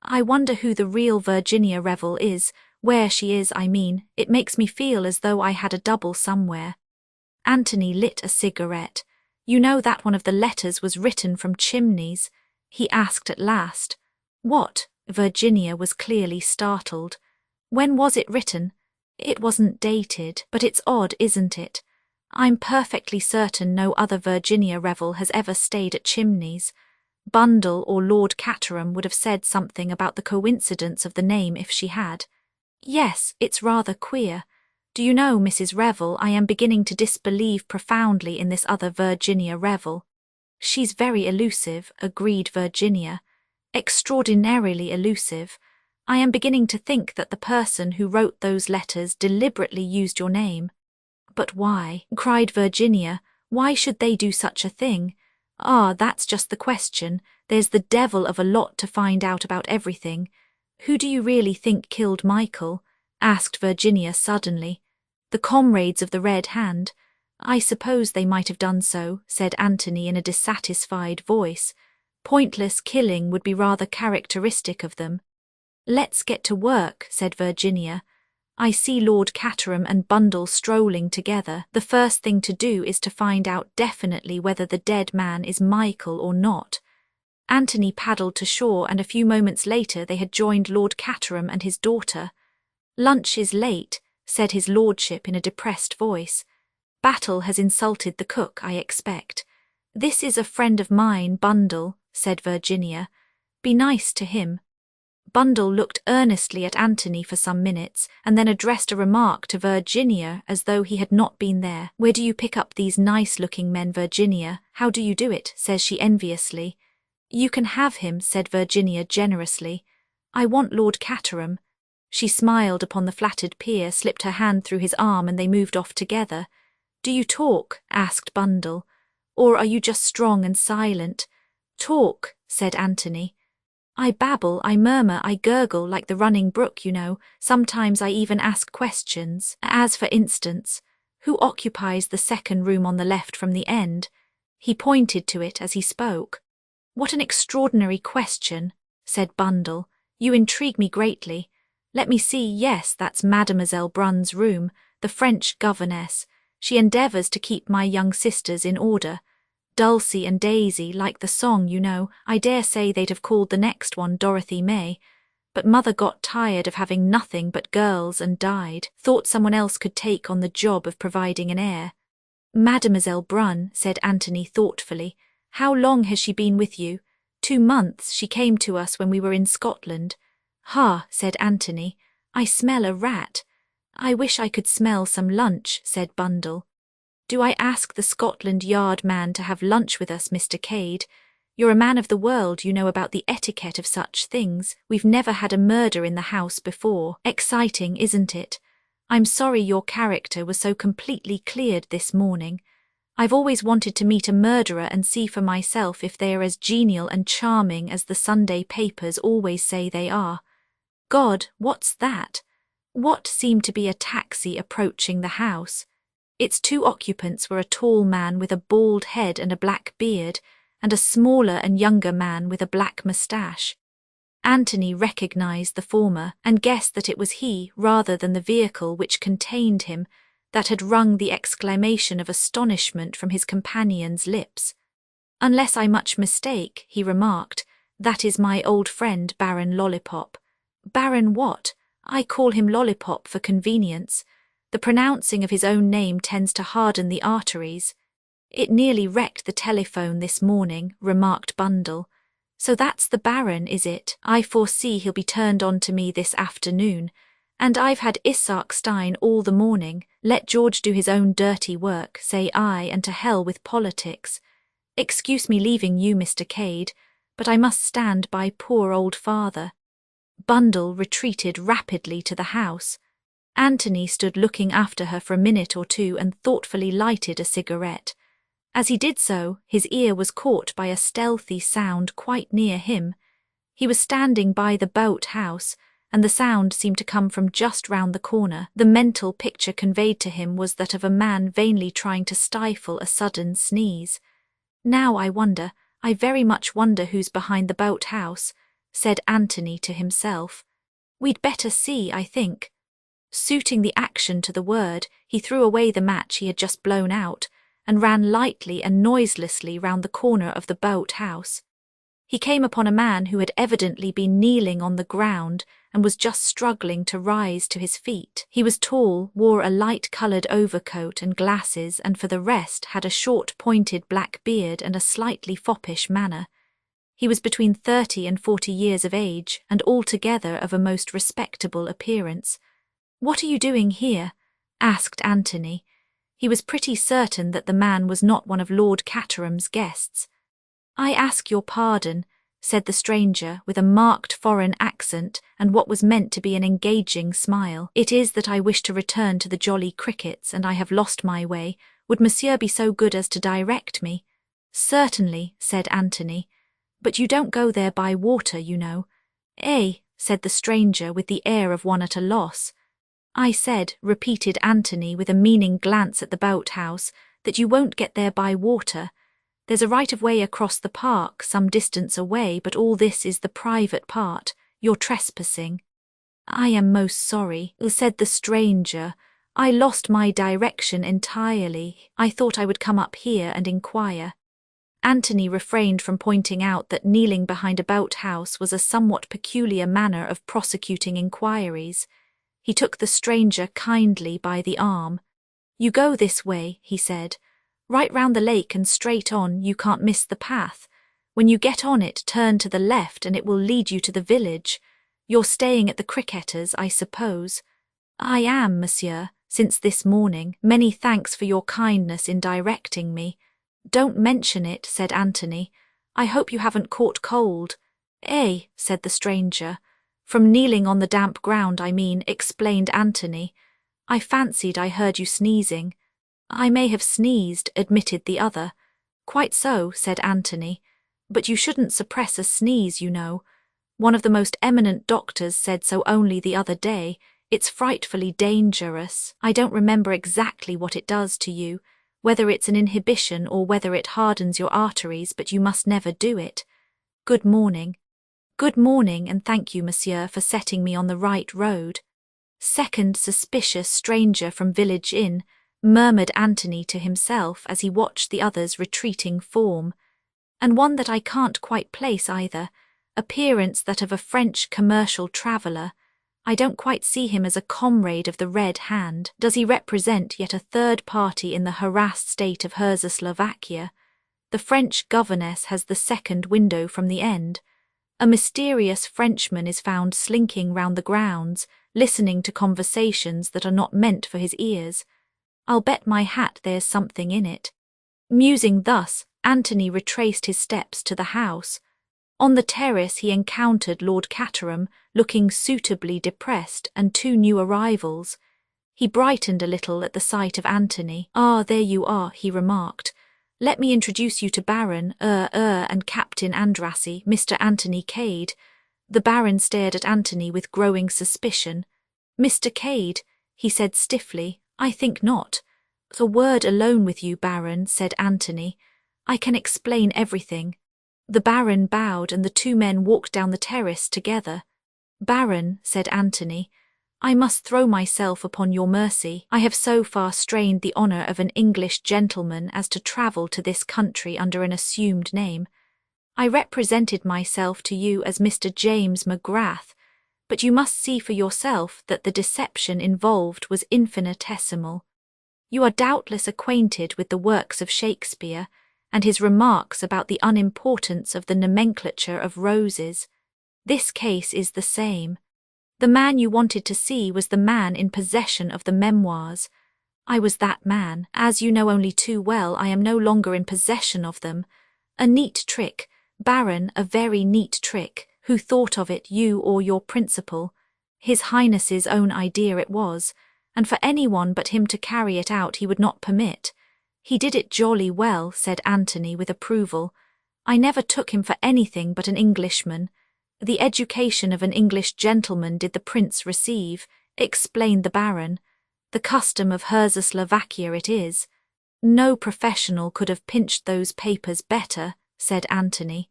I wonder who the real Virginia Revel is, where she is, I mean. It makes me feel as though I had a double somewhere. Anthony lit a cigarette. You know that one of the letters was written from Chimneys? He asked at last. What? Virginia was clearly startled. When was it written? It wasn't dated, but it's odd, isn't it? I'm perfectly certain no other Virginia Revel has ever stayed at Chimneys. Bundle or Lord Caterham would have said something about the coincidence of the name if she had. Yes, it's rather queer. Do you know, Mrs. Revel, I am beginning to disbelieve profoundly in this other Virginia Revel. She's very elusive, agreed Virginia. Extraordinarily elusive. I am beginning to think that the person who wrote those letters deliberately used your name. But why? Cried Virginia. Why should they do such a thing? Ah, that's just the question. There's the devil of a lot to find out about everything. Who do you really think killed Michael? Asked Virginia suddenly. The comrades of the Red Hand. I suppose they might have done so, said Anthony in a dissatisfied voice. Pointless killing would be rather characteristic of them. Let's get to work, said Virginia. I see Lord Caterham and Bundle strolling together. The first thing to do is to find out definitely whether the dead man is Michael or not. Anthony paddled to shore, and a few moments later they had joined Lord Caterham and his daughter. Lunch is late, said his lordship in a depressed voice. Battle has insulted the cook, I expect. This is a friend of mine, Bundle, said Virginia. Be nice to him. Bundle looked earnestly at Anthony for some minutes, and then addressed a remark to Virginia as though he had not been there. Where do you pick up these nice-looking men, Virginia? How do you do it? Says she enviously. You can have him, said Virginia generously. I want Lord Caterham. She smiled upon the flattered peer, slipped her hand through his arm, and they moved off together. Do you talk? Asked Bundle. Or are you just strong and silent? Talk, said Anthony. I babble, I murmur, I gurgle like the running brook, you know. Sometimes I even ask questions, as for instance, who occupies the second room on the left from the end? He pointed to it as he spoke. What an extraordinary question, said Bundle. You intrigue me greatly. Let me see, yes, that's Mademoiselle Brun's room, the French governess. She endeavours to keep my young sisters in order. Dulcie and Daisy, like the song, you know. I dare say they'd have called the next one Dorothy May. But Mother got tired of having nothing but girls and died. Thought someone else could take on the job of providing an heir. Mademoiselle Brun, said Anthony thoughtfully. How long has she been with you? 2 months. She came to us when we were in Scotland. Ha, said Anthony. I smell a rat. I wish I could smell some lunch, said Bundle. Do I ask the Scotland Yard man to have lunch with us, Mr. Cade? You're a man of the world, you know about the etiquette of such things. We've never had a murder in the house before. Exciting, isn't it? I'm sorry your character was so completely cleared this morning. I've always wanted to meet a murderer and see for myself if they are as genial and charming as the Sunday papers always say they are. God, what's that? What seemed to be a taxi approaching the house? Its 2 occupants were a tall man with a bald head and a black beard, and a smaller and younger man with a black moustache. Anthony recognized the former, and guessed that it was he, rather than the vehicle which contained him, that had wrung the exclamation of astonishment from his companion's lips. Unless I much mistake, he remarked, that is my old friend Baron Lollipop. Baron what? I call him Lollipop for convenience. The pronouncing of his own name tends to harden the arteries. It nearly wrecked the telephone this morning, remarked Bundle. So that's the Baron, is it? I foresee he'll be turned on to me this afternoon. And I've had Isaac Stein all the morning. Let George do his own dirty work, say I, and to hell with politics. Excuse me leaving you, Mr. Cade, but I must stand by poor old father. Bundle retreated rapidly to the house. Anthony stood looking after her for a minute or two and thoughtfully lighted a cigarette. As he did so, his ear was caught by a stealthy sound quite near him. He was standing by the boat house, and the sound seemed to come from just round the corner. The mental picture conveyed to him was that of a man vainly trying to stifle a sudden sneeze. Now I very much wonder who's behind the boathouse, said Anthony to himself. We'd better see, I think. Suiting the action to the word, he threw away the match he had just blown out, and ran lightly and noiselessly round the corner of the boathouse. He came upon a man who had evidently been kneeling on the ground and was just struggling to rise to his feet. He was tall, wore a light-coloured overcoat and glasses, and for the rest had a short pointed black beard and a slightly foppish manner. He was between 30 and 40 years of age, and altogether of a most respectable appearance. "What are you doing here?" asked Anthony. He was pretty certain that the man was not one of Lord Caterham's guests. "I ask your pardon," said the stranger with a marked foreign accent and what was meant to be an engaging smile. "It is that I wish to return to the Jolly Crickets, and I have lost my way. Would monsieur be so good as to direct me?" "Certainly," said Anthony. "But you don't go there by water, you know." "Eh?" said the stranger with the air of one at a loss. "I said," repeated Anthony with a meaning glance at the boathouse, "that you won't get there by water. There's a right-of-way across the park some distance away, but all this is the private part. You're trespassing." "I am most sorry," said the stranger. "I lost my direction entirely. I thought I would come up here and inquire." Anthony refrained from pointing out that kneeling behind a boathouse was a somewhat peculiar manner of prosecuting inquiries. He took the stranger kindly by the arm. "You go this way," he said. "Right round the lake and straight on, you can't miss the path. When you get on it, turn to the left and it will lead you to the village. You're staying at the Cricketers, I suppose?" "I am, monsieur, since this morning. Many thanks for your kindness in directing me." "Don't mention it," said Anthony. "I hope you haven't caught cold." "Eh?" said the stranger. "From kneeling on the damp ground, I mean," explained Anthony. "I fancied I heard you sneezing." "I may have sneezed," admitted the other. "Quite so," said Anthony. "But you shouldn't suppress a sneeze, you know. One of the most eminent doctors said so only the other day. It's frightfully dangerous. I don't remember exactly what it does to you, whether it's an inhibition or whether it hardens your arteries, but you must never do it. Good morning." "Good morning, and thank you, monsieur, for setting me on the right road." "Second suspicious stranger from village inn," murmured Anthony to himself as he watched the other's retreating form. "And one that I can't quite place either. Appearance that of a French commercial traveller. I don't quite see him as a comrade of the Red Hand. Does he represent yet a third party in the harassed state of Czechoslovakia? The French governess has the second window from the end. A mysterious Frenchman is found slinking round the grounds, listening to conversations that are not meant for his ears. I'll bet my hat there's something in it." Musing thus, Anthony retraced his steps to the house. On the terrace he encountered Lord Caterham, looking suitably depressed, and two new arrivals. He brightened a little at the sight of Anthony. "Ah, there you are," he remarked. "Let me introduce you to Baron and Captain Andrassy, Mr. Anthony Cade." The Baron stared at Anthony with growing suspicion. "Mr. Cade," he said stiffly, "I think not." "A word alone with you, Baron," said Anthony. "I can explain everything." The Baron bowed and the two men walked down the terrace together. "Baron," said Anthony, "I must throw myself upon your mercy. I have so far strained the honour of an English gentleman as to travel to this country under an assumed name. I represented myself to you as Mr. James Magrath, but you must see for yourself that the deception involved was infinitesimal. You are doubtless acquainted with the works of Shakespeare, and his remarks about the unimportance of the nomenclature of roses. This case is the same. The man you wanted to see was the man in possession of the memoirs. I was that man. As you know only too well, I am no longer in possession of them. A neat trick, Baron, a very neat trick. Who thought of it, you or your principal? His Highness's own idea it was, and for anyone but him to carry it out he would not permit. He did it jolly well, said Anthony with approval. I never took him for anything but an Englishman. The education of an English gentleman did the prince receive, explained the Baron. The custom of Czechoslovakia it is. No professional could have pinched those papers better, said Anthony.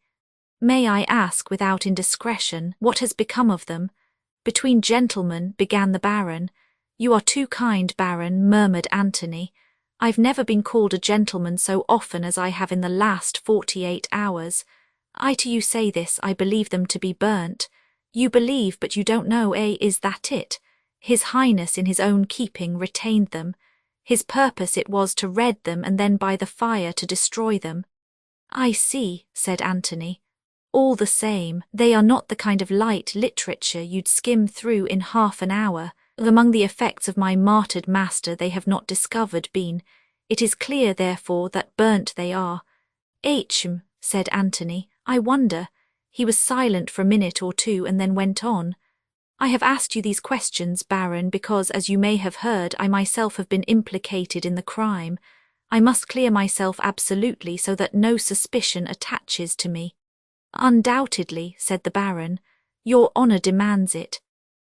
May I ask without indiscretion what has become of them? Between gentlemen, began the Baron. You are too kind, Baron, murmured Anthony. I've never been called a gentleman so often as I have in the last 48 hours. I to you say this, I believe them to be burnt. You believe, but you don't know, eh? Is that it? His Highness in his own keeping retained them. His purpose it was to red them and then by the fire to destroy them. I see, said Anthony. All the same, they are not the kind of light literature you'd skim through in half an hour. Among the effects of my martyred master they have not discovered been. It is clear, therefore, that burnt they are. Ahem, said Anthony, I wonder. He was silent for a minute or two and then went on. I have asked you these questions, Baron, because, as you may have heard, I myself have been implicated in the crime. I must clear myself absolutely so that no suspicion attaches to me. Undoubtedly, said the Baron. Your honour demands it.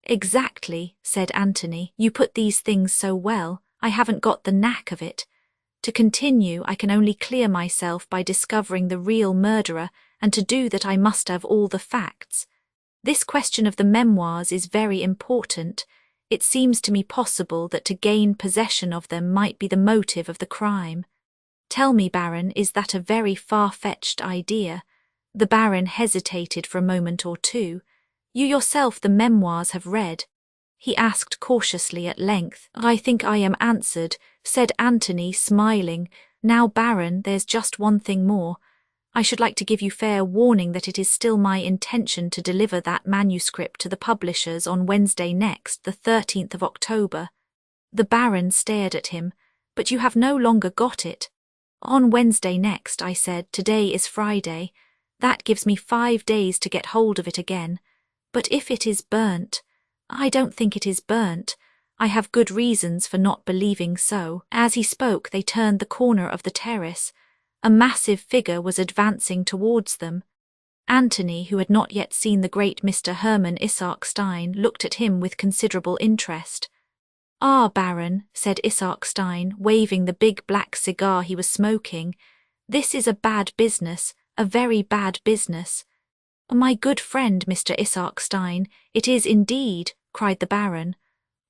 Exactly, said Anthony. You put these things so well, I haven't got the knack of it. To continue, I can only clear myself by discovering the real murderer, and to do that I must have all the facts. This question of the memoirs is very important. It seems to me possible that to gain possession of them might be the motive of the crime. Tell me, Baron, is that a very far-fetched idea? The Baron hesitated for a moment or two. You yourself the memoirs have read? He asked cautiously at length. I think I am answered, said Anthony, smiling. Now, Baron, there's just one thing more. I should like to give you fair warning that it is still my intention to deliver that manuscript to the publishers on Wednesday next, the 13th of October. The Baron stared at him. But you have no longer got it. On Wednesday next, I said. Today is Friday. That gives me 5 days to get hold of it again. But if it is burnt, I don't think it is burnt. I have good reasons for not believing so. As he spoke, they turned the corner of the terrace. A massive figure was advancing towards them. Anthony, who had not yet seen the great Mr. Hermann Isaac Stein, looked at him with considerable interest. Ah, Baron, said Isaac Stein, waving the big black cigar he was smoking, this is a bad business, a very bad business. My good friend, Mr. Isaac Stein, it is indeed, cried the Baron.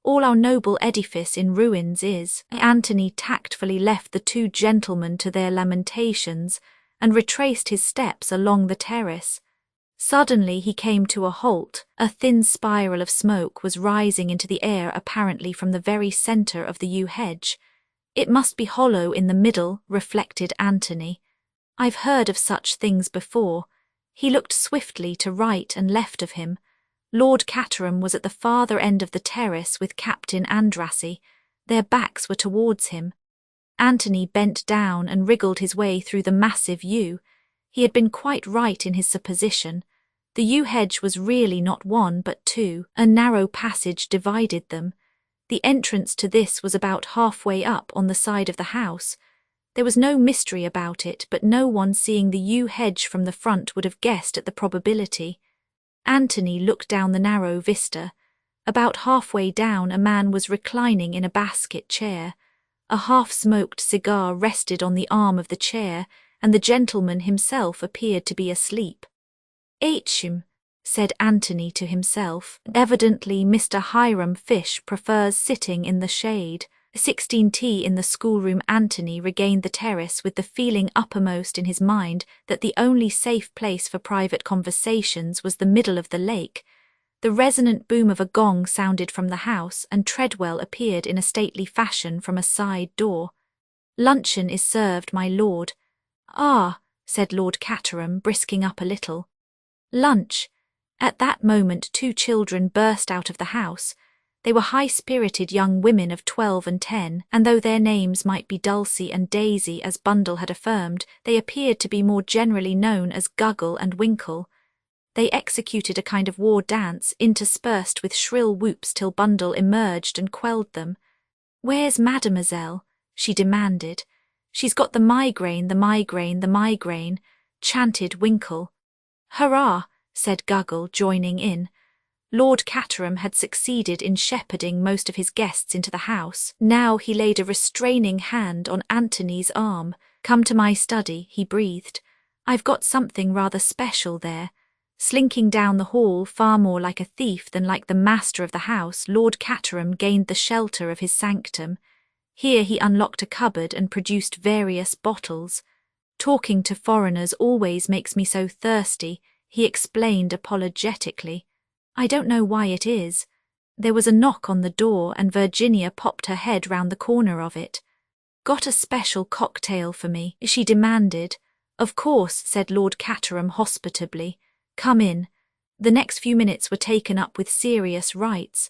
All our noble edifice in ruins is. Anthony tactfully left the two gentlemen to their lamentations and retraced his steps along the terrace. Suddenly he came to a halt. A thin spiral of smoke was rising into the air apparently from the very centre of the yew hedge. It must be hollow in the middle, reflected Anthony. I've heard of such things before. He looked swiftly to right and left of him. Lord Caterham was at the farther end of the terrace with Captain Andrassy. Their backs were towards him. Anthony bent down and wriggled his way through the massive yew. He had been quite right in his supposition. The yew hedge was really not one but two. A narrow passage divided them. The entrance to this was about halfway up on the side of the house. There was no mystery about it, but no one seeing the yew hedge from the front would have guessed at the probability. Anthony looked down the narrow vista. About halfway down, a man was reclining in a basket chair. A half-smoked cigar rested on the arm of the chair, and the gentleman himself appeared to be asleep. Ahem, said Anthony to himself. Evidently Mr. Hiram Fish prefers sitting in the shade. 16T in the schoolroom. Anthony regained the terrace with the feeling uppermost in his mind that the only safe place for private conversations was the middle of the lake. The resonant boom of a gong sounded from the house, and Treadwell appeared in a stately fashion from a side door. Luncheon is served, my lord. Ah, said Lord Caterham, brisking up a little. Lunch. At that moment 2 children burst out of the house. They were high-spirited young women of 12 and 10, and though their names might be Dulcie and Daisy, as Bundle had affirmed, they appeared to be more generally known as Guggle and Winkle. They executed a kind of war dance, interspersed with shrill whoops till Bundle emerged and quelled them. "Where's Mademoiselle?" she demanded. "She's got the migraine, the migraine, the migraine," chanted Winkle. "Hurrah!" said Guggle, joining in. Lord Caterham had succeeded in shepherding most of his guests into the house. Now he laid a restraining hand on Anthony's arm. "Come to my study," he breathed. "I've got something rather special there." Slinking down the hall far more like a thief than like the master of the house, Lord Caterham gained the shelter of his sanctum. Here he unlocked a cupboard and produced various bottles. "Talking to foreigners always makes me so thirsty," he explained apologetically. "I don't know why it is." There was a knock on the door and Virginia popped her head round the corner of it. "Got a special cocktail for me?" she demanded. "Of course," said Lord Caterham hospitably. "Come in." The next few minutes were taken up with serious rites.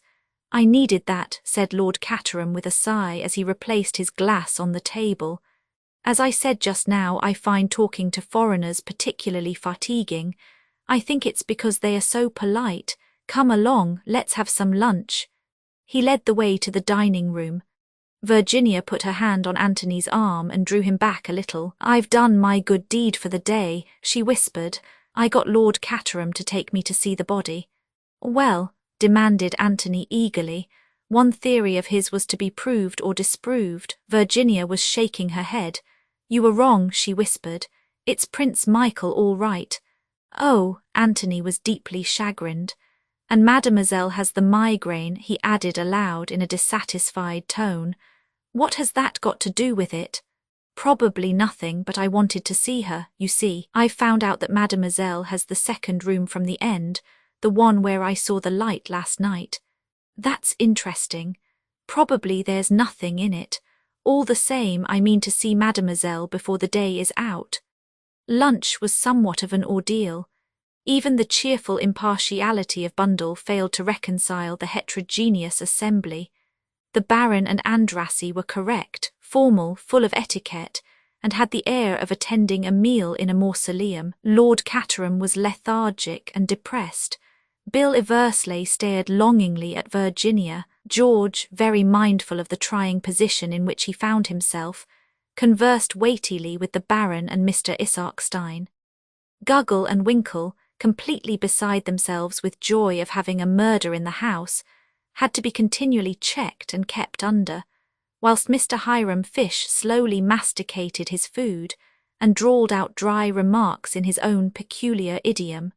"I needed that," said Lord Caterham with a sigh as he replaced his glass on the table. "As I said just now, I find talking to foreigners particularly fatiguing. I think it's because they are so polite. Come along, let's have some lunch." He led the way to the dining room. Virginia put her hand on Anthony's arm and drew him back a little. "I've done my good deed for the day," she whispered. "I got Lord Caterham to take me to see the body." "Well?" demanded Anthony eagerly. One theory of his was to be proved or disproved. Virginia was shaking her head. "You were wrong," she whispered. "It's Prince Michael all right." "Oh," Anthony was deeply chagrined. "And Mademoiselle has the migraine," he added aloud in a dissatisfied tone. "What has that got to do with it?" "Probably nothing, but I wanted to see her. You see, I've found out that Mademoiselle has the second room from the end, the one where I saw the light last night." "That's interesting. Probably there's nothing in it. All the same, I mean to see Mademoiselle before the day is out." Lunch was somewhat of an ordeal. Even the cheerful impartiality of Bundle failed to reconcile the heterogeneous assembly. The Baron and Andrassy were correct, formal, full of etiquette, and had the air of attending a meal in a mausoleum. Lord Caterham was lethargic and depressed. Bill Eversley stared longingly at Virginia. George, very mindful of the trying position in which he found himself, conversed weightily with the Baron and Mr. Isarkstein. Guggle and Winkle, completely beside themselves with joy of having a murder in the house, had to be continually checked and kept under, whilst Mr. Hiram Fish slowly masticated his food and drawled out dry remarks in his own peculiar idiom.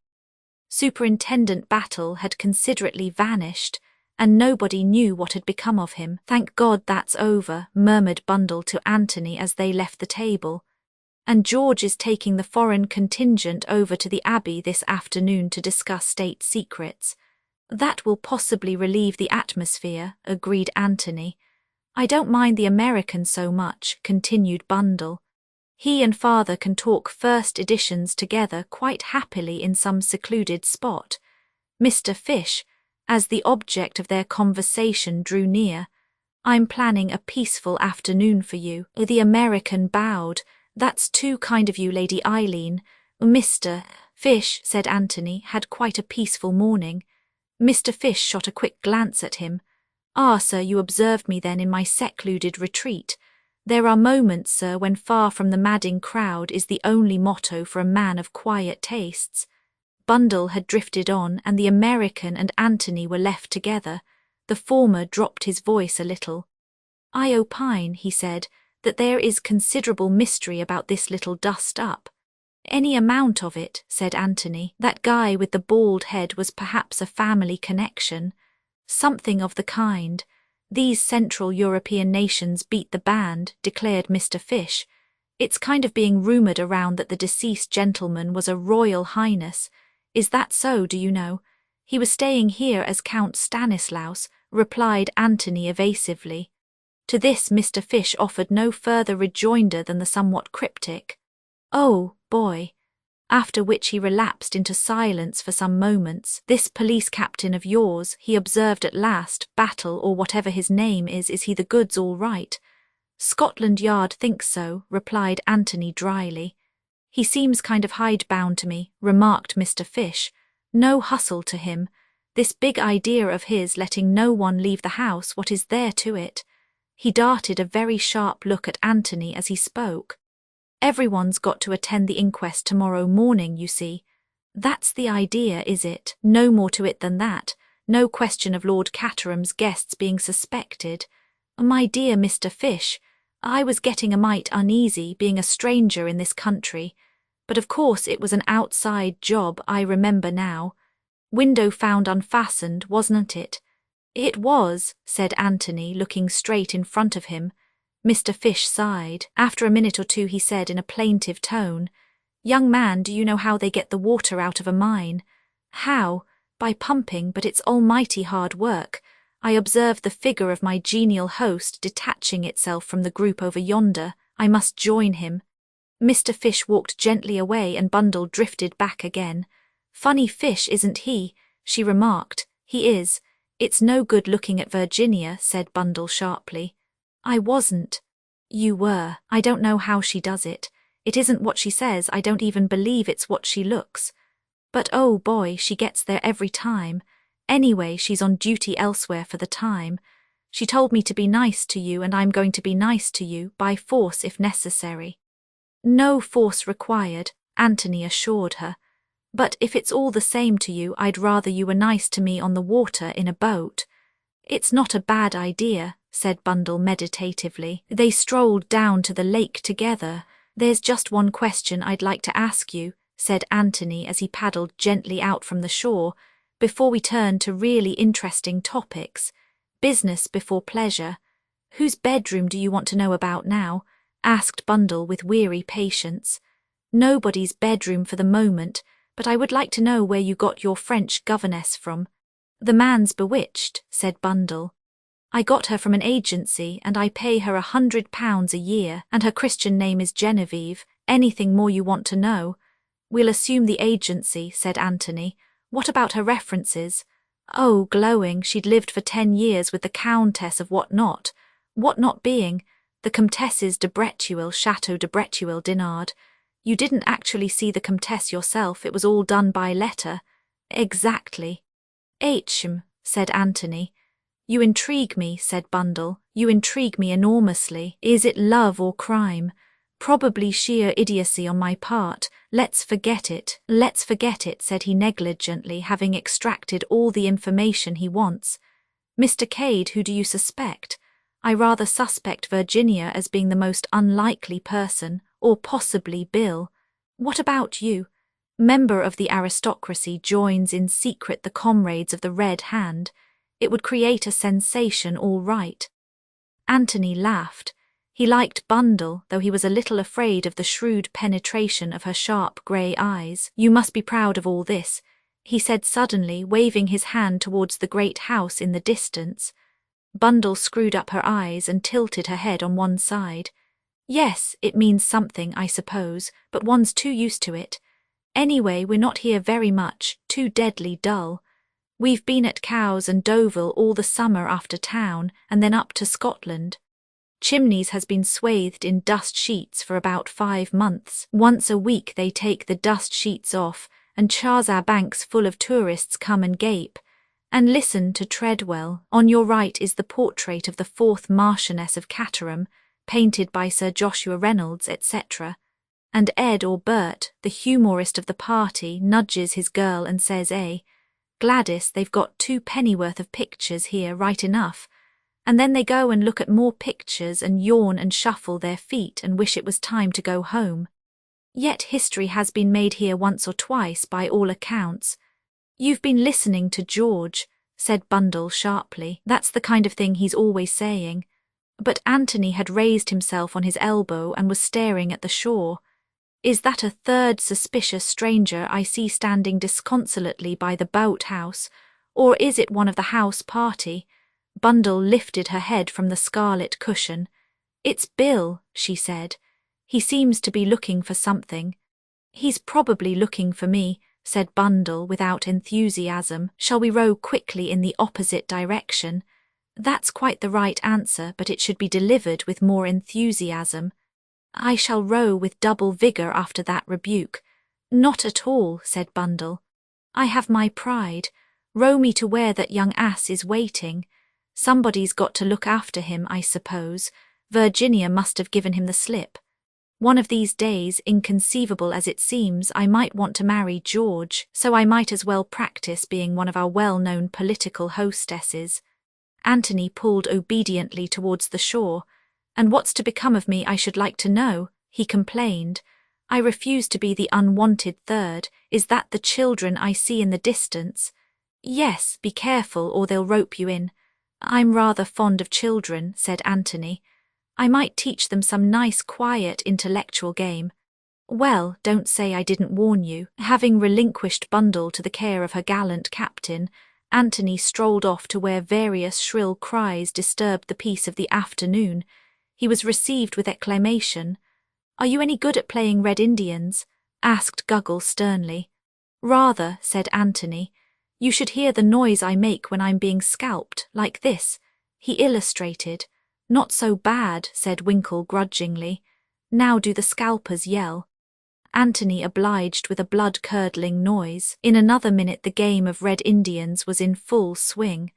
Superintendent Battle had considerately vanished, and nobody knew what had become of him. "Thank God that's over," murmured Bundle to Anthony as they left the table. "And George is taking the foreign contingent over to the Abbey this afternoon to discuss state secrets. That will possibly relieve the atmosphere," agreed Anthony. "I don't mind the American so much," continued Bundle. "He and Father can talk first editions together quite happily in some secluded spot. Mr. Fish," as the object of their conversation drew near, "I'm planning a peaceful afternoon for you." The American bowed. "That's too kind of you, Lady Eileen. Mr. Fish," said Anthony, "had quite a peaceful morning." Mr. Fish shot a quick glance at him. "Ah, sir, you observed me then in my secluded retreat. There are moments, sir, when far from the madding crowd is the only motto for a man of quiet tastes." Bundle had drifted on, and the American and Anthony were left together. The former dropped his voice a little. "I opine," he said, "that there is considerable mystery about this little dust-up." "Any amount of it," said Anthony. "That guy with the bald head was perhaps a family connection." "Something of the kind. These Central European nations beat the band," declared Mr. Fish. "It's kind of being rumoured around that the deceased gentleman was a Royal Highness. Is that so, do you know?" "He was staying here as Count Stanislaus," replied Anthony evasively. To this Mr. Fish offered no further rejoinder than the somewhat cryptic, "Oh, boy," after which he relapsed into silence for some moments. "This police captain of yours," he observed at last, "Battle or whatever his name is he the goods all right?" "Scotland Yard thinks so," replied Anthony dryly. "He seems kind of hidebound to me," remarked Mr. Fish. "No hustle to him. This big idea of his letting no one leave the house, what is there to it?" He darted a very sharp look at Anthony as he spoke. "Everyone's got to attend the inquest tomorrow morning, you see. That's the idea, is it? No more to it than that. No question of Lord Caterham's guests being suspected. My dear Mr. Fish, I was getting a mite uneasy being a stranger in this country, but of course it was an outside job, I remember now. Window found unfastened, wasn't it? It was, said Anthony, looking straight in front of him. Mr. Fish sighed. After a minute or two he said in a plaintive tone, "Young man, do you know how they get the water out of a mine?" "How? By pumping, but it's almighty hard work." I observed the figure of my genial host detaching itself from the group over yonder. I must join him. Mr. Fish walked gently away and Bundle drifted back again. "Funny fish, isn't he?" she remarked. "He is. It's no good looking at Virginia," said Bundle sharply. "I wasn't." "You were. I don't know how she does it. It isn't what she says, I don't even believe it's what she looks. But oh boy, she gets there every time. Anyway, she's on duty elsewhere for the time. She told me to be nice to you and I'm going to be nice to you, by force if necessary." "No force required," Anthony assured her. "But if it's all the same to you, I'd rather you were nice to me on the water in a boat." "It's not a bad idea," said Bundle meditatively. They strolled down to the lake together. "There's just one question I'd like to ask you," said Anthony as he paddled gently out from the shore, "before we turn to really interesting topics. Business before pleasure. Whose bedroom do you want to know about now?" asked Bundle with weary patience. "Nobody's bedroom for the moment, but I would like to know where you got your French governess from." "The man's bewitched," said Bundle. "I got her from an agency and I pay her £100 a year, and her Christian name is Genevieve. Anything more you want to know?" "We'll assume the agency," said Anthony. "What about her references?" "Oh, glowing. She'd lived for 10 years with the Countess of Whatnot. Whatnot being the Comtesses de Bretuil, Chateau de Bretuil, Dinard. You didn't actually see the Comtesse yourself, it was all done by letter." "Exactly." "Hm," said Anthony. "You intrigue me," said Bundle. "You intrigue me enormously. Is it love or crime?" "Probably sheer idiocy on my part. Let's forget it." "Let's forget it," said he negligently, having extracted all the information he wants. "Mr. Cade, who do you suspect?" "I rather suspect Virginia as being the most unlikely person, or possibly Bill." "What about you?" "Member of the aristocracy joins in secret the comrades of the Red Hand. It would create a sensation all right." Anthony laughed. He liked Bundle, though he was a little afraid of the shrewd penetration of her sharp grey eyes. "You must be proud of all this," he said suddenly, waving his hand towards the great house in the distance. Bundle screwed up her eyes and tilted her head on one side. "Yes, it means something, I suppose, but one's too used to it. Anyway, we're not here very much, too deadly dull. We've been at Cowes and Deauville all the summer after town, and then up to Scotland. Chimneys has been swathed in dust sheets for about 5 months. Once a week they take the dust sheets off, and Charzar banks full of tourists come and gape. And listen to Treadwell. On your right is the portrait of the 4th Marchioness of Caterham, painted by Sir Joshua Reynolds, etc. And Ed or Bert, the humorist of the party, nudges his girl and says, Gladys, they've got 2 pennyworth of pictures here, right enough." And then they go and look at more pictures and yawn and shuffle their feet and wish it was time to go home. Yet history has been made here once or twice by all accounts. "You've been listening to George," said Bundle sharply. "That's the kind of thing he's always saying." But Anthony had raised himself on his elbow and was staring at the shore. "Is that a 3rd suspicious stranger I see standing disconsolately by the boat-house, or is it one of the house party?" Bundle lifted her head from the scarlet cushion. "It's Bill," she said. "He seems to be looking for something." "He's probably looking for me," said Bundle without enthusiasm. "Shall we row quickly in the opposite direction?" "That's quite the right answer, but it should be delivered with more enthusiasm." "I shall row with double vigour after that rebuke." "Not at all," said Bundle. "I have my pride. Row me to where that young ass is waiting. Somebody's got to look after him, I suppose. Virginia must have given him the slip." One of these days, inconceivable as it seems, I might want to marry George, so I might as well practice being one of our well-known political hostesses. Anthony pulled obediently towards the shore. And what's to become of me, I should like to know, he complained. I refuse to be the unwanted third. Is that the children I see in the distance? Yes, be careful or they'll rope you in. I'm rather fond of children, said Anthony. I might teach them some nice, quiet, intellectual game. Well, don't say I didn't warn you. Having relinquished Bundle to the care of her gallant captain, Anthony strolled off to where various shrill cries disturbed the peace of the afternoon. He was received with acclamation. Are you any good at playing Red Indians? Asked Guggle sternly. Rather, said Anthony. You should hear the noise I make when I'm being scalped, like this. He illustrated. Not so bad, said Winkle grudgingly. Now do the scalpers yell. Anthony obliged with a blood-curdling noise. In another minute the game of Red Indians was in full swing.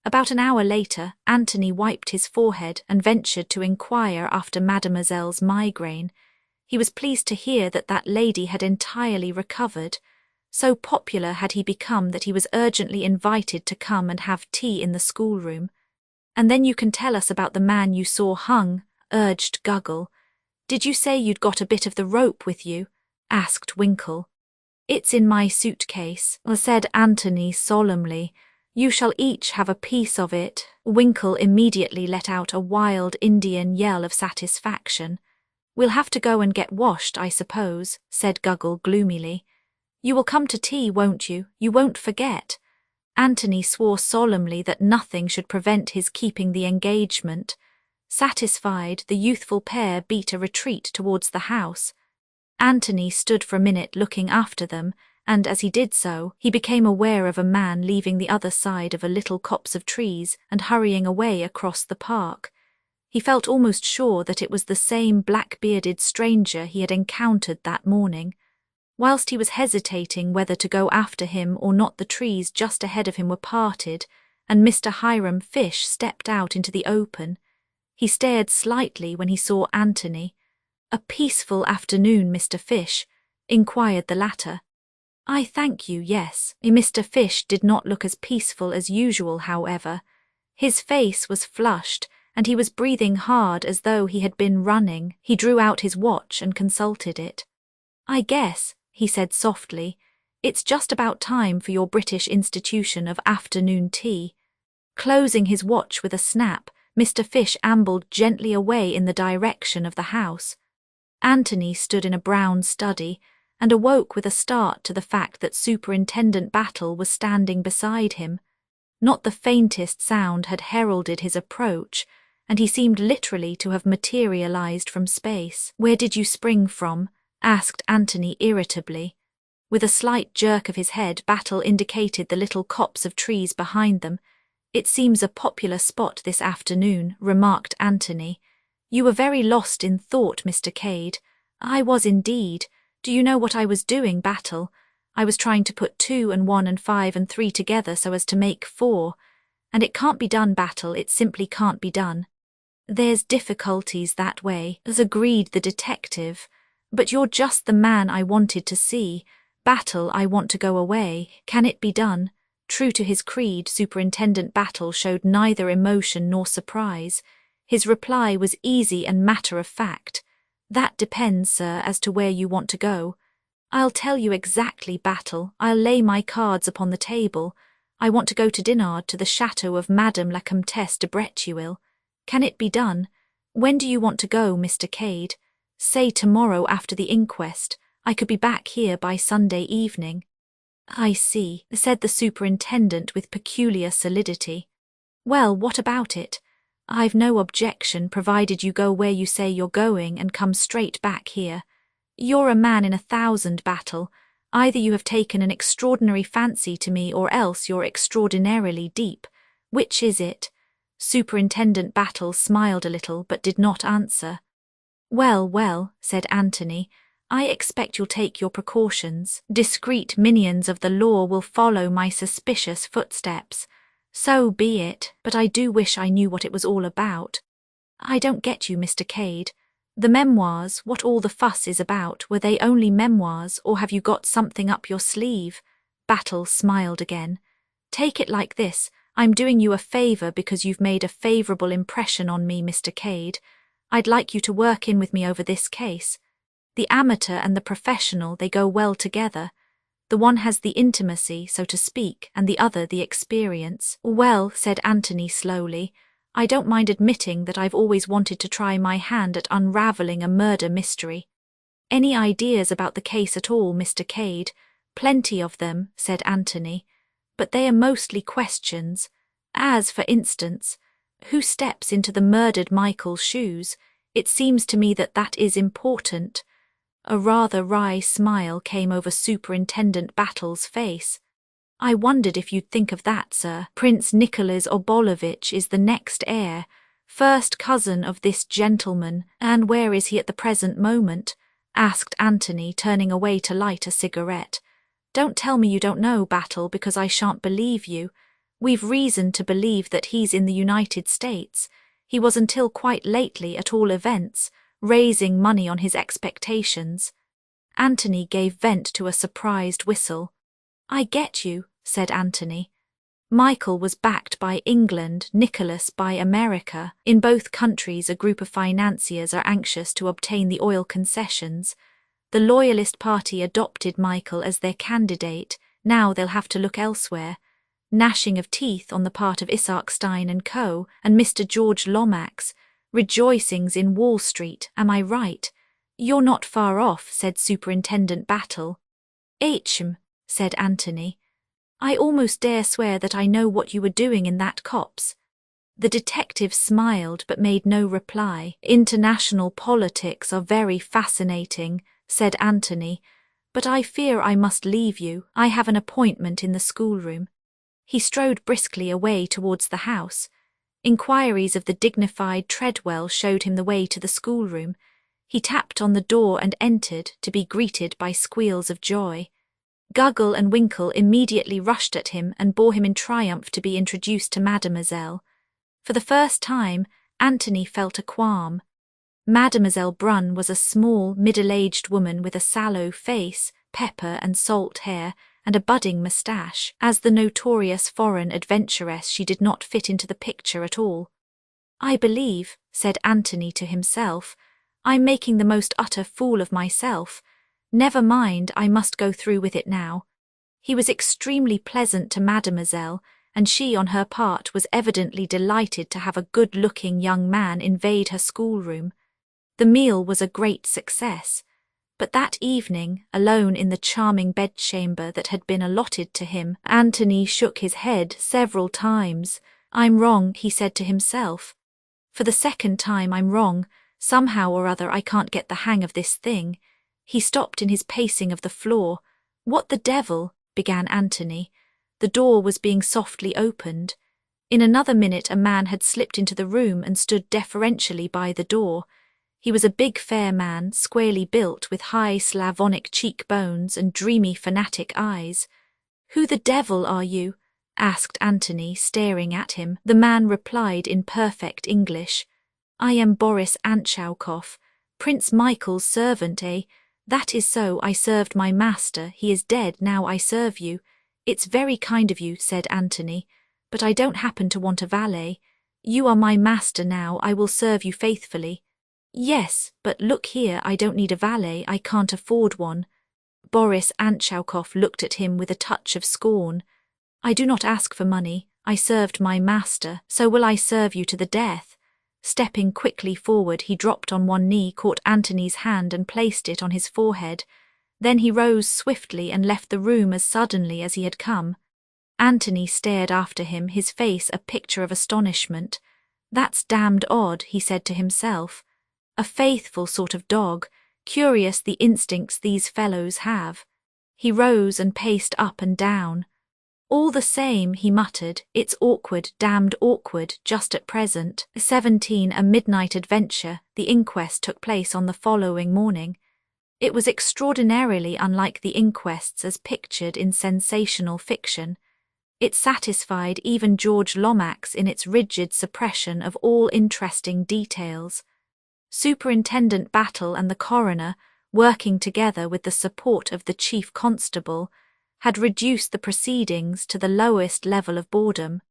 About an hour later, Anthony wiped his forehead and ventured to inquire after Mademoiselle's migraine. He was pleased to hear that lady had entirely recovered. So popular had he become that he was urgently invited to come and have tea in the schoolroom. And then you can tell us about the man you saw hung, urged Guggle. Did you say you'd got a bit of the rope with you? Asked Winkle. It's in my suitcase, said Anthony solemnly. You shall each have a piece of it. Winkle immediately let out a wild Indian yell of satisfaction. We'll have to go and get washed, I suppose, said Guggle gloomily. You will come to tea, won't you? You won't forget. Anthony swore solemnly that nothing should prevent his keeping the engagement. Satisfied, the youthful pair beat a retreat towards the house. Anthony stood for a minute looking after them, and as he did so, he became aware of a man leaving the other side of a little copse of trees and hurrying away across the park. He felt almost sure that it was the same black-bearded stranger he had encountered that morning. Whilst he was hesitating whether to go after him or not, the trees just ahead of him were parted, and Mr. Hiram Fish stepped out into the open. He stared slightly when he saw Anthony. "A peaceful afternoon, Mr. Fish?" inquired the latter. "I thank you, yes." Mr. Fish did not look as peaceful as usual, however. His face was flushed, and he was breathing hard as though he had been running. He drew out his watch and consulted it. "I guess," he said softly, "it's just about time for your British institution of afternoon tea." Closing his watch with a snap, Mr. Fish ambled gently away in the direction of the house. Anthony stood in a brown study and awoke with a start to the fact that Superintendent Battle was standing beside him. Not the faintest sound had heralded his approach, and he seemed literally to have materialized from space. "Where did you spring from?" asked Anthony irritably. With a slight jerk of his head, Battle indicated the little copse of trees behind them. "It seems a popular spot this afternoon," remarked Anthony. "You were very lost in thought, Mr. Cade." "I was indeed. Do you know what I was doing, Battle? I was trying to put 2 and 1 and 5 and 3 together so as to make 4. And it can't be done, Battle, it simply can't be done." "There's difficulties that way," agreed the detective. "But you're just the man I wanted to see. Battle, I want to go away. Can it be done?" True to his creed, Superintendent Battle showed neither emotion nor surprise. His reply was easy and matter-of-fact. "That depends, sir, as to where you want to go." "I'll tell you exactly, Battle. I'll lay my cards upon the table. I want to go to Dinard, to the chateau of Madame la Comtesse de Bretuil. Can it be done? When do you want to go, Mr. Cade? Say tomorrow after the inquest. I could be back here by Sunday evening." "I see," said the superintendent with peculiar solidity. "Well, what about it? I've no objection provided you go where you say you're going and come straight back here. You're a man in 1,000, Battle. Either you have taken an extraordinary fancy to me or else you're extraordinarily deep. Which is it?" Superintendent Battle smiled a little but did not answer. "Well, well," said Anthony, "I expect you'll take your precautions. Discreet minions of the law will follow my suspicious footsteps. So be it, but I do wish I knew what it was all about." "I don't get you, Mr. Cade." The memoirs, what all the fuss is about, were they only memoirs, or have you got something up your sleeve? Battle smiled again. Take it like this, I'm doing you a favour because you've made a favourable impression on me, Mr. Cade. I'd like you to work in with me over this case. The amateur and the professional, they go well together. The one has the intimacy, so to speak, and the other the experience. Well, said Anthony slowly, I don't mind admitting that I've always wanted to try my hand at unravelling a murder mystery. Any ideas about the case at all, Mr. Cade? Plenty of them, said Anthony, but they are mostly questions. As, for instance, who steps into the murdered Michael's shoes? It seems to me that that is important. A rather wry smile came over Superintendent Battle's face. I wondered if you'd think of that, sir. Prince Nicholas Obolovich is the next heir, first cousin of this gentleman. And where is he at the present moment? Asked Anthony, turning away to light a cigarette. Don't tell me you don't know, Battle, because I shan't believe you. We've reason to believe that he's in the United States. He was until quite lately, at all events, raising money on his expectations. Anthony gave vent to a surprised whistle. I get you, said Anthony. Michael was backed by England, Nicholas by America. In both countries a group of financiers are anxious to obtain the oil concessions. The Loyalist Party adopted Michael as their candidate. Now they'll have to look elsewhere. Gnashing of teeth on the part of Isaac Stein and Co. and Mr. George Lomax. Rejoicings in Wall Street, am I right? You're not far off, said Superintendent Battle. Ahem, said Anthony. I almost dare swear that I know what you were doing in that copse. The detective smiled but made no reply. International politics are very fascinating, said Anthony, but I fear I must leave you. I have an appointment in the schoolroom. He strode briskly away towards the house. Inquiries of the dignified Treadwell showed him the way to the schoolroom. He tapped on the door and entered, to be greeted by squeals of joy. Guggle and Winkle immediately rushed at him and bore him in triumph to be introduced to Mademoiselle. For the first time, Anthony felt a qualm. Mademoiselle Brunn was a small, middle-aged woman with a sallow face, pepper and salt hair, and a budding moustache. As the notorious foreign adventuress, she did not fit into the picture at all. I believe, said Anthony to himself, I'm making the most utter fool of myself. Never mind, I must go through with it now. He was extremely pleasant to Mademoiselle, and she on her part was evidently delighted to have a good-looking young man invade her schoolroom. The meal was a great success. But that evening, alone in the charming bedchamber that had been allotted to him, Anthony shook his head several times. I'm wrong, he said to himself. For the second time I'm wrong. Somehow or other I can't get the hang of this thing. He stopped in his pacing of the floor. What the devil? Began Anthony. The door was being softly opened. In another minute a man had slipped into the room and stood deferentially by the door. He was a big fair man, squarely built, with high Slavonic cheekbones and dreamy fanatic eyes. Who the devil are you? Asked Anthony, staring at him. The man replied in perfect English. I am Boris Antchowkov, Prince Michael's servant, eh? That is so, I served my master, he is dead, now I serve you. It's very kind of you, said Anthony, but I don't happen to want a valet. You are my master now, I will serve you faithfully. Yes, but look here, I don't need a valet, I can't afford one. Boris Antchowkov looked at him with a touch of scorn. I do not ask for money, I served my master, so will I serve you to the death. Stepping quickly forward, he dropped on one knee, caught Anthony's hand and placed it on his forehead. Then he rose swiftly and left the room as suddenly as he had come. Anthony stared after him, his face a picture of astonishment. That's damned odd, he said to himself. A faithful sort of dog, curious the instincts these fellows have. He rose and paced up and down. All the same, he muttered, it's awkward, damned awkward, just at present. 17 A midnight adventure. The inquest took place on the following morning. It was extraordinarily unlike the inquests as pictured in sensational fiction. It satisfied even George Lomax in its rigid suppression of all interesting details. Superintendent Battle and the coroner, working together with the support of the chief constable, had reduced the proceedings to the lowest level of boredom.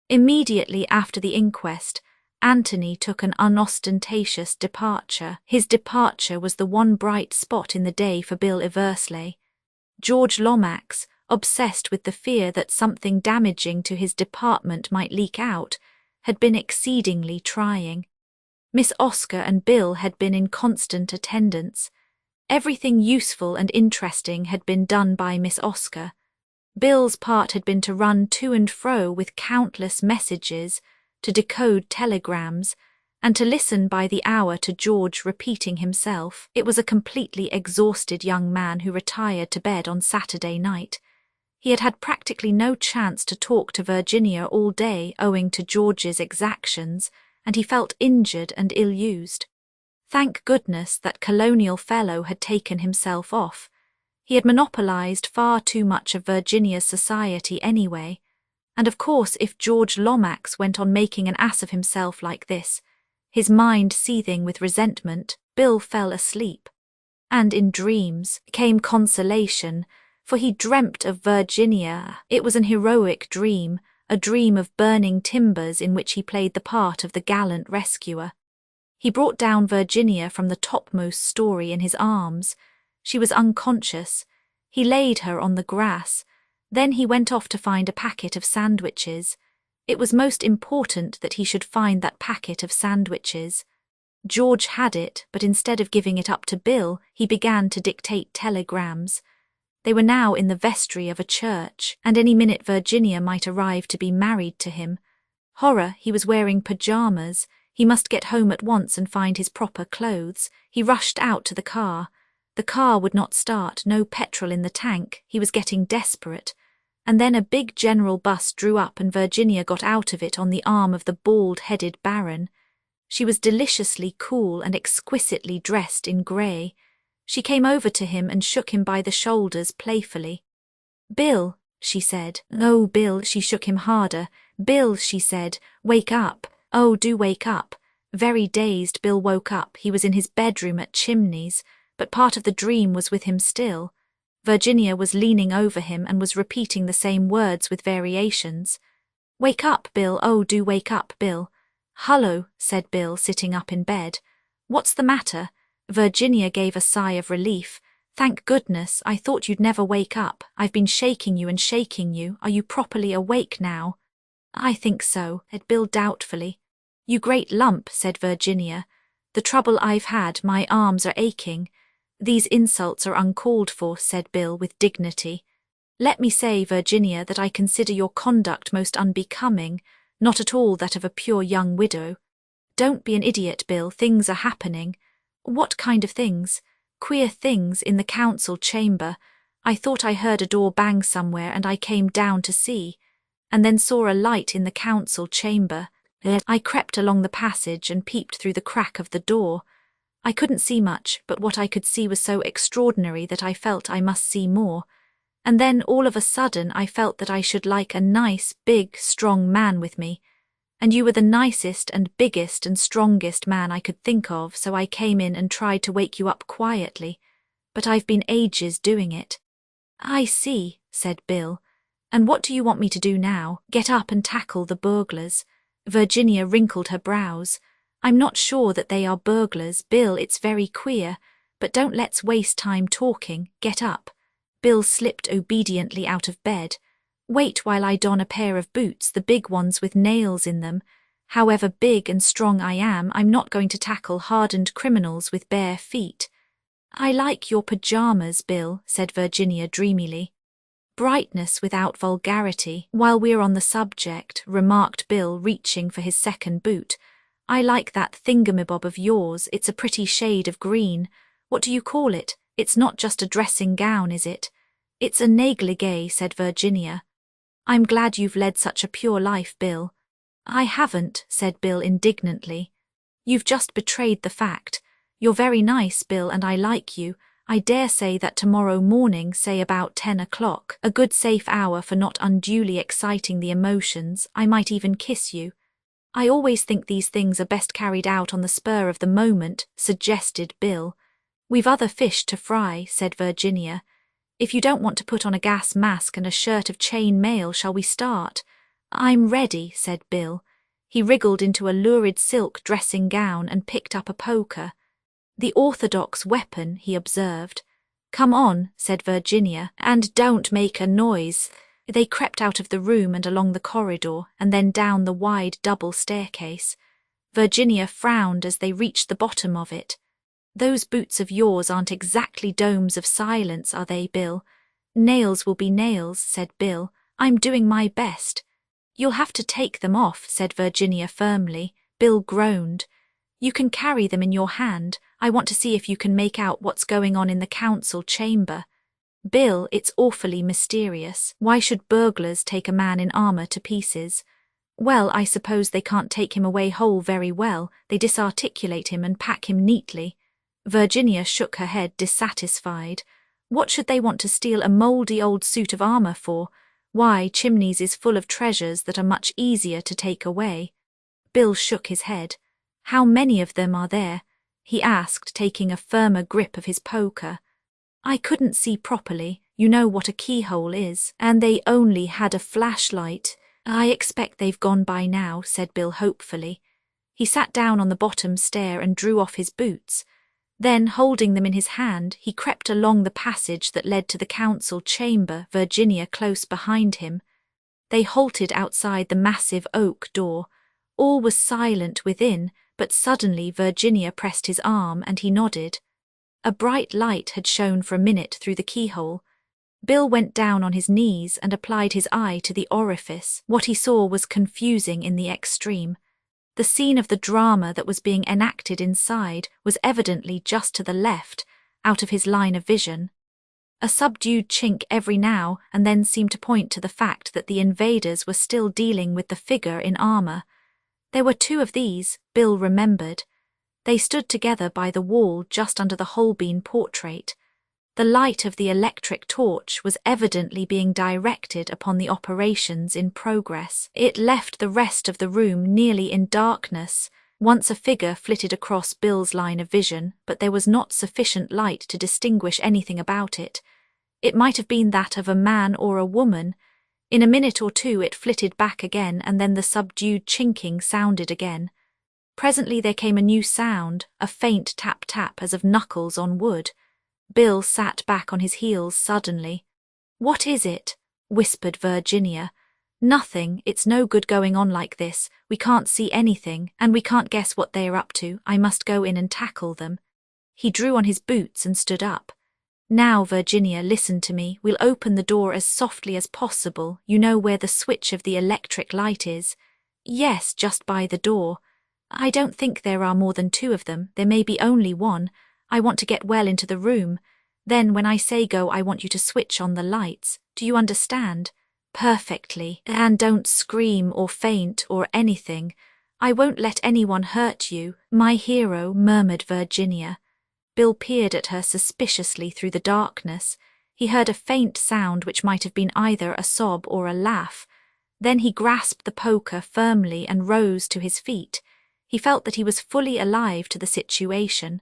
Immediately after the inquest, Anthony took an unostentatious departure. His departure was the one bright spot in the day for Bill Eversley. George Lomax, obsessed with the fear that something damaging to his department might leak out, had been exceedingly trying. Miss Oscar and Bill had been in constant attendance. Everything useful and interesting had been done by Miss Oscar. Bill's part had been to run to and fro with countless messages, to decode telegrams, and to listen by the hour to George repeating himself. It was a completely exhausted young man who retired to bed on Saturday night. He had had practically no chance to talk to Virginia all day owing to George's exactions, and he felt injured and ill-used. Thank goodness that colonial fellow had taken himself off. He had monopolized far too much of Virginia's society anyway, and of course if George Lomax went on making an ass of himself like this, his mind seething with resentment, Bill fell asleep. And in dreams came consolation, for he dreamt of Virginia. It was an heroic dream, a dream of burning timbers in which he played the part of the gallant rescuer. He brought down Virginia from the topmost story in his arms. She was unconscious. He laid her on the grass. Then he went off to find a packet of sandwiches. It was most important that he should find that packet of sandwiches. George had it, but instead of giving it up to Bill, he began to dictate telegrams. They were now in the vestry of a church, and any minute Virginia might arrive to be married to him. Horror, he was wearing pajamas. He must get home at once and find his proper clothes. He rushed out to the car. The car would not start, no petrol in the tank. He was getting desperate. And then a big general bus drew up and Virginia got out of it on the arm of the bald-headed Baron. She was deliciously cool and exquisitely dressed in grey. She came over to him and shook him by the shoulders playfully. "Bill," she said. "Oh, Bill," she shook him harder. "Bill," she said, "wake up. Oh, do wake up." Very dazed, Bill woke up. He was in his bedroom at Chimneys, but part of the dream was with him still. Virginia was leaning over him and was repeating the same words with variations. "Wake up, Bill. Oh, do wake up, Bill." "Hullo," said Bill, sitting up in bed. "What's the matter?" Virginia gave a sigh of relief. "Thank goodness, I thought you'd never wake up. I've been shaking you and shaking you. Are you properly awake now?" "I think so," said Bill doubtfully. "You great lump," said Virginia. "The trouble I've had, my arms are aching." "These insults are uncalled for," said Bill with dignity. "Let me say, Virginia, that I consider your conduct most unbecoming, not at all that of a pure young widow." "Don't be an idiot, Bill. Things are happening." "What kind of things?" "Queer things in the council chamber. I thought I heard a door bang somewhere and I came down to see, and then saw a light in the council chamber. I crept along the passage and peeped through the crack of the door. I couldn't see much, but what I could see was so extraordinary that I felt I must see more. And then all of a sudden I felt that I should like a nice, big, strong man with me. And you were the nicest and biggest and strongest man I could think of, so I came in and tried to wake you up quietly. But I've been ages doing it." "I see," said Bill. "And what do you want me to do now? Get up and tackle the burglars?" Virginia wrinkled her brows. "I'm not sure that they are burglars, Bill. It's very queer. But don't let's waste time talking. Get up." Bill slipped obediently out of bed. "Wait while I don a pair of boots, the big ones with nails in them. However big and strong I am, I'm not going to tackle hardened criminals with bare feet." "I like your pajamas, Bill," said Virginia dreamily. "Brightness without vulgarity. While we're on the subject," remarked Bill, reaching for his second boot, "I like that thingamabob of yours. It's a pretty shade of green. What do you call it? It's not just a dressing gown, is it?" "It's a négligé," said Virginia. "I'm glad you've led such a pure life, Bill." "I haven't," said Bill indignantly. "You've just betrayed the fact. You're very nice, Bill, and I like you. I dare say that tomorrow morning, say about 10 o'clock, a good safe hour for not unduly exciting the emotions, I might even kiss you." I always think these things are best carried out on the spur of the moment, suggested Bill. We've other fish to fry, said Virginia. If you don't want to put on a gas mask and a shirt of chain mail, shall we start? I'm ready, said Bill. He wriggled into a lurid silk dressing gown and picked up a poker. The orthodox weapon, he observed. Come on, said Virginia, and don't make a noise. They crept out of the room and along the corridor, and then down the wide double staircase. Virginia frowned as they reached the bottom of it. Those boots of yours aren't exactly domes of silence, are they, Bill? Nails will be nails, said Bill. I'm doing my best. You'll have to take them off, said Virginia firmly. Bill groaned. You can carry them in your hand. I want to see if you can make out what's going on in the council chamber. Bill, it's awfully mysterious. Why should burglars take a man in armour to pieces? Well, I suppose they can't take him away whole very well. They disarticulate him and pack him neatly. Virginia shook her head, dissatisfied. What should they want to steal a mouldy old suit of armour for? Why, Chimneys is full of treasures that are much easier to take away. Bill shook his head. How many of them are there? He asked, taking a firmer grip of his poker. I couldn't see properly. You know what a keyhole is, and they only had a flashlight. I expect they've gone by now, said Bill hopefully. He sat down on the bottom stair and drew off his boots. Then, holding them in his hand, he crept along the passage that led to the council chamber, Virginia close behind him. They halted outside the massive oak door. All was silent within, but suddenly Virginia pressed his arm and he nodded. A bright light had shone for a minute through the keyhole. Bill went down on his knees and applied his eye to the orifice. What he saw was confusing in the extreme. The scene of the drama that was being enacted inside was evidently just to the left, out of his line of vision. A subdued chink every now and then seemed to point to the fact that the invaders were still dealing with the figure in armour. There were two of these, Bill remembered. They stood together by the wall just under the Holbein portrait. The light of the electric torch was evidently being directed upon the operations in progress. It left the rest of the room nearly in darkness. Once a figure flitted across Bill's line of vision, but there was not sufficient light to distinguish anything about it. It might have been that of a man or a woman. In a minute or two it flitted back again, and then the subdued chinking sounded again. Presently there came a new sound, a faint tap-tap as of knuckles on wood. Bill sat back on his heels suddenly. "What is it?" whispered Virginia. "Nothing. It's no good going on like this. We can't see anything, and we can't guess what they are up to. I must go in and tackle them." He drew on his boots and stood up. "Now, Virginia, listen to me. We'll open the door as softly as possible. You know where the switch of the electric light is?" "Yes, just by the door." "I don't think there are more than two of them. There may be only one. I want to get well into the room. Then when I say go, I want you to switch on the lights. Do you understand?" "Perfectly. And don't scream or faint or anything. I won't let anyone hurt you, my hero," murmured Virginia. Bill peered at her suspiciously through the darkness. He heard a faint sound which might have been either a sob or a laugh. Then he grasped the poker firmly and rose to his feet. He felt that he was fully alive to the situation.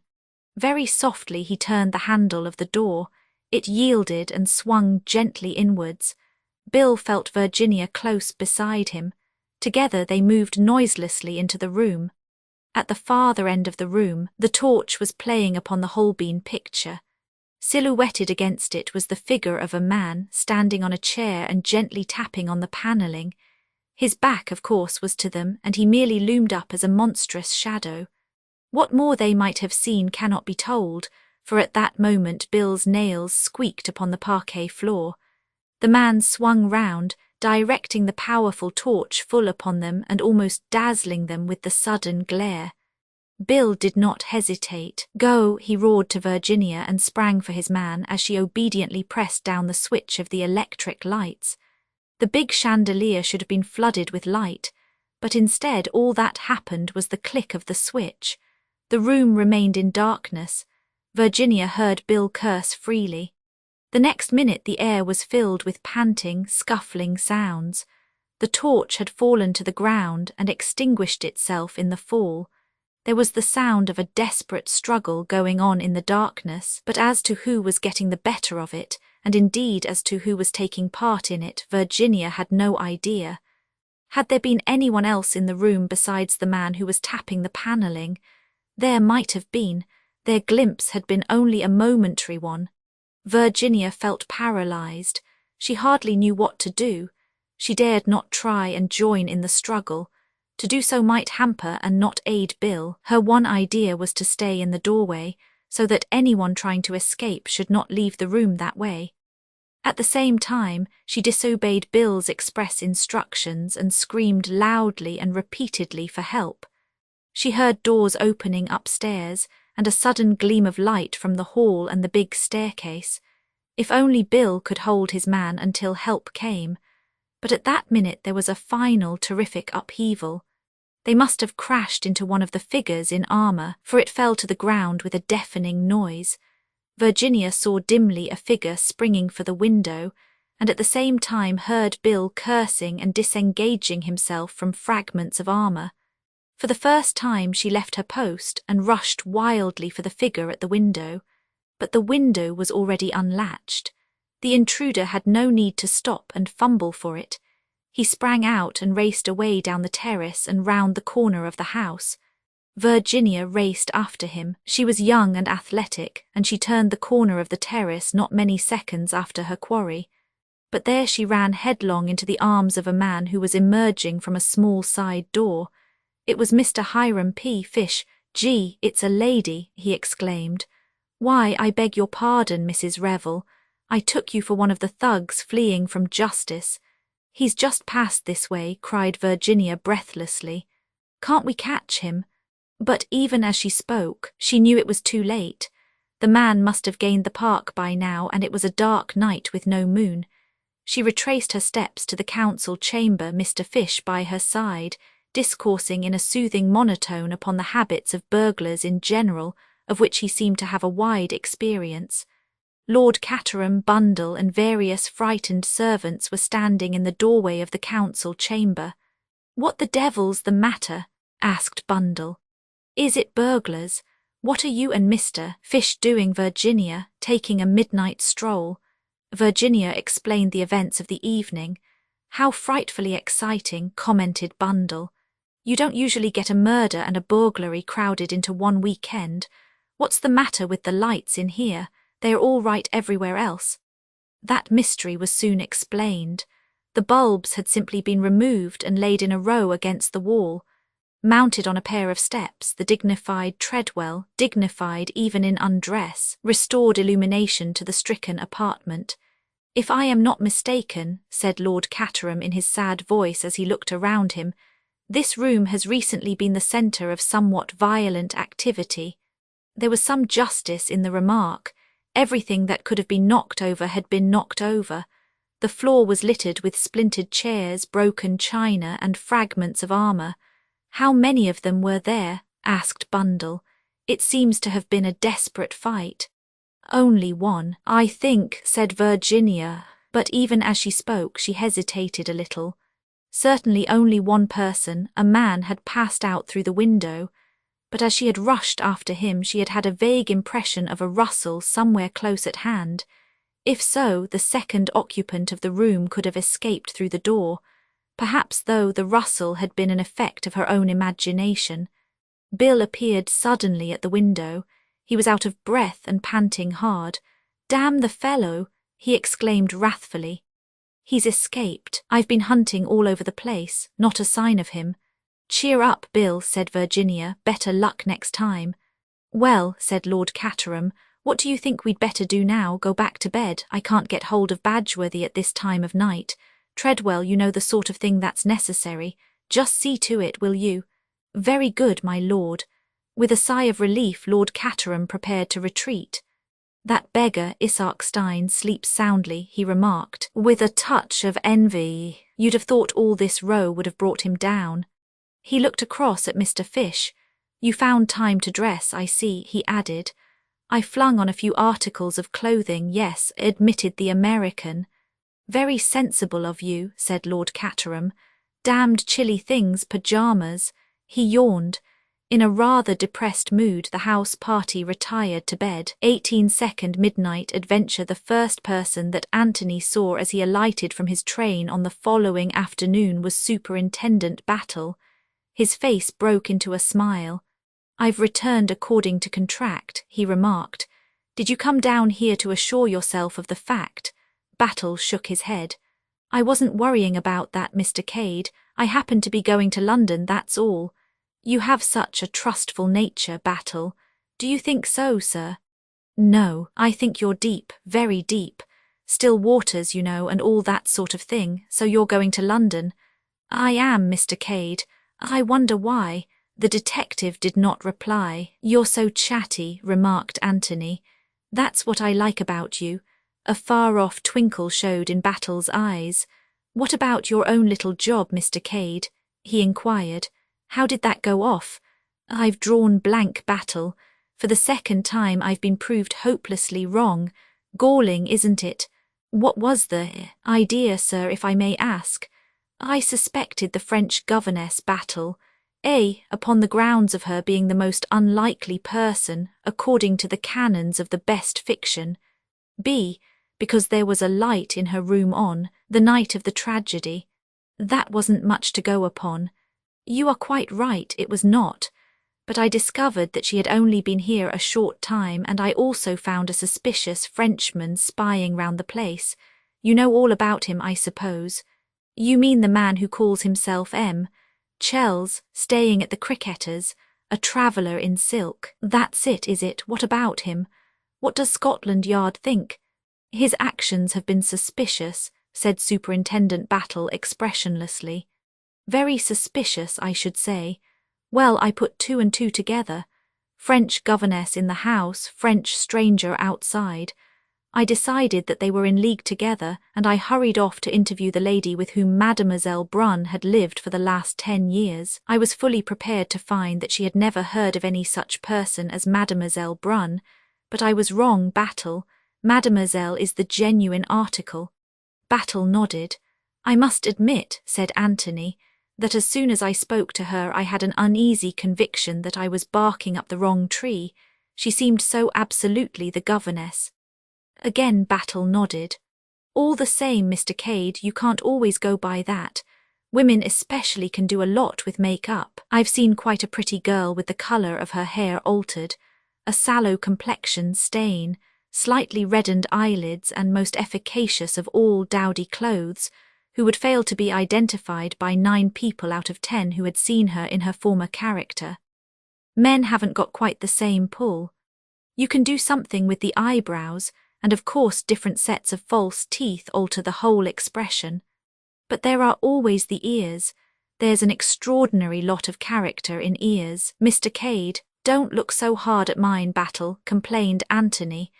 Very softly he turned the handle of the door. It yielded and swung gently inwards. Bill felt Virginia close beside him. Together they moved noiselessly into the room. At the farther end of the room, the torch was playing upon the Holbein picture. Silhouetted against it was the figure of a man standing on a chair and gently tapping on the panelling. His back, of course, was to them, and he merely loomed up as a monstrous shadow. What more they might have seen cannot be told, for at that moment Bill's nails squeaked upon the parquet floor. The man swung round, directing the powerful torch full upon them and almost dazzling them with the sudden glare. Bill did not hesitate. "Go," he roared to Virginia and sprang for his man as she obediently pressed down the switch of the electric lights. The big chandelier should have been flooded with light, but instead all that happened was the click of the switch. The room remained in darkness. Virginia heard Bill curse freely. The next minute the air was filled with panting, scuffling sounds. The torch had fallen to the ground and extinguished itself in the fall. There was the sound of a desperate struggle going on in the darkness, but as to who was getting the better of it, and indeed as to who was taking part in it, Virginia had no idea. Had there been anyone else in the room besides the man who was tapping the panelling? There might have been. Their glimpse had been only a momentary one. Virginia felt paralyzed. She hardly knew what to do. She dared not try and join in the struggle. To do so might hamper and not aid Bill. Her one idea was to stay in the doorway, so that anyone trying to escape should not leave the room that way. At the same time, she disobeyed Bill's express instructions and screamed loudly and repeatedly for help. She heard doors opening upstairs and a sudden gleam of light from the hall and the big staircase. If only Bill could hold his man until help came. But at that minute there was a final terrific upheaval. They must have crashed into one of the figures in armor, for it fell to the ground with a deafening noise. Virginia saw dimly a figure springing for the window, and at the same time heard Bill cursing and disengaging himself from fragments of armor. For the first time she left her post and rushed wildly for the figure at the window. But the window was already unlatched. The intruder had no need to stop and fumble for it. He sprang out and raced away down the terrace and round the corner of the house. Virginia raced after him. She was young and athletic, and she turned the corner of the terrace not many seconds after her quarry. But there she ran headlong into the arms of a man who was emerging from a small side door. It was Mr. Hiram P. Fish. "Gee, it's a lady," he exclaimed. "Why, I beg your pardon, Mrs. Revel. I took you for one of the thugs fleeing from justice." "He's just passed this way," cried Virginia breathlessly. "Can't we catch him?" But even as she spoke, she knew it was too late. The man must have gained the park by now, and it was a dark night with no moon. She retraced her steps to the council chamber, Mr. Fish by her side, discoursing in a soothing monotone upon the habits of burglars in general, of which he seemed to have a wide experience. Lord Caterham, Bundle, and various frightened servants were standing in the doorway of the council chamber. "What the devil's the matter?" asked Bundle. "Is it burglars? What are you and Mr. Fish doing, Virginia, taking a midnight stroll?" Virginia explained the events of the evening. "How frightfully exciting," commented Bundle. "You don't usually get a murder and a burglary crowded into one weekend. What's the matter with the lights in here? They are all right everywhere else." That mystery was soon explained. The bulbs had simply been removed and laid in a row against the wall. Mounted on a pair of steps, the dignified Treadwell, dignified even in undress, restored illumination to the stricken apartment. "If I am not mistaken," said Lord Caterham in his sad voice as he looked around him, "this room has recently been the centre of somewhat violent activity." There was some justice in the remark. Everything that could have been knocked over had been knocked over. The floor was littered with splintered chairs, broken china, and fragments of armour. "How many of them were there?" asked Bundle. "It seems to have been a desperate fight." "Only one, I think," said Virginia, but even as she spoke she hesitated a little. Certainly only one person, a man, had passed out through the window, but as she had rushed after him she had had a vague impression of a rustle somewhere close at hand. If so, the second occupant of the room could have escaped through the door. Perhaps, though, the rustle had been an effect of her own imagination. Bill appeared suddenly at the window. He was out of breath and panting hard. "Damn the fellow!" he exclaimed wrathfully. "He's escaped. I've been hunting all over the place. Not a sign of him." "Cheer up, Bill," said Virginia. "Better luck next time." "Well," said Lord Caterham, "what do you think we'd better do now? Go back to bed? I can't get hold of Badgeworthy at this time of night. Treadwell, you know the sort of thing that's necessary. Just see to it, will you?" "Very good, my lord." With a sigh of relief, Lord Caterham prepared to retreat. "That beggar, Isaac Stein, sleeps soundly," he remarked, with a touch of envy. "You'd have thought all this row would have brought him down." He looked across at Mr. Fish. "You found time to dress, I see," he added. "I flung on a few articles of clothing, yes," admitted the American. Very sensible of you, said Lord Caterham. Damned chilly things, pyjamas. He yawned. In a rather depressed mood, the house party retired to bed. 18-second midnight adventure. The first person that Anthony saw as he alighted from his train on the following afternoon was Superintendent Battle. His face broke into a smile. I've returned according to contract, he remarked. Did you come down here to assure yourself of the fact? Battle shook his head. I wasn't worrying about that, Mr. Cade. I happened to be going to London, that's all. You have such a trustful nature, Battle. Do you think so, sir? No, I think you're deep, very deep. Still waters, you know, and all that sort of thing. So you're going to London? I am, Mr. Cade. I wonder why. The detective did not reply. You're so chatty, remarked Anthony. That's what I like about you. A far-off twinkle showed in Battle's eyes. What about your own little job, Mr. Cade? He inquired. How did that go off? I've drawn blank, Battle. For the second time I've been proved hopelessly wrong. Galling, isn't it? What was the idea, sir, if I may ask? I suspected the French governess, Battle. A, upon the grounds of her being the most unlikely person, according to the canons of the best fiction. B, because there was a light in her room on the night of the tragedy. That wasn't much to go upon. You are quite right, it was not. But I discovered that she had only been here a short time, and I also found a suspicious Frenchman spying round the place. You know all about him, I suppose. You mean the man who calls himself M. Chells, staying at the Cricketers, a traveller in silk. That's it, is it? What about him? What does Scotland Yard think? His actions have been suspicious, said Superintendent Battle expressionlessly. Very suspicious, I should say. Well, I put two and two together. French governess in the house, French stranger outside. I decided that they were in league together, and I hurried off to interview the lady with whom Mademoiselle Brunn had lived for the last 10 years. I was fully prepared to find that she had never heard of any such person as Mademoiselle Brunn, but I was wrong, Battle. Mademoiselle is the genuine article. Battle nodded. I must admit, said Anthony, that as soon as I spoke to her I had an uneasy conviction that I was barking up the wrong tree. She seemed so absolutely the governess. Again Battle nodded. All the same, Mr. Cade, you can't always go by that. Women especially can do a lot with make-up. I've seen quite a pretty girl with the colour of her hair altered, a sallow complexion stain, slightly reddened eyelids, and most efficacious of all dowdy clothes, who would fail to be identified by 9 people out of 10 who had seen her in her former character. Men haven't got quite the same pull. You can do something with the eyebrows, and of course different sets of false teeth alter the whole expression. But there are always the ears. There's an extraordinary lot of character in ears. Mr. Cade, don't look so hard at mine, Battle, complained Anthony.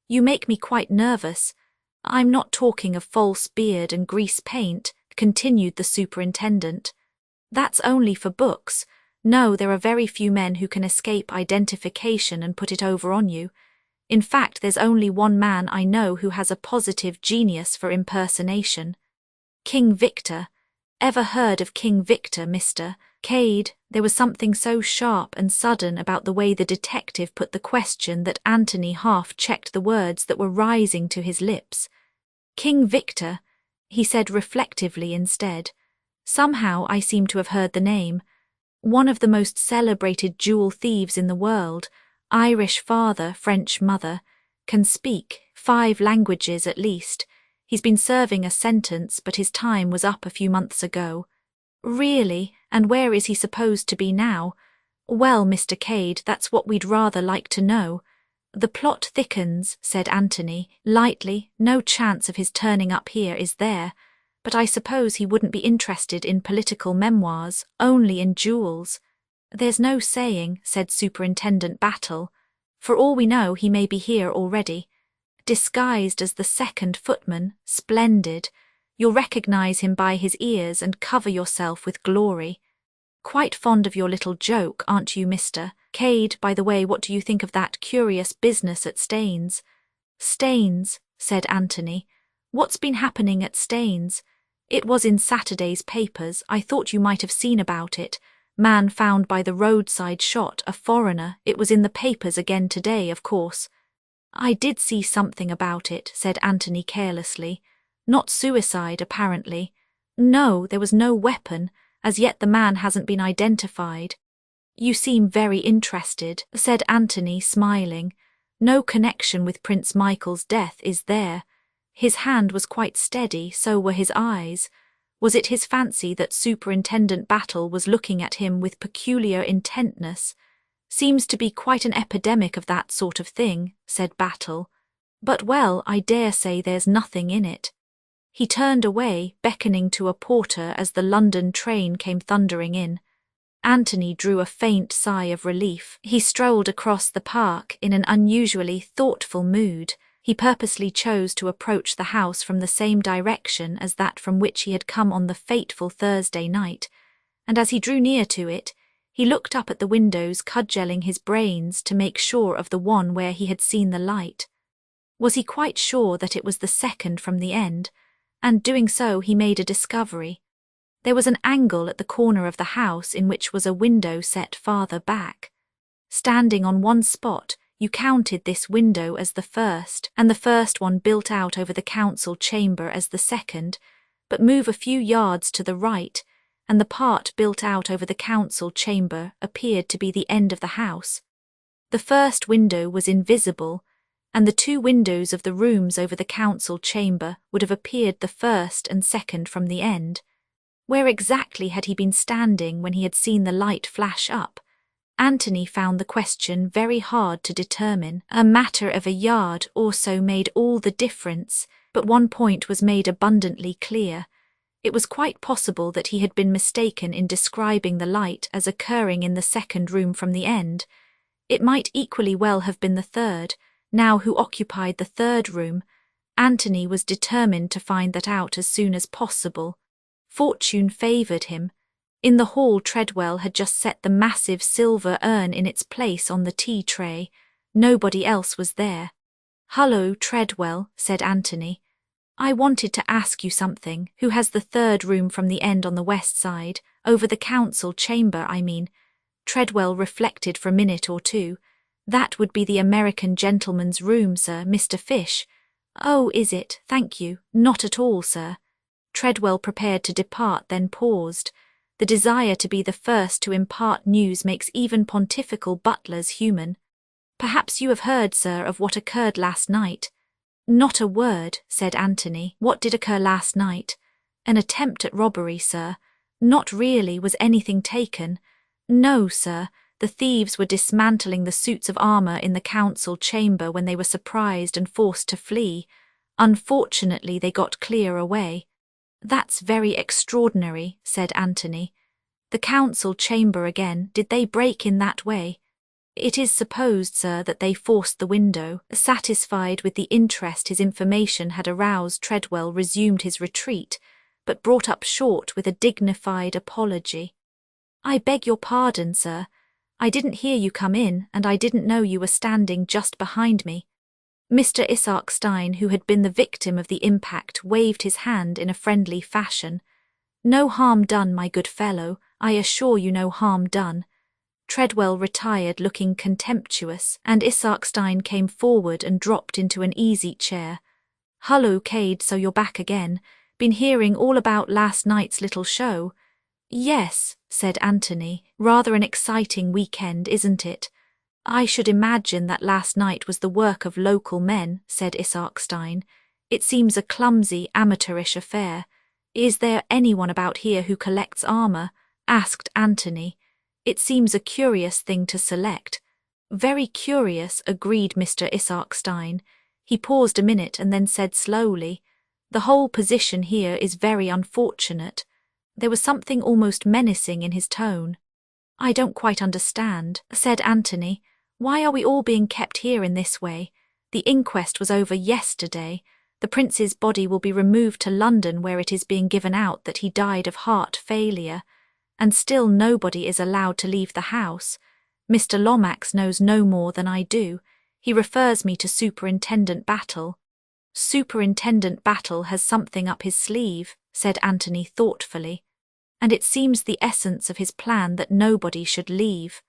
You make me quite nervous. I'm not talking of false beard and grease paint, continued the superintendent. That's only for books. No, there are very few men who can escape identification and put it over on you. In fact, there's only one man I know who has a positive genius for impersonation. King Victor. Ever heard of King Victor, Mr. Cade? There was something so sharp and sudden about the way the detective put the question that Anthony half checked the words that were rising to his lips. King Victor, he said reflectively instead. Somehow I seem to have heard the name. One of the most celebrated jewel thieves in the world, Irish father, French mother, can speak 5 languages at least. He's been serving a sentence, but his time was up a few months ago. Really? And where is he supposed to be now? Well, Mr. Cade, that's what we'd rather like to know. The plot thickens, said Anthony, lightly. No chance of his turning up here, is there? But I suppose he wouldn't be interested in political memoirs, only in jewels. There's no saying, said Superintendent Battle. For all we know, he may be here already. Disguised as the second footman, splendid. You'll recognise him by his ears and cover yourself with glory. Quite fond of your little joke, aren't you, Mr. Cade? By the way, what do you think of that curious business at Staines? Staines, said Anthony. What's been happening at Staines? It was in Saturday's papers. I thought you might have seen about it. Man found by the roadside shot, a foreigner. It was in the papers again today, of course. I did see something about it, said Anthony carelessly. Not suicide, apparently. No, there was no weapon. As yet the man hasn't been identified. You seem very interested, said Anthony, smiling. No connection with Prince Michael's death, is there? His hand was quite steady, so were his eyes. Was it his fancy that Superintendent Battle was looking at him with peculiar intentness? Seems to be quite an epidemic of that sort of thing, said Battle. But well, I dare say there's nothing in it. He turned away, beckoning to a porter as the London train came thundering in. Anthony drew a faint sigh of relief. He strolled across the park in an unusually thoughtful mood. He purposely chose to approach the house from the same direction as that from which he had come on the fateful Thursday night, and as he drew near to it, he looked up at the windows, cudgelling his brains to make sure of the one where he had seen the light. Was he quite sure that it was the second from the end? And doing so, he made a discovery. There was an angle at the corner of the house in which was a window set farther back. Standing on one spot, you counted this window as the first, and the first one built out over the council chamber as the second, but move a few yards to the right, and the part built out over the council chamber appeared to be the end of the house. The first window was invisible, and the two windows of the rooms over the council chamber would have appeared the first and second from the end. Where exactly had he been standing when he had seen the light flash up? Anthony found the question very hard to determine. A matter of a yard or so made all the difference, but one point was made abundantly clear. It was quite possible that he had been mistaken in describing the light as occurring in the second room from the end. It might equally well have been the third. Now who occupied the third room? Anthony was determined to find that out as soon as possible. Fortune favoured him. In the hall, Treadwell had just set the massive silver urn in its place on the tea tray. Nobody else was there. "Hullo, Treadwell," said Anthony. "I wanted to ask you something. Who has the third room from the end on the west side, over the council chamber, I mean?" Treadwell reflected for a minute or two. "That would be the American gentleman's room, sir, Mr. Fish." "Oh, is it? Thank you. Not at all, sir." Treadwell prepared to depart, then paused. The desire to be the first to impart news makes even pontifical butlers human. "Perhaps you have heard, sir, of what occurred last night?" "Not a word," said Anthony. "What did occur last night?" "An attempt at robbery, sir." "Not really. Was anything taken?" "No, sir. The thieves were dismantling the suits of armour in the council chamber when they were surprised and forced to flee. Unfortunately, they got clear away." "That's very extraordinary," said Anthony. "The council chamber again, did they break in that way?" "It is supposed, sir, that they forced the window." Satisfied with the interest his information had aroused, Treadwell resumed his retreat, but brought up short with a dignified apology. "I beg your pardon, sir. I didn't hear you come in, and I didn't know you were standing just behind me." Mr. Isarkstein, who had been the victim of the impact, waved his hand in a friendly fashion. "No harm done, my good fellow. I assure you no harm done." Treadwell retired looking contemptuous, and Isarkstein came forward and dropped into an easy chair. "Hullo, Cade, so you're back again. Been hearing all about last night's little show?" "Yes," said Anthony. "Rather an exciting weekend, isn't it?" "I should imagine that last night was the work of local men," said Isarkstein. "It seems a clumsy, amateurish affair." "Is there anyone about here who collects armour?" asked Anthony. "It seems a curious thing to select." "Very curious," agreed Mr. Isarkstein. He paused a minute and then said slowly, "The whole position here is very unfortunate." There was something almost menacing in his tone. "I don't quite understand," said Anthony. "Why are we all being kept here in this way? The inquest was over yesterday. The prince's body will be removed to London, where it is being given out that he died of heart failure. And still nobody is allowed to leave the house. Mr. Lomax knows no more than I do. He refers me to Superintendent Battle." Superintendent Battle has something up his sleeve, said Anthony thoughtfully, and it seems the essence of his plan that nobody should leave.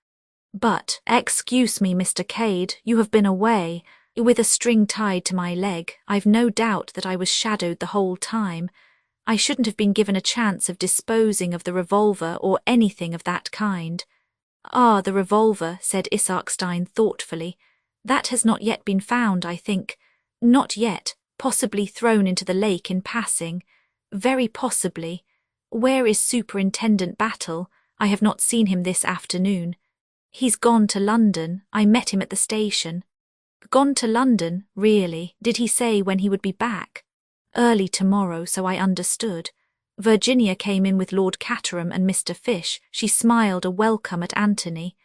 But, excuse me, Mr. Cade, you have been away. With a string tied to my leg, I've no doubt that I was shadowed the whole time. I shouldn't have been given a chance of disposing of the revolver or anything of that kind. Ah, the revolver, said Isarkstein thoughtfully. That has not yet been found, I think. Not yet, possibly thrown into the lake in passing. Very possibly. Where is Superintendent Battle? I have not seen him this afternoon. He's gone to London. I met him at the station. Gone to London, really? Did he say when he would be back? Early tomorrow, so I understood. Virginia came in with Lord Caterham and Mr. Fish. She smiled a welcome at Anthony.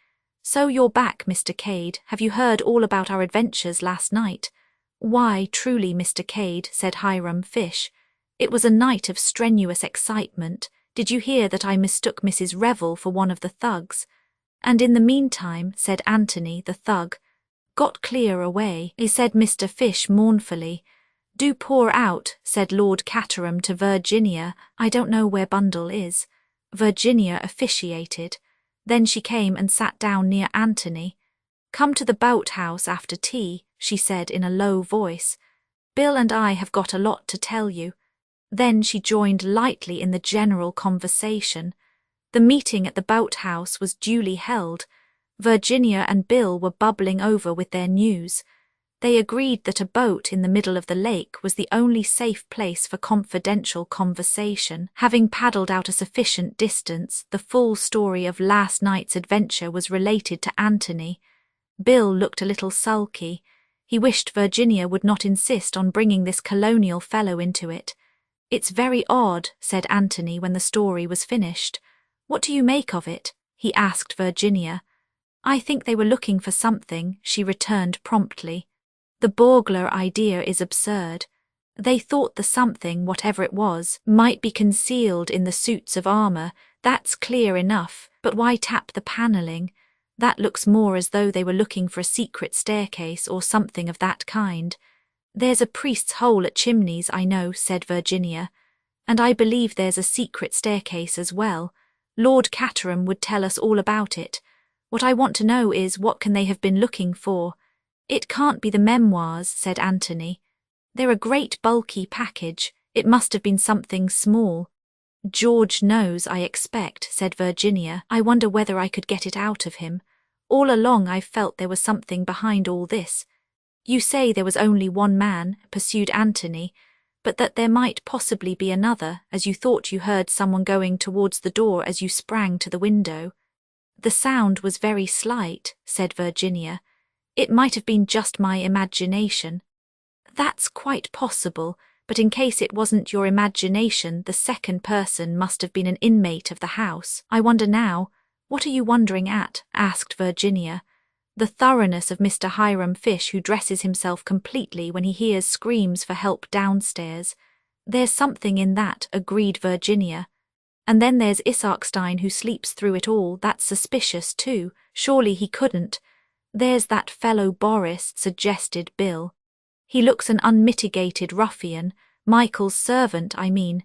So you're back, Mr. Cade. Have you heard all about our adventures last night? Why, truly, Mr. Cade, said Hiram Fish. It was a night of strenuous excitement. Did you hear that I mistook Mrs. Revel for one of the thugs? And in the meantime, said Anthony, the thug, got clear away, said Mr. Fish mournfully. Do pour out, said Lord Caterham to Virginia. I don't know where Bundle is. Virginia officiated. Then she came and sat down near Anthony. Come to the boathouse after tea, she said in a low voice. Bill and I have got a lot to tell you. Then she joined lightly in the general conversation. The meeting at the boathouse was duly held. Virginia and Bill were bubbling over with their news. They agreed that a boat in the middle of the lake was the only safe place for confidential conversation. Having paddled out a sufficient distance, the full story of last night's adventure was related to Anthony. Bill looked a little sulky. He wished Virginia would not insist on bringing this colonial fellow into it. It's very odd, said Anthony when the story was finished. What do you make of it? He asked Virginia. I think they were looking for something, she returned promptly. The burglar idea is absurd. They thought the something, whatever it was, might be concealed in the suits of armour. That's clear enough, but why tap the panelling? That looks more as though they were looking for a secret staircase or something of that kind. There's a priest's hole at Chimneys, I know, said Virginia. And I believe there's a secret staircase as well. Lord Caterham would tell us all about it. What I want to know is, what can they have been looking for? It can't be the memoirs, said Anthony. They're a great bulky package. It must have been something small. George knows, I expect, said Virginia. I wonder whether I could get it out of him. All along I've felt there was something behind all this. You say there was only one man, pursued Anthony, but that there might possibly be another, as you thought you heard someone going towards the door as you sprang to the window. The sound was very slight, said Virginia. It might have been just my imagination. That's quite possible, but in case it wasn't your imagination, the second person must have been an inmate of the house. I wonder now, what are you wondering at? Asked Virginia. The thoroughness of Mr. Hiram Fish, who dresses himself completely when he hears screams for help downstairs. There's something in that, agreed Virginia. And then there's Isarkstein, who sleeps through it all. That's suspicious too. Surely he couldn't. There's that fellow Boris, suggested Bill. He looks an unmitigated ruffian. Michael's servant, I mean.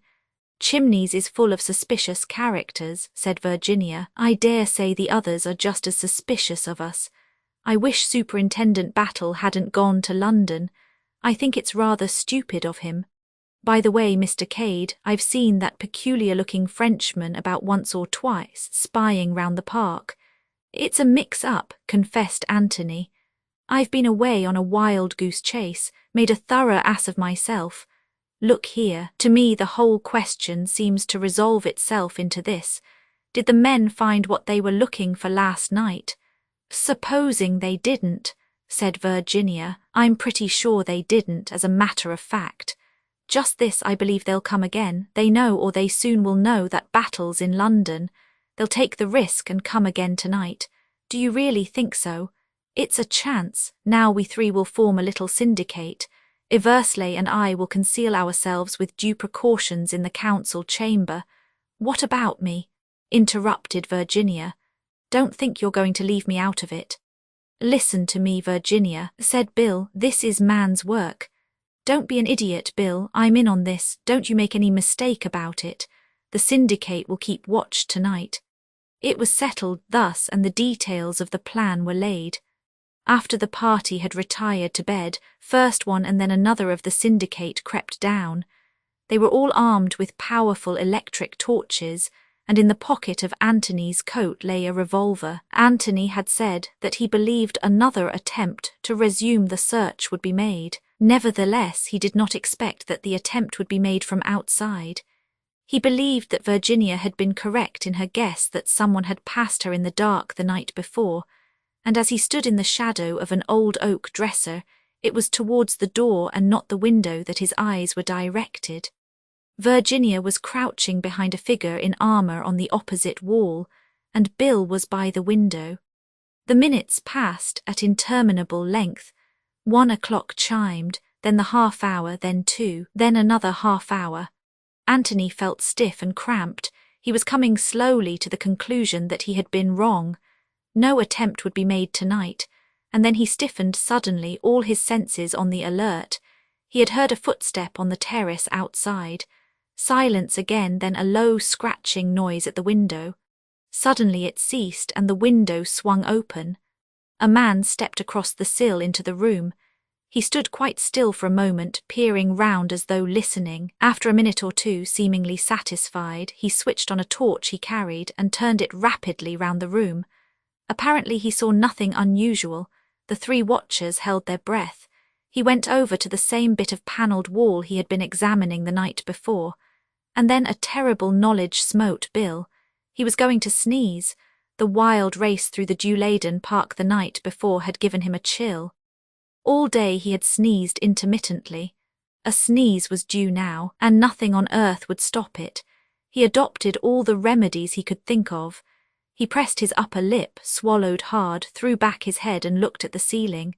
Chimneys is full of suspicious characters, said Virginia. I dare say the others are just as suspicious of us. I wish Superintendent Battle hadn't gone to London. I think it's rather stupid of him. By the way, Mr. Cade, I've seen that peculiar-looking Frenchman about once or twice, spying round the park. It's a mix-up, confessed Anthony. I've been away on a wild-goose chase, made a thorough ass of myself. Look here, to me the whole question seems to resolve itself into this. Did the men find what they were looking for last night? Supposing they didn't, said Virginia. I'm pretty sure they didn't, as a matter of fact. Just this, I believe they'll come again. They know, or they soon will know, that Battle's in London. They'll take the risk and come again tonight. Do you really think so? It's a chance. Now we three will form a little syndicate. Eversley and I will conceal ourselves with due precautions in the council chamber. What about me? Interrupted Virginia. Don't think you're going to leave me out of it. Listen to me, Virginia, said Bill. This is man's work. "Don't be an idiot, Bill. I'm in on this. Don't you make any mistake about it. The syndicate will keep watch tonight." It was settled thus, and the details of the plan were laid. After the party had retired to bed, first one and then another of the syndicate crept down. They were all armed with powerful electric torches, and in the pocket of Anthony's coat lay a revolver. Anthony had said that he believed another attempt to resume the search would be made. Nevertheless, he did not expect that the attempt would be made from outside. He believed that Virginia had been correct in her guess that someone had passed her in the dark the night before, and as he stood in the shadow of an old oak dresser, it was towards the door and not the window that his eyes were directed. Virginia was crouching behind a figure in armour on the opposite wall, and Bill was by the window. The minutes passed at interminable length. 1 o'clock chimed, then the half-hour, then 2, then another half-hour. Anthony felt stiff and cramped. He was coming slowly to the conclusion that he had been wrong. No attempt would be made tonight, and then he stiffened suddenly, all his senses on the alert. He had heard a footstep on the terrace outside. Silence again, then a low scratching noise at the window. Suddenly it ceased, and the window swung open. A man stepped across the sill into the room. He stood quite still for a moment, peering round as though listening. After a minute or two, seemingly satisfied, he switched on a torch he carried and turned it rapidly round the room. Apparently he saw nothing unusual. The 3 watchers held their breath. He went over to the same bit of panelled wall he had been examining the night before. And then a terrible knowledge smote Bill. He was going to sneeze. The wild race through the dew-laden park the night before had given him a chill. All day he had sneezed intermittently. A sneeze was due now, and nothing on earth would stop it. He adopted all the remedies he could think of. He pressed his upper lip, swallowed hard, threw back his head and looked at the ceiling.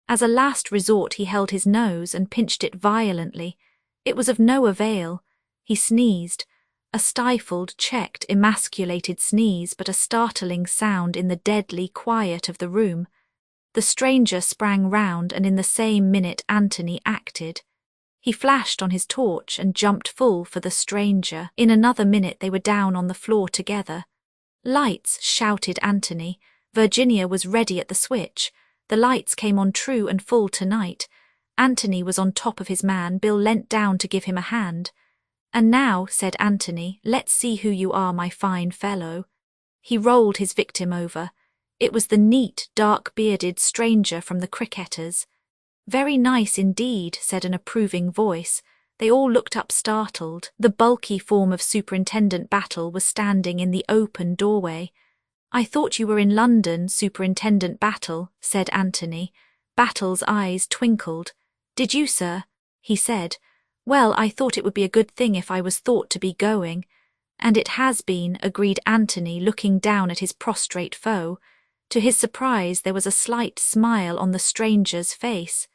As a last resort he held his nose and pinched it violently. It was of no avail. He sneezed. A stifled, checked, emasculated sneeze, but a startling sound in the deadly quiet of the room. The stranger sprang round, and in the same minute Anthony acted. He flashed on his torch and jumped full for the stranger. In another minute they were down on the floor together. "Lights!" shouted Anthony. Virginia was ready at the switch. The lights came on true and full tonight. Anthony was on top of his man. Bill leant down to give him a hand. "And now," said Anthony, "let's see who you are, my fine fellow." He rolled his victim over. It was the neat, dark-bearded stranger from the cricketers. "Very nice indeed," said an approving voice. They all looked up startled. The bulky form of Superintendent Battle was standing in the open doorway. "I thought you were in London, Superintendent Battle," said Anthony. Battle's eyes twinkled. "Did you, sir?" he said. "Well, I thought it would be a good thing if I was thought to be going." "And it has been," agreed Anthony, looking down at his prostrate foe. To his surprise, there was a slight smile on the stranger's face.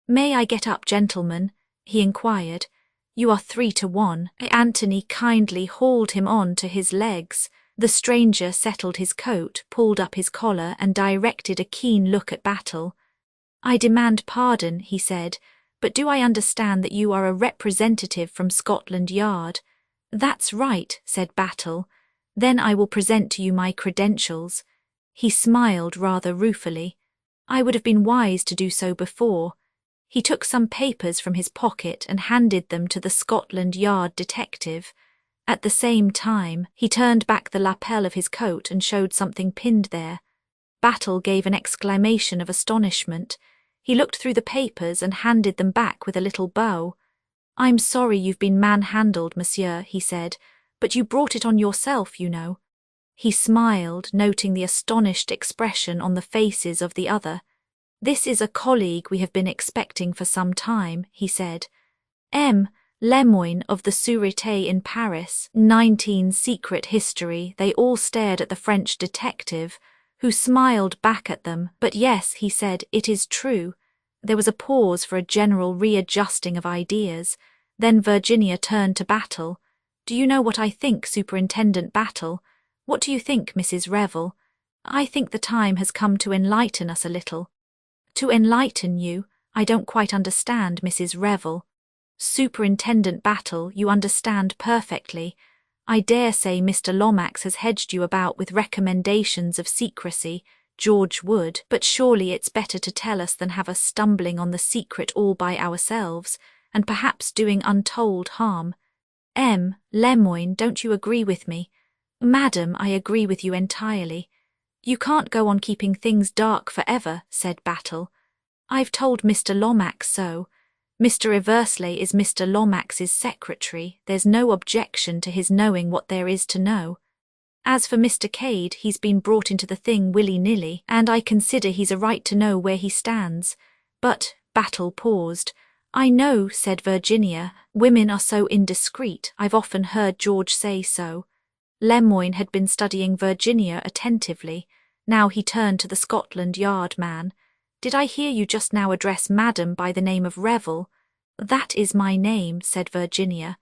"May I get up, gentlemen?" he inquired. "You are 3-1. Anthony kindly hauled him on to his legs. The stranger settled his coat, pulled up his collar, and directed a keen look at Battle. "I demand pardon," he said, "but do I understand that you are a representative from Scotland Yard?" "That's right," said Battle. "Then I will present to you my credentials." He smiled rather ruefully. "I would have been wise to do so before." He took some papers from his pocket and handed them to the Scotland Yard detective. At the same time, he turned back the lapel of his coat and showed something pinned there. Battle gave an exclamation of astonishment. He looked through the papers and handed them back with a little bow. "I'm sorry you've been manhandled, monsieur," he said, "but you brought it on yourself, you know." He smiled, noting the astonished expression on the faces of the other. "This is a colleague we have been expecting for some time," he said. "M. Lemoyne of the Sûreté in Paris, 19 Secret History." They all stared at the French detective, who smiled back at them. "But yes," he said, "it is true." There was a pause for a general readjusting of ideas. Then Virginia turned to Battle. "Do you know what I think, Superintendent Battle? What do you think, Mrs. Revel? I think the time has come to enlighten us a little." "To enlighten you? I don't quite understand, Mrs. Revel. Superintendent Battle, you understand perfectly. I dare say Mr. Lomax has hedged you about with recommendations of secrecy, George would, but surely it's better to tell us than have us stumbling on the secret all by ourselves, and perhaps doing untold harm. Lemoyne, don't you agree with me? Madam, I agree with you entirely. You can't go on keeping things dark forever, said Battle. I've told Mr. Lomax so. Mr. Eversley is Mr. Lomax's secretary. There's no objection to his knowing what there is to know. As for Mr. Cade, he's been brought into the thing willy-nilly, and I consider he's a right to know where he stands. But, Battle paused. I know, said Virginia, women are so indiscreet. I've often heard George say so. Lemoyne had been studying Virginia attentively. Now he turned to the Scotland Yard man. Did I hear you just now address Madam by the name of Revel? That is my name, said Virginia.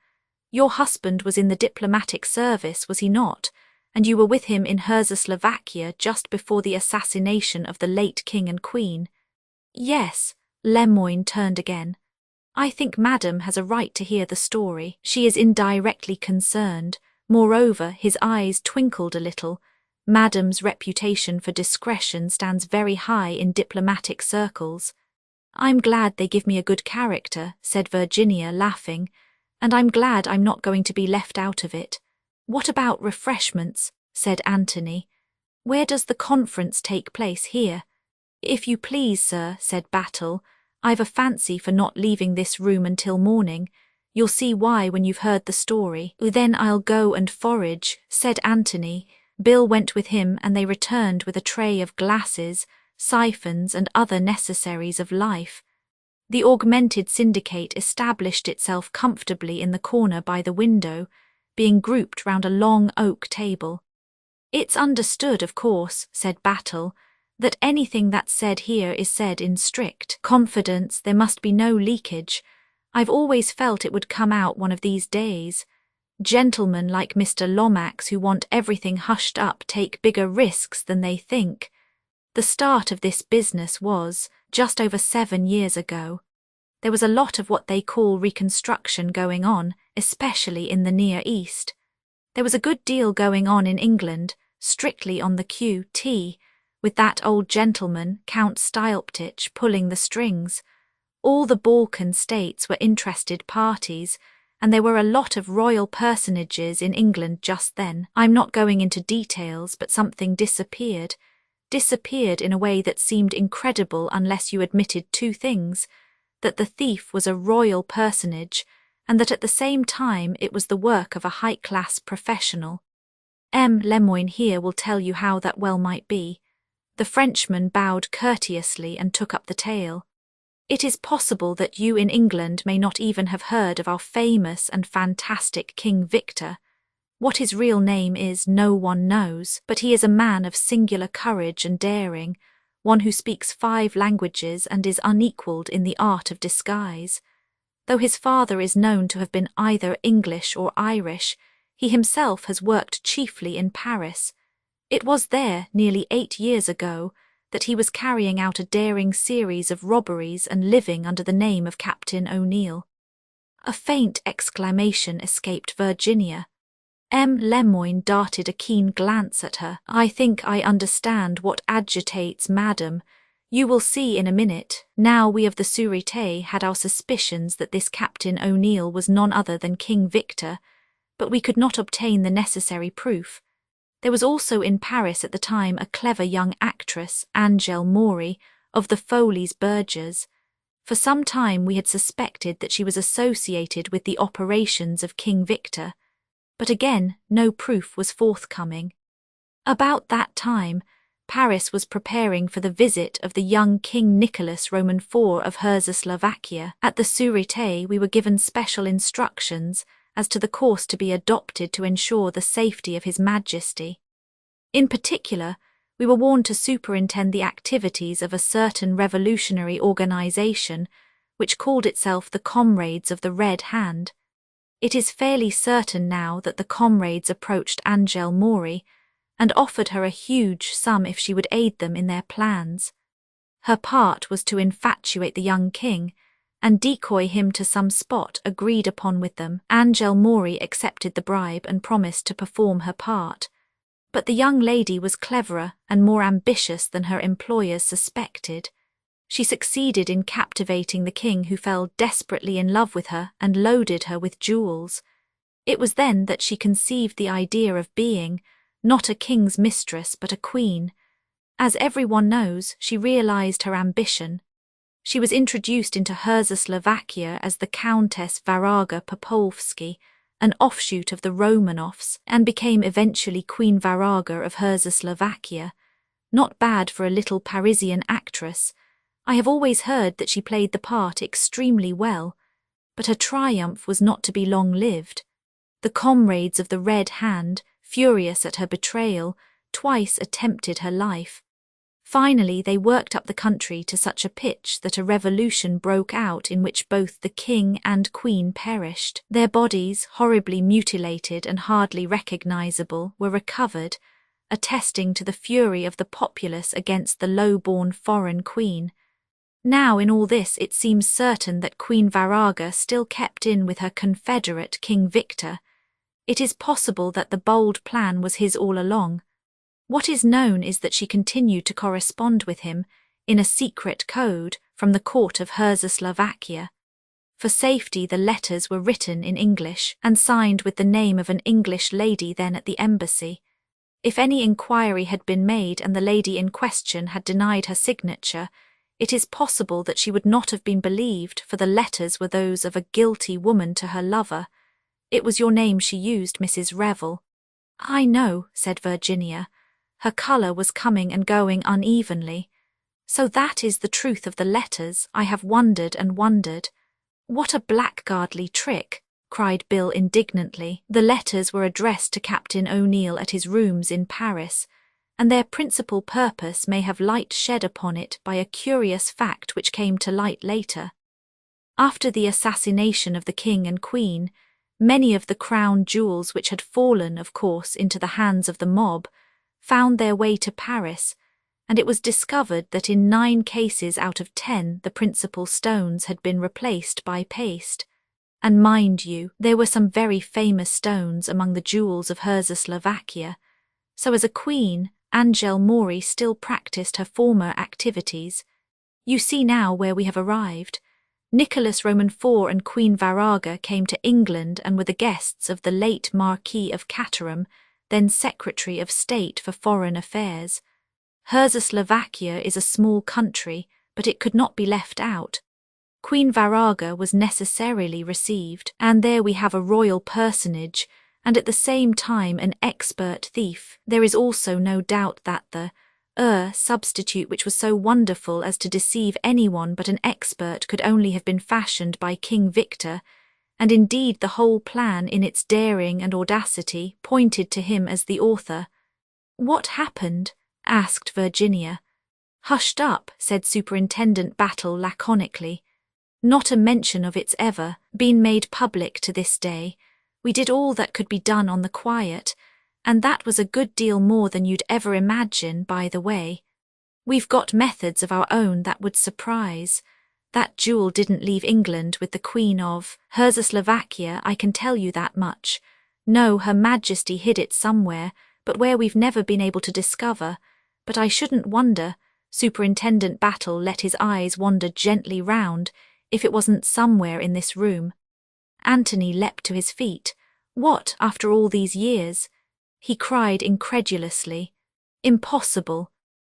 Your husband was in the diplomatic service, was he not? And you were with him in Czechoslovakia just before the assassination of the late King and Queen. Yes, Lemoyne turned again. I think Madam has a right to hear the story. She is indirectly concerned. Moreover, his eyes twinkled a little. Madam's reputation for discretion stands very high in diplomatic circles. I'm glad they give me a good character, said Virginia, laughing, and I'm glad I'm not going to be left out of it. What about refreshments? Said Anthony. Where does the conference take place here? If you please, sir, said Battle, I've a fancy for not leaving this room until morning. You'll see why when you've heard the story. Then I'll go and forage, said Anthony. Bill went with him and they returned with a tray of glasses, siphons and other necessaries of life. The augmented syndicate established itself comfortably in the corner by the window, being grouped round a long oak table. It's understood, of course, said Battle, that anything that's said here is said in strict confidence. There must be no leakage. I've always felt it would come out one of these days. Gentlemen like Mr. Lomax who want everything hushed up take bigger risks than they think. The start of this business was just over 7 years ago. There was a lot of what they call reconstruction going on, especially in the Near East. There was a good deal going on in England, strictly on the QT, with that old gentleman, Count Styleptich, pulling the strings. All the Balkan states were interested parties, and there were a lot of royal personages in England just then. I'm not going into details, but something disappeared. Disappeared in a way that seemed incredible unless you admitted 2 things, that the thief was a royal personage, and that at the same time it was the work of a high-class professional. Lemoyne here will tell you how that well might be. The Frenchman bowed courteously and took up the tale. It is possible that you in England may not even have heard of our famous and fantastic King Victor. What his real name is no one knows, but he is a man of singular courage and daring, one who speaks 5 languages and is unequalled in the art of disguise. Though his father is known to have been either English or Irish, he himself has worked chiefly in Paris. It was there, nearly 8 years ago, that he was carrying out a daring series of robberies and living under the name of Captain O'Neill. A faint exclamation escaped Virginia. Lemoyne darted a keen glance at her. I think I understand what agitates Madam. You will see in a minute. Now we of the Sûreté had our suspicions that this Captain O'Neill was none other than King Victor, but we could not obtain the necessary proof. There was also in Paris at the time a clever young actress, Angèle Maury, of the Follies Bergers. For some time we had suspected that she was associated with the operations of King Victor, but again no proof was forthcoming. About that time, Paris was preparing for the visit of the young King Nicholas Roman IV of Czechoslovakia. At the Sûreté we were given special instructions as to the course to be adopted to ensure the safety of His Majesty. In particular, we were warned to superintend the activities of a certain revolutionary organisation which called itself the Comrades of the Red Hand. It is fairly certain now that the comrades approached Angèle Maury and offered her a huge sum if she would aid them in their plans. Her part was to infatuate the young king and decoy him to some spot agreed upon with them. Angel Mori accepted the bribe and promised to perform her part. But the young lady was cleverer and more ambitious than her employers suspected. She succeeded in captivating the king, who fell desperately in love with her and loaded her with jewels. It was then that she conceived the idea of being, not a king's mistress but a queen. As everyone knows, she realized her ambition. She was introduced into Czechoslovakia as the Countess Varaga Popolski, an offshoot of the Romanovs, and became eventually Queen Varaga of Czechoslovakia. Not bad for a little Parisian actress. I have always heard that she played the part extremely well, but her triumph was not to be long-lived. The comrades of the Red Hand, furious at her betrayal, twice attempted her life. Finally, they worked up the country to such a pitch that a revolution broke out in which both the king and queen perished. Their bodies, horribly mutilated and hardly recognizable, were recovered, attesting to the fury of the populace against the low-born foreign queen. Now in all this it seems certain that Queen Varaga still kept in with her confederate King Victor. It is possible that the bold plan was his all along. What is known is that she continued to correspond with him, in a secret code, from the court of Czechoslovakia. For safety, the letters were written in English and signed with the name of an English lady then at the embassy. If any inquiry had been made and the lady in question had denied her signature, it is possible that she would not have been believed, for the letters were those of a guilty woman to her lover. It was your name she used, Mrs. Revel. I know, said Virginia. Her colour was coming and going unevenly. So that is the truth of the letters. I have wondered and wondered. What a blackguardly trick, cried Bill indignantly. The letters were addressed to Captain O'Neill at his rooms in Paris, and their principal purpose may have light shed upon it by a curious fact which came to light later. After the assassination of the king and queen, many of the crown jewels which had fallen, of course, into the hands of the mob, found their way to Paris, and it was discovered that in 9 cases out of 10 the principal stones had been replaced by paste. And mind you, there were some very famous stones among the jewels of Czechoslovakia, so as a queen, Angel Mori still practiced her former activities. You see now where we have arrived. Nicholas Roman IV and Queen Varaga came to England and were the guests of the late Marquis of Caterham, then Secretary of State for Foreign Affairs. Czechoslovakia is a small country, but it could not be left out. Queen Varaga was necessarily received, and there we have a royal personage, and at the same time an expert thief. There is also no doubt that the substitute which was so wonderful as to deceive anyone but an expert could only have been fashioned by King Victor, and indeed the whole plan in its daring and audacity pointed to him as the author. What happened? Asked Virginia. Hushed up, said Superintendent Battle laconically. Not a mention of it's ever been made public to this day. We did all that could be done on the quiet, and that was a good deal more than you'd ever imagine, by the way. We've got methods of our own that would surprise. That jewel didn't leave England with the Queen of Czechoslovakia, I can tell you that much. No, Her Majesty hid it somewhere, but where we've never been able to discover. But I shouldn't wonder, Superintendent Battle let his eyes wander gently round, if it wasn't somewhere in this room. Anthony leapt to his feet. What, after all these years? He cried incredulously. Impossible.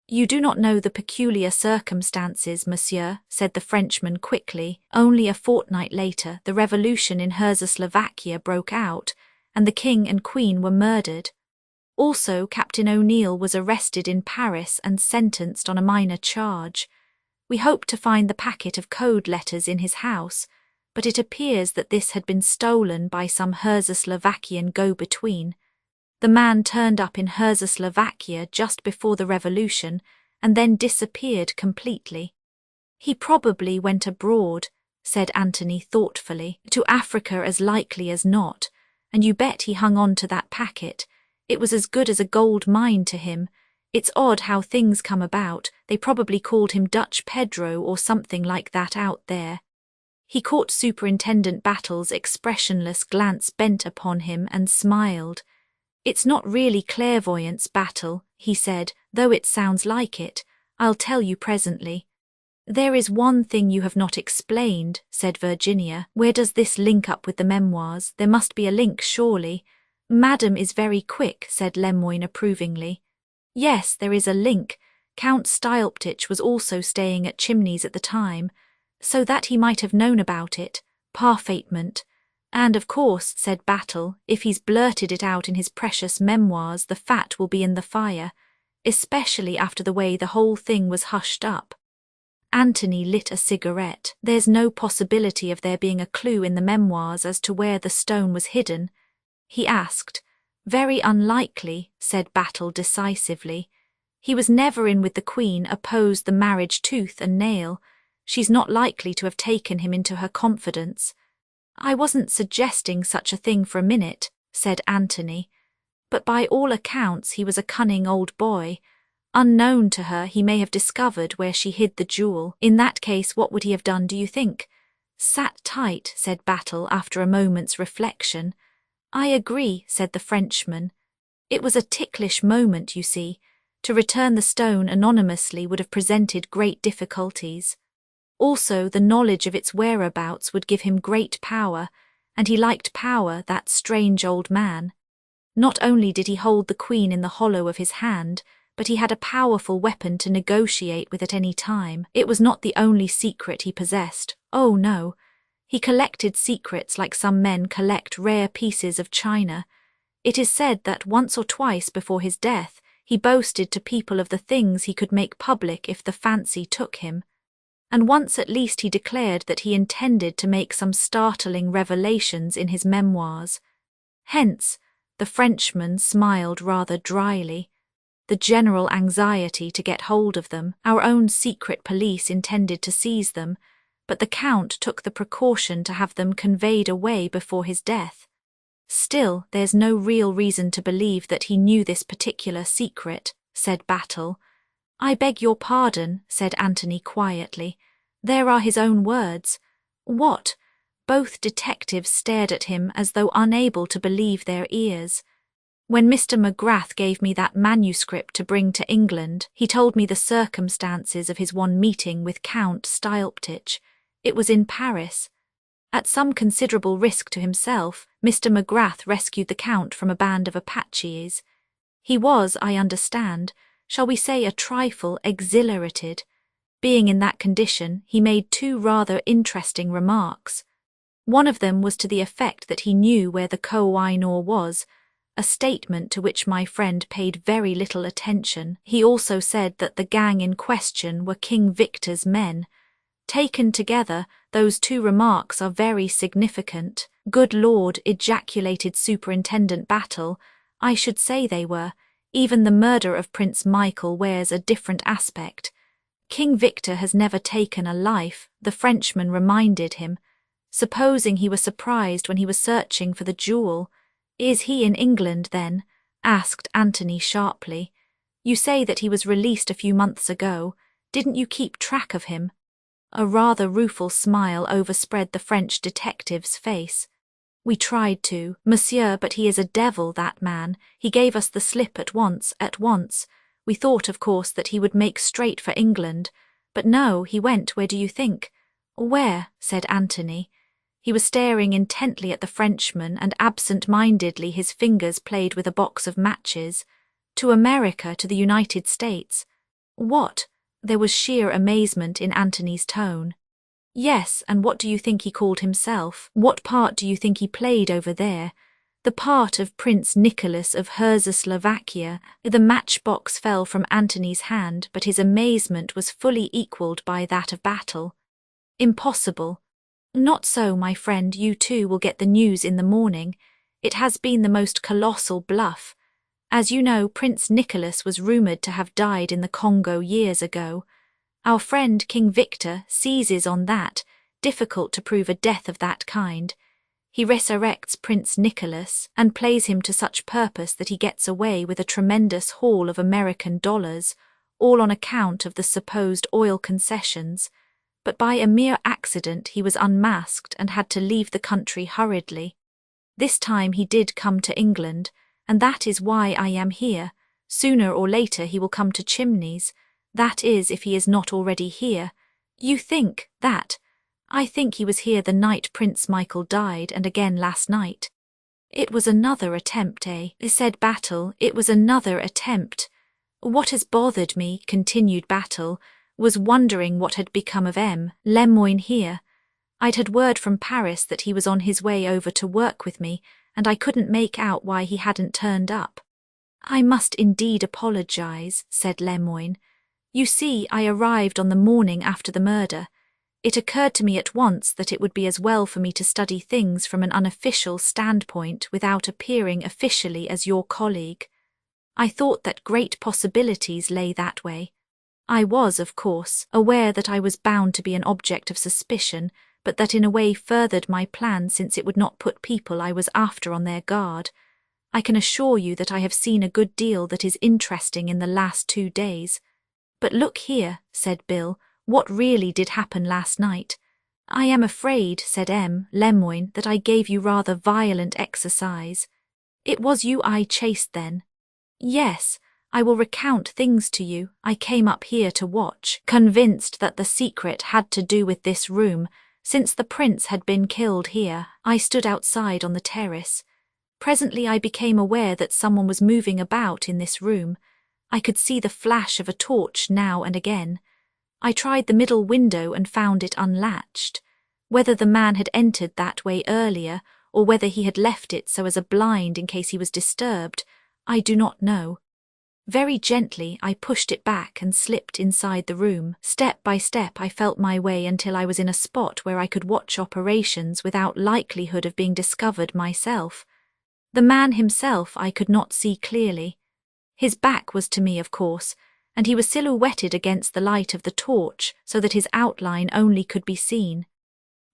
You do not know the peculiar circumstances, monsieur, said the Frenchman quickly. Only a fortnight later, the revolution in Czechoslovakia broke out, and the king and queen were murdered. Also, Captain O'Neill was arrested in Paris and sentenced on a minor charge. We hoped to find the packet of code letters in his house, but it appears that this had been stolen by some Czechoslovakian go-between. The man turned up in Czechoslovakia just before the revolution and then disappeared completely. He probably went abroad, said Anthony thoughtfully, to Africa as likely as not, and you bet he hung on to that packet. It was as good as a gold mine to him. It's odd how things come about. They probably called him Dutch Pedro or something like that out there. He caught Superintendent Battle's expressionless glance bent upon him and smiled. It's not really clairvoyance, Battle, he said, though it sounds like it. I'll tell you presently. There is one thing you have not explained, said Virginia. Where does this link up with the memoirs? There must be a link, surely. Madam is very quick, said Lemoyne approvingly. Yes, there is a link. Count Styleptich was also staying at Chimneys at the time, so that he might have known about it. Parfaitement. And of course, said Battle, if he's blurted it out in his precious memoirs, the fat will be in the fire, especially after the way the whole thing was hushed up. Anthony lit a cigarette. There's no possibility of there being a clue in the memoirs as to where the stone was hidden? He asked. Very unlikely, said Battle decisively. He was never in with the Queen, opposed the marriage tooth and nail. She's not likely to have taken him into her confidence. I wasn't suggesting such a thing for a minute, said Anthony. But by all accounts he was a cunning old boy. Unknown to her, he may have discovered where she hid the jewel. In that case, what would he have done, do you think? Sat tight, said Battle after a moment's reflection. I agree, said the Frenchman. It was a ticklish moment, you see. To return the stone anonymously would have presented great difficulties. Also, the knowledge of its whereabouts would give him great power, and he liked power, that strange old man. Not only did he hold the Queen in the hollow of his hand, but he had a powerful weapon to negotiate with at any time. It was not the only secret he possessed. Oh, no. He collected secrets like some men collect rare pieces of china. It is said that once or twice before his death, he boasted to people of the things he could make public if the fancy took him. And once at least he declared that he intended to make some startling revelations in his memoirs. Hence, the Frenchman smiled rather dryly. The general anxiety to get hold of them, our own secret police intended to seize them, but the Count took the precaution to have them conveyed away before his death. Still, there's no real reason to believe that he knew this particular secret, said Battle. I beg your pardon, said Anthony quietly. There are his own words. What? Both detectives stared at him as though unable to believe their ears. When Mr. McGrath gave me that manuscript to bring to England, he told me the circumstances of his one meeting with Count Styleptich. It was in Paris. At some considerable risk to himself, Mr. McGrath rescued the Count from a band of Apaches. He was, I understand, shall we say a trifle exhilarated. Being in that condition, he made two rather interesting remarks. One of them was to the effect that he knew where the Koh-i-Noor was, a statement to which my friend paid very little attention. He also said that the gang in question were King Victor's men. Taken together, those two remarks are very significant. Good Lord, ejaculated Superintendent Battle, I should say they were. Even the murder of Prince Michael wears a different aspect. King Victor has never taken a life, the Frenchman reminded him. Supposing he was surprised when he was searching for the jewel. Is he in England, then? Asked Anthony sharply. You say that he was released a few months ago. Didn't you keep track of him? A rather rueful smile overspread the French detective's face. We tried to, monsieur, but he is a devil, that man. He gave us the slip at once. We thought, of course, that he would make straight for England. But no, he went, where do you think? Where? Said Anthony. He was staring intently at the Frenchman, and absent-mindedly his fingers played with a box of matches. To America, to the United States. What? There was sheer amazement in Anthony's tone. Yes, and what do you think he called himself? What part do you think he played over there? The part of Prince Nicholas of Czechoslovakia. The matchbox fell from Anthony's hand, but his amazement was fully equalled by that of Battle. Impossible. Not so, my friend, you too will get the news in the morning. It has been the most colossal bluff. As you know, Prince Nicholas was rumoured to have died in the Congo years ago. Our friend King Victor seizes on that, difficult to prove a death of that kind. He resurrects Prince Nicholas and plays him to such purpose that he gets away with a tremendous haul of American dollars, all on account of the supposed oil concessions, but by a mere accident he was unmasked and had to leave the country hurriedly. This time he did come to England, and that is why I am here. Sooner or later he will come to Chimneys, that is if he is not already here. You think that? I think he was here the night Prince Michael died and again last night. It was another attempt, said Battle. It was another attempt. What has bothered me, continued Battle, was wondering what had become of Lemoyne here. I'd had word from Paris that he was on his way over to work with me, and I couldn't make out why he hadn't turned up. I must indeed apologize, said Lemoyne. You see, I arrived on the morning after the murder. It occurred to me at once that it would be as well for me to study things from an unofficial standpoint without appearing officially as your colleague. I thought that great possibilities lay that way. I was, of course, aware that I was bound to be an object of suspicion, but that in a way furthered my plan since it would not put people I was after on their guard. I can assure you that I have seen a good deal that is interesting in the last 2 days. But look here, said Bill, what really did happen last night? I am afraid, said Lemoyne, that I gave you rather violent exercise. It was you I chased then? Yes, I will recount things to you. I came up here to watch, convinced that the secret had to do with this room. Since the prince had been killed here, I stood outside on the terrace. Presently I became aware that someone was moving about in this room. I could see the flash of a torch now and again. I tried the middle window and found it unlatched. Whether the man had entered that way earlier, or whether he had left it so as a blind in case he was disturbed, I do not know. Very gently I pushed it back and slipped inside the room. Step by step I felt my way until I was in a spot where I could watch operations without likelihood of being discovered myself. The man himself I could not see clearly. His back was to me, of course, and he was silhouetted against the light of the torch so that his outline only could be seen.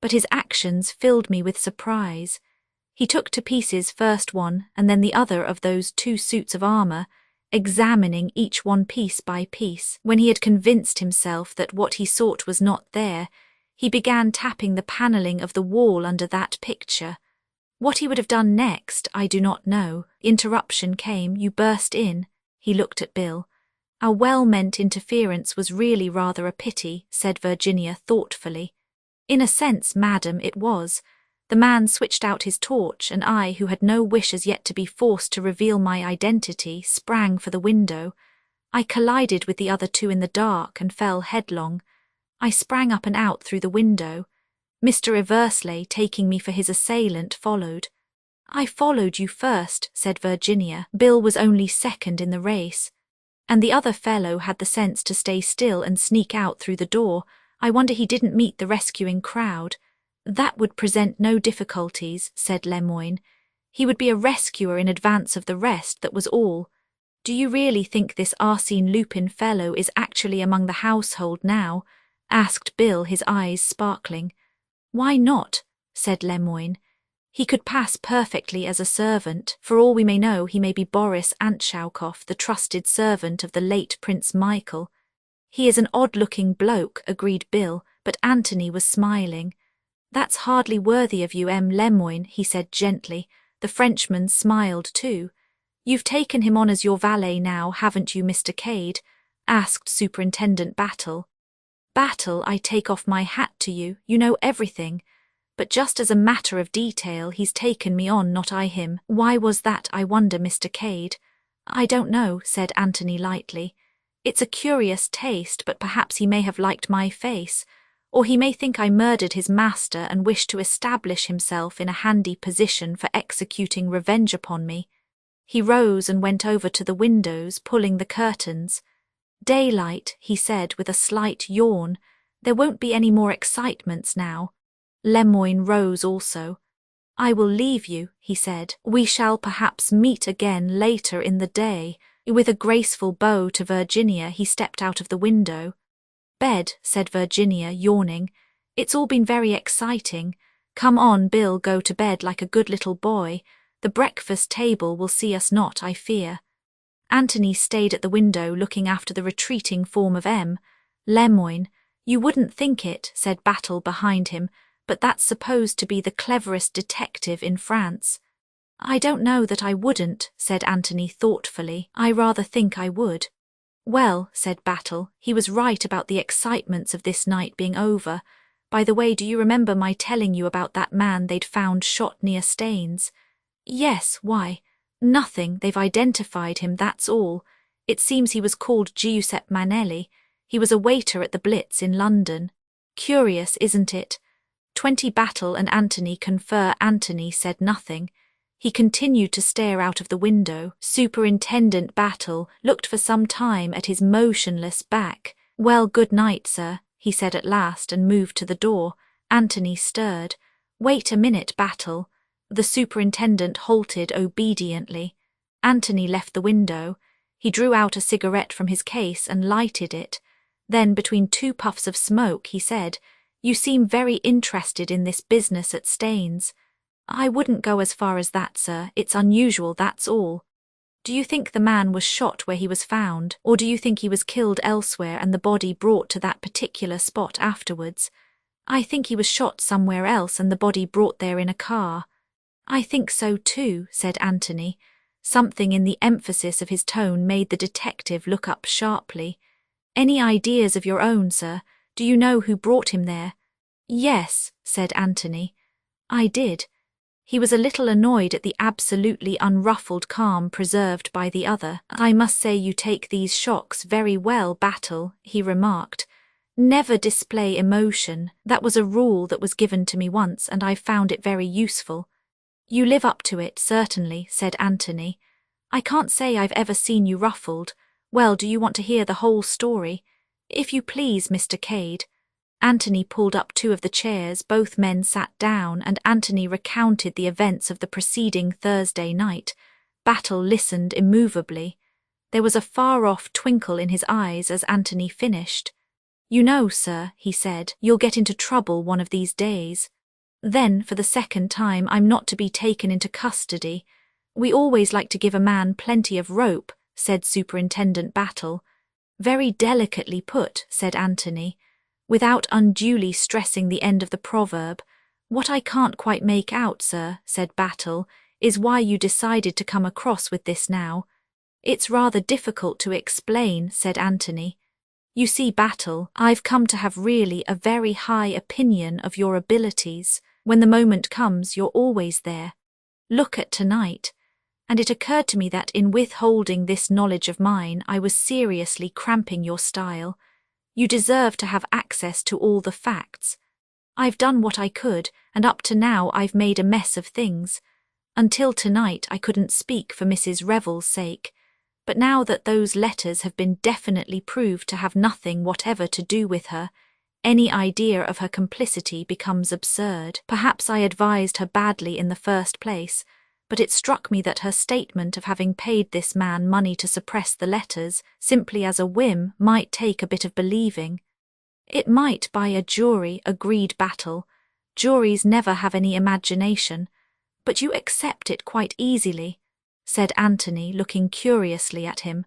But his actions filled me with surprise. He took to pieces first one and then the other of those 2 suits of armour, examining each one piece by piece. When he had convinced himself that what he sought was not there, he began tapping the panelling of the wall under that picture. What he would have done next, I do not know. Interruption came, you burst in. He looked at Bill. Our well-meant interference was really rather a pity, said Virginia thoughtfully. In a sense, madam, it was. The man switched out his torch, and I, who had no wish as yet to be forced to reveal my identity, sprang for the window. I collided with the other 2 in the dark and fell headlong. I sprang up and out through the window. Mr. Eversley, taking me for his assailant, followed. I followed you first, said Virginia. Bill was only second in the race. And the other fellow had the sense to stay still and sneak out through the door. I wonder he didn't meet the rescuing crowd. That would present no difficulties, said Lemoyne. He would be a rescuer in advance of the rest, that was all. Do you really think this Arsène Lupin fellow is actually among the household now? Asked Bill, his eyes sparkling. Why not? Said Lemoyne. He could pass perfectly as a servant. For all we may know, he may be Boris Antschaukoff, the trusted servant of the late Prince Michael. He is an odd-looking bloke, agreed Bill, but Anthony was smiling. That's hardly worthy of you, Lemoyne, he said gently. The Frenchman smiled too. You've taken him on as your valet now, haven't you, Mr. Cade? Asked Superintendent Battle. Battle, I take off my hat to you. You know everything. But just as a matter of detail, he's taken me on, not I him. Why was that, I wonder, Mr. Cade? I don't know, said Anthony lightly. It's a curious taste, but perhaps he may have liked my face. Or he may think I murdered his master and wished to establish himself in a handy position for executing revenge upon me. He rose and went over to the windows, pulling the curtains. Daylight, he said with a slight yawn. There won't be any more excitements now. Lemoyne rose also. I will leave you, he said. We shall perhaps meet again later in the day. With a graceful bow to Virginia, he stepped out of the window. Bed, said Virginia, yawning. It's all been very exciting. Come on, Bill, go to bed like a good little boy. The breakfast table will see us not, I fear. Anthony stayed at the window looking after the retreating form of M. Lemoyne. You wouldn't think it, said Battle behind him, but that's supposed to be the cleverest detective in France. I don't know that I wouldn't, said Anthony thoughtfully. I rather think I would. Well, said Battle, he was right about the excitements of this night being over. By the way, do you remember my telling you about that man they'd found shot near Staines? Yes, why? Nothing, they've identified him, that's all. It seems he was called Giuseppe Manelli. He was a waiter at the Blitz in London. Curious, isn't it? 20 Battle and Anthony confer. Anthony said nothing. He continued to stare out of the window. Superintendent Battle looked for some time at his motionless back. Well, good night, sir, he said at last and moved to the door. Anthony stirred. Wait a minute, Battle. The superintendent halted obediently. Anthony left the window. He drew out a cigarette from his case and lighted it. Then, between 2 puffs of smoke, he said, You seem very interested in this business at Staines. I wouldn't go as far as that, sir. It's unusual, that's all. Do you think the man was shot where he was found, or do you think he was killed elsewhere and the body brought to that particular spot afterwards? I think he was shot somewhere else and the body brought there in a car. I think so too, said Anthony. Something in the emphasis of his tone made the detective look up sharply. Any ideas of your own, sir? Do you know who brought him there? Yes, said Anthony. I did. He was a little annoyed at the absolutely unruffled calm preserved by the other. I must say you take these shocks very well, Battle, he remarked. Never display emotion. That was a rule that was given to me once, and I found it very useful. You live up to it, certainly, said Anthony. I can't say I've ever seen you ruffled. Well, do you want to hear the whole story? If you please, Mr. Cade. Anthony pulled up 2 of the chairs, both men sat down, and Anthony recounted the events of the preceding Thursday night. Battle listened immovably. There was a far-off twinkle in his eyes as Anthony finished. You know, sir, he said, you'll get into trouble one of these days. Then, for the second time, I'm not to be taken into custody. We always like to give a man plenty of rope, said Superintendent Battle. Very delicately put, said Anthony, without unduly stressing the end of the proverb. What I can't quite make out, sir, said Battle, is why you decided to come across with this now. It's rather difficult to explain, said Anthony. You see, Battle, I've come to have really a very high opinion of your abilities. When the moment comes, you're always there. Look at tonight. And it occurred to me that in withholding this knowledge of mine, I was seriously cramping your style. You deserve to have access to all the facts. I've done what I could, and up to now I've made a mess of things. Until tonight I couldn't speak for Mrs. Revell's sake, but now that those letters have been definitely proved to have nothing whatever to do with her, any idea of her complicity becomes absurd. Perhaps I advised her badly in the first place, but it struck me that her statement of having paid this man money to suppress the letters, simply as a whim, might take a bit of believing. It might by a jury, agreed Battle. Juries never have any imagination. But you accept it quite easily, said Anthony, looking curiously at him.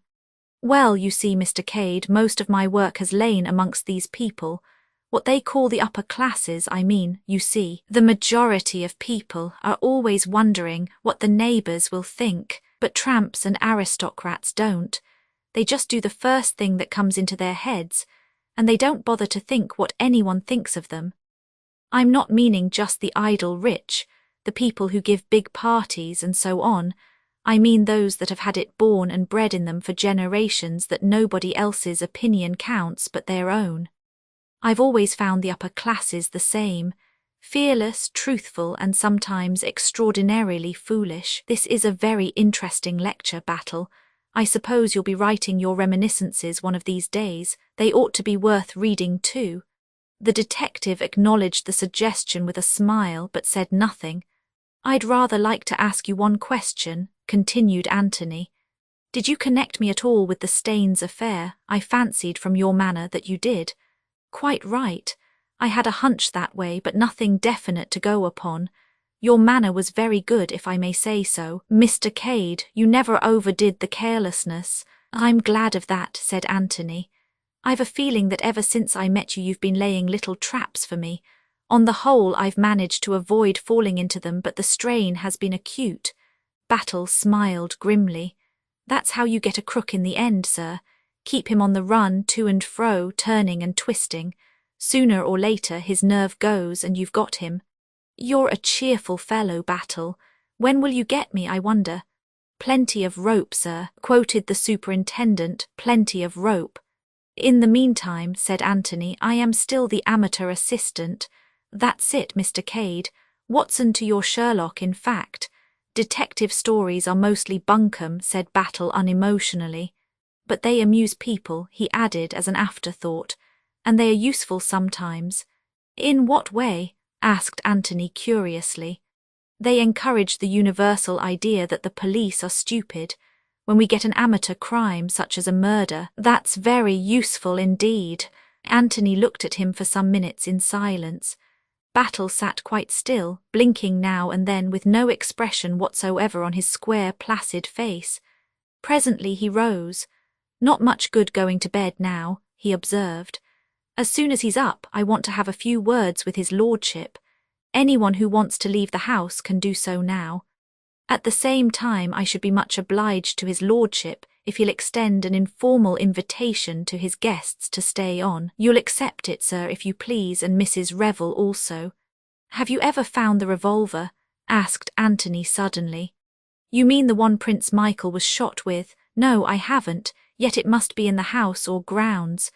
Well, you see, Mr. Cade, most of my work has lain amongst these people. What they call the upper classes, I mean, you see. The majority of people are always wondering what the neighbours will think, but tramps and aristocrats don't. They just do the first thing that comes into their heads, and they don't bother to think what anyone thinks of them. I'm not meaning just the idle rich, the people who give big parties and so on. I mean those that have had it born and bred in them for generations that nobody else's opinion counts but their own. I've always found the upper classes the same, fearless, truthful, and sometimes extraordinarily foolish. This is a very interesting lecture, Battle. I suppose you'll be writing your reminiscences one of these days. They ought to be worth reading too. The detective acknowledged the suggestion with a smile, but said nothing. I'd rather like to ask you one question, continued Anthony. Did you connect me at all with the Staines affair? I fancied from your manner that you did. Quite right. I had a hunch that way, but nothing definite to go upon. Your manner was very good, if I may say so, Mr. Cade. You never overdid the carelessness." "I'm glad of that," said Anthony. "I've a feeling that ever since I met you've been laying little traps for me. On the whole, I've managed to avoid falling into them, but the strain has been acute." Battle smiled grimly. "That's how you get a crook in the end, sir. Keep him on the run, to and fro, turning and twisting. Sooner or later his nerve goes and you've got him." "You're a cheerful fellow, Battle. When will you get me, I wonder?" "Plenty of rope, sir," quoted the superintendent, "plenty of rope." "In the meantime," said Anthony, "I am still the amateur assistant." "That's it, Mr. Cade. Watson to your Sherlock, in fact." "Detective stories are mostly bunkum," said Battle unemotionally. "But they amuse people," he added as an afterthought, "and they are useful sometimes." "In what way?" asked Anthony curiously. "They encourage the universal idea that the police are stupid. When we get an amateur crime, such as a murder, that's very useful indeed." Anthony looked at him for some minutes in silence. Battle sat quite still, blinking now and then with no expression whatsoever on his square, placid face. Presently he rose. "Not much good going to bed now," he observed. "As soon as he's up, I want to have a few words with his lordship. Anyone who wants to leave the house can do so now. At the same time, I should be much obliged to his lordship if he'll extend an informal invitation to his guests to stay on. You'll accept it, sir, if you please, and Mrs. Revel also." "Have you ever found the revolver?" asked Anthony suddenly. "You mean the one Prince Michael was shot with?" "No, I haven't, yet it must be in the house or grounds.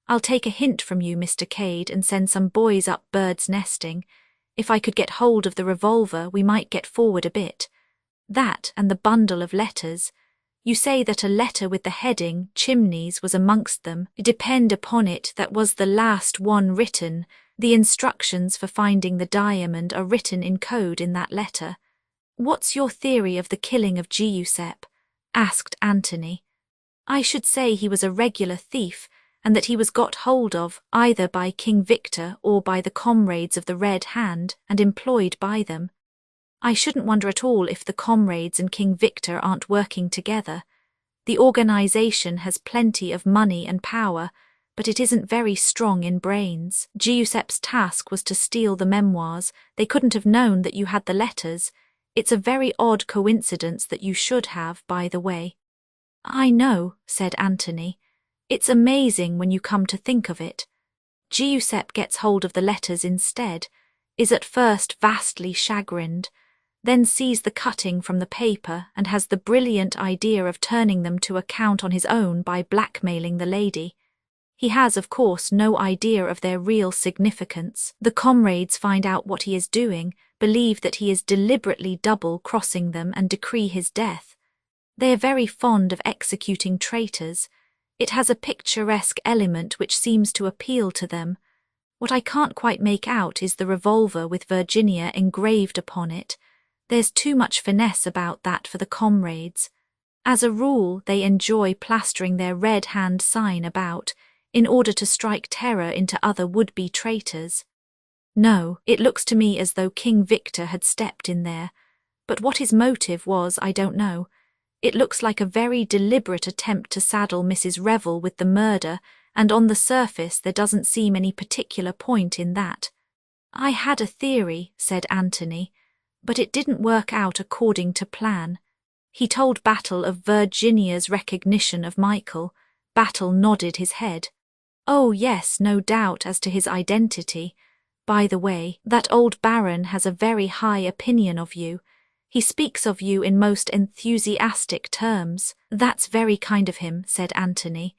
I'll take a hint from you, Mr. Cade, and send some boys up birds nesting. If I could get hold of the revolver, we might get forward a bit. That and the bundle of letters. You say that a letter with the heading Chimneys was amongst them. Depend upon it, that was the last one written. The instructions for finding the diamond are written in code in that letter." "What's your theory of the killing of Giuseppe?" asked Anthony. "I should say he was a regular thief, and that he was got hold of either by King Victor or by the comrades of the Red Hand and employed by them. I shouldn't wonder at all if the comrades and King Victor aren't working together. The organization has plenty of money and power, but it isn't very strong in brains. Giuseppe's task was to steal the memoirs. They couldn't have known that you had the letters. It's a very odd coincidence that you should have, by the way." "I know," said Anthony. "It's amazing when you come to think of it. Giuseppe gets hold of the letters instead, is at first vastly chagrined, then sees the cutting from the paper and has the brilliant idea of turning them to account on his own by blackmailing the lady. He has, of course, no idea of their real significance. The comrades find out what he is doing, believe that he is deliberately double-crossing them and decree his death. They are very fond of executing traitors. It has a picturesque element which seems to appeal to them. What I can't quite make out is the revolver with Virginia engraved upon it. There's too much finesse about that for the comrades. As a rule, they enjoy plastering their Red Hand sign about, in order to strike terror into other would-be traitors. No, it looks to me as though King Victor had stepped in there, but what his motive was I don't know. It looks like a very deliberate attempt to saddle Mrs. Revel with the murder, and on the surface there doesn't seem any particular point in that." "I had a theory," said Anthony, "but it didn't work out according to plan." He told Battle of Virginia's recognition of Michael. Battle nodded his head. "Oh yes, no doubt as to his identity. By the way, that old baron has a very high opinion of you. He speaks of you in most enthusiastic terms." "That's very kind of him," said Anthony,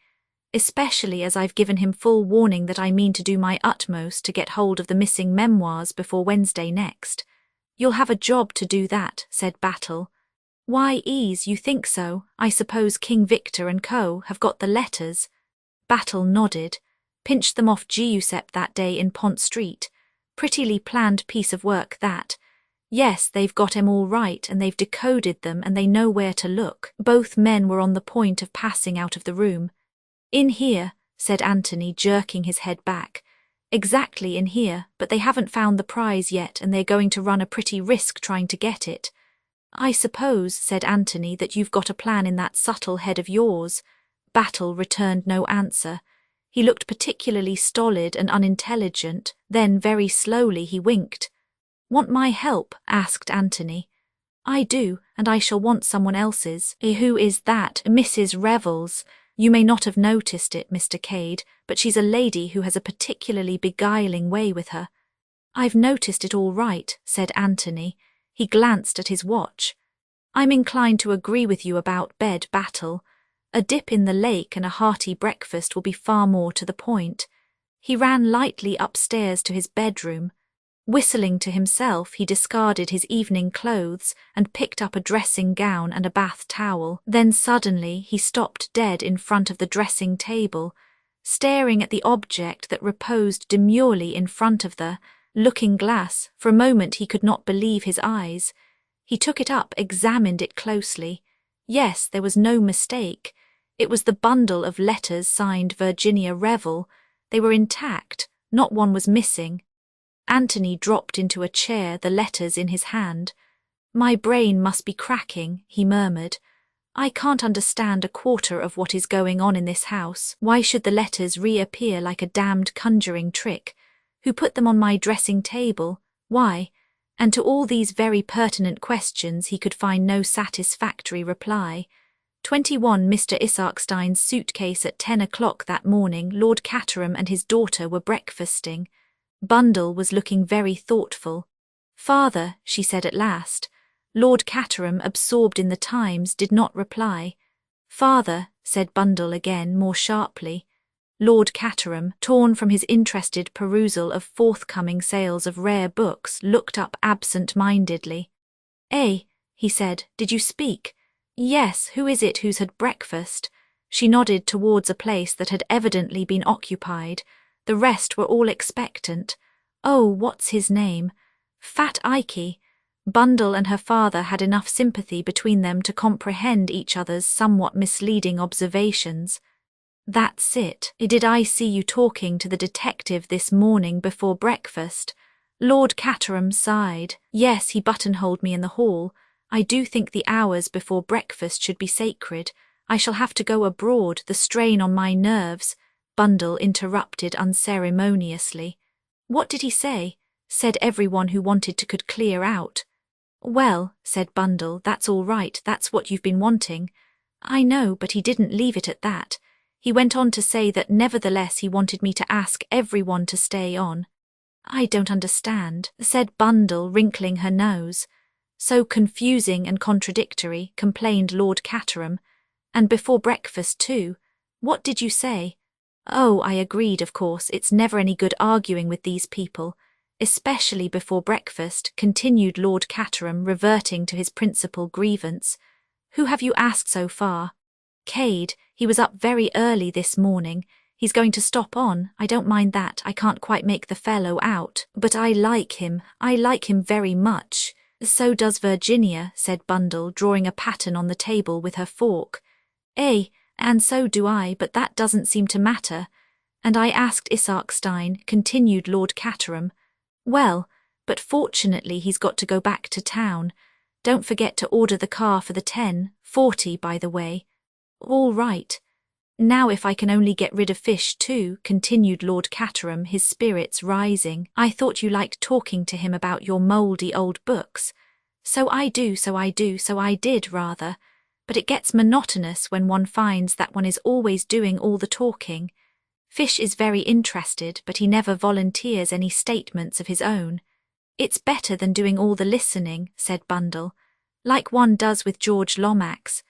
"especially as I've given him full warning that I mean to do my utmost to get hold of the missing memoirs before Wednesday next." "You'll have a job to do that," said Battle. "Why, ease, you think so? I suppose King Victor and co. have got the letters." Battle nodded. "Pinched them off Giuseppe that day in Pont Street. Prettily planned piece of work, that. Yes, they've got 'em all right, and they've decoded them, and they know where to look." Both men were on the point of passing out of the room. "In here," said Anthony, jerking his head back. Exactly in here, but they haven't found the prize yet and they're going to run a pretty risk trying to get it. I suppose, said Anthony, that you've got a plan in that subtle head of yours. Battle returned no answer. He looked particularly stolid and unintelligent, then very slowly he winked. Want my help? Asked Anthony. I do, and I shall want someone else's. Who is that? Mrs. Revels. You may not have noticed it, Mr. Cade, but she's a lady who has a particularly beguiling way with her. I've noticed it all right, said Anthony. He glanced at his watch. I'm inclined to agree with you about bed, Battle. A dip in the lake and a hearty breakfast will be far more to the point. He ran lightly upstairs to his bedroom. Whistling to himself, he discarded his evening clothes and picked up a dressing gown and a bath towel. Then suddenly he stopped dead in front of the dressing table, staring at the object that reposed demurely in front of the looking-glass. For a moment he could not believe his eyes. He took it up, examined it closely. Yes, there was no mistake. It was the bundle of letters signed Virginia Revel. They were intact, not one was missing. Anthony dropped into a chair, the letters in his hand. My brain must be cracking, he murmured. I can't understand a quarter of what is going on in this house. Why should the letters reappear like a damned conjuring trick? Who put them on my dressing table? Why? And to all these very pertinent questions he could find no satisfactory reply. 21 Mr. Isarkstein's suitcase at 10 o'clock that morning. Lord Caterham and his daughter were breakfasting. Bundle was looking very thoughtful. Father, she said at last. Lord Caterham, absorbed in the Times, did not reply. Father, said Bundle again, more sharply. Lord Caterham, torn from his interested perusal of forthcoming sales of rare books, looked up absent-mindedly. He said, did you speak? Yes, who is it who's had breakfast? She nodded towards a place that had evidently been occupied. The rest were all expectant. Oh, what's his name? Fat Ikey. Bundle and her father had enough sympathy between them to comprehend each other's somewhat misleading observations. That's it. Did I see you talking to the detective this morning before breakfast? Lord Caterham sighed. Yes, he buttonholed me in the hall. I do think the hours before breakfast should be sacred. I shall have to go abroad, the strain on my nerves. Bundle interrupted unceremoniously. What did he say? Said everyone who wanted to could clear out. Well, said Bundle, that's all right, that's what you've been wanting. I know, but he didn't leave it at that. He went on to say that nevertheless he wanted me to ask everyone to stay on. I don't understand, said Bundle, wrinkling her nose. So confusing and contradictory, complained Lord Caterham. And before breakfast too. What did you say? Oh, I agreed, of course, it's never any good arguing with these people. Especially before breakfast, continued Lord Caterham, reverting to his principal grievance. Who have you asked so far? Cade. He was up very early this morning. He's going to stop on. I don't mind that. I can't quite make the fellow out. But I like him. I like him very much. So does Virginia, said Bundle, drawing a pattern on the table with her fork. And so do I, but that doesn't seem to matter. And I asked Isarkstein, continued Lord Caterham. Well, but fortunately he's got to go back to town. Don't forget to order the car for the 10:40, by the way. All right. Now if I can only get rid of Fish too, continued Lord Caterham, his spirits rising. I thought you liked talking to him about your mouldy old books. So I did rather. But it gets monotonous when one finds that one is always doing all the talking. Fish is very interested, but he never volunteers any statements of his own. It's better than doing all the listening, said Bundle. Like one does with George Lomax.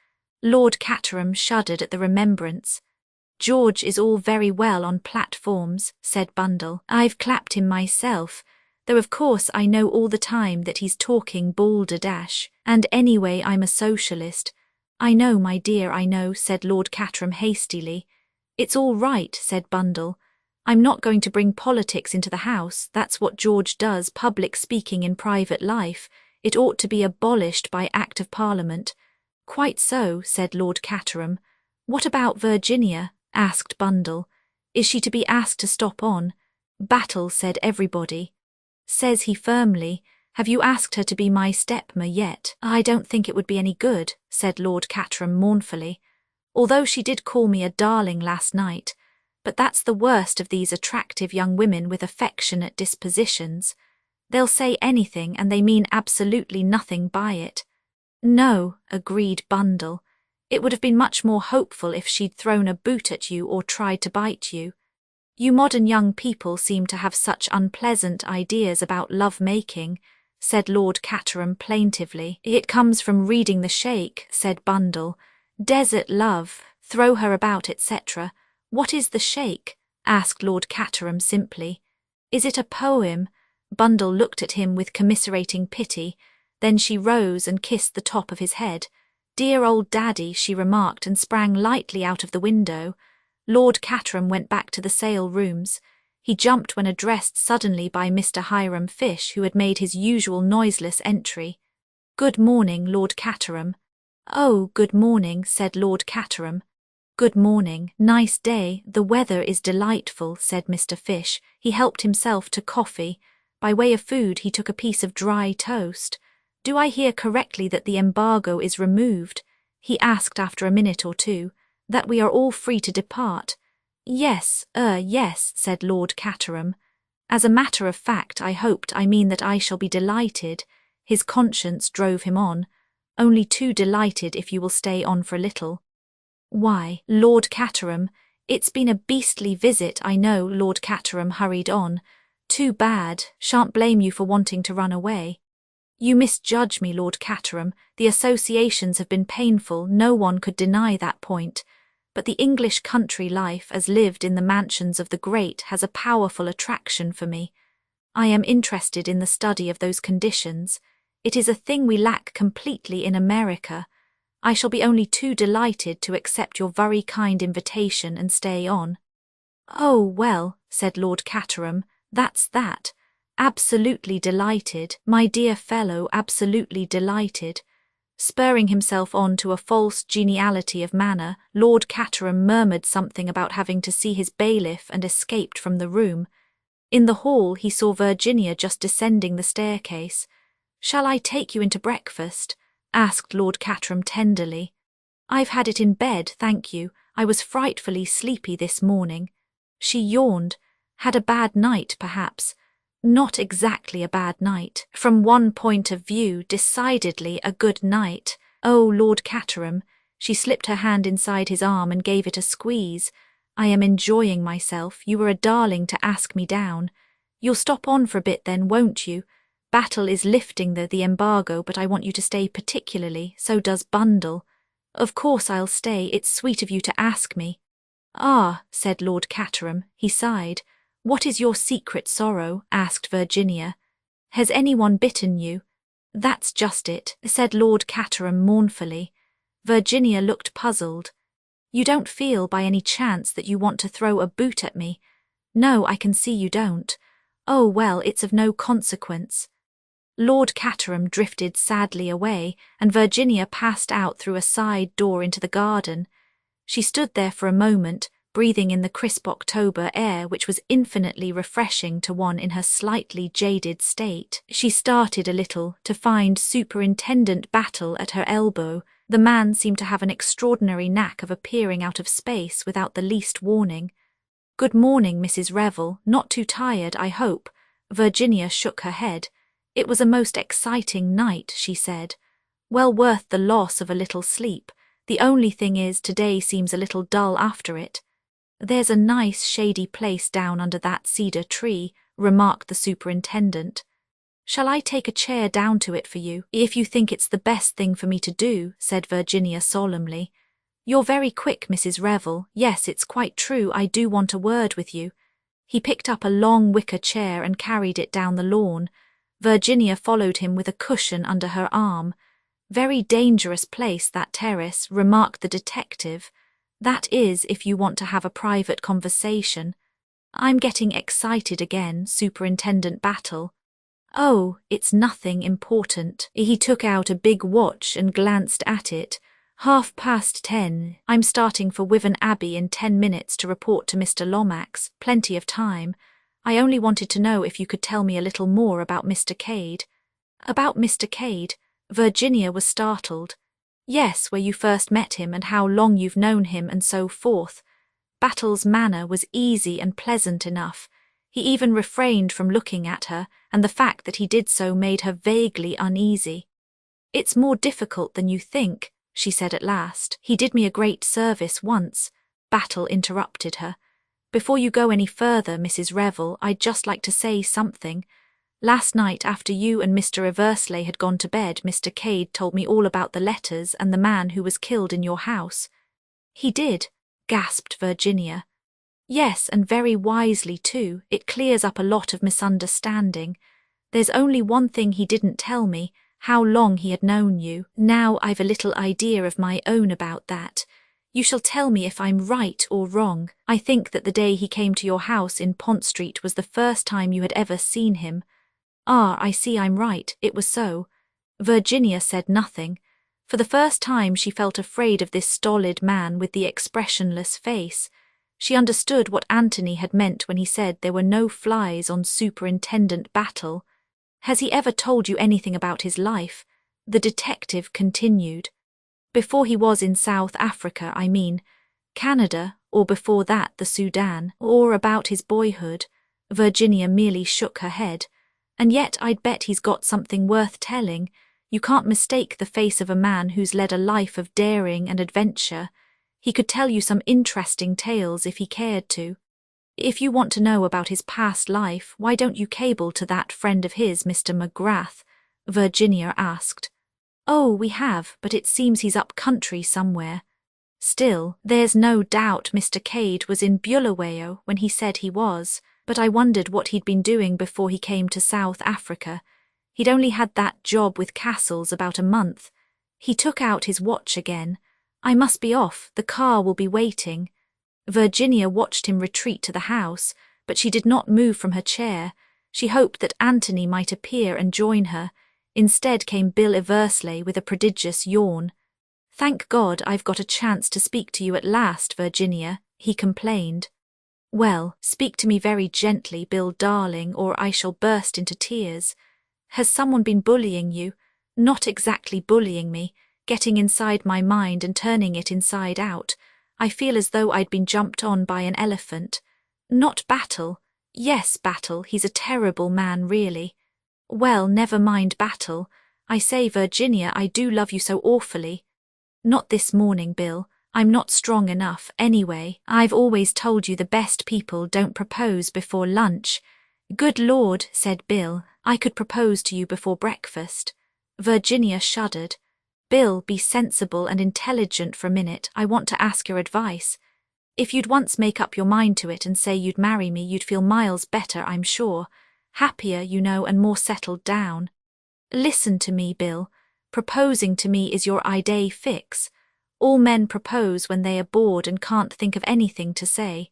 Lord Caterham shuddered at the remembrance. George is all very well on platforms, said Bundle. I've clapped him myself, though of course I know all the time that he's talking balderdash, and anyway I'm a socialist. I know, my dear, I know, said Lord Caterham hastily. It's all right, said Bundle. I'm not going to bring politics into the house. That's what George does, public speaking in private life. It ought to be abolished by Act of Parliament. Quite so, said Lord Caterham. What about Virginia? Asked Bundle. Is she to be asked to stop on? Battle, said everybody. Says he firmly, have you asked her to be my stepma yet? I don't think it would be any good, said Lord Caterham mournfully, although she did call me a darling last night, but that's the worst of these attractive young women with affectionate dispositions. They'll say anything and they mean absolutely nothing by it. No, agreed Bundle. It would have been much more hopeful if she'd thrown a boot at you or tried to bite you. You modern young people seem to have such unpleasant ideas about love-making, said Lord Caterham plaintively. It comes from reading the Sheikh, said Bundle. Desert love, throw her about, etc. What is the Sheikh? Asked Lord Caterham simply. Is it a poem? Bundle looked at him with commiserating pity. Then she rose and kissed the top of his head. Dear old daddy, she remarked, and sprang lightly out of the window. Lord Caterham went back to the sale rooms. He jumped when addressed suddenly by Mr. Hiram Fish, who had made his usual noiseless entry. Good morning, Lord Caterham. Oh, good morning, said Lord Caterham. Good morning. Nice day. The weather is delightful, said Mr. Fish. He helped himself to coffee. By way of food he took a piece of dry toast. Do I hear correctly that the embargo is removed? He asked after a minute or two. That we are all free to depart? Yes, said Lord Caterham. As a matter of fact, I mean that I shall be delighted. His conscience drove him on. Only too delighted if you will stay on for a little. Why, Lord Caterham, it's been a beastly visit, I know, Lord Caterham hurried on. Too bad, shan't blame you for wanting to run away. You misjudge me, Lord Caterham. The associations have been painful, no one could deny that point. But the English country life as lived in the mansions of the great has a powerful attraction for me. I am interested in the study of those conditions. It is a thing we lack completely in America. I shall be only too delighted to accept your very kind invitation and stay on. Oh, well, said Lord Caterham, that's that. Absolutely delighted, my dear fellow, absolutely delighted. Spurring himself on to a false geniality of manner, Lord Caterham murmured something about having to see his bailiff and escaped from the room. In the hall he saw Virginia just descending the staircase. Shall I take you into breakfast? Asked Lord Caterham tenderly. I've had it in bed, thank you. I was frightfully sleepy this morning. She yawned. Had a bad night, perhaps. Not exactly a bad night. From one point of view, decidedly a good night. Oh, Lord Caterham. She slipped her hand inside his arm and gave it a squeeze. I am enjoying myself. You were a darling to ask me down. You'll stop on for a bit then, won't you? Battle is lifting the embargo, but I want you to stay particularly. So does Bundle. Of course I'll stay. It's sweet of you to ask me. Ah, said Lord Caterham. He sighed. What is your secret sorrow? Asked Virginia. Has anyone bitten you? That's just it, said Lord Caterham mournfully. Virginia looked puzzled. You don't feel by any chance that you want to throw a boot at me? No, I can see you don't. Oh, well, it's of no consequence. Lord Caterham drifted sadly away, and Virginia passed out through a side door into the garden. She stood there for a moment, breathing in the crisp October air, which was infinitely refreshing to one in her slightly jaded state. She started a little to find Superintendent Battle at her elbow. The man seemed to have an extraordinary knack of appearing out of space without the least warning. Good morning, Mrs. Revel. Not too tired, I hope. Virginia shook her head. It was a most exciting night, she said. Well worth the loss of a little sleep. The only thing is, today seems a little dull after it. There's a nice shady place down under that cedar tree, remarked the superintendent. Shall I take a chair down to it for you, if you think it's the best thing for me to do? Said Virginia solemnly. You're very quick, Mrs. Revel. Yes, it's quite true, I do want a word with you. He picked up a long wicker chair and carried it down the lawn. Virginia followed him with a cushion under her arm. Very dangerous place, that terrace, remarked the detective. That is, if you want to have a private conversation. I'm getting excited again, Superintendent Battle. Oh, it's nothing important. He took out a big watch and glanced at it. 10:30. I'm starting for Wyvern Abbey in 10 minutes to report to Mr. Lomax. Plenty of time. I only wanted to know if you could tell me a little more about Mr. Cade." "About Mr. Cade?" Virginia was startled. "Yes, where you first met him and how long you've known him and so forth." Battle's manner was easy and pleasant enough. He even refrained from looking at her, and the fact that he did so made her vaguely uneasy. "It's more difficult than you think," she said at last. "He did me a great service once." Battle interrupted her. "Before you go any further, Mrs. Revel, I'd just like to say something. Last night, after you and Mr. Eversley had gone to bed, Mr. Cade told me all about the letters and the man who was killed in your house." "He did?" gasped Virginia. "Yes, and very wisely too. It clears up a lot of misunderstanding. There's only one thing he didn't tell me, how long he had known you. Now I've a little idea of my own about that. You shall tell me if I'm right or wrong. I think that the day he came to your house in Pont Street was the first time you had ever seen him." "Ah, I see I'm right, it was so." Virginia said nothing. For the first time she felt afraid of this stolid man with the expressionless face. She understood what Anthony had meant when he said there were no flies on Superintendent Battle. "Has he ever told you anything about his life?" the detective continued. "Before he was in South Africa, I mean. Canada, or before that the Sudan, or about his boyhood." Virginia merely shook her head. "And yet I'd bet he's got something worth telling. You can't mistake the face of a man who's led a life of daring and adventure. He could tell you some interesting tales if he cared to. If you want to know about his past life, why don't you cable to that friend of his, Mr. McGrath?" Virginia asked. "Oh, we have, but it seems he's up country somewhere." "Still, there's no doubt Mr. Cade was in Bulawayo when he said he was, but I wondered what he'd been doing before he came to South Africa. He'd only had that job with Castles about a month." He took out his watch again. "I must be off, the car will be waiting." Virginia watched him retreat to the house, but she did not move from her chair. She hoped that Anthony might appear and join her. Instead came Bill Eversley with a prodigious yawn. "Thank God I've got a chance to speak to you at last, Virginia," he complained. "Well, speak to me very gently, Bill darling, or I shall burst into tears. Has someone been bullying you?" "Not exactly bullying me, getting inside my mind and turning it inside out. I feel as though I'd been jumped on by an elephant." "Not Battle?" "Yes, Battle, he's a terrible man really." "Well, never mind Battle. I say, Virginia, I do love you so awfully." "Not this morning, Bill. I'm not strong enough, anyway. I've always told you the best people don't propose before lunch." "Good Lord," said Bill, "I could propose to you before breakfast." Virginia shuddered. "Bill, be sensible and intelligent for a minute. I want to ask your advice. If you'd once make up your mind to it and say you'd marry me, you'd feel miles better, I'm sure. Happier, you know, and more settled down. Listen to me, Bill. Proposing to me is your idée fixe. All men propose when they are bored and can't think of anything to say.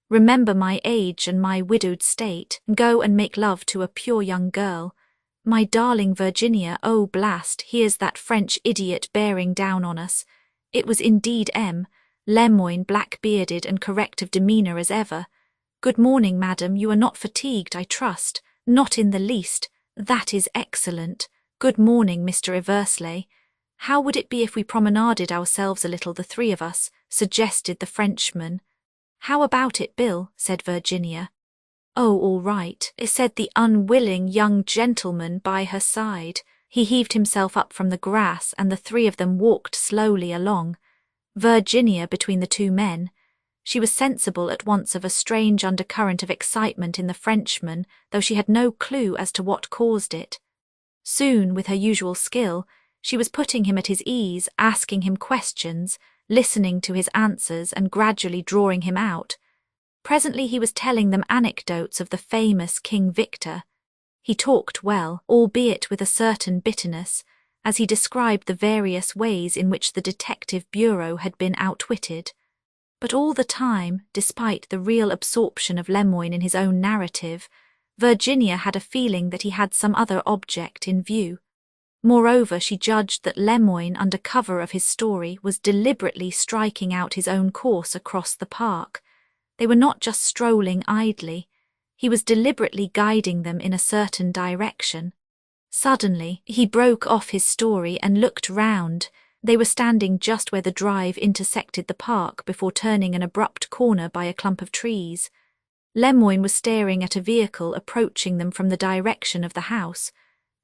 Remember my age and my widowed state, and go and make love to a pure young girl. My darling Virginia, oh blast, here's that French idiot bearing down on us." It was indeed Lemoyne, black-bearded and correct of demeanour as ever. "Good morning, madam. You are not fatigued, I trust?" "Not in the least." "That is excellent. Good morning, Mr. Eversley." "How would it be if we promenaded ourselves a little, the three of us?" suggested the Frenchman. "How about it, Bill?" said Virginia. "Oh, all right," said the unwilling young gentleman by her side. He heaved himself up from the grass, and the three of them walked slowly along. Virginia between the two men. She was sensible at once of a strange undercurrent of excitement in the Frenchman, though she had no clue as to what caused it. Soon, with her usual skill, she was putting him at his ease, asking him questions, listening to his answers, and gradually drawing him out. Presently he was telling them anecdotes of the famous King Victor. He talked well, albeit with a certain bitterness, as he described the various ways in which the Detective Bureau had been outwitted. But all the time, despite the real absorption of Lemoyne in his own narrative, Virginia had a feeling that he had some other object in view. Moreover, she judged that Lemoyne, under cover of his story, was deliberately striking out his own course across the park. They were not just strolling idly. He was deliberately guiding them in a certain direction. Suddenly, he broke off his story and looked round. They were standing just where the drive intersected the park before turning an abrupt corner by a clump of trees. Lemoyne was staring at a vehicle approaching them from the direction of the house.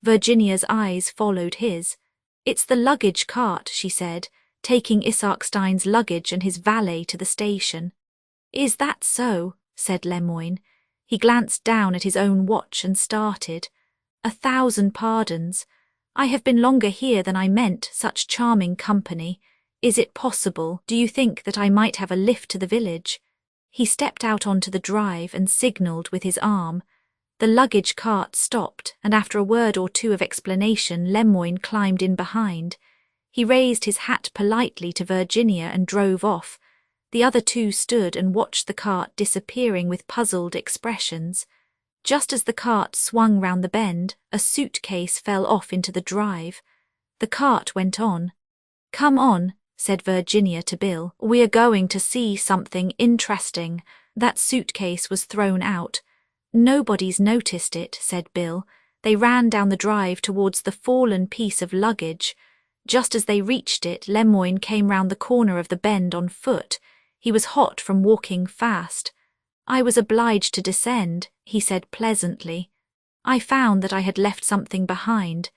Virginia's eyes followed his. "It's the luggage cart," she said, taking Isaac Stein's luggage and his valet to the station. "Is that so?" said Lemoyne. He glanced down at his own watch and started. "1,000 pardons. I have been longer here than I meant, such charming company. Is it possible, do you think, that I might have a lift to the village?" He stepped out onto the drive and signalled with his arm. The luggage cart stopped, and after a word or two of explanation, Lemoyne climbed in behind. He raised his hat politely to Virginia and drove off. The other two stood and watched the cart disappearing with puzzled expressions. Just as the cart swung round the bend, a suitcase fell off into the drive. The cart went on. "Come on," said Virginia to Bill. "We are going to see something interesting." That suitcase was thrown out. "Nobody's noticed it," said Bill. They ran down the drive towards the fallen piece of luggage. Just as they reached it, Lemoyne came round the corner of the bend on foot. He was hot from walking fast. "I was obliged to descend," he said pleasantly. "I found that I had left something behind."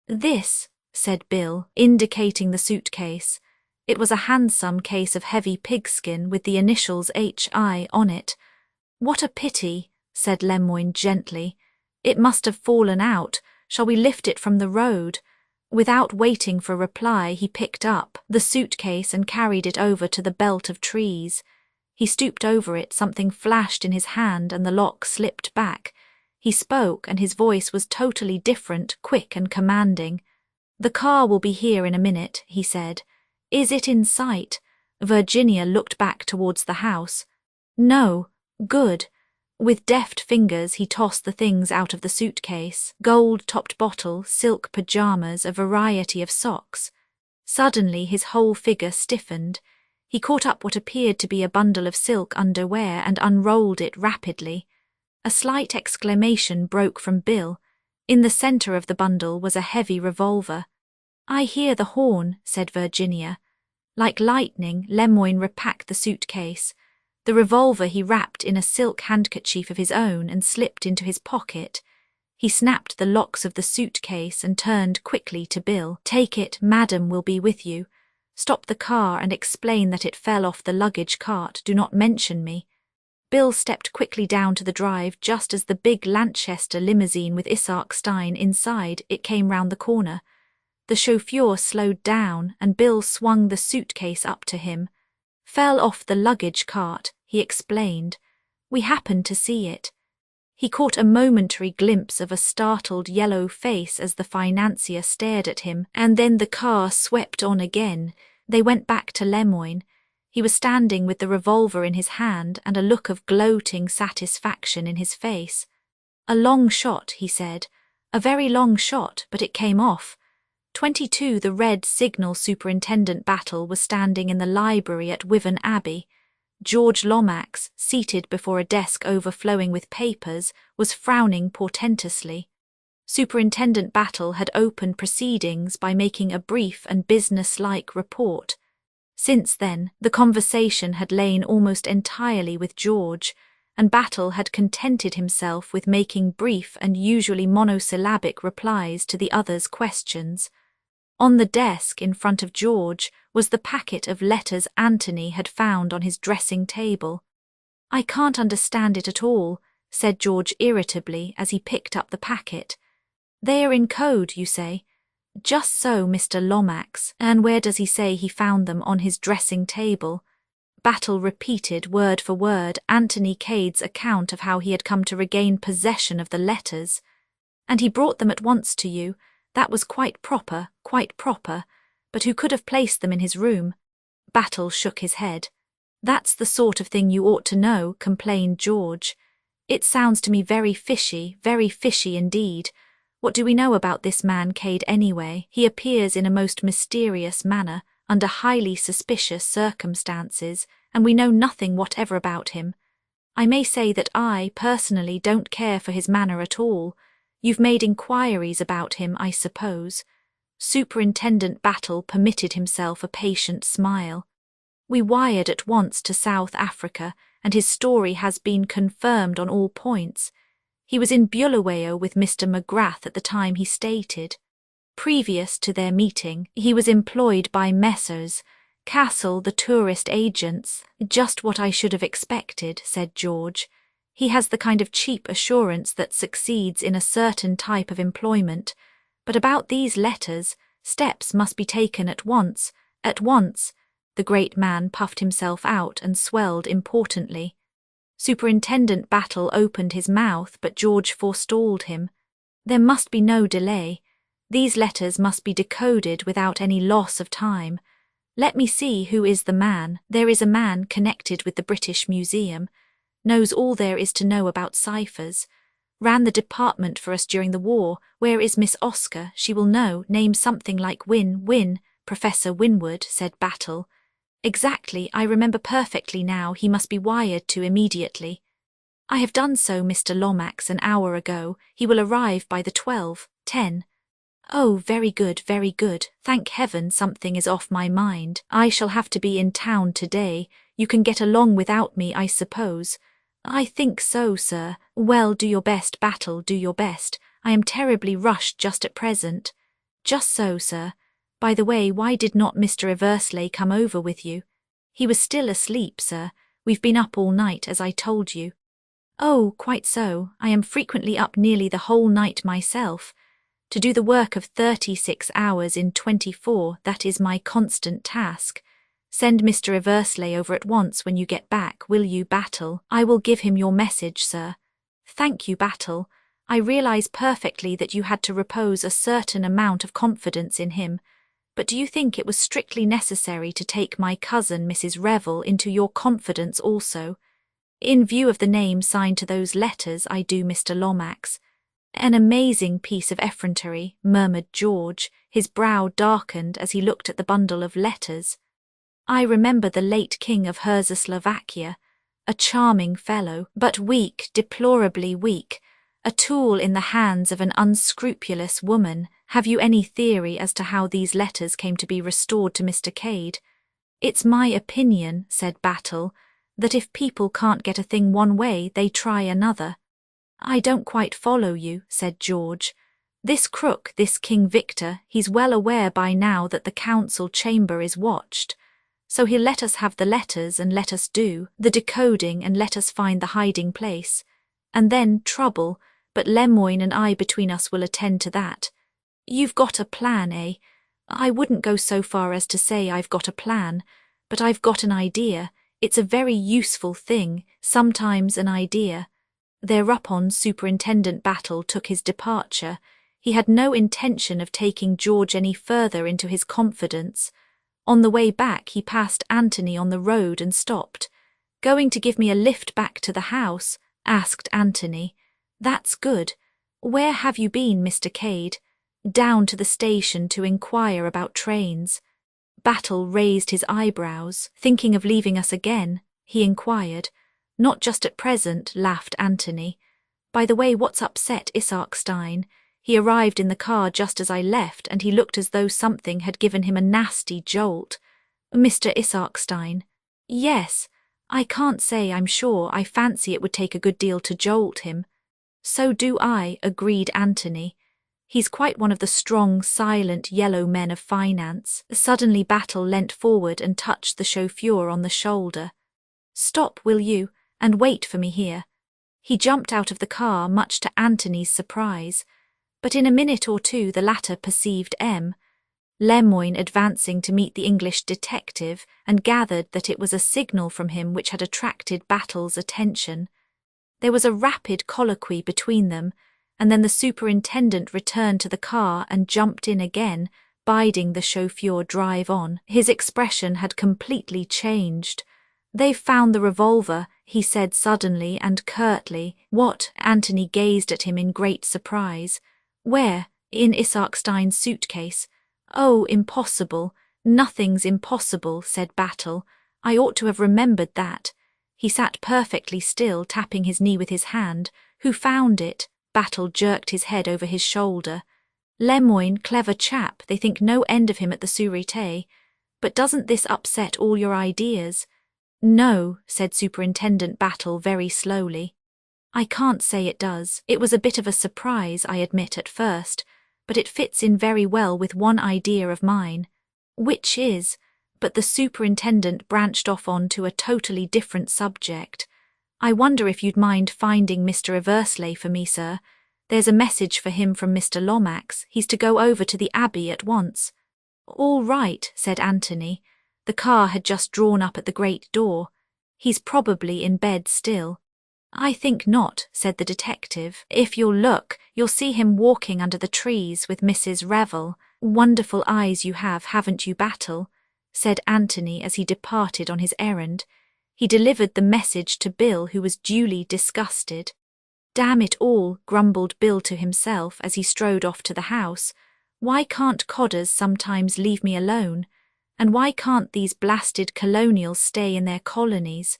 "This," said Bill, indicating the suitcase. It was a handsome case of heavy pigskin with the initials H.I. on it. "What a pity," said Lemoyne gently. "It must have fallen out. Shall we lift it from the road?" Without waiting for a reply, he picked up the suitcase and carried it over to the belt of trees. He stooped over it, something flashed in his hand and the lock slipped back. He spoke and his voice was totally different, quick and commanding. "The car will be here in a minute," he said. "Is it in sight?" Virginia looked back towards the house. "No." "Good." With deft fingers he tossed the things out of the suitcase: gold-topped bottle, silk pajamas, a variety of socks. Suddenly his whole figure stiffened. He caught up what appeared to be a bundle of silk underwear and unrolled it rapidly. A slight exclamation broke from Bill. In the centre of the bundle was a heavy revolver. "I hear the horn," said Virginia. Like lightning, Lemoyne repacked the suitcase. The revolver he wrapped in a silk handkerchief of his own and slipped into his pocket. He snapped the locks of the suitcase and turned quickly to Bill. "Take it, Madam will be with you. Stop the car and explain that it fell off the luggage cart. Do not mention me." Bill stepped quickly down to the drive just as the big Lanchester limousine with Isaac Stein inside it came round the corner. The chauffeur slowed down and Bill swung the suitcase up to him. "Fell off the luggage cart," he explained. "We happened to see it." He caught a momentary glimpse of a startled yellow face as the financier stared at him, and then the car swept on again. They went back to Lemoyne. He was standing with the revolver in his hand and a look of gloating satisfaction in his face. "A long shot," he said. "A very long shot, but it came off." 22 The Red Signal Superintendent Battle was standing in the library at Wyvern Abbey. George Lomax, seated before a desk overflowing with papers, was frowning portentously. Superintendent Battle had opened proceedings by making a brief and business-like report. Since then, the conversation had lain almost entirely with George, and Battle had contented himself with making brief and usually monosyllabic replies to the other's questions. On the desk in front of George was the packet of letters Anthony had found on his dressing table. "I can't understand it at all," said George irritably as he picked up the packet. "They are in code, you say?" "Just so, Mr. Lomax. And where does he say he found them on his dressing table?" Battle repeated word for word Anthony Cade's account of how he had come to regain possession of the letters. "And he brought them at once to you. That was quite proper, but who could have placed them in his room?" Battle shook his head. "That's the sort of thing you ought to know," complained George. "It sounds to me very fishy indeed. What do we know about this man Cade anyway? He appears in a most mysterious manner, under highly suspicious circumstances, and we know nothing whatever about him." I may say that I, personally, don't care for his manner at all. You've made inquiries about him, I suppose." Superintendent Battle permitted himself a patient smile. "We wired at once to South Africa, and his story has been confirmed on all points. He was in Bulawayo with Mr. McGrath at the time he stated. Previous to their meeting, he was employed by Messrs. Castle, the tourist agents." "Just what I should have expected," said George. "He has the kind of cheap assurance that succeeds in a certain type of employment. But about these letters, steps must be taken at once. At once." The great man puffed himself out and swelled importantly. Superintendent Battle opened his mouth, but George forestalled him. "There must be no delay. These letters must be decoded without any loss of time. Let me see who is the man. There is a man connected with the British Museum, knows all there is to know about ciphers, ran the department for us during the war. Where is Miss Oscar? She will know. Name something like Win. Professor Winwood," said Battle. "Exactly, I remember perfectly now. He must be wired to immediately." "I have done so, Mr. Lomax, an hour ago. He will arrive by the 12:10. "Oh, very good, very good. Thank heaven something is off my mind. I shall have to be in town today. You can get along without me, I suppose." "I think so, sir." "Well, do your best, Battle, do your best. I am terribly rushed just at present." "Just so, sir. By the way, why did not Mr. Eversley come over with you?" "He was still asleep, sir. We've been up all night, as I told you." "Oh, quite so. I am frequently up nearly the whole night myself. To do the work of 36 hours in 24, that is my constant task. Send Mr. Eversley over at once when you get back, will you, Battle?" "I will give him your message, sir." "Thank you, Battle. I realize perfectly that you had to repose a certain amount of confidence in him, but do you think it was strictly necessary to take my cousin, Mrs. Revel, into your confidence also?" "In view of the name signed to those letters, I do, Mr. Lomax." "An amazing piece of effrontery," murmured George, his brow darkened as he looked at the bundle of letters. "I remember the late King of Czechoslovakia, a charming fellow, but weak, deplorably weak, a tool in the hands of an unscrupulous woman. Have you any theory as to how these letters came to be restored to Mr. Cade?" "It's my opinion," said Battle, "that if people can't get a thing one way, they try another." "I don't quite follow you," said George. "This crook, this King Victor, he's well aware by now that the council chamber is watched. So he'll let us have the letters and let us do the decoding and let us find the hiding place. And then trouble, but Lemoyne and I between us will attend to that." "You've got a plan, eh?" "I wouldn't go so far as to say I've got a plan, but I've got an idea. It's a very useful thing, sometimes an idea." Thereupon Superintendent Battle took his departure. He had no intention of taking George any further into his confidence. On the way back he passed Anthony on the road and stopped. "Going to give me a lift back to the house?" asked Anthony. "That's good. Where have you been, Mr. Cade?" "Down to the station to inquire about trains." Battle raised his eyebrows. "Thinking of leaving us again?" he inquired. "Not just at present," laughed Anthony. "By the way, what's upset Isarkstein? He arrived in the car just as I left, and he looked as though something had given him a nasty jolt." "Mr. Isarkstein?" "Yes. I can't say, I'm sure. I fancy it would take a good deal to jolt him." "So do I," agreed Anthony. "He's quite one of the strong, silent, yellow men of finance." Suddenly Battle leant forward and touched the chauffeur on the shoulder. "Stop, will you, and wait for me here." He jumped out of the car, much to Anthony's surprise, but in a minute or two the latter perceived Lemoyne advancing to meet the English detective, and gathered that it was a signal from him which had attracted Battle's attention. There was a rapid colloquy between them, and then the superintendent returned to the car and jumped in again, bidding the chauffeur drive on. His expression had completely changed. "They've found the revolver," he said suddenly and curtly. "What?" Anthony gazed at him in great surprise. "Where?" "In Isarkstein's suitcase." "Oh, impossible. Nothing's impossible," said Battle. "I ought to have remembered that. He sat perfectly still, tapping his knee with his hand. Who found it? Battle jerked his head over his shoulder. Lemoyne, clever chap, they think no end of him at the Sûreté. But doesn't this upset all your ideas? No, said Superintendent Battle very slowly. I can't say it does. It was a bit of a surprise, I admit, at first, but it fits in very well with one idea of mine. Which is, but the superintendent branched off on to a totally different subject. I wonder if you'd mind finding Mr. Eversley for me, sir. There's a message for him from Mr. Lomax. He's to go over to the Abbey at once. All right, said Anthony. The car had just drawn up at the great door. He's probably in bed still. I think not, said the detective. If you'll look, you'll see him walking under the trees with Mrs. Revel. Wonderful eyes you have, haven't you, Battle? Said Anthony as he departed on his errand. He delivered the message to Bill, who was duly disgusted. Damn it all, grumbled Bill to himself as he strode off to the house. Why can't codders sometimes leave me alone? And why can't these blasted colonials stay in their colonies?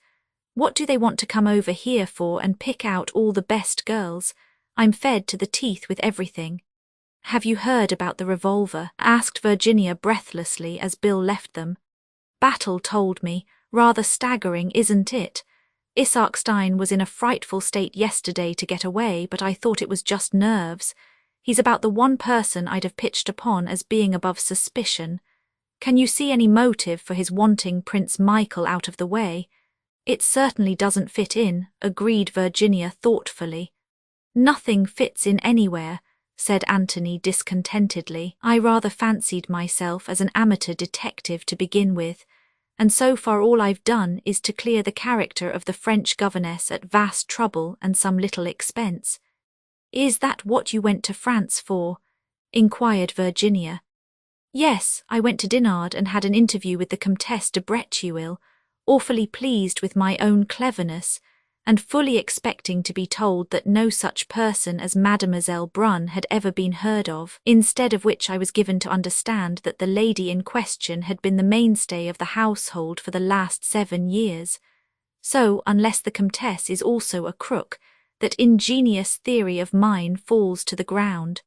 What do they want to come over here for and pick out all the best girls? I'm fed to the teeth with everything. Have you heard about the revolver? Asked Virginia breathlessly as Bill left them. Battle told me. Rather staggering, isn't it? Isaacstein was in a frightful state yesterday to get away, but I thought it was just nerves. He's about the one person I'd have pitched upon as being above suspicion. Can you see any motive for his wanting Prince Michael out of the way? It certainly doesn't fit in, agreed Virginia thoughtfully. Nothing fits in anywhere, said Anthony discontentedly. I rather fancied myself as an amateur detective to begin with, and so far all I've done is to clear the character of the French governess at vast trouble and some little expense. Is that what you went to France for? Inquired Virginia. Yes, I went to Dinard and had an interview with the Comtesse de Bretuil, awfully pleased with my own cleverness, and fully expecting to be told that no such person as Mademoiselle Brunn had ever been heard of, instead of which I was given to understand that the lady in question had been the mainstay of the household for the last 7 years. So, unless the Comtesse is also a crook, that ingenious theory of mine falls to the ground.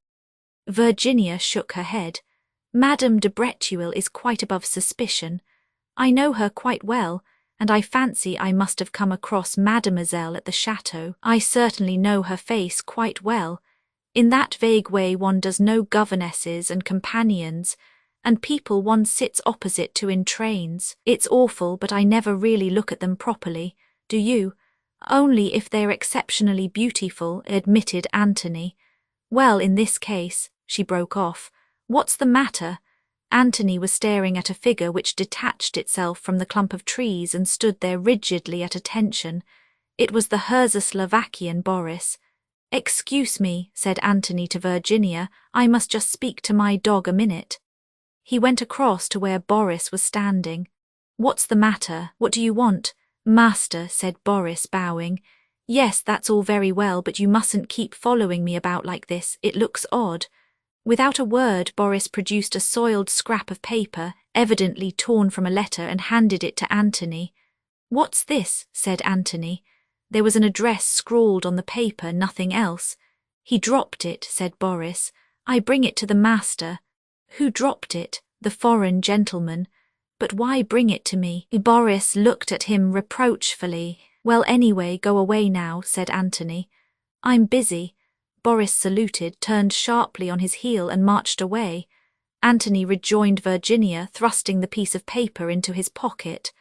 Virginia shook her head. Madame de Bretuil is quite above suspicion. I know her quite well, and I fancy I must have come across Mademoiselle at the chateau. I certainly know her face quite well. In that vague way one does know governesses and companions, and people one sits opposite to in trains. It's awful, but I never really look at them properly. Do you? Only if they're exceptionally beautiful, admitted Anthony. Well, in this case, she broke off. What's the matter? Anthony was staring at a figure which detached itself from the clump of trees and stood there rigidly at attention. It was the Slovakian Boris. Excuse me, said Anthony to Virginia, I must just speak to my dog a minute. He went across to where Boris was standing. What's the matter? What do you want? Master, said Boris, bowing. Yes, that's all very well, but you mustn't keep following me about like this. It looks odd. Without a word, Boris produced a soiled scrap of paper, evidently torn from a letter, and handed it to Anthony. What's this? Said Anthony. There was an address scrawled on the paper, nothing else. He dropped it, said Boris. I bring it to the master. Who dropped it? The foreign gentleman. But why bring it to me? Boris looked at him reproachfully. Well, anyway, go away now, said Anthony. I'm busy. Boris saluted, turned sharply on his heel and marched away. Anthony rejoined Virginia, thrusting the piece of paper into his pocket.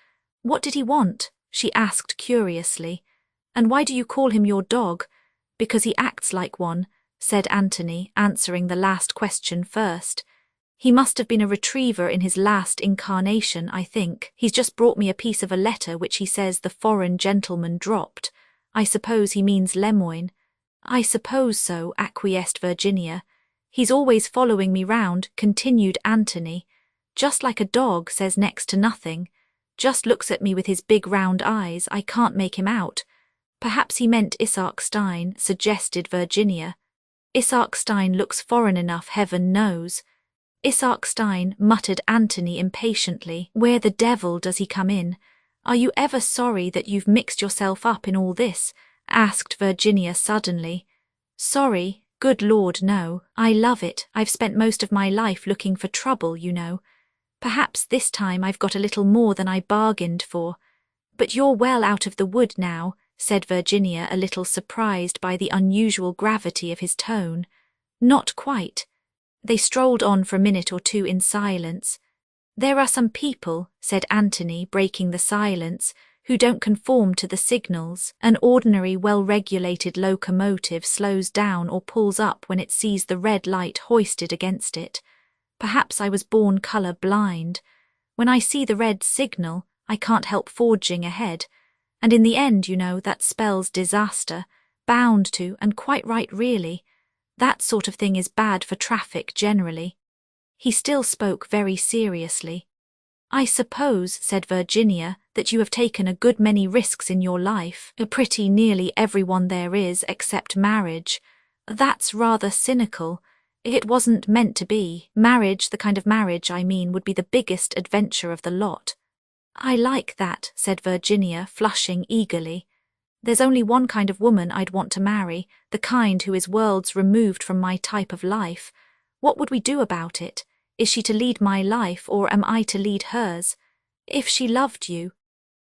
What did he want? She asked curiously. And why do you call him your dog? Because he acts like one, said Anthony, answering the last question first. He must have been a retriever in his last incarnation, I think. He's just brought me a piece of a letter which he says the foreign gentleman dropped. I suppose he means Lemoyne. I suppose so, acquiesced Virginia. He's always following me round, continued Anthony. Just like a dog, says next to nothing. Just looks at me with his big round eyes. I can't make him out. Perhaps he meant Isaacstein, suggested Virginia. Isaacstein looks foreign enough, heaven knows. Isaacstein, muttered Anthony impatiently. Where the devil does he come in? Are you ever sorry that you've mixed yourself up in all this? Asked Virginia suddenly. Sorry? Good Lord, no. I love it. I've spent most of my life looking for trouble, you know. Perhaps this time I've got a little more than I bargained for. But you're well out of the wood now, said Virginia, a little surprised by the unusual gravity of his tone. Not quite. They strolled on for a minute or two in silence. There are some people, said Anthony, breaking the silence, who don't conform to the signals. An ordinary, well-regulated locomotive slows down or pulls up when it sees the red light hoisted against it. Perhaps I was born colour blind. When I see the red signal, I can't help forging ahead. And in the end, you know, that spells disaster. Bound to, and quite right really. That sort of thing is bad for traffic generally. He still spoke very seriously. I suppose, said Virginia, that you have taken a good many risks in your life. Pretty nearly everyone there is, except marriage. That's rather cynical. It wasn't meant to be. Marriage, the kind of marriage I mean, would be the biggest adventure of the lot. I like that, said Virginia, flushing eagerly. There's only one kind of woman I'd want to marry, the kind who is worlds removed from my type of life. What would we do about it? Is she to lead my life, or am I to lead hers? If she loved you.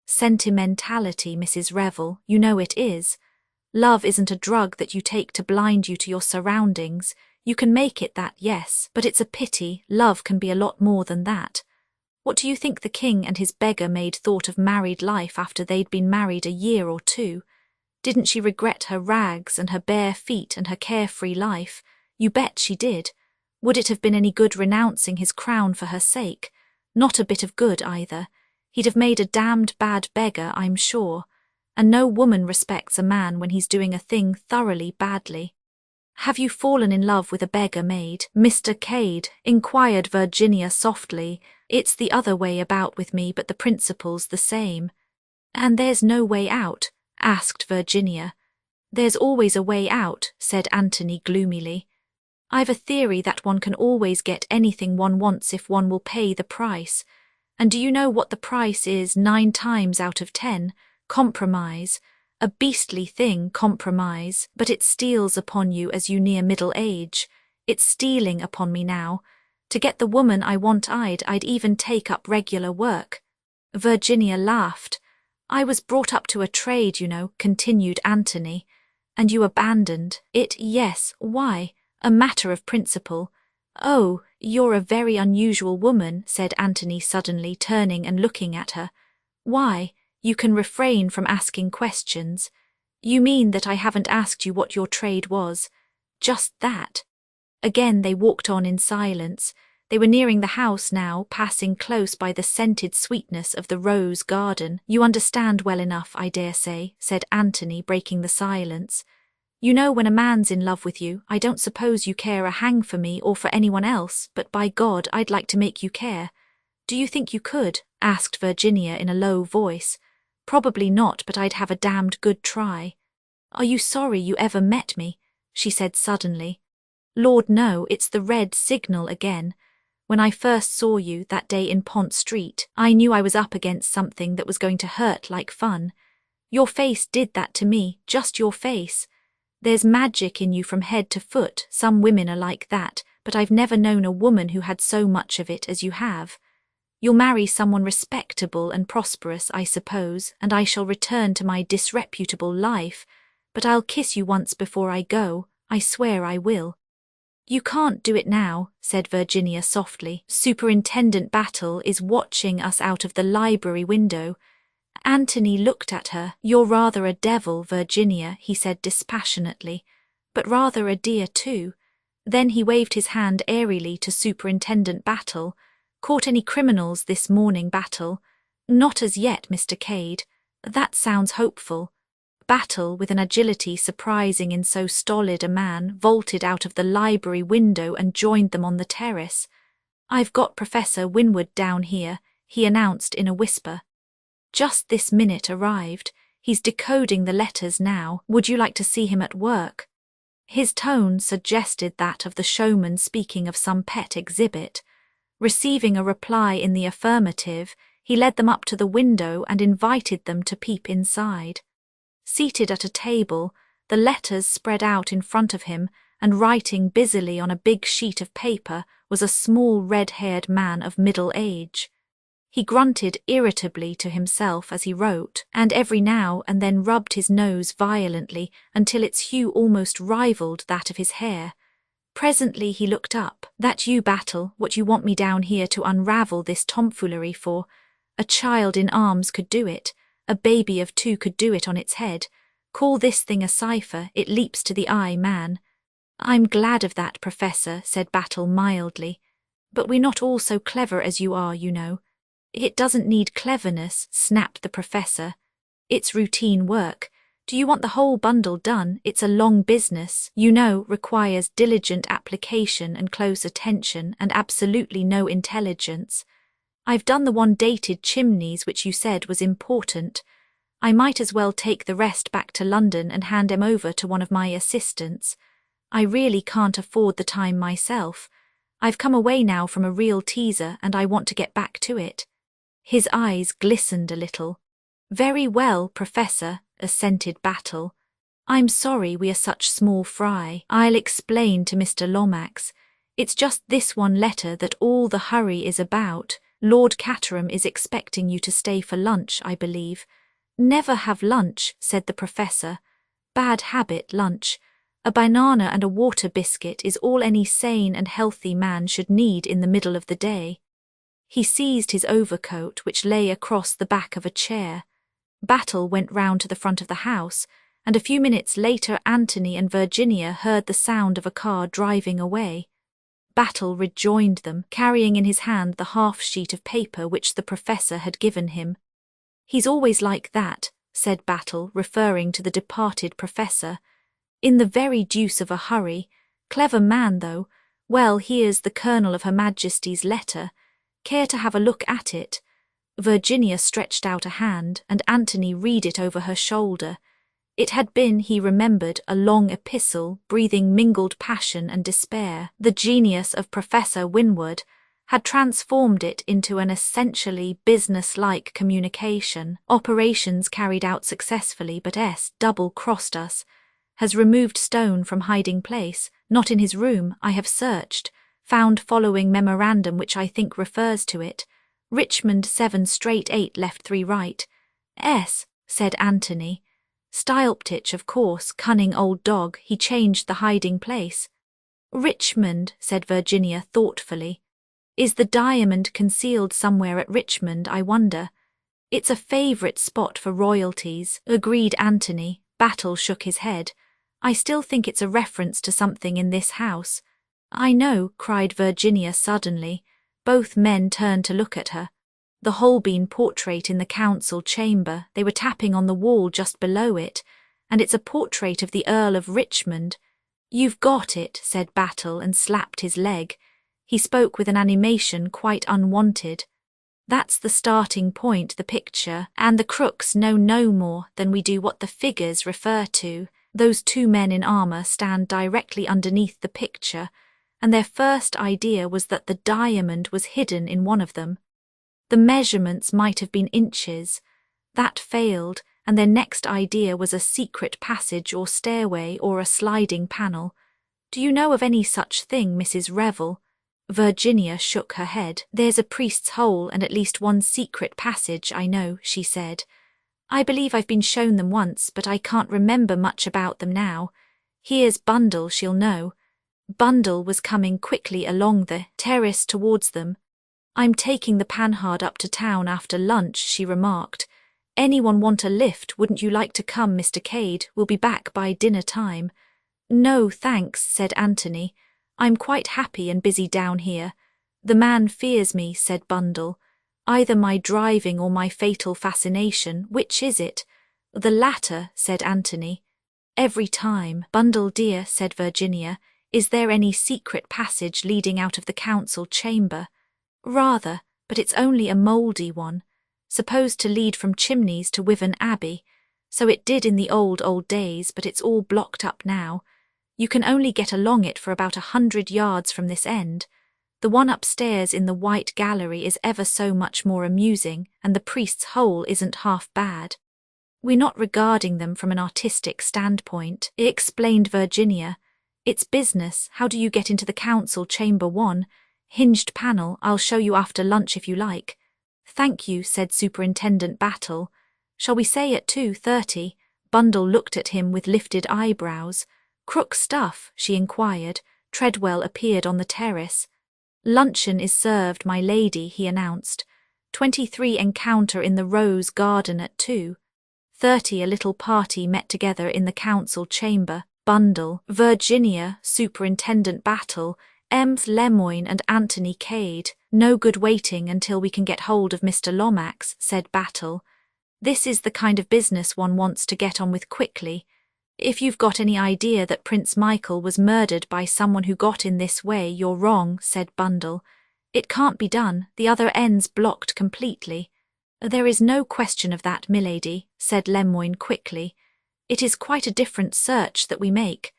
Sentimentality, Mrs. Revel, you know it is. Love isn't a drug that you take to blind you to your surroundings. You can make it that, yes, but it's a pity. Love can be a lot more than that. What do you think the king and his beggar-maid thought of married life after they'd been married a year or two? Didn't she regret her rags and her bare feet and her carefree life? You bet she did. Would it have been any good renouncing his crown for her sake? Not a bit of good either. He'd have made a damned bad beggar, I'm sure. And no woman respects a man when he's doing a thing thoroughly badly. Have you fallen in love with a beggar-maid, Mr. Cade? Inquired Virginia softly. It's the other way about with me, but the principle's the same. And there's no way out? Asked Virginia. There's always a way out, said Anthony gloomily. I've a theory that one can always get anything one wants if one will pay the price. And do you know what the price is 9 times out of 10? Compromise. A beastly thing, compromise, but it steals upon you as you near middle age. It's stealing upon me now. To get the woman I want I'd even take up regular work. Virginia laughed. I was brought up to a trade, you know, continued Anthony. And you abandoned it? Yes. Why? A matter of principle. Oh, you're a very unusual woman, said Anthony suddenly, turning and looking at her. Why? You can refrain from asking questions. You mean that I haven't asked you what your trade was? Just that. Again they walked on in silence. They were nearing the house now, passing close by the scented sweetness of the rose garden. You understand well enough, I dare say, said Anthony, breaking the silence. You know when a man's in love with you, I don't suppose you care a hang for me or for anyone else, but by God, I'd like to make you care. Do you think you could? Asked Virginia in a low voice. Probably not, but I'd have a damned good try. Are you sorry you ever met me? She said suddenly. Lord, no, it's the red signal again. When I first saw you that day in Pont Street, I knew I was up against something that was going to hurt like fun. Your face did that to me, just your face. There's magic in you from head to foot. Some women are like that, but I've never known a woman who had so much of it as you have. You'll marry someone respectable and prosperous, I suppose, and I shall return to my disreputable life, but I'll kiss you once before I go. I swear I will. You can't do it now, said Virginia softly. Superintendent Battle is watching us out of the library window. Anthony looked at her. You're rather a devil, Virginia, he said dispassionately, but rather a dear too. Then he waved his hand airily to Superintendent Battle. Caught any criminals this morning, Battle? Not as yet, Mr. Cade. That sounds hopeful. Battle, with an agility surprising in so stolid a man, vaulted out of the library window and joined them on the terrace. I've got Professor Winwood down here, he announced in a whisper. Just this minute arrived. He's decoding the letters now. Would you like to see him at work? His tone suggested that of the showman speaking of some pet exhibit. Receiving a reply in the affirmative, He led them up to the window and invited them to peep inside. Seated at a table, the letters spread out in front of him, and writing busily on a big sheet of paper was a small red-haired man of middle age. He grunted irritably to himself as he wrote, and every now and then rubbed his nose violently until its hue almost rivaled that of his hair. Presently he looked up. "That you, Battle, what you want me down here to unravel this tomfoolery for? A child in arms could do it. A baby of 2 could do it on its head. Call this thing a cipher, it leaps to the eye, man." "I'm glad of that, Professor," said Battle mildly. "But we're not all so clever as you are, you know." "It doesn't need cleverness," snapped the Professor. "It's routine work. Do you want the whole bundle done? It's a long business, you know, requires diligent application and close attention and absolutely no intelligence. I've done the one dated Chimneys which you said was important. I might as well take the rest back to London and hand him over to one of my assistants. I really can't afford the time myself. I've come away now from a real teaser and I want to get back to it." His eyes glistened a little. "Very well, Professor," assented Battle. "I'm sorry we are such small fry. I'll explain to Mr. Lomax. It's just this one letter that all the hurry is about. Lord Caterham is expecting you to stay for lunch, I believe." "Never have lunch," said the Professor. "Bad habit, lunch. A banana and a water biscuit is all any sane and healthy man should need in the middle of the day." He seized his overcoat, which lay across the back of a chair. Battle went round to the front of the house, and a few minutes later Anthony and Virginia heard the sound of a car driving away. Battle rejoined them, carrying in his hand the half-sheet of paper which the Professor had given him. "He's always like that," said Battle, referring to the departed Professor. "In the very deuce of a hurry. Clever man, though. Well, here's the kernel of Her Majesty's letter. Care to have a look at it?" Virginia stretched out a hand, and Anthony read it over her shoulder. It had been, he remembered, a long epistle, breathing mingled passion and despair. The genius of Professor Winwood had transformed it into an essentially business-like communication. "Operations carried out successfully, but S double-crossed us. Has removed stone from hiding place. Not in his room, I have searched. Found following memorandum which I think refers to it. Richmond 7 straight 8 left 3 right. S," said Anthony. "Styleptich, of course, cunning old dog, he changed the hiding place." "Richmond," said Virginia thoughtfully. "Is the diamond concealed somewhere at Richmond, I wonder?" "It's a favourite spot for royalties," agreed Anthony. Battle shook his head. "I still think it's a reference to something in this house." "I know," cried Virginia suddenly. Both men turned to look at her. The Holbein portrait in the council chamber, they were tapping on the wall just below it, and it's a portrait of the Earl of Richmond. "You've got it," said Battle, and slapped his leg. He spoke with an animation quite unwanted. "That's the starting point, the picture, and the crooks know no more than we do what the figures refer to. Those 2 men in armour stand directly underneath the picture, and their first idea was that the diamond was hidden in one of them. The measurements might have been inches. That failed, and their next idea was a secret passage or stairway or a sliding panel. Do you know of any such thing, Mrs. Revel?" Virginia shook her head. "There's a priest's hole and at least one secret passage, I know," she said. "I believe I've been shown them once, but I can't remember much about them now. Here's Bundle, she'll know." Bundle was coming quickly along the terrace towards them. "I'm taking the Panhard up to town after lunch," she remarked. "Anyone want a lift? Wouldn't you like to come, Mr. Cade? We'll be back by dinner time." "No, thanks," said Anthony. "I'm quite happy and busy down here." "The man fears me," said Bundle. "Either my driving or my fatal fascination. Which is it?" "The latter," said Anthony. "Every time." "Bundle dear," said Virginia, "is there any secret passage leading out of the council chamber?" "Rather, but it's only a mouldy one. Supposed to lead from Chimneys to Wyvern Abbey. So it did in the old days, but it's all blocked up now. You can only get along it for about 100 yards from this end. The one upstairs in the White Gallery is ever so much more amusing, and the priest's hole isn't half bad. We're not regarding them from an artistic standpoint, explained Virginia. It's business. How do you get into the council chamber? 1 hinged panel. I'll show you after lunch if you like. Thank you, said Superintendent Battle. Shall we say at 2:30? Bundle looked at him with lifted eyebrows. Crook stuff, she inquired. Treadwell appeared on the terrace. Luncheon is served, my lady, he announced. 23 encounter in the Rose Garden at 2:30. A little party met together in the council chamber. Bundle, Virginia, Superintendent Battle, Ems Lemoyne and Anthony Cade. No good waiting until we can get hold of Mr. Lomax, said Battle. This is the kind of business one wants to get on with quickly. If you've got any idea that Prince Michael was murdered by someone who got in this way, you're wrong, said Bundle. It can't be done, the other end's blocked completely. There is no question of that, milady, said Lemoyne quickly. It is quite a different search that we make.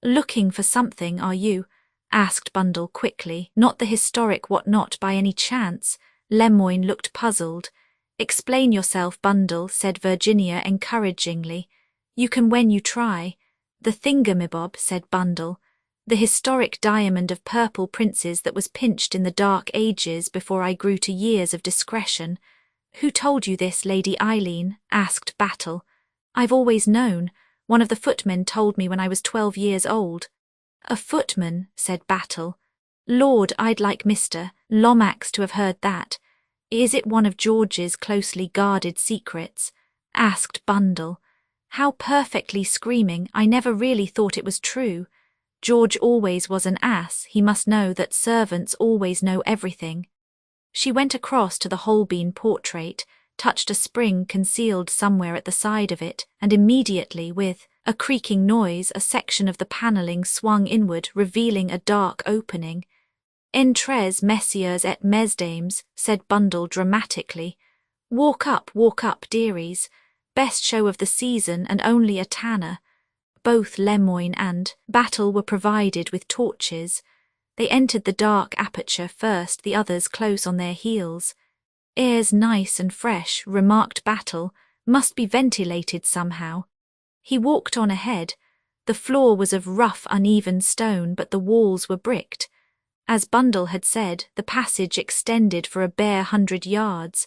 Looking for something, are you? Asked Bundle quickly. Not the historic whatnot by any chance? Lemoyne looked puzzled. Explain yourself, Bundle, said Virginia encouragingly. You can when you try. The thingamabob, said Bundle. The historic diamond of purple princes that was pinched in the dark ages before I grew to years of discretion. Who told you this, Lady Eileen? Asked Battle. I've always known. One of the footmen told me when I was 12 years old. A footman, said Battle. Lord, I'd like Mr. Lomax to have heard that. Is it one of George's closely guarded secrets? Asked Bundle. How perfectly screaming, I never really thought it was true. George always was an ass, he must know that servants always know everything. She went across to the Holbein portrait, touched a spring concealed somewhere at the side of it, and immediately, with a creaking noise, a section of the panelling swung inward, revealing a dark opening. Entrez, messieurs et mesdames, said Bundle dramatically. Walk up, dearies. Best show of the season and only a tanner. Both Lemoyne and Battle were provided with torches. They entered the dark aperture first, the others close on their heels. Air's nice and fresh, remarked Battle. Must be ventilated somehow. He walked on ahead. The floor was of rough, uneven stone, but the walls were bricked. As Bundle had said, the passage extended for a bare 100 yards.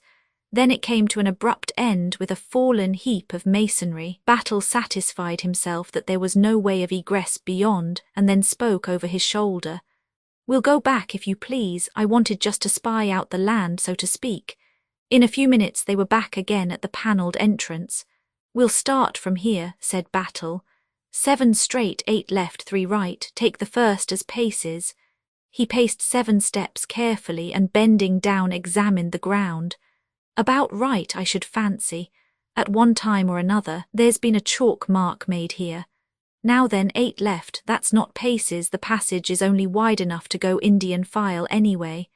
Then it came to an abrupt end with a fallen heap of masonry. Battle satisfied himself that there was no way of egress beyond, and then spoke over his shoulder. We'll go back, if you please. I wanted just to spy out the land, so to speak. In a few minutes they were back again at the panelled entrance. We'll start from here, said Battle. 7 straight, 8 left, 3 right. Take the first as paces. He paced 7 steps carefully and bending down examined the ground. About right, I should fancy. At one time or another, there's been a chalk mark made here. Now then, 8 left, that's not paces, the passage is only wide enough to go Indian file anyway.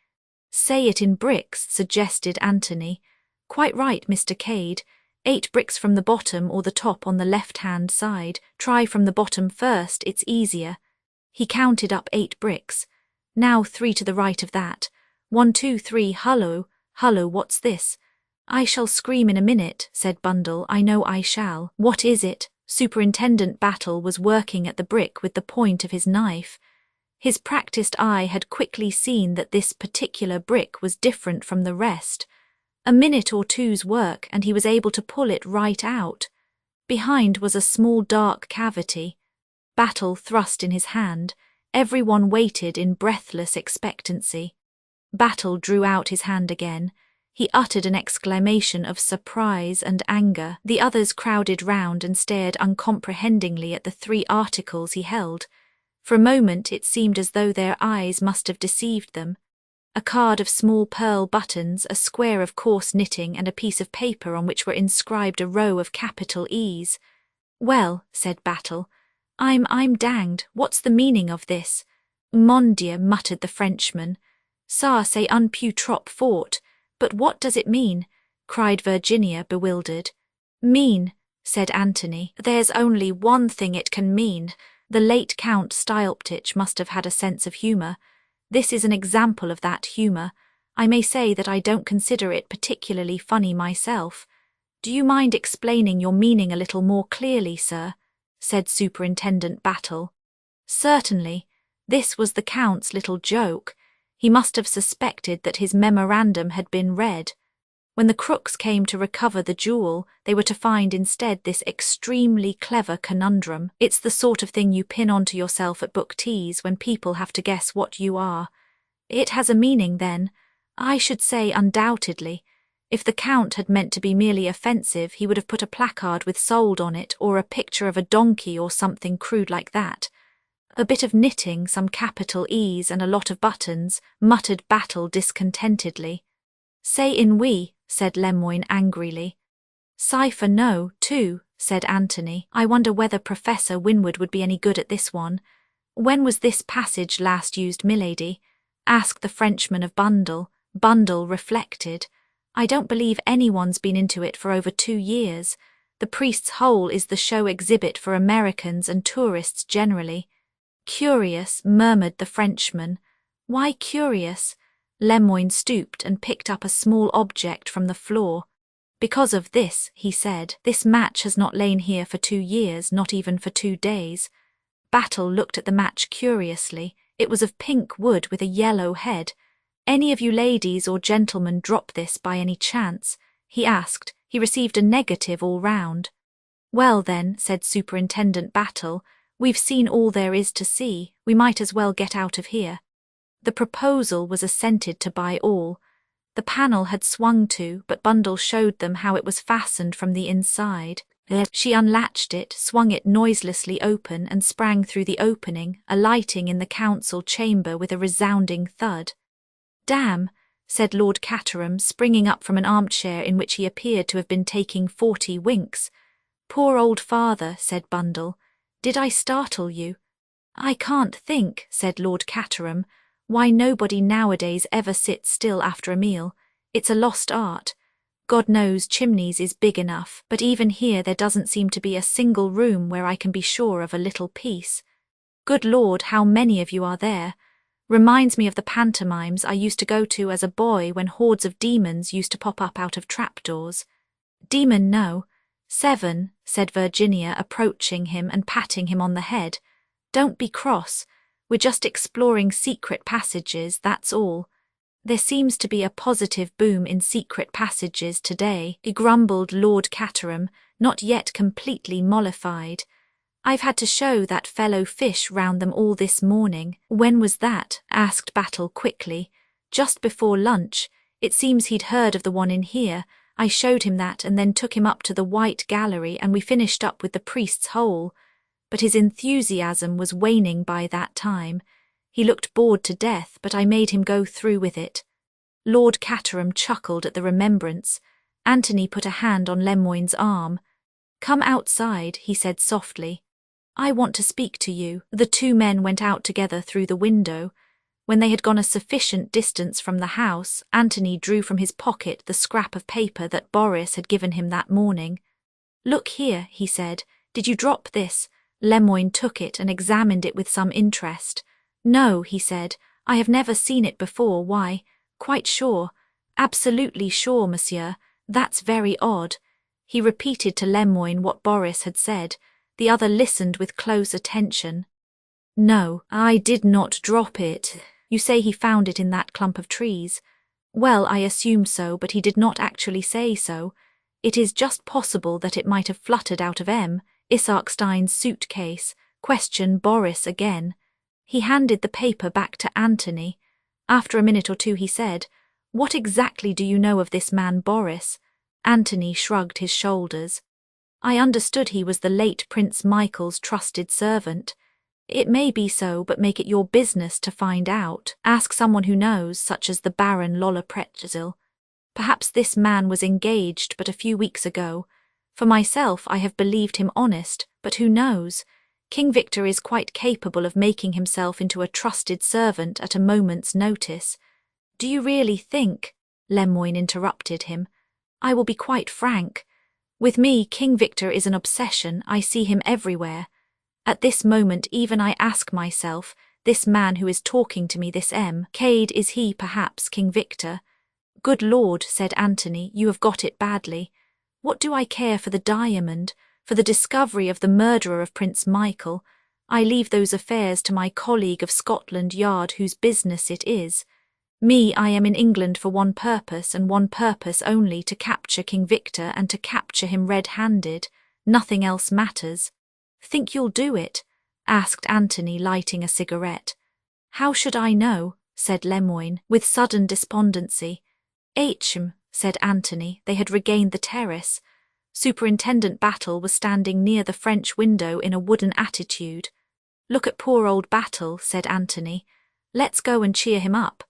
Say it in bricks, suggested Anthony. Quite right, Mr. Cade. 8 bricks from the bottom or the top on the left-hand side. Try from the bottom first, it's easier. He counted up 8 bricks. Now 3 to the right of that. 1, 2, 3, hullo, what's this? I shall scream in a minute, said Bundle. I know I shall. What is it? Superintendent Battle was working at the brick with the point of his knife. His practiced eye had quickly seen that this particular brick was different from the rest. A minute or two's work, and he was able to pull it right out. Behind was a small dark cavity. Battle thrust in his hand. Everyone waited in breathless expectancy. Battle drew out his hand again. He uttered an exclamation of surprise and anger. The others crowded round and stared uncomprehendingly at the 3 articles he held. For a moment it seemed as though their eyes must have deceived them. A card of small pearl buttons, a square of coarse knitting, and a piece of paper on which were inscribed a row of capital E's. Well, said Battle, I'm danged. What's the meaning of this? Mon Dieu, muttered the Frenchman. Ça c'est un peu trop fort. But what does it mean? Cried Virginia, bewildered. Mean, said Anthony. There's only one thing it can mean. The late Count Styleptich must have had a sense of humour. This is an example of that humour. I may say that I don't consider it particularly funny myself. Do you mind explaining your meaning a little more clearly, sir? Said Superintendent Battle. Certainly. This was the Count's little joke. He must have suspected that his memorandum had been read. When the crooks came to recover the jewel, they were to find instead this extremely clever conundrum. It's the sort of thing you pin onto yourself at book teas when people have to guess what you are. It has a meaning, then? I should say undoubtedly. If the Count had meant to be merely offensive, he would have put a placard with "sold" on it, or a picture of a donkey or something crude like that. A bit of knitting, some capital E's and a lot of buttons, muttered Battle discontentedly. Say in we, said Lemoyne angrily. Cipher no, too, said Anthony. I wonder whether Professor Winwood would be any good at this one. When was this passage last used, milady? Asked the Frenchman of Bundle. Bundle reflected. I don't believe anyone's been into it for over 2 years. The Priest's Hole is the show exhibit for Americans and tourists generally. Curious, murmured the Frenchman. Why curious? Lemoyne stooped and picked up a small object from the floor. Because of this, he said. This match has not lain here for 2 years, not even for 2 days. Battle looked at the match curiously. It was of pink wood with a yellow head. Any of you ladies or gentlemen drop this by any chance? He asked. He received a negative all round. Well then, said Superintendent Battle, we've seen all there is to see. We might as well get out of here. The proposal was assented to by all. The panel had swung to, but Bundle showed them how it was fastened from the inside. She unlatched it, swung it noiselessly open, and sprang through the opening, alighting in the council chamber with a resounding thud. Damn, said Lord Caterham, springing up from an armchair in which he appeared to have been taking 40 winks. Poor old father, said Bundle. Did I startle you? I can't think, said Lord Caterham, why nobody nowadays ever sits still after a meal. It's a lost art. God knows Chimneys is big enough, but even here there doesn't seem to be a single room where I can be sure of a little peace. Good Lord, how many of you are there? Reminds me of the pantomimes I used to go to as a boy when hordes of demons used to pop up out of trapdoors. Demon no. 7, said Virginia, approaching him and patting him on the head. Don't be cross. We're just exploring secret passages, that's all. There seems to be a positive boom in secret passages today, grumbled Lord Caterham, not yet completely mollified. I've had to show that fellow fish round them all this morning. When was that? Asked Battle quickly. Just before lunch. It seems he'd heard of the one in here. I showed him that and then took him up to the White Gallery and we finished up with the Priest's Hole. But his enthusiasm was waning by that time. He looked bored to death, but I made him go through with it. Lord Caterham chuckled at the remembrance. Anthony put a hand on Lemoyne's arm. Come outside, he said softly. I want to speak to you. The 2 men went out together through the window. When they had gone a sufficient distance from the house, Anthony drew from his pocket the scrap of paper that Boris had given him that morning. Look here, he said. Did you drop this? Lemoyne took it and examined it with some interest. No, he said. I have never seen it before. Why? Quite sure. Absolutely sure, monsieur. That's very odd. He repeated to Lemoyne what Boris had said. The other listened with close attention. No, I did not drop it. You say he found it in that clump of trees. Well, I assumed so, but he did not actually say so. It is just possible that it might have fluttered out of Isarkstein's suitcase. Question Boris again. He handed the paper back to Anthony. After a minute or two he said, What exactly do you know of this man Boris? Anthony shrugged his shoulders. I understood he was the late Prince Michael's trusted servant. It may be so, but make it your business to find out. Ask someone who knows, such as the Baron Lollapretzel. Perhaps this man was engaged but a few weeks ago. For myself, I have believed him honest, but who knows? King Victor is quite capable of making himself into a trusted servant at a moment's notice. Do you really think? Lemoyne interrupted him. I will be quite frank. With me, King Victor is an obsession. I see him everywhere. At this moment even I ask myself, This man who is talking to me, this Cade, is he perhaps King Victor? Good Lord, said Anthony, you have got it badly. What do I care for the diamond, for the discovery of the murderer of Prince Michael? I leave those affairs to my colleague of Scotland Yard whose business it is. Me, I am in England for one purpose and one purpose only, to capture King Victor and to capture him red-handed. Nothing else matters. Think you'll do it? Asked Anthony, lighting a cigarette. How should I know? Said Lemoyne, with sudden despondency. Said Anthony. They had regained the terrace. Superintendent Battle was standing near the French window in a wooden attitude. Look at poor old Battle, said Anthony. Let's go and cheer him up.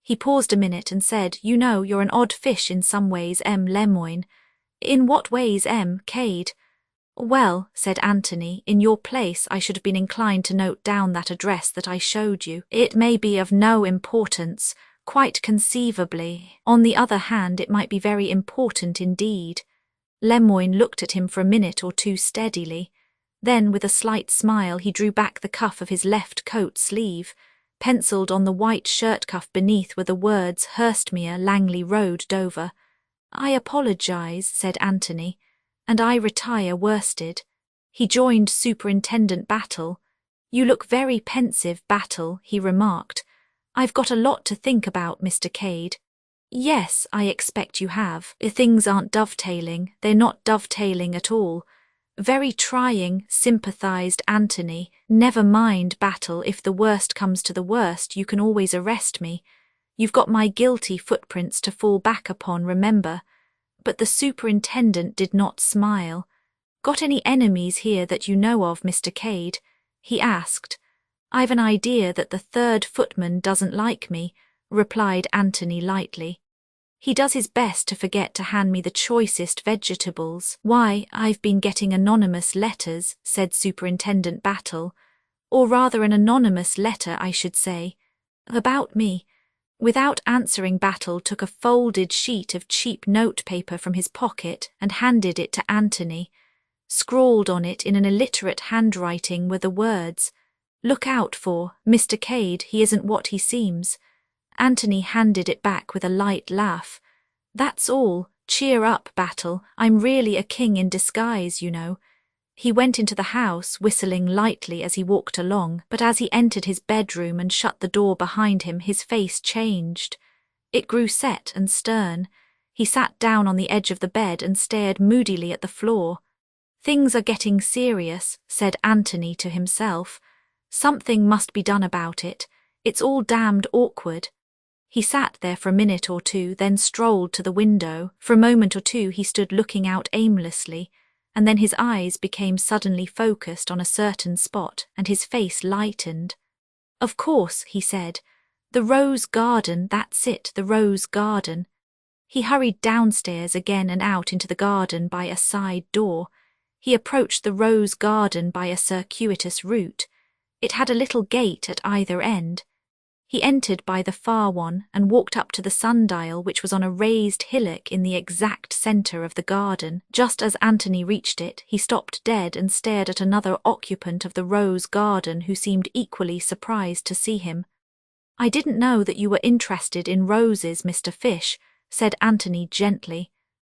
He paused a minute and said, You know, you're an odd fish in some ways, Lemoyne. In what ways, Cade? Well, said Anthony, in your place I should have been inclined to note down that address that I showed you. It may be of no importance, quite conceivably. On the other hand, it might be very important indeed. Lemoyne looked at him for a minute or two steadily. Then, with a slight smile, he drew back the cuff of his left coat sleeve. Pencilled on the white shirt cuff beneath were the words Hurstmere, Langley Road, Dover. I apologise, said Anthony, and I retire worsted. He joined Superintendent Battle. You look very pensive, Battle, he remarked. I've got a lot to think about, Mr. Cade. Yes, I expect you have. Things aren't dovetailing. They're not dovetailing at all. Very trying, sympathised Anthony. Never mind, Battle, if the worst comes to the worst, you can always arrest me. You've got my guilty footprints to fall back upon, remember. But the superintendent did not smile. Got any enemies here that you know of, Mr. Cade? He asked. I've an idea that the third footman doesn't like me, replied Anthony lightly. He does his best to forget to hand me the choicest vegetables. Why, I've been getting anonymous letters, said Superintendent Battle. Or rather an anonymous letter, I should say. About me. Without answering, Battle took a folded sheet of cheap notepaper from his pocket and handed it to Anthony. Scrawled on it in an illiterate handwriting were the words, Look out for Mr. Cade, he isn't what he seems. Anthony handed it back with a light laugh. That's all. Cheer up, Battle. I'm really a king in disguise, you know. He went into the house, whistling lightly as he walked along, but as he entered his bedroom and shut the door behind him, his face changed. It grew set and stern. He sat down on the edge of the bed and stared moodily at the floor. Things are getting serious, said Anthony to himself. Something must be done about it. It's all damned awkward. He sat there for a minute or two, then strolled to the window. For a moment or two he stood looking out aimlessly, and then his eyes became suddenly focused on a certain spot, and his face lightened. Of course, he said. The rose garden, that's it, the rose garden. He hurried downstairs again and out into the garden by a side door. He approached the rose garden by a circuitous route. It had a little gate at either end. He entered by the far one and walked up to the sundial, which was on a raised hillock in the exact centre of the garden. Just as Anthony reached it, he stopped dead and stared at another occupant of the rose garden who seemed equally surprised to see him. I didn't know that you were interested in roses, Mr. Fish, said Anthony gently.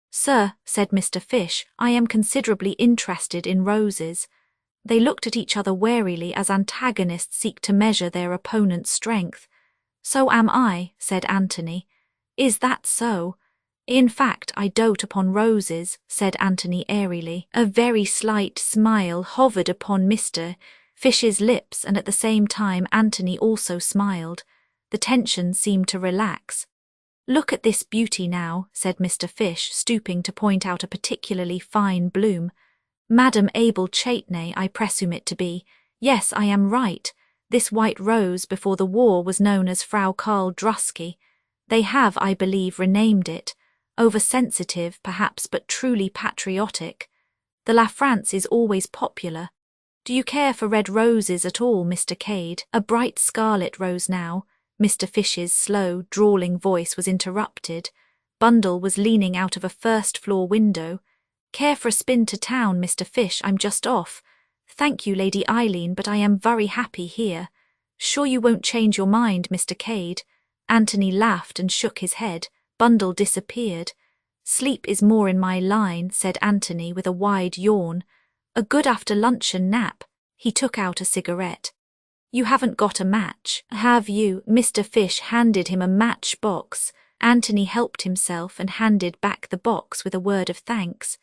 Sir, said Mr. Fish, I am considerably interested in roses. They looked at each other warily as antagonists seek to measure their opponent's strength. So am I, said Anthony. Is that so? In fact, I dote upon roses, said Anthony airily. A very slight smile hovered upon Mr. Fish's lips, and at the same time Anthony also smiled. The tension seemed to relax. Look at this beauty now, said Mr. Fish, stooping to point out a particularly fine bloom. Madam Abel Chaytenay, I presume it to be. Yes, I am right. This white rose before the war was known as Frau Karl Drusky. They have, I believe, renamed it. Over-sensitive, perhaps, but truly patriotic. The La France is always popular. Do you care for red roses at all, Mr. Cade? A bright scarlet rose now. Mr. Fish's slow, drawling voice was interrupted. Bundle was leaning out of a first-floor window. Care for a spin to town, Mr. Fish? I'm just off. Thank you, Lady Eileen, but I am very happy here. Sure you won't change your mind, Mr. Cade? Anthony laughed and shook his head. Bundle disappeared. Sleep is more in my line, said Anthony with a wide yawn. A good after-luncheon nap. He took out a cigarette. You haven't got a match, have you? Mr. Fish handed him a matchbox. Anthony helped himself and handed back the box with a word of thanks.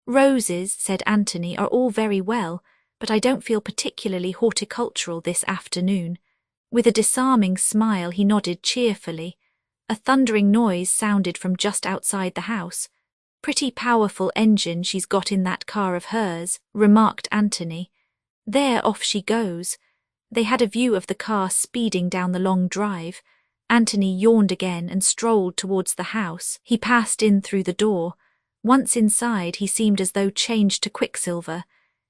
Roses, said Anthony, are all very well, but I don't feel particularly horticultural this afternoon. With a disarming smile he nodded cheerfully. A thundering noise sounded from just outside the house. Pretty powerful engine she's got in that car of hers, remarked Anthony. There, off she goes. They had a view of the car speeding down the long drive. Anthony yawned again and strolled towards the house. He passed in through the door. Once inside, he seemed as though changed to quicksilver.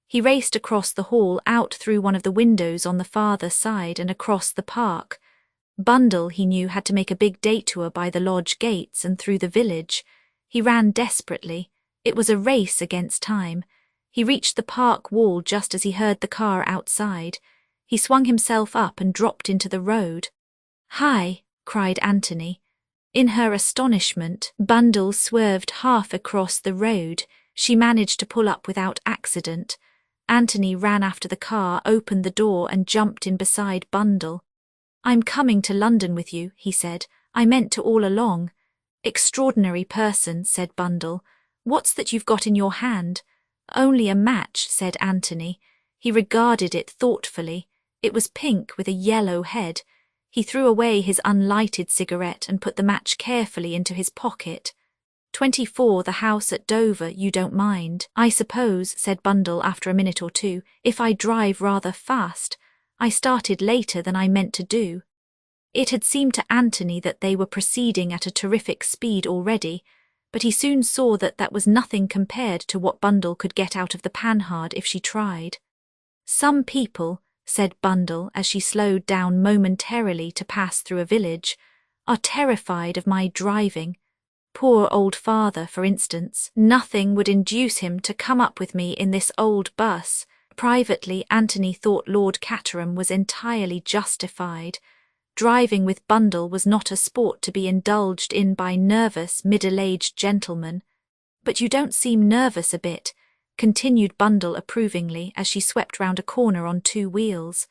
He raced across the hall, out through one of the windows on the farther side and across the park. Bundle, he knew, had to make a big detour by the lodge gates and through the village. He ran desperately. It was a race against time. He reached the park wall just as he heard the car outside. He swung himself up and dropped into the road. "Hi!" cried Anthony. In her astonishment, Bundle swerved half across the road. She managed to pull up without accident. Anthony ran after the car, opened the door and jumped in beside Bundle. "I'm coming to London with you," he said. "I meant to all along." "Extraordinary person," said Bundle. "What's that you've got in your hand?" "Only a match," said Anthony. He regarded it thoughtfully. It was pink with a yellow head. He threw away his unlighted cigarette and put the match carefully into his pocket. 24, the house at Dover, you don't mind, I suppose, said Bundle after a minute or two, if I drive rather fast. I started later than I meant to do. It had seemed to Anthony that they were proceeding at a terrific speed already, but he soon saw that that was nothing compared to what Bundle could get out of the Panhard if she tried. Some people, said Bundle as she slowed down momentarily to pass through a village, are terrified of my driving. Poor old father, for instance. Nothing would induce him to come up with me in this old bus. Privately, Anthony thought Lord Caterham was entirely justified. Driving with Bundle was not a sport to be indulged in by nervous, middle-aged gentlemen. But you don't seem nervous a bit, continued Bundle approvingly as she swept round a corner on 2 wheels.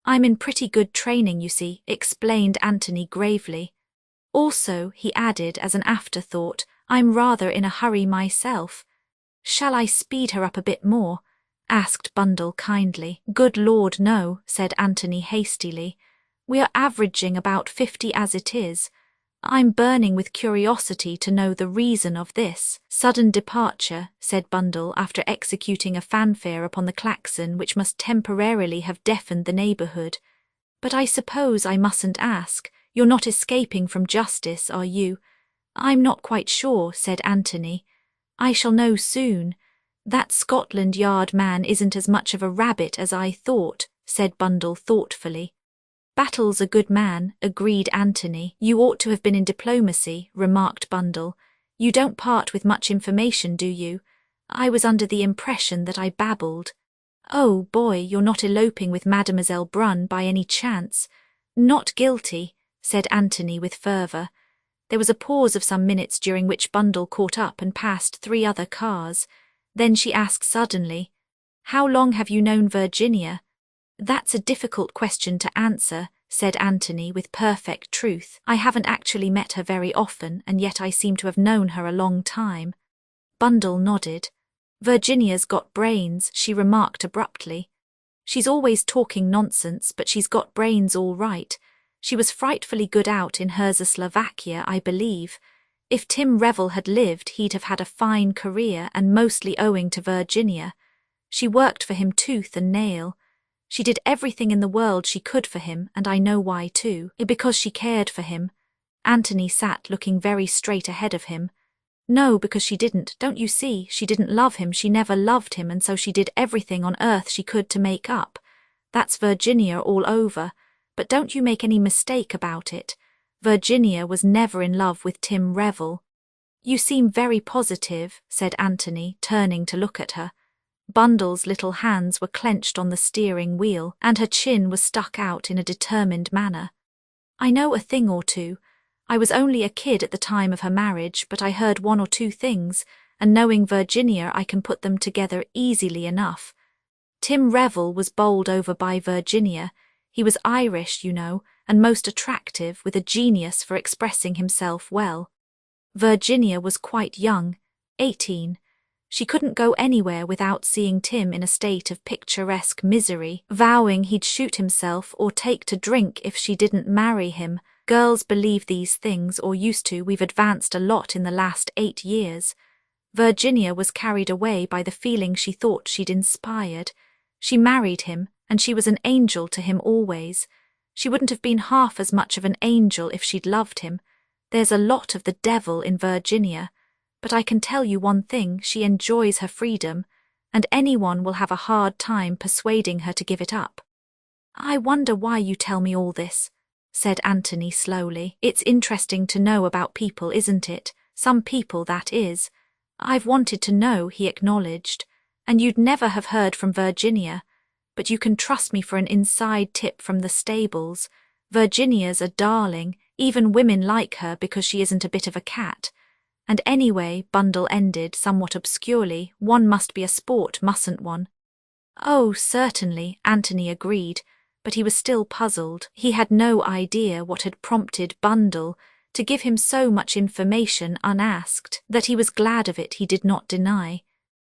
I'm in pretty good training, you see, explained Anthony gravely. Also, he added as an afterthought, I'm rather in a hurry myself. Shall I speed her up a bit more? Asked Bundle kindly. Good Lord, no, said Anthony hastily. We are averaging about 50 as it is. I'm burning with curiosity to know the reason of this sudden departure, said Bundle after executing a fanfare upon the klaxon which must temporarily have deafened the neighbourhood. But I suppose I mustn't ask. You're not escaping from justice, are you? I'm not quite sure, said Anthony. I shall know soon. That Scotland Yard man isn't as much of a rabbit as I thought, said Bundle thoughtfully. Battle's a good man, agreed Anthony. You ought to have been in diplomacy, remarked Bundle. You don't part with much information, do you? I was under the impression that I babbled. Oh, boy, you're not eloping with Mademoiselle Brunn by any chance. Not guilty, said Anthony with fervour. There was a pause of some minutes during which Bundle caught up and passed 3 other cars. Then she asked suddenly, How long have you known Virginia? That's a difficult question to answer, said Anthony with perfect truth. I haven't actually met her very often, and yet I seem to have known her a long time. Bundle nodded. Virginia's got brains, she remarked abruptly. She's always talking nonsense, but she's got brains all right. She was frightfully good out in Czechoslovakia, I believe. If Tim Revel had lived, he'd have had a fine career, and mostly owing to Virginia. She worked for him tooth and nail. She did everything in the world she could for him, and I know why too. Because she cared for him. Anthony sat looking very straight ahead of him. No, because she didn't, don't you see? She didn't love him, she never loved him, and so she did everything on earth she could to make up. That's Virginia all over. But don't you make any mistake about it. Virginia was never in love with Tim Revel. You seem very positive, said Anthony, turning to look at her. Bundle's little hands were clenched on the steering wheel, and her chin was stuck out in a determined manner. "I know a thing or two. I was only a kid at the time of her marriage, but I heard one or two things, and knowing Virginia I can put them together easily enough. Tim Revel was bowled over by Virginia. He was Irish, you know, and most attractive, with a genius for expressing himself well. Virginia was quite young, 18. She couldn't go anywhere without seeing Tim in a state of picturesque misery, vowing he'd shoot himself or take to drink if she didn't marry him. Girls believe these things, or used to. We've advanced a lot in the last 8 years. Virginia was carried away by the feeling she thought she'd inspired. She married him, and she was an angel to him always. She wouldn't have been half as much of an angel if she'd loved him. There's a lot of the devil in Virginia. But I can tell you one thing, she enjoys her freedom, and anyone will have a hard time persuading her to give it up." "I wonder why you tell me all this," said Anthony slowly. "It's interesting to know about people, isn't it? Some people, that is. I've wanted to know," he acknowledged, "and you'd never have heard from Virginia. But you can trust me for an inside tip from the stables. Virginia's a darling, even women like her because she isn't a bit of a cat. And anyway," Bundle ended somewhat obscurely, "one must be a sport, mustn't one?" "Oh, certainly," Anthony agreed, but he was still puzzled. He had no idea what had prompted Bundle to give him so much information unasked. That he was glad of it he did not deny.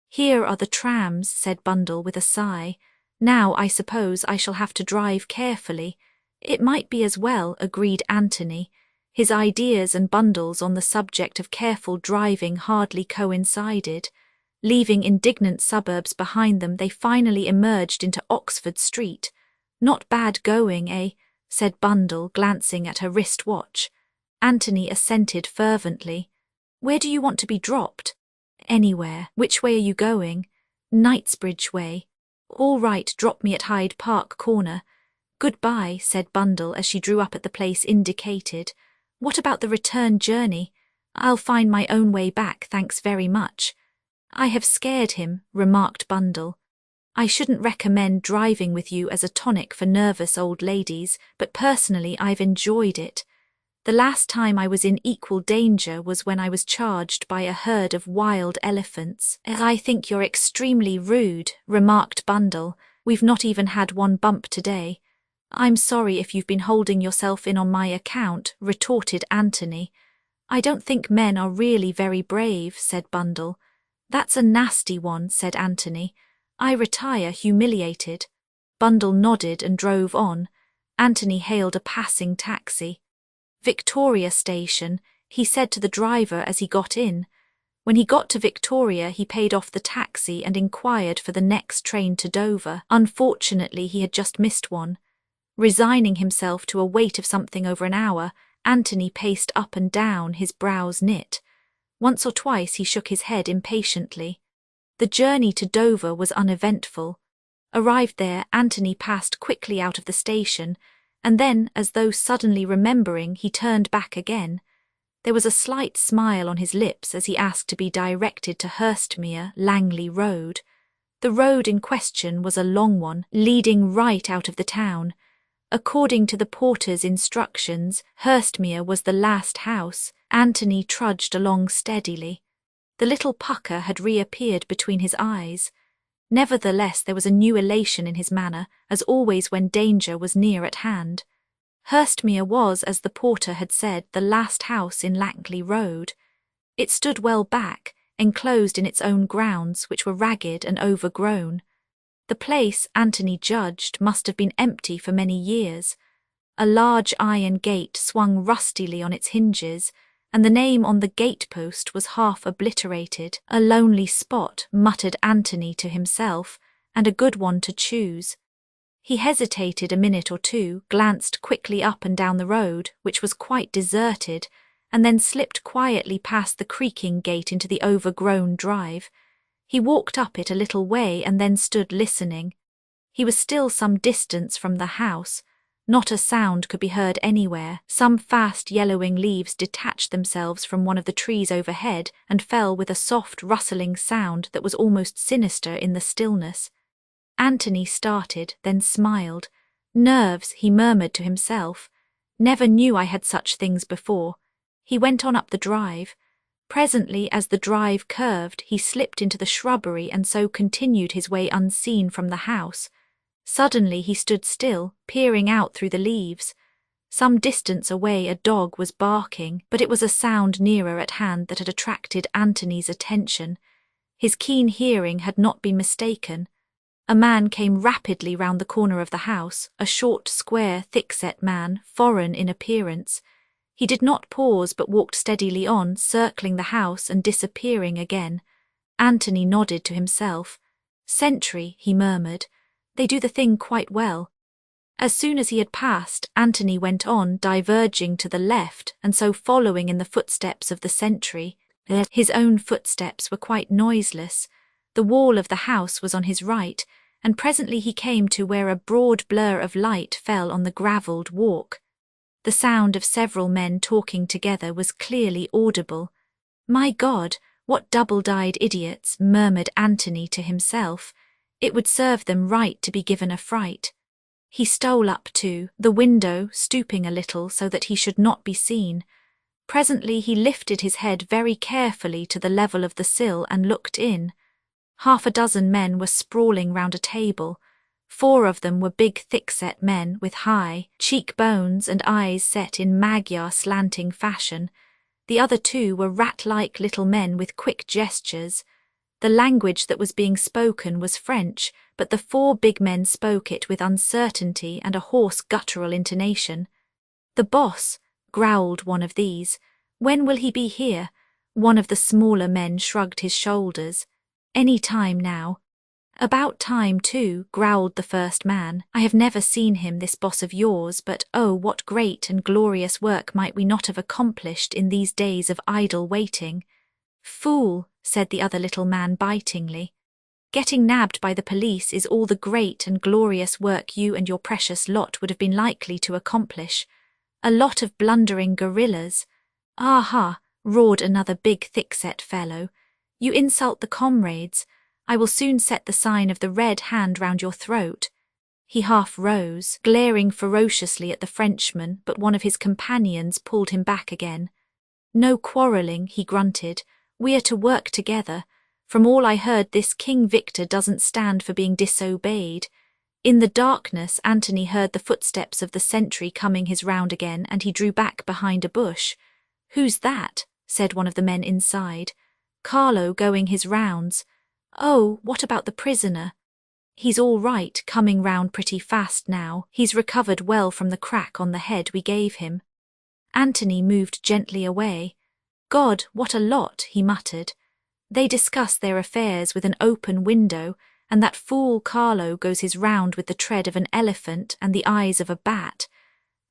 "Here are the trams," said Bundle with a sigh. "Now I suppose I shall have to drive carefully." "It might be as well," agreed Anthony. His ideas and Bundle's on the subject of careful driving hardly coincided. Leaving indignant suburbs behind them, they finally emerged into Oxford Street. "Not bad going, eh?" said Bundle, glancing at her wrist watch. Anthony assented fervently. "Where do you want to be dropped?" "Anywhere. Which way are you going?" "Knightsbridge way." "All right, drop me at Hyde Park Corner." "Goodbye," said Bundle as she drew up at the place indicated. "What about the return journey?" "I'll find my own way back, thanks very much." "I have scared him," remarked Bundle. "I shouldn't recommend driving with you as a tonic for nervous old ladies, but personally I've enjoyed it. The last time I was in equal danger was when I was charged by a herd of wild elephants." "I think you're extremely rude," remarked Bundle. "We've not even had one bump today." "I'm sorry if you've been holding yourself in on my account," retorted Anthony. "I don't think men are really very brave," said Bundle. "That's a nasty one," said Anthony. "I retire humiliated." Bundle nodded and drove on. Anthony hailed a passing taxi. "Victoria Station," he said to the driver as he got in. When he got to Victoria, he paid off the taxi and inquired for the next train to Dover. Unfortunately, he had just missed one. Resigning himself to a wait of something over an hour, Anthony paced up and down, his brows knit. Once or twice he shook his head impatiently. The journey to Dover was uneventful. Arrived there, Anthony passed quickly out of the station, and then, as though suddenly remembering, he turned back again. There was a slight smile on his lips as he asked to be directed to Hurstmere, Langley Road. The road in question was a long one, leading right out of the town. According to the porter's instructions, Hurstmere was the last house. Anthony trudged along steadily. The little pucker had reappeared between his eyes. Nevertheless, there was a new elation in his manner, as always when danger was near at hand. Hurstmere was, as the porter had said, the last house in Langley Road. It stood well back, enclosed in its own grounds, which were ragged and overgrown. The place, Anthony judged, must have been empty for many years. A large iron gate swung rustily on its hinges, and the name on the gate-post was half obliterated. "A lonely spot," muttered Anthony to himself, "and a good one to choose." He hesitated a minute or two, glanced quickly up and down the road, which was quite deserted, and then slipped quietly past the creaking gate into the overgrown drive. He walked up it a little way and then stood listening. He was still some distance from the house. Not a sound could be heard anywhere. Some fast yellowing leaves detached themselves from one of the trees overhead and fell with a soft rustling sound that was almost sinister in the stillness. Anthony started, then smiled. Nerves, he murmured to himself. Never knew I had such things before. He went on up the drive. Presently, as the drive curved, he slipped into the shrubbery and so continued his way unseen from the house. Suddenly he stood still, peering out through the leaves. Some distance away a dog was barking, but it was a sound nearer at hand that had attracted Anthony's attention. His keen hearing had not been mistaken. A man came rapidly round the corner of the house, a short, square, thick-set man, foreign in appearance. He did not pause but walked steadily on, circling the house and disappearing again. Anthony nodded to himself. "Sentry," he murmured. "They do the thing quite well." As soon as he had passed, Anthony went on, diverging to the left and so following in the footsteps of the sentry. His own footsteps were quite noiseless. The wall of the house was on his right, and presently he came to where a broad blur of light fell on the gravelled walk. The sound of several men talking together was clearly audible. "My God, what double-dyed idiots," murmured Anthony to himself. "It would serve them right to be given a fright." He stole up to the window, stooping a little so that he should not be seen. Presently he lifted his head very carefully to the level of the sill and looked in. 6 men were sprawling round a table. 4 of them were big thick-set men with high cheekbones and eyes set in Magyar slanting fashion. The other 2 were rat-like little men with quick gestures. The language that was being spoken was French, but the 4 big men spoke it with uncertainty and a hoarse guttural intonation. "The boss," growled one of these. "When will he be here?" One of the smaller men shrugged his shoulders. "Any time now." "About time, too," growled the first man. "I have never seen him, this boss of yours, but oh, what great and glorious work might we not have accomplished in these days of idle waiting." "Fool," said the other little man bitingly. "Getting nabbed by the police is all the great and glorious work you and your precious lot would have been likely to accomplish. A lot of blundering guerrillas." "Aha," roared another big thick-set fellow. "You insult the comrades. I will soon set the sign of the red hand round your throat." He half rose, glaring ferociously at the Frenchman, but one of his companions pulled him back again. "No quarrelling," he grunted. "We are to work together. From all I heard, this King Victor doesn't stand for being disobeyed." In the darkness, Anthony heard the footsteps of the sentry coming his round again, and he drew back behind a bush. "Who's that?" said one of the men inside. "Carlo going his rounds." "Oh, what about the prisoner?" "He's all right, coming round pretty fast now. He's recovered well from the crack on the head we gave him." Anthony moved gently away. "God, what a lot," he muttered. "They discuss their affairs with an open window, and that fool Carlo goes his round with the tread of an elephant and the eyes of a bat.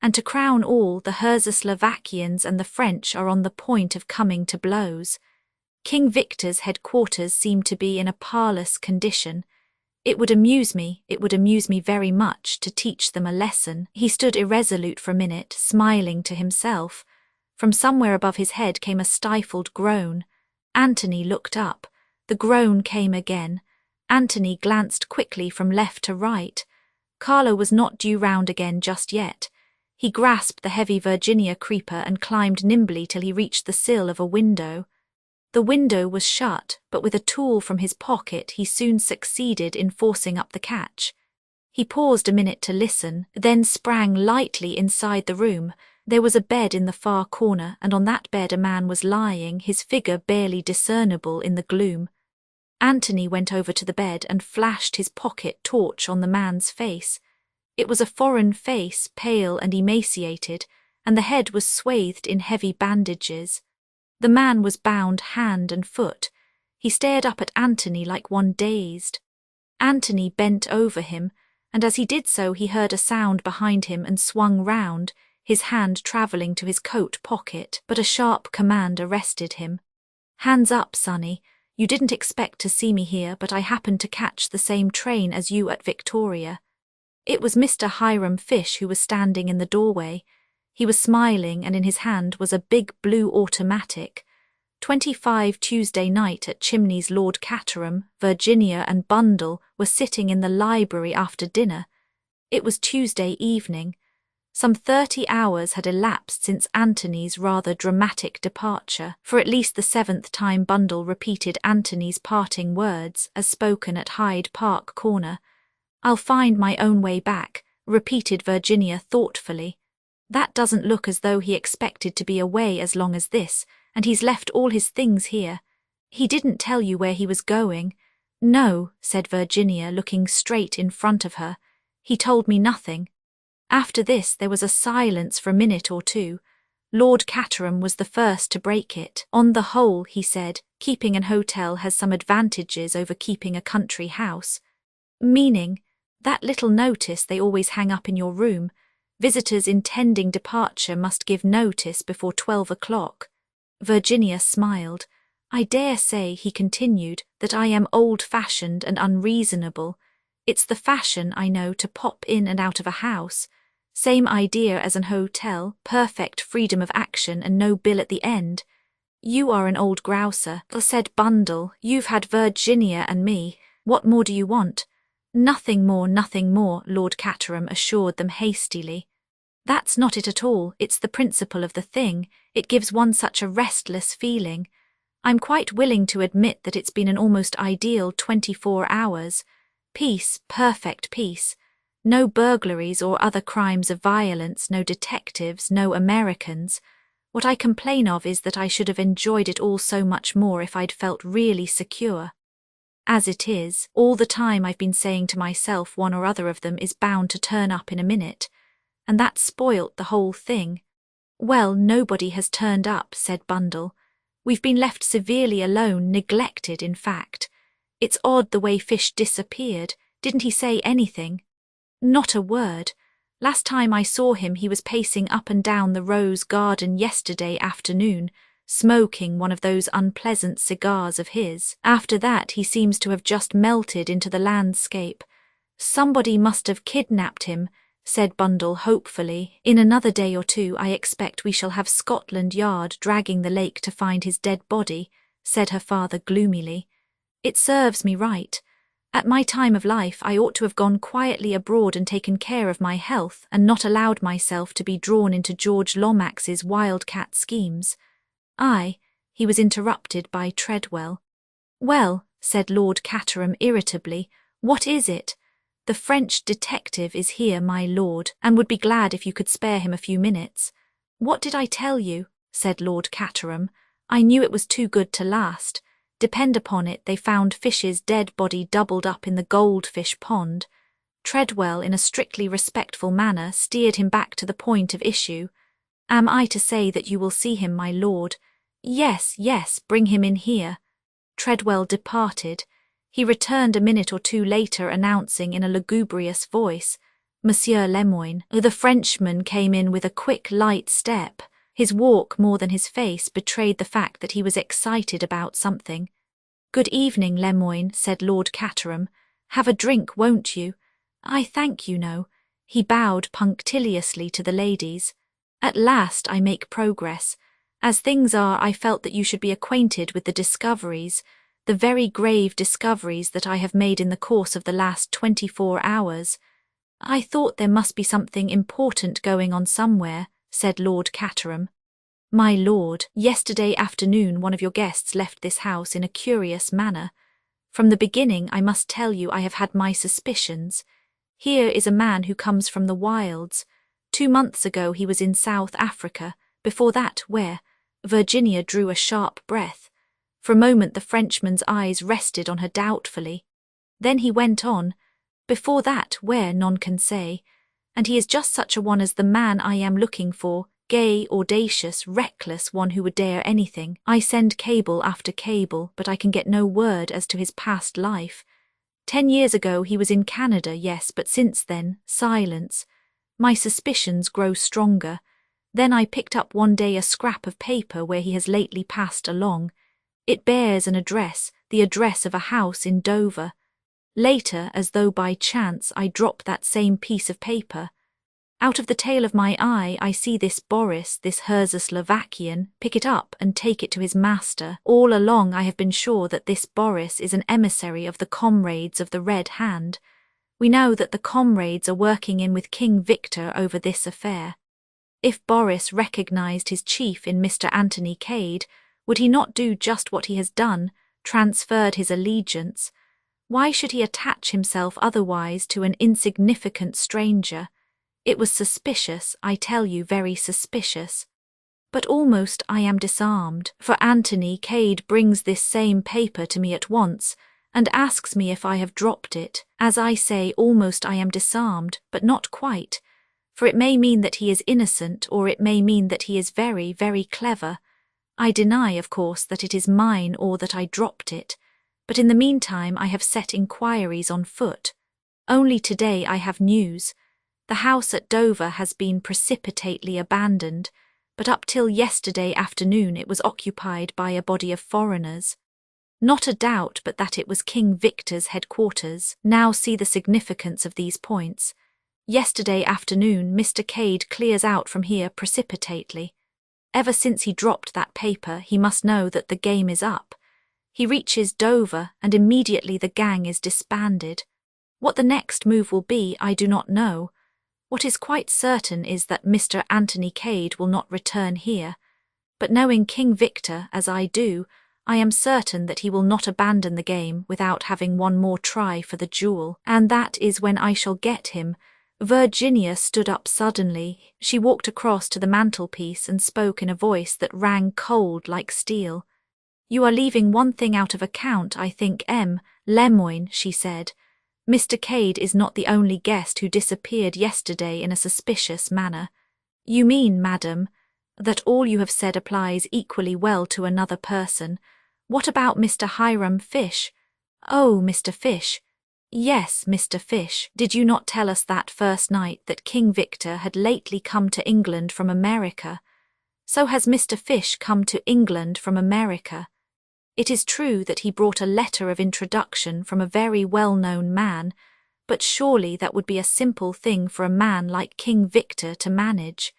And to crown all, the Slovakians and the French are on the point of coming to blows. King Victor's headquarters seem to be in a parlous condition. It would amuse me very much to teach them a lesson." He stood irresolute for a minute, smiling to himself. From somewhere above his head came a stifled groan. Anthony looked up. The groan came again. Anthony glanced quickly from left to right. Carlo was not due round again just yet. He grasped the heavy Virginia creeper and climbed nimbly till he reached the sill of a window. The window was shut, but with a tool from his pocket he soon succeeded in forcing up the catch. He paused a minute to listen, then sprang lightly inside the room. There was a bed in the far corner, and on that bed a man was lying, his figure barely discernible in the gloom. Anthony went over to the bed and flashed his pocket torch on the man's face. It was a foreign face, pale and emaciated, and the head was swathed in heavy bandages. The man was bound hand and foot. He stared up at Anthony like one dazed. Anthony bent over him, and as he did so he heard a sound behind him and swung round, his hand travelling to his coat pocket, but a sharp command arrested him. "Hands up, Sonny. You didn't expect to see me here, but I happened to catch the same train as you at Victoria." It was Mr. Hiram Fish who was standing in the doorway. He was smiling, and in his hand was a big blue automatic. 25 Tuesday night at Chimneys. Lord Caterham, Virginia and Bundle were sitting in the library after dinner. It was Tuesday evening. Some 30 hours had elapsed since Anthony's rather dramatic departure. For at least the 7th time Bundle repeated Anthony's parting words as spoken at Hyde Park Corner. "I'll find my own way back," repeated Virginia thoughtfully. "That doesn't look as though he expected to be away as long as this, and he's left all his things here. He didn't tell you where he was going?" "No," said Virginia, looking straight in front of her. "He told me nothing." After this there was a silence for a minute or two. Lord Caterham was the first to break it. "On the whole," he said, "keeping an hotel has some advantages over keeping a country house." "Meaning?" "That little notice they always hang up in your room. Visitors intending departure must give notice before 12 o'clock. Virginia smiled. "I dare say," he continued, "that I am old-fashioned and unreasonable. It's the fashion, I know, to pop in and out of a house. Same idea as an hotel, perfect freedom of action and no bill at the end." "You are an old grouser," said Bundle. "You've had Virginia and me. What more do you want?" Nothing more, Lord Caterham assured them hastily. "That's not it at all. It's the principle of the thing. It gives one such a restless feeling. I'm quite willing to admit that it's been an almost ideal 24 hours. Peace, perfect peace. No burglaries or other crimes of violence, no detectives, no Americans. What I complain of is that I should have enjoyed it all so much more if I'd felt really secure. As it is, all the time I've been saying to myself one or other of them is bound to turn up in a minute. And that spoilt the whole thing." "Well, nobody has turned up," said Bundle. "We've been left severely alone, neglected in fact. It's odd the way Fish disappeared. Didn't he say anything?" "Not a word. Last time I saw him he was pacing up and down the rose garden yesterday afternoon, smoking one of those unpleasant cigars of his. After that he seems to have just melted into the landscape. Somebody must have kidnapped him," said Bundle hopefully. "In another day or two I expect we shall have Scotland Yard dragging the lake to find his dead body," said her father gloomily. "It serves me right. At my time of life I ought to have gone quietly abroad and taken care of my health and not allowed myself to be drawn into George Lomax's wildcat schemes." He was interrupted by Treadwell. "Well," said Lord Caterham irritably, "what is it?" "The French detective is here, my lord, and would be glad if you could spare him a few minutes." "What did I tell you?" said Lord Caterham. "I knew it was too good to last. Depend upon it, they found Fish's dead body doubled up in the goldfish pond." Treadwell, in a strictly respectful manner, steered him back to the point of issue. "Am I to say that you will see him, my lord?" Yes, bring him in here." Treadwell departed. He returned a minute or two later, announcing in a lugubrious voice, "Monsieur Lemoyne." The Frenchman came in with a quick, light step. His walk, more than his face, betrayed the fact that he was excited about something. "Good evening, Lemoyne," said Lord Caterham. "Have a drink, won't you?" "I thank you, no." He bowed punctiliously to the ladies. "At last I make progress. As things are, I felt that you should be acquainted with the discoveries, the very grave discoveries that I have made in the course of the last 24 hours. I thought there must be something important going on somewhere," said Lord Caterham. "My lord, yesterday afternoon one of your guests left this house in a curious manner. From the beginning, I must tell you, I have had my suspicions. Here is a man who comes from the wilds. 2 months ago he was in South Africa. Before that, where?" Virginia drew a sharp breath. For a moment the Frenchman's eyes rested on her doubtfully. Then he went on, "Before that, where none can say. And he is just such a one as the man I am looking for, gay, audacious, reckless, one who would dare anything. I send cable after cable, but I can get no word as to his past life. 10 years ago he was in Canada, yes, but since then, silence. My suspicions grow stronger. Then I picked up one day a scrap of paper where he has lately passed along. It bears an address, the address of a house in Dover. Later, as though by chance, I drop that same piece of paper. Out of the tail of my eye, I see this Boris, this Slovakian, pick it up and take it to his master. All along I have been sure that this Boris is an emissary of the comrades of the Red Hand. We know that the comrades are working in with King Victor over this affair. If Boris recognized his chief in Mr. Anthony Cade, would he not do just what he has done, transferred his allegiance? Why should he attach himself otherwise to an insignificant stranger? It was suspicious, I tell you, very suspicious. But almost I am disarmed, for Anthony Cade brings this same paper to me at once, and asks me if I have dropped it. As I say, almost I am disarmed, but not quite, for it may mean that he is innocent, or it may mean that he is very, very clever. I deny, of course, that it is mine or that I dropped it, but in the meantime I have set inquiries on foot. Only today I have news. The house at Dover has been precipitately abandoned, but up till yesterday afternoon it was occupied by a body of foreigners. Not a doubt but that it was King Victor's headquarters. Now see the significance of these points. Yesterday afternoon Mr. Cade clears out from here precipitately. Ever since he dropped that paper, he must know that the game is up. He reaches Dover, and immediately the gang is disbanded. What the next move will be, I do not know. What is quite certain is that Mr. Anthony Cade will not return here. But knowing King Victor, as I do, I am certain that he will not abandon the game without having one more try for the jewel, and that is when I shall get him. Virginia stood up suddenly. She walked across to the mantelpiece and spoke in a voice that rang cold like steel. "You are leaving one thing out of account, I think, Lemoyne," she said. "Mr. Cade is not the only guest who disappeared yesterday in a suspicious manner." "You mean, madam, that all you have said applies equally well to another person. What about Mr. Hiram Fish?" "Oh, Mr. Fish." "Yes, Mr. Fish. Did you not tell us that first night that King Victor had lately come to England from America? So has Mr. Fish come to England from America. It is true that he brought a letter of introduction from a very well-known man, but surely that would be a simple thing for a man like King Victor to manage.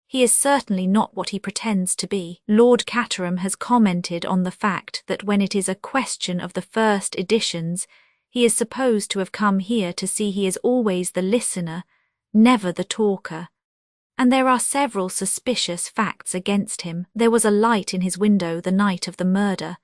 He is certainly not what he pretends to be. Lord Caterham has commented on the fact that when it is a question of the first editions, he is supposed to have come here to see he is always the listener, never the talker. And there are several suspicious facts against him. There was a light in his window the night of the murder.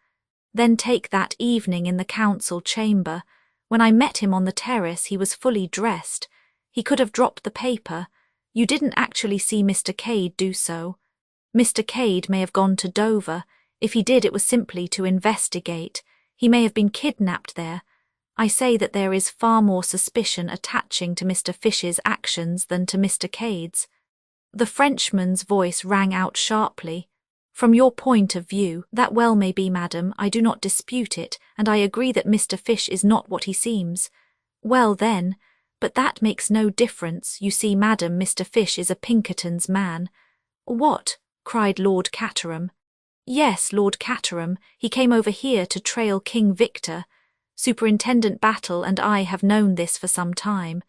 Then take that evening in the council chamber. When I met him on the terrace, he was fully dressed. He could have dropped the paper. You didn't actually see Mr. Cade do so. Mr. Cade may have gone to Dover. If he did, it was simply to investigate. He may have been kidnapped there. I say that there is far more suspicion attaching to Mr. Fish's actions than to Mr. Cade's. The Frenchman's voice rang out sharply. "From your point of view, that well may be, madam, I do not dispute it, and I agree that Mr. Fish is not what he seems. Well then, but that makes no difference. You see, madam, Mr. Fish is a Pinkerton's man." "What?" cried Lord Caterham. "Yes, Lord Caterham. He came over here to trail King Victor. Superintendent Battle and I have known this for some time."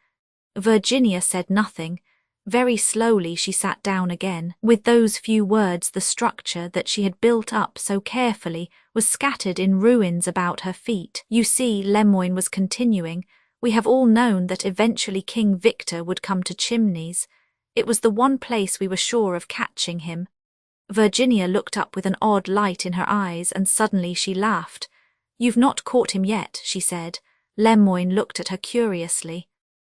Virginia said nothing. Very slowly she sat down again. With those few words, the structure that she had built up so carefully was scattered in ruins about her feet. "You see," Lemoyne was continuing, "we have all known that eventually King Victor would come to Chimneys. It was the one place we were sure of catching him." Virginia looked up with an odd light in her eyes, and suddenly she laughed. "You've not caught him yet," she said. Lemoyne looked at her curiously.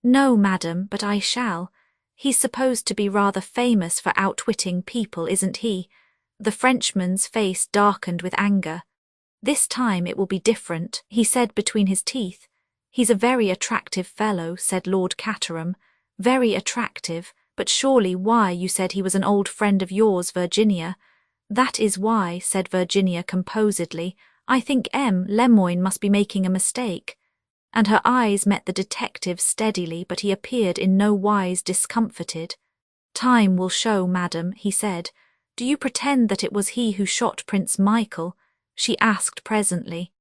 "No, madam, but I shall. He's supposed to be rather famous for outwitting people, isn't he?" The Frenchman's face darkened with anger. "This time it will be different," he said between his teeth. "He's a very attractive fellow," said Lord Caterham. "Very attractive, but surely why you said he was an old friend of yours, Virginia." "That is why," said Virginia composedly. "I think Lemoyne must be making a mistake." And her eyes met the detective steadily, but he appeared in no wise discomfited. "Time will show, madam," he said. "Do you pretend that it was he who shot Prince Michael?" she asked presently.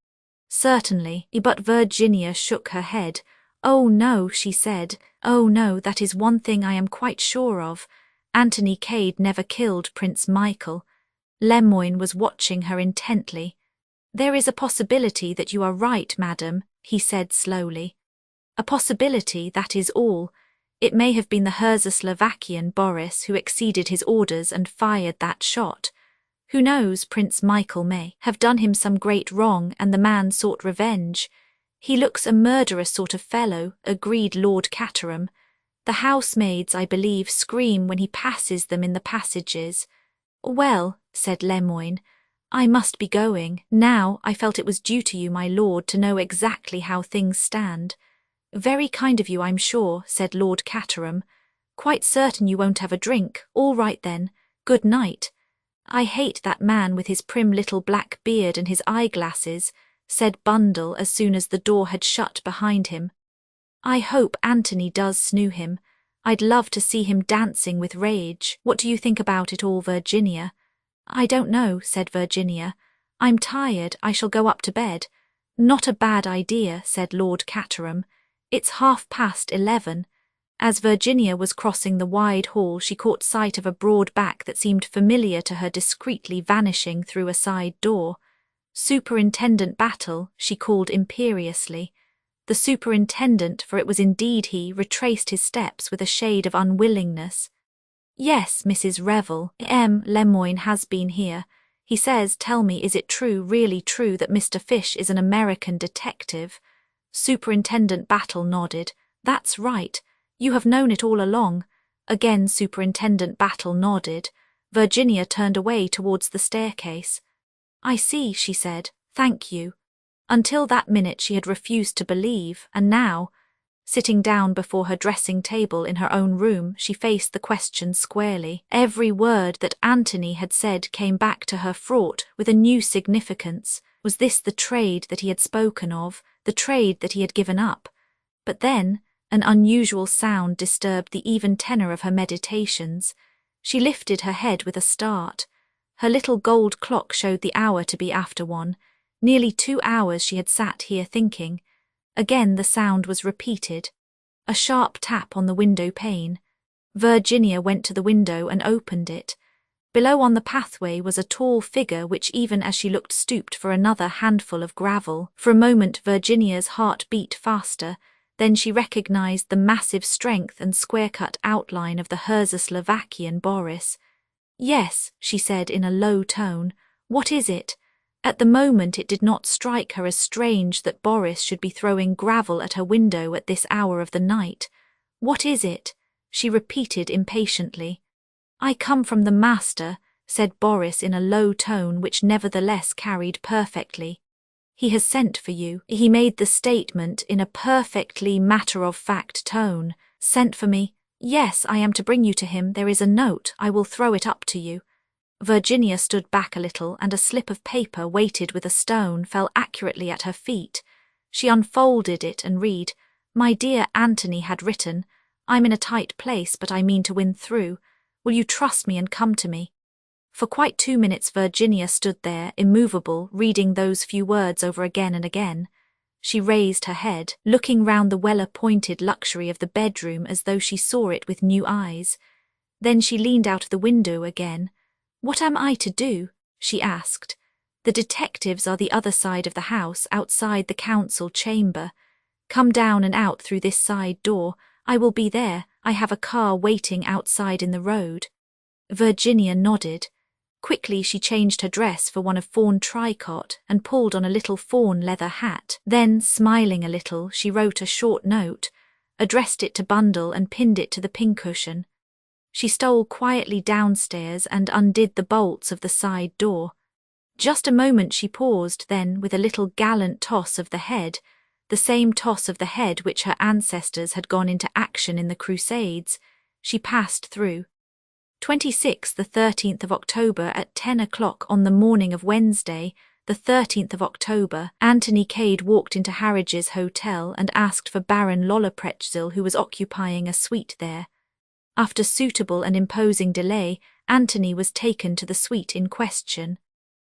Certainly, but Virginia shook her head. Oh no, she said. Oh no, that is one thing I am quite sure of. Anthony Cade never killed Prince Michael. Lemoyne was watching her intently. There is a possibility that you are right, madam, he said slowly. A possibility, that is all. It may have been the Czechoslovakian Boris who exceeded his orders and fired that shot. Who knows, Prince Michael may have done him some great wrong and the man sought revenge. He looks a murderous sort of fellow, agreed Lord Caterham. The housemaids, I believe, scream when he passes them in the passages. Well, said Lemoyne, I must be going. Now, I felt it was due to you, my lord, to know exactly how things stand. Very kind of you, I'm sure, said Lord Caterham. Quite certain you won't have a drink. All right then. Good night. I hate that man with his prim little black beard and his eyeglasses, said Bundle as soon as the door had shut behind him. I hope Anthony does snoo him. I'd love to see him dancing with rage. What do you think about it all, Virginia? I don't know, said Virginia. I'm tired. I shall go up to bed. Not a bad idea, said Lord Caterham. It's 11:30. As Virginia was crossing the wide hall, she caught sight of a broad back that seemed familiar to her discreetly vanishing through a side door. Superintendent Battle, she called imperiously. The superintendent, for it was indeed he, retraced his steps with a shade of unwillingness. Yes, Mrs. Revel, Lemoyne has been here. He says, tell me, is it true, really true, that Mr. Fish is an American detective? Superintendent Battle nodded. That's right. You have known it all along. Again Superintendent Battle nodded. Virginia turned away towards the staircase. I see, she said. Thank you. Until that minute she had refused to believe, and now, sitting down before her dressing table in her own room, she faced the question squarely. Every word that Anthony had said came back to her fraught with a new significance. Was this the trade that he had spoken of, the trade that he had given up? But then, an unusual sound disturbed the even tenor of her meditations. She lifted her head with a start. Her little gold clock showed the hour to be after 1. Nearly 2 hours she had sat here thinking. Again the sound was repeated. A sharp tap on the window pane. Virginia went to the window and opened it. Below on the pathway was a tall figure which, even as she looked, stooped for another handful of gravel. For a moment Virginia's heart beat faster. Then she recognized the massive strength and square-cut outline of the Czechoslovakian Boris. Yes, she said in a low tone. What is it? At the moment it did not strike her as strange that Boris should be throwing gravel at her window at this hour of the night. What is it? She repeated impatiently. I come from the master, said Boris in a low tone which nevertheless carried perfectly. He has sent for you. He made the statement in a perfectly matter-of-fact tone. Sent for me? Yes, I am to bring you to him. There is a note. I will throw it up to you. Virginia stood back a little, and a slip of paper weighted with a stone fell accurately at her feet. She unfolded it and read, My dear Anthony had written, I'm in a tight place, but I mean to win through. Will you trust me and come to me? For quite 2 minutes Virginia stood there, immovable, reading those few words over again and again. She raised her head, looking round the well-appointed luxury of the bedroom as though she saw it with new eyes. Then she leaned out of the window again. What am I to do? She asked. The detectives are the other side of the house, outside the council chamber. Come down and out through this side door. I will be there. I have a car waiting outside in the road. Virginia nodded. Quickly she changed her dress for one of fawn tricot and pulled on a little fawn leather hat. Then, smiling a little, she wrote a short note, addressed it to Bundle and pinned it to the pincushion. She stole quietly downstairs and undid the bolts of the side door. Just a moment she paused, then, with a little gallant toss of the head, the same toss of the head which her ancestors had gone into action in the Crusades, she passed through. 26, the 13th of October at 10 o'clock on the morning of Wednesday, the 13th of October, Anthony Cade walked into Harridge's hotel and asked for Baron Lolloprechzil, who was occupying a suite there. After suitable and imposing delay, Anthony was taken to the suite in question.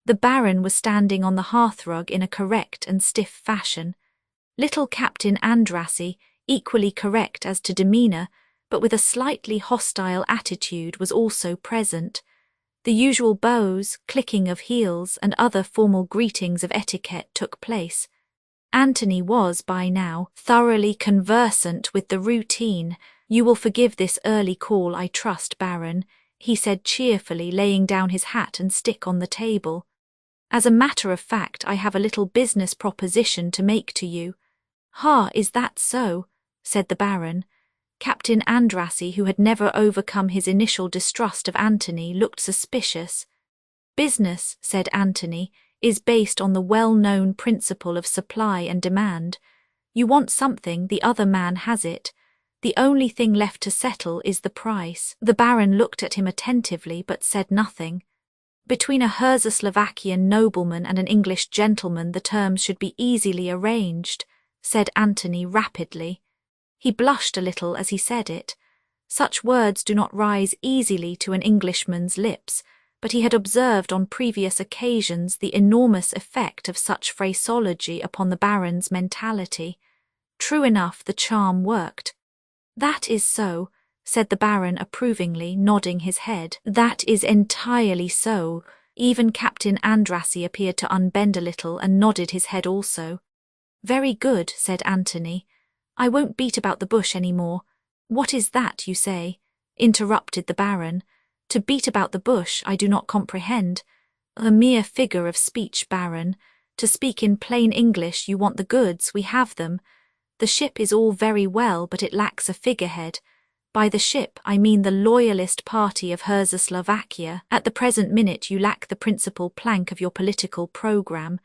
The Baron was standing on the hearthrug in a correct and stiff fashion. Little Captain Andrassy, equally correct as to demeanour, but with a slightly hostile attitude, was also present. The usual bows, clicking of heels, and other formal greetings of etiquette took place. Anthony was, by now, thoroughly conversant with the routine. "You will forgive this early call, I trust, Baron," he said cheerfully, laying down his hat and stick on the table. "As a matter of fact, I have a little business proposition to make to you." "Ha, is that so?" said the Baron. Captain Andrassy, who had never overcome his initial distrust of Anthony, looked suspicious. "Business," said Anthony, "is based on the well-known principle of supply and demand. You want something, the other man has it. The only thing left to settle is the price." The Baron looked at him attentively but said nothing. "Between a Czechoslovakian nobleman and an English gentleman the terms should be easily arranged," said Anthony rapidly. He blushed a little as he said it. Such words do not rise easily to an Englishman's lips, but he had observed on previous occasions the enormous effect of such phraseology upon the Baron's mentality. True enough, the charm worked. "That is so," said the Baron approvingly, nodding his head. "That is entirely so." Even Captain Andrassy appeared to unbend a little and nodded his head also. "Very good," said Anthony. "I won't beat about the bush any more." "What is that, you say?" interrupted the Baron. "To beat about the bush I do not comprehend." "A mere figure of speech, Baron. To speak in plain English, you want the goods, we have them. The ship is all very well, but it lacks a figurehead. By the ship I mean the loyalist party of Czechoslovakia. At the present minute you lack the principal plank of your political programme.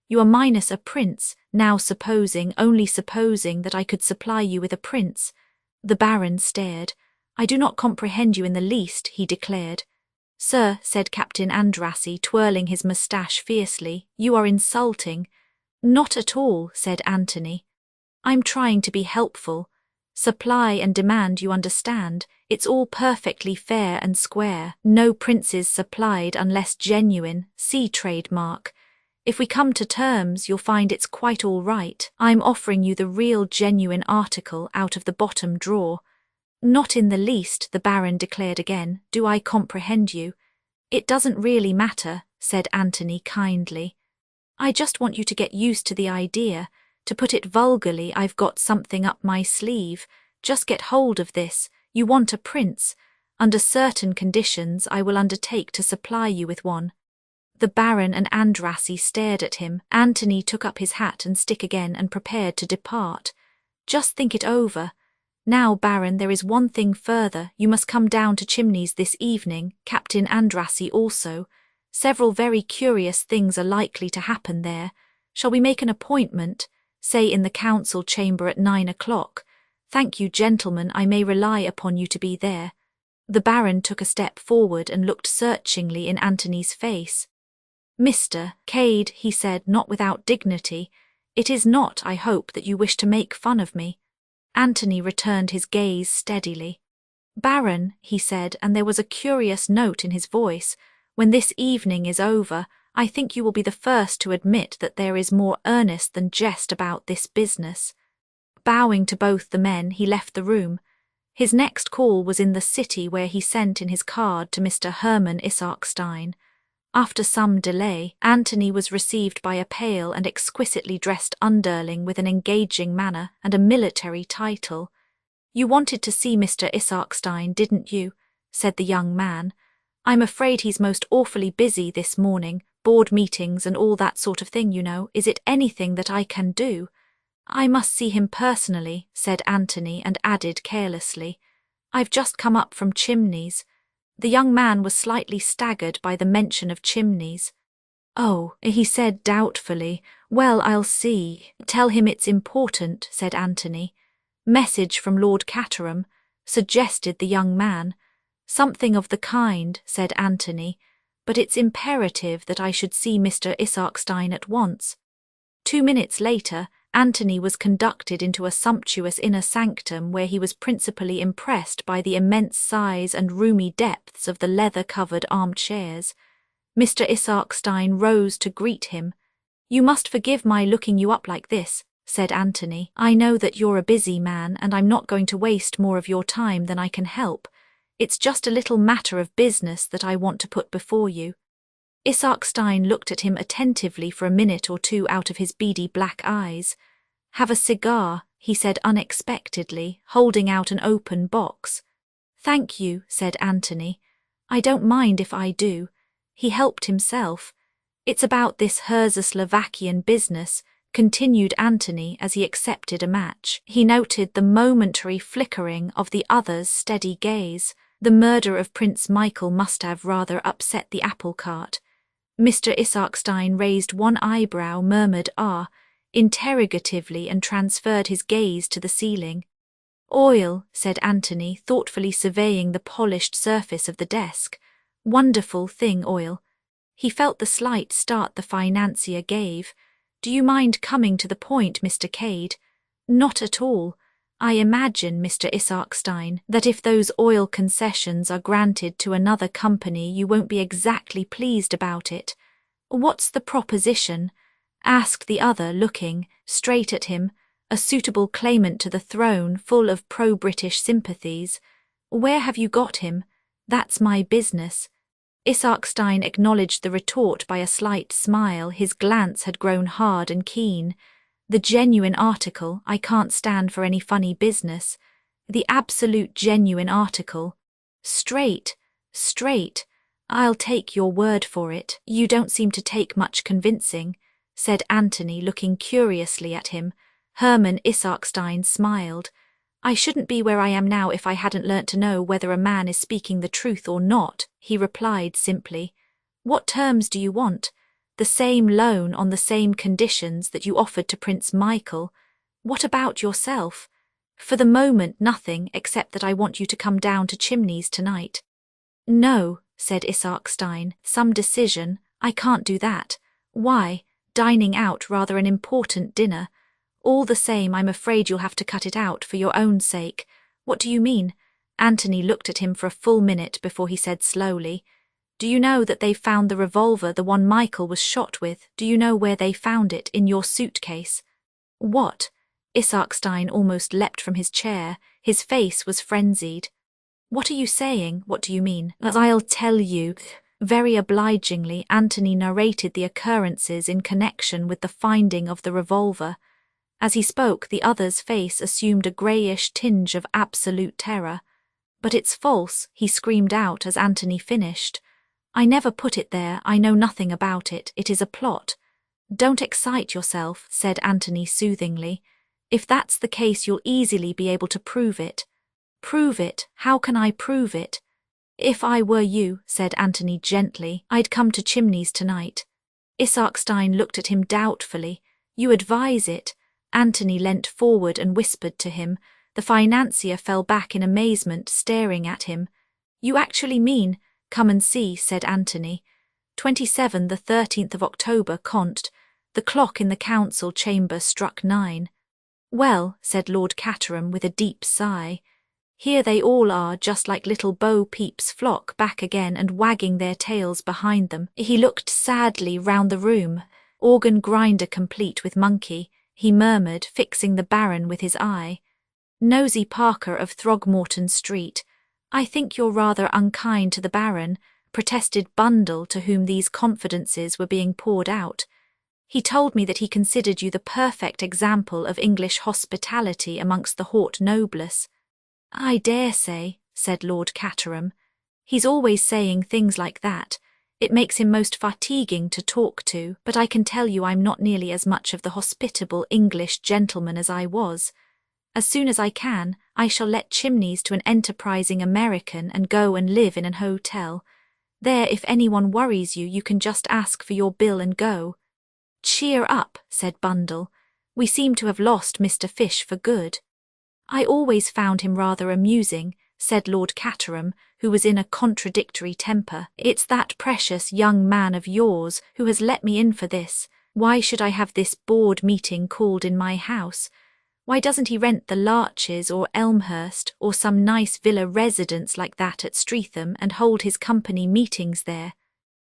You are minus a prince, now supposing, only supposing, that I could supply you with a prince." The Baron stared. "I do not comprehend you in the least," he declared. "Sir," said Captain Andrassy, twirling his moustache fiercely, "you are insulting." "Not at all," said Anthony. "I'm trying to be helpful. Supply and demand, you understand. It's all perfectly fair and square. No princes supplied unless genuine. See trademark. If we come to terms, you'll find it's quite all right. I'm offering you the real genuine article out of the bottom drawer." "Not in the least," the Baron declared again. "Do I comprehend you?" "It doesn't really matter," said Anthony kindly. "I just want you to get used to the idea. To put it vulgarly, I've got something up my sleeve. Just get hold of this. You want a prince. Under certain conditions, I will undertake to supply you with one." The Baron and Andrassy stared at him. Anthony took up his hat and stick again and prepared to depart. "Just think it over. Now, Baron, there is one thing further. You must come down to Chimneys this evening, Captain Andrassy also. Several very curious things are likely to happen there. Shall we make an appointment? Say in the council chamber at 9 o'clock. Thank you, gentlemen, I may rely upon you to be there." The Baron took a step forward and looked searchingly in Anthony's face. "Mr. Cade," he said, not without dignity, "it is not, I hope, that you wish to make fun of me." Anthony returned his gaze steadily. "Baron," he said, and there was a curious note in his voice, "when this evening is over, I think you will be the first to admit that there is more earnest than jest about this business." Bowing to both the men, he left the room. His next call was in the city, where he sent in his card to Mr. Hermann Isarkstein. After some delay, Anthony was received by a pale and exquisitely dressed underling with an engaging manner and a military title. "You wanted to see Mr. Isarkstein, didn't you?" said the young man. "I'm afraid he's most awfully busy this morning, board meetings and all that sort of thing, you know. Is it anything that I can do?" "I must see him personally," said Anthony, and added carelessly, "I've just come up from Chimneys." The young man was slightly staggered by the mention of Chimneys. "Oh," he said doubtfully. "Well, I'll see." "Tell him it's important," said Anthony. "Message from Lord Caterham," suggested the young man. "Something of the kind," said Anthony, "but it's imperative that I should see Mr. Isarkstein at once." 2 minutes later, Anthony was conducted into a sumptuous inner sanctum where he was principally impressed by the immense size and roomy depths of the leather-covered armchairs. Mr. Isarkstein rose to greet him. "You must forgive my looking you up like this," said Anthony. "I know that you're a busy man and I'm not going to waste more of your time than I can help. It's just a little matter of business that I want to put before you." Isarkstein looked at him attentively for a minute or two out of his beady black eyes. "Have a cigar," he said unexpectedly, holding out an open box. "Thank you," said Anthony. "I don't mind if I do." He helped himself. "It's about this Slovakian business," continued Anthony as he accepted a match. He noted the momentary flickering of the other's steady gaze. The murder of Prince Michael must have rather upset the apple cart. Mr. Isarkstein raised one eyebrow, murmured interrogatively, and transferred his gaze to the ceiling. "Oil," said Anthony, thoughtfully surveying the polished surface of the desk. "Wonderful thing, oil." He felt the slight start the financier gave. "Do you mind coming to the point, Mr. Cade?" "Not at all. I imagine, Mr. Isarkstein, that if those oil concessions are granted to another company you won't be exactly pleased about it." "What's the proposition?" asked the other, looking straight at him, a suitable claimant to the throne, full of pro-British sympathies. "Where have you got him?" "That's my business." Isarkstein acknowledged the retort by a slight smile. His glance had grown hard and keen. "The genuine article. I can't stand for any funny business. The absolute genuine article. Straight. I'll take your word for it." "You don't seem to take much convincing," said Anthony, looking curiously at him. Hermann Isarkstein smiled. "I shouldn't be where I am now if I hadn't learnt to know whether a man is speaking the truth or not," he replied simply. "What terms do you want?" "The same loan on the same conditions that you offered to Prince Michael." "What about yourself?" "For the moment, nothing, except that I want you to come down to Chimneys tonight." "No," said Isarkstein, some decision. "I can't do that." "Why? Dining out, rather an important dinner." "All the same, I'm afraid you'll have to cut it out for your own sake." "What do you mean?" Anthony looked at him for a full minute before he said slowly, "Do you know that they've found the revolver, the one Michael was shot with? Do you know where they found it? In your suitcase." "What?" Isarkstein almost leapt from his chair. His face was frenzied. "What are you saying? What do you mean?" "I'll tell you." Very obligingly, Anthony narrated the occurrences in connection with the finding of the revolver. As he spoke, the other's face assumed a greyish tinge of absolute terror. "But it's false," he screamed out as Anthony finished. "I never put it there. I know nothing about it. It is a plot." "Don't excite yourself," said Anthony soothingly. "If that's the case, you'll easily be able to prove it." "Prove it? How can I prove it?" "If I were you," said Anthony gently, "I'd come to Chimneys tonight." Isarkstein looked at him doubtfully. "You advise it?" Anthony leant forward and whispered to him. The financier fell back in amazement, staring at him. "You actually mean—" "Come and see," said Anthony. 27 the 13th of October, Cont. The clock in the council chamber struck 9. "Well," said Lord Caterham with a deep sigh, "here they all are, just like little Bo Peep's flock, back again and wagging their tails behind them." He looked sadly round the room. "Organ grinder complete with monkey," he murmured, fixing the Baron with his eye. "Nosy Parker of Throgmorton Street." "I think you're rather unkind to the Baron," protested Bundle, to whom these confidences were being poured out. "He told me that he considered you the perfect example of English hospitality amongst the haut noblesse." "I dare say," said Lord Caterham. "He's always saying things like that. It makes him most fatiguing to talk to, but I can tell you I'm not nearly as much of the hospitable English gentleman as I was. As soon as I can, I shall let Chimneys to an enterprising American and go and live in an hotel. There, if anyone worries you, you can just ask for your bill and go." "Cheer up," said Bundle. "We seem to have lost Mr. Fish for good." "I always found him rather amusing," said Lord Caterham, who was in a contradictory temper. "It's that precious young man of yours who has let me in for this. Why should I have this board meeting called in my house? Why doesn't he rent the Larches or Elmhurst or some nice villa residence like that at Streatham and hold his company meetings there?"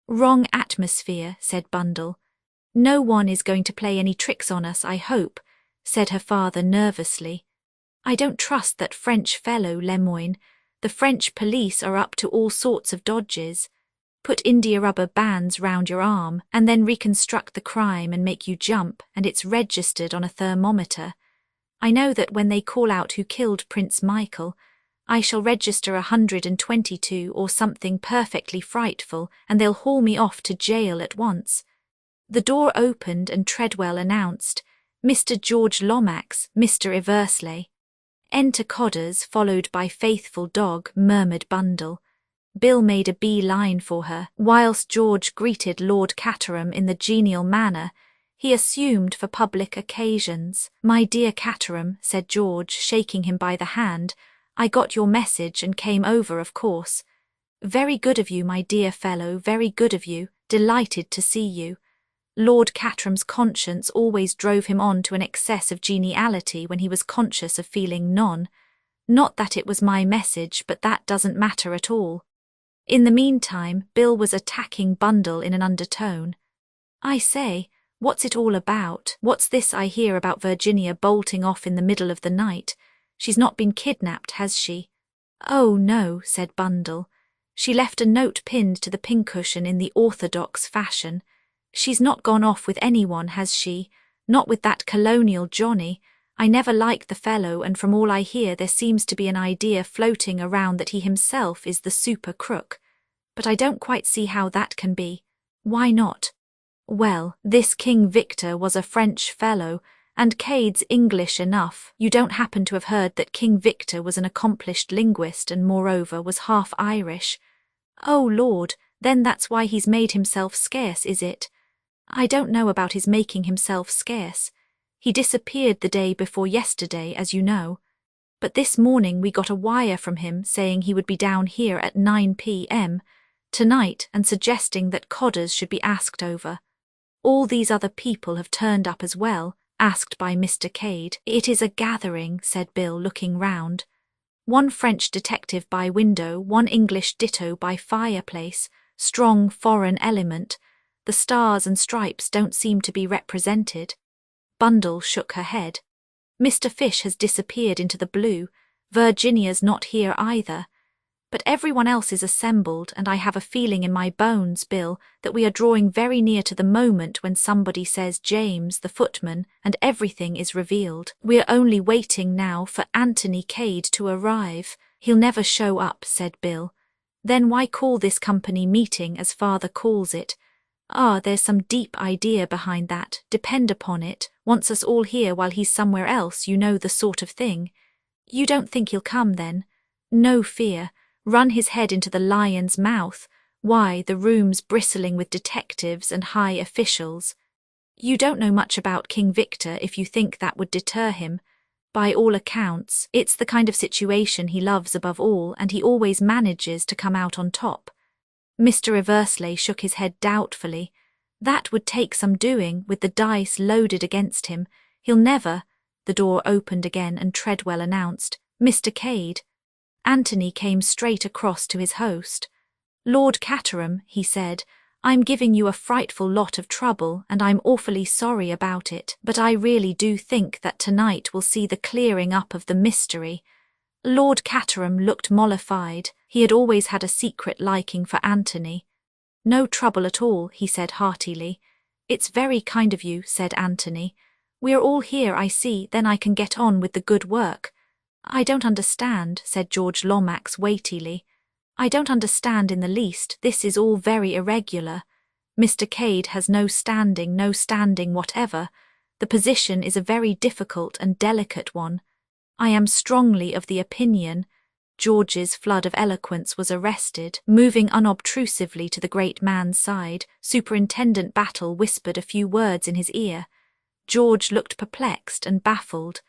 Wrong atmosphere, said Bundle. No one is going to play any tricks on us, I hope, said her father nervously. I don't trust that French fellow, Lemoyne. The French police are up to all sorts of dodges. Put India rubber bands round your arm and then reconstruct the crime and make you jump, and it's registered on a thermometer. I know that when they call out who killed Prince Michael, I shall register 122 or something perfectly frightful, and they'll haul me off to jail at once. The door opened and Treadwell announced, Mr. George Lomax, Mr. Eversley. Enter Codders, followed by faithful dog, murmured Bundle. Bill made a bee-line for her, whilst George greeted Lord Caterham in the genial manner he assumed for public occasions. My dear Caterham, said George, shaking him by the hand, I got your message and came over, of course. Very good of you, my dear fellow, very good of you, delighted to see you. Lord Caterham's conscience always drove him on to an excess of geniality when he was conscious of feeling none. Not that it was my message, but that doesn't matter at all. In the meantime, Bill was attacking Bundle in an undertone. I say, what's it all about? What's this I hear about Virginia bolting off in the middle of the night? She's not been kidnapped, has she? Oh, no, said Bundle. She left a note pinned to the pincushion in the orthodox fashion. She's not gone off with anyone, has she? Not with that colonial Johnny. I never liked the fellow, and from all I hear there seems to be an idea floating around that he himself is the super crook. But I don't quite see how that can be. Why not? Well, this King Victor was a French fellow, and Cade's English enough. You don't happen to have heard that King Victor was an accomplished linguist and moreover was half Irish? Oh, Lord, then that's why he's made himself scarce, is it? I don't know about his making himself scarce. He disappeared the day before yesterday, as you know. But this morning we got a wire from him saying he would be down here at 9 p.m. tonight and suggesting that Codders should be asked over. All these other people have turned up as well, asked by Mr. Cade. It is a gathering, said Bill, looking round. One French detective by window, one English ditto by fireplace, strong foreign element. The stars and stripes don't seem to be represented. Bundle shook her head. Mr. Fish has disappeared into the blue. Virginia's not here either. But everyone else is assembled, and I have a feeling in my bones, Bill, that we are drawing very near to the moment when somebody says James, the footman, and everything is revealed. We're only waiting now for Anthony Cade to arrive. He'll never show up, said Bill. Then why call this company meeting, as father calls it? Ah, there's some deep idea behind that, depend upon it. Wants us all here while he's somewhere else, you know the sort of thing. You don't think he'll come, then? No fear. Run his head into the lion's mouth. Why, the room's bristling with detectives and high officials. You don't know much about King Victor if you think that would deter him. By all accounts, it's the kind of situation he loves above all, and he always manages to come out on top. Mr. Eversley shook his head doubtfully. That would take some doing, with the dice loaded against him. He'll never— The door opened again and Treadwell announced, Mr. Cade. Anthony came straight across to his host. Lord Caterham, he said, I'm giving you a frightful lot of trouble, and I'm awfully sorry about it, but I really do think that tonight will see the clearing up of the mystery. Lord Caterham looked mollified. He had always had a secret liking for Anthony. No trouble at all, he said heartily. It's very kind of you, said Anthony. We're all here, I see, then I can get on with the good work. I don't understand, said George Lomax weightily. I don't understand in the least. This is all very irregular. Mr. Cade has no standing whatever. The position is a very difficult and delicate one. I am strongly of the opinion— George's flood of eloquence was arrested. Moving unobtrusively to the great man's side, Superintendent Battle whispered a few words in his ear. George looked perplexed and baffled.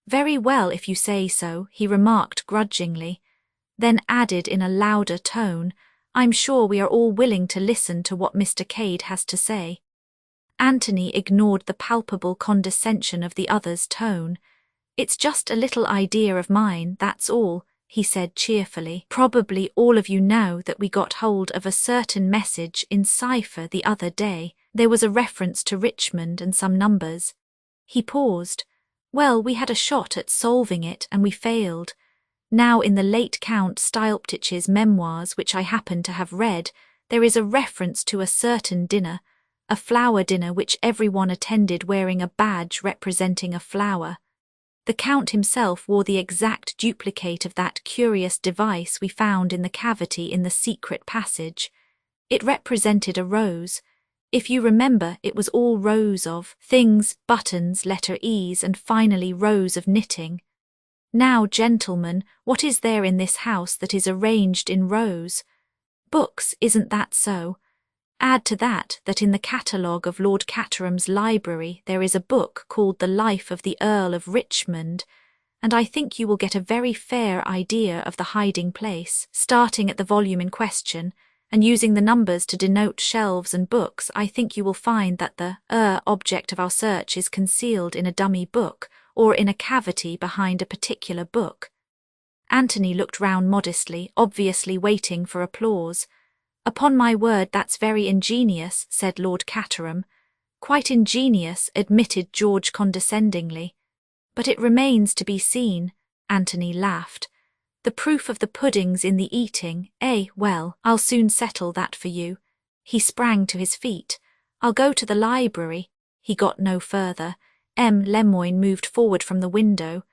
Very well, if you say so, he remarked grudgingly. Then added in a louder tone, I'm sure we are all willing to listen to what Mr. Cade has to say. Anthony ignored the palpable condescension of the other's tone. It's just a little idea of mine, that's all, he said cheerfully. Probably all of you know that we got hold of a certain message in cipher the other day. There was a reference to Richmond and some numbers. He paused. Well, we had a shot at solving it and we failed. Now in the late Count Styoptich's memoirs, which I happen to have read, there is a reference to a certain dinner, a flower dinner which everyone attended wearing a badge representing a flower. The Count himself wore the exact duplicate of that curious device we found in the cavity in the secret passage. It represented a rose. If you remember, it was all rows of things, buttons, letter E's, and finally rows of knitting. Now, gentlemen, what is there in this house that is arranged in rows? Books, isn't that so? Add to that in the catalogue of Lord Caterham's library there is a book called The Life of the Earl of Richmond, and I think you will get a very fair idea of the hiding place. Starting at the volume in question, and using the numbers to denote shelves and books, I think you will find that the object of our search is concealed in a dummy book, or in a cavity behind a particular book. Anthony looked round modestly, obviously waiting for applause. Upon my word, that's very ingenious, said Lord Caterham. Quite ingenious, admitted George condescendingly. But it remains to be seen, Anthony laughed. The proof of the pudding's in the eating, eh? Well, I'll soon settle that for you. He sprang to his feet. I'll go to the library. He got no further. Lemoyne moved forward from the window.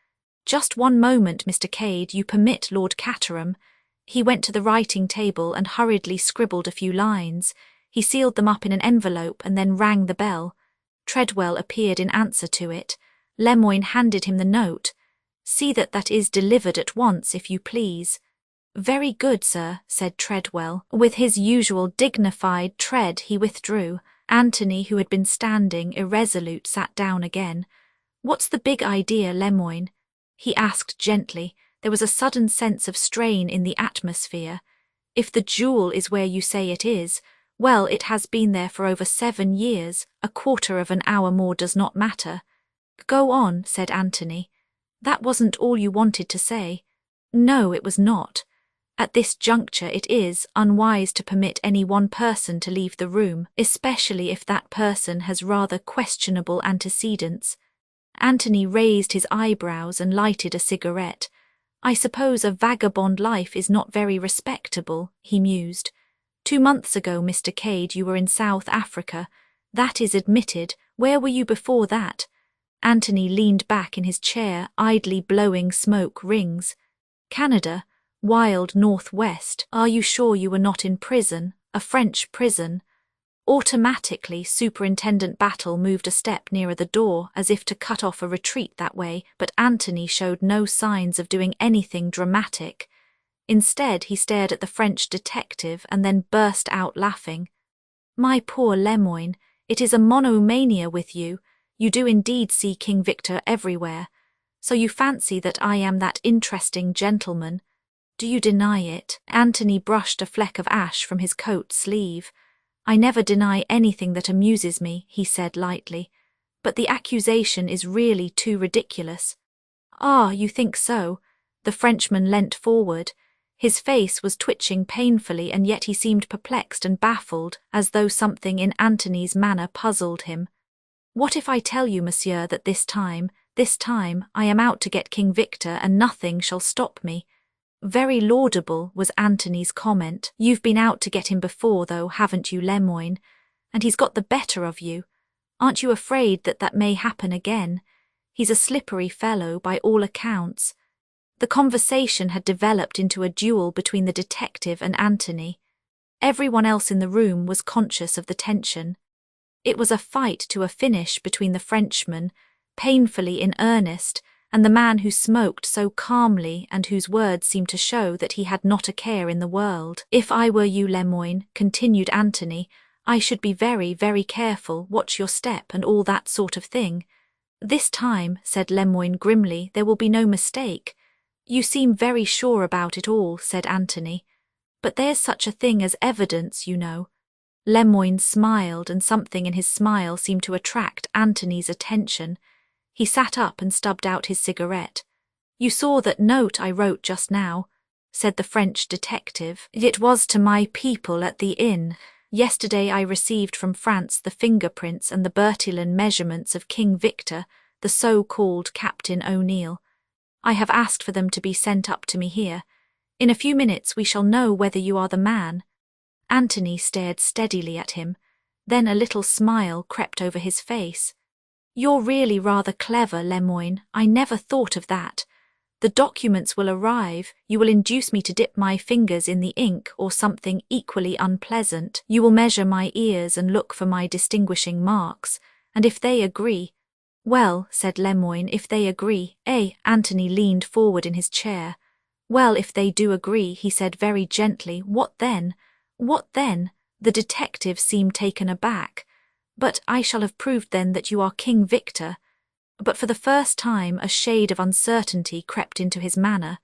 Just one moment, Mr. Cade, you permit Lord Caterham. He went to the writing table and hurriedly scribbled a few lines. He sealed them up in an envelope and then rang the bell. Treadwell appeared in answer to it. Lemoyne handed him the note. See that is delivered at once, if you please. Very good, sir, said Treadwell. With his usual dignified tread he withdrew. Anthony, who had been standing irresolute, sat down again. What's the big idea, Lemoyne? He asked gently. There was a sudden sense of strain in the atmosphere. If the jewel is where you say it is, well, it has been there for over 7 years. A quarter of an hour more does not matter. Go on, said Anthony. That wasn't all you wanted to say. No, it was not. At this juncture it is unwise to permit any one person to leave the room, especially if that person has rather questionable antecedents. Anthony raised his eyebrows and lighted a cigarette. I suppose a vagabond life is not very respectable, he mused. 2 months ago, Mr. Cade, you were in South Africa. That is admitted. Where were you before that? Anthony leaned back in his chair, idly blowing smoke rings. Canada, wild northwest. Are you sure you were not in prison, a French prison? Automatically, Superintendent Battle moved a step nearer the door, as if to cut off a retreat that way, but Anthony showed no signs of doing anything dramatic. Instead, he stared at the French detective and then burst out laughing. My poor Lemoyne, it is a monomania with you. You do indeed see King Victor everywhere. So you fancy that I am that interesting gentleman. Do you deny it? Anthony brushed a fleck of ash from his coat sleeve. I never deny anything that amuses me, he said lightly. But the accusation is really too ridiculous. Ah, you think so? The Frenchman leant forward. His face was twitching painfully, and yet he seemed perplexed and baffled, as though something in Anthony's manner puzzled him. What if I tell you, monsieur, that this time, I am out to get King Victor and nothing shall stop me? Very laudable, was Anthony's comment. You've been out to get him before, though, haven't you, Lemoyne? And he's got the better of you. Aren't you afraid that may happen again? He's a slippery fellow, by all accounts. The conversation had developed into a duel between the detective and Anthony. Everyone else in the room was conscious of the tension. It was a fight to a finish between the Frenchman, painfully in earnest, and the man who smoked so calmly and whose words seemed to show that he had not a care in the world. If I were you, Lemoyne, continued Anthony, I should be very, very careful, watch your step and all that sort of thing. This time, said Lemoyne grimly, there will be no mistake. You seem very sure about it all, said Anthony. But there's such a thing as evidence, you know. Lemoyne smiled, and something in his smile seemed to attract Anthony's attention. He sat up and stubbed out his cigarette. You saw that note I wrote just now, said the French detective. It was to my people at the inn. Yesterday I received from France the fingerprints and the Bertillon measurements of King Victor, the so-called Captain O'Neill. I have asked for them to be sent up to me here. In a few minutes we shall know whether you are the man. Anthony stared steadily at him. Then a little smile crept over his face. You're really rather clever, Lemoyne. I never thought of that. The documents will arrive, you will induce me to dip my fingers in the ink or something equally unpleasant. You will measure my ears and look for my distinguishing marks, and if they agree— Well, said Lemoyne, if they agree, Anthony leaned forward in his chair. Well, if they do agree, he said very gently, what then? What then? The detective seemed taken aback. But I shall have proved then that you are King Victor. But for the first time a shade of uncertainty crept into his manner.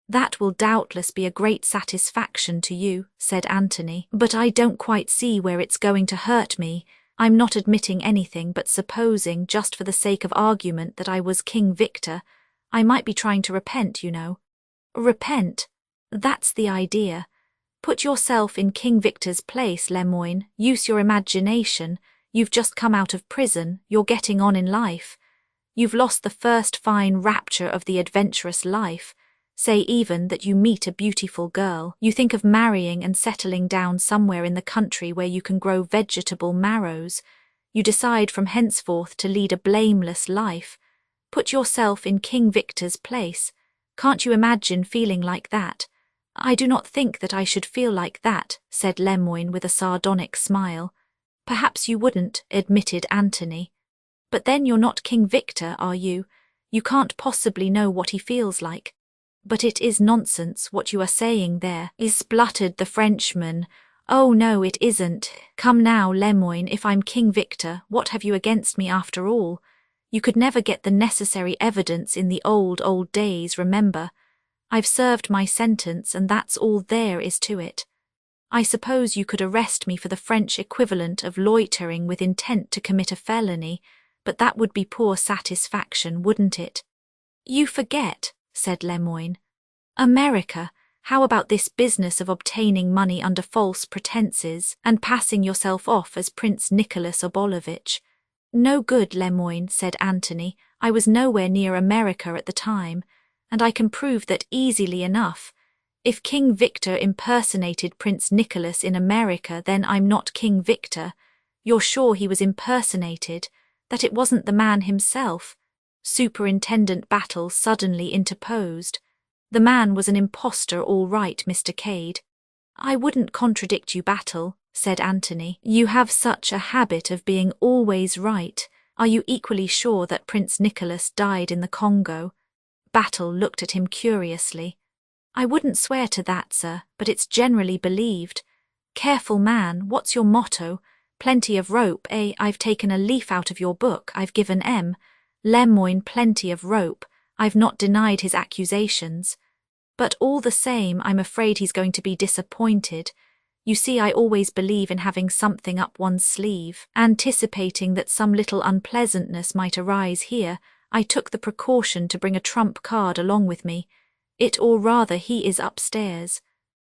That will doubtless be a great satisfaction to you, said Anthony, but I don't quite see where it's going to hurt me. I'm not admitting anything, but supposing, just for the sake of argument, that I was King Victor, I might be trying to repent, you know. Repent? That's the idea. Put yourself in King Victor's place, Lemoyne. Use your imagination. You've just come out of prison. You're getting on in life. You've lost the first fine rapture of the adventurous life. Say even that you meet a beautiful girl. You think of marrying and settling down somewhere in the country where you can grow vegetable marrows. You decide from henceforth to lead a blameless life. Put yourself in King Victor's place. Can't you imagine feeling like that? I do not think that I should feel like that, said Lemoyne with a sardonic smile. Perhaps you wouldn't, admitted Anthony. But then you're not King Victor, are you? You can't possibly know what he feels like. But it is nonsense what you are saying there, spluttered the Frenchman. Oh no, it isn't. Come now, Lemoyne, if I'm King Victor, what have you against me after all? You could never get the necessary evidence in the old days, remember. I've served my sentence and that's all there is to it. I suppose you could arrest me for the French equivalent of loitering with intent to commit a felony, but that would be poor satisfaction, wouldn't it? You forget, said Lemoyne. America, how about this business of obtaining money under false pretenses and passing yourself off as Prince Nicholas Obolovich? No good, Lemoyne, said Anthony. I was nowhere near America at the time, and I can prove that easily enough. If King Victor impersonated Prince Nicholas in America, then I'm not King Victor. You're sure he was impersonated, that it wasn't the man himself? Superintendent Battle suddenly interposed. The man was an impostor, all right, Mr. Cade. I wouldn't contradict you, Battle, said Anthony. You have such a habit of being always right. Are you equally sure that Prince Nicholas died in the Congo? Battle looked at him curiously. I wouldn't swear to that, sir, but it's generally believed. Careful, man, what's your motto? Plenty of rope, I've taken a leaf out of your book, I've given M. Lemoyne plenty of rope. I've not denied his accusations. But all the same, I'm afraid he's going to be disappointed. You see, I always believe in having something up one's sleeve. Anticipating that some little unpleasantness might arise here, I took the precaution to bring a trump card along with me. Or rather, he is upstairs.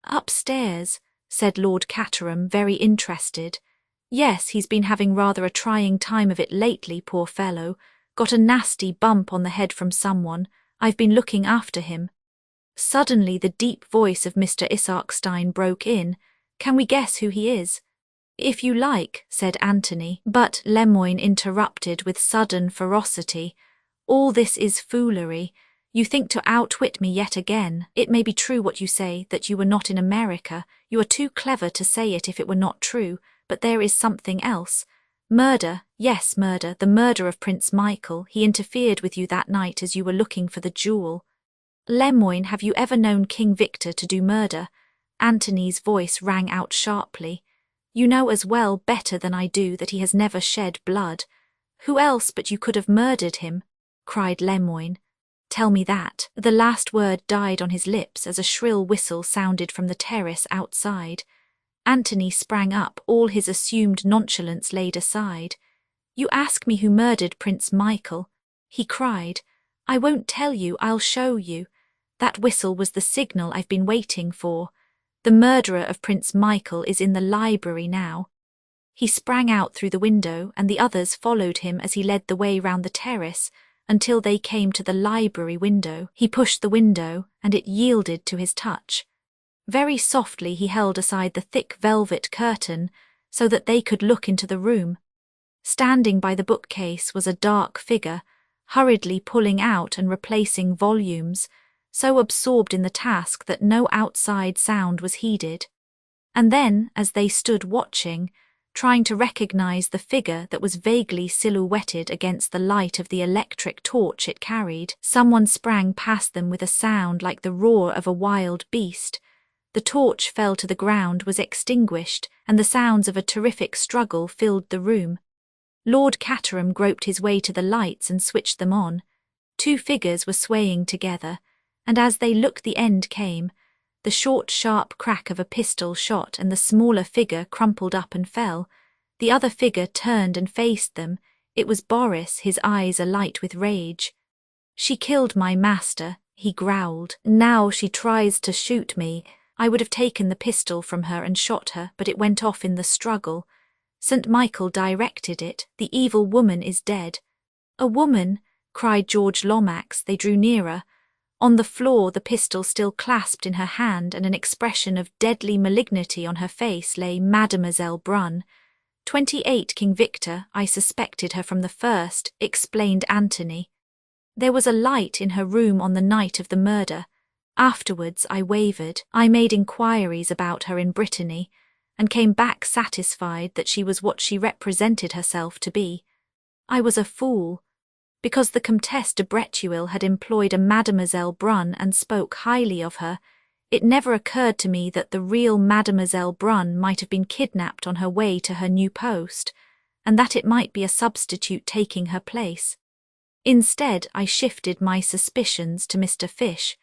Upstairs, said Lord Caterham, very interested. Yes, he's been having rather a trying time of it lately, poor fellow. Got a nasty bump on the head from someone. I've been looking after him. Suddenly the deep voice of Mr. Isarkstein broke in. Can we guess who he is? If you like, said Anthony, but Lemoyne interrupted with sudden ferocity. All this is foolery. You think to outwit me yet again. It may be true what you say, that you were not in America. You are too clever to say it if it were not true. But there is something else. Murder, yes, murder, the murder of Prince Michael. He interfered with you that night as you were looking for the jewel. Lemoyne, have you ever known King Victor to do murder? Anthony's voice rang out sharply. You know as well, better than I do, that he has never shed blood. Who else but you could have murdered him? Cried Lemoyne. Tell me that. The last word died on his lips as a shrill whistle sounded from the terrace outside. Anthony sprang up, all his assumed nonchalance laid aside. You ask me who murdered Prince Michael? He cried. I won't tell you, I'll show you. That whistle was the signal I've been waiting for. The murderer of Prince Michael is in the library now." He sprang out through the window, and the others followed him as he led the way round the terrace until they came to the library window. He pushed the window, and it yielded to his touch. Very softly he held aside the thick velvet curtain so that they could look into the room. Standing by the bookcase was a dark figure, hurriedly pulling out and replacing volumes, so absorbed in the task that no outside sound was heeded. And then, as they stood watching, trying to recognize the figure that was vaguely silhouetted against the light of the electric torch it carried, someone sprang past them with a sound like the roar of a wild beast. The torch fell to the ground, was extinguished, and the sounds of a terrific struggle filled the room. Lord Caterham groped his way to the lights and switched them on. Two figures were swaying together, and as they looked the end came. The short, sharp crack of a pistol shot, and the smaller figure crumpled up and fell. The other figure turned and faced them. It was Boris, his eyes alight with rage. "She killed my master," he growled. "Now she tries to shoot me. I would have taken the pistol from her and shot her, but it went off in the struggle. St. Michael directed it. The evil woman is dead." "A woman?" cried George Lomax. They drew nearer. On the floor, the pistol still clasped in her hand and an expression of deadly malignity on her face, lay Mademoiselle Brunn. 28 King Victor, I suspected her from the first, explained Anthony. There was a light in her room on the night of the murder. Afterwards I wavered. I made inquiries about her in Brittany, and came back satisfied that she was what she represented herself to be. I was a fool. Because the Comtesse de Bretuil had employed a Mademoiselle Brunn and spoke highly of her, it never occurred to me that the real Mademoiselle Brunn might have been kidnapped on her way to her new post, and that it might be a substitute taking her place. Instead, I shifted my suspicions to Mr. Fish.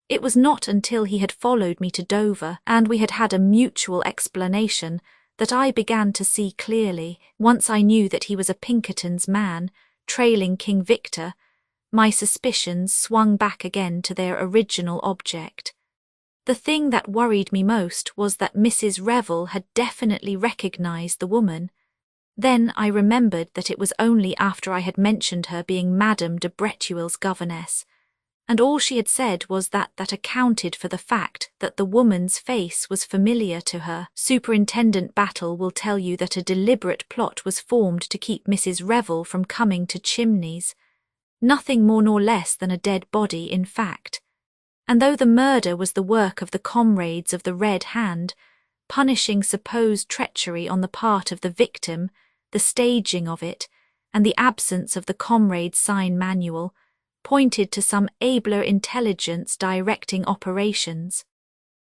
It was not until he had followed me to Dover, and we had had a mutual explanation, that I began to see clearly. Once I knew that he was a Pinkerton's man, trailing King Victor, my suspicions swung back again to their original object. The thing that worried me most was that Mrs. Revel had definitely recognized the woman. Then I remembered that it was only after I had mentioned her being Madame de Bretuil's governess, and all she had said was that accounted for the fact that the woman's face was familiar to her. Superintendent Battle will tell you that a deliberate plot was formed to keep Mrs. Revel from coming to Chimneys. Nothing more nor less than a dead body, in fact. And though the murder was the work of the comrades of the Red Hand, punishing supposed treachery on the part of the victim, the staging of it, and the absence of the comrade's sign manual, pointed to some abler intelligence directing operations.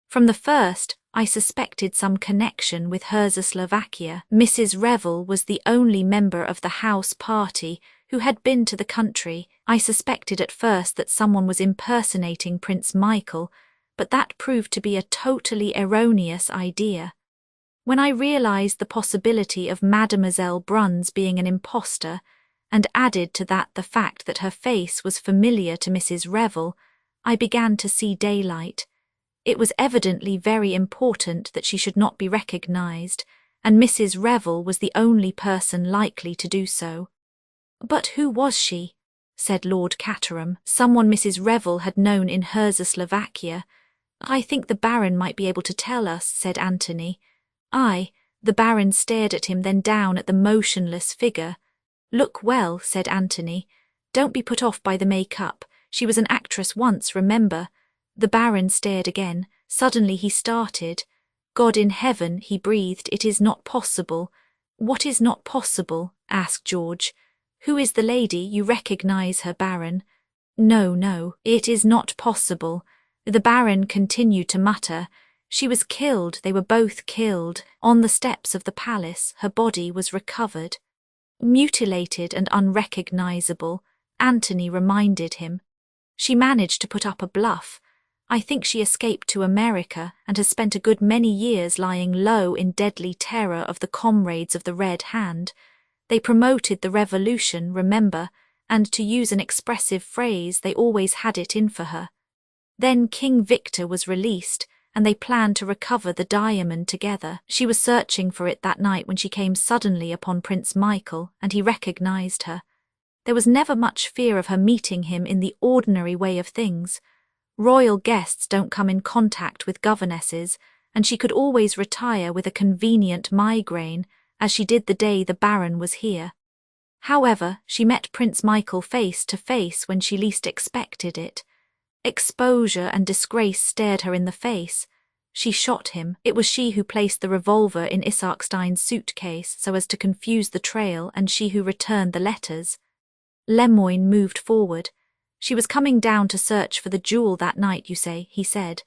From the first, I suspected some connection with Czechoslovakia. Mrs. Revel was the only member of the house party who had been to the country. I suspected at first that someone was impersonating Prince Michael, but that proved to be a totally erroneous idea. When I realized the possibility of Mademoiselle Brunn's being an impostor, and added to that the fact that her face was familiar to Mrs. Revel, I began to see daylight. It was evidently very important that she should not be recognized, and Mrs. Revel was the only person likely to do so. "But who was she?" said Lord Caterham. "Someone Mrs. Revel had known in Czechoslovakia. I think the Baron might be able to tell us," said Anthony. The Baron stared at him, then down at the motionless figure. "Look well," said Anthony. "Don't be put off by the make-up. She was an actress once, remember." The Baron stared again. Suddenly he started. "God in heaven," he breathed, "it is not possible." "What is not possible?" asked George. "Who is the lady? You recognize her, Baron?" No, it is not possible." The Baron continued to mutter. "She was killed, they were both killed. On the steps of the palace, her body was recovered." "Mutilated and unrecognizable," Anthony reminded him. "She managed to put up a bluff. I think she escaped to America and has spent a good many years lying low in deadly terror of the comrades of the Red Hand. They promoted the revolution, remember, and to use an expressive phrase, they always had it in for her. Then King Victor was released, and they planned to recover the diamond together. She was searching for it that night when she came suddenly upon Prince Michael, and he recognized her. There was never much fear of her meeting him in the ordinary way of things. Royal guests don't come in contact with governesses, and she could always retire with a convenient migraine, as she did the day the Baron was here. However, she met Prince Michael face to face when she least expected it. Exposure and disgrace stared her in the face. She shot him. It was she who placed the revolver in Isarkstein's suitcase so as to confuse the trail, and she who returned the letters. Lemoyne moved forward. She was coming down to search for the jewel that night, you say, he said.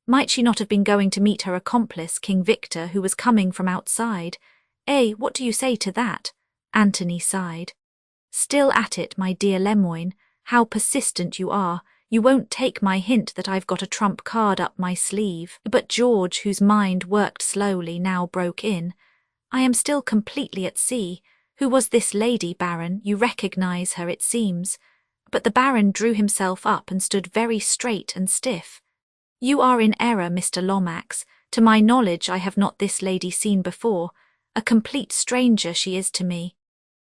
Might she not have been going to meet her accomplice, King Victor, who was coming from outside? What do you say to that? Anthony sighed. Still at it, my dear Lemoyne. How persistent you are. You won't take my hint that I've got a trump card up my sleeve. But George, whose mind worked slowly, now broke in. I am still completely at sea. Who was this lady, Baron? You recognize her, it seems. But the Baron drew himself up and stood very straight and stiff. You are in error, Mr. Lomax. To my knowledge I have not this lady seen before. A complete stranger she is to me.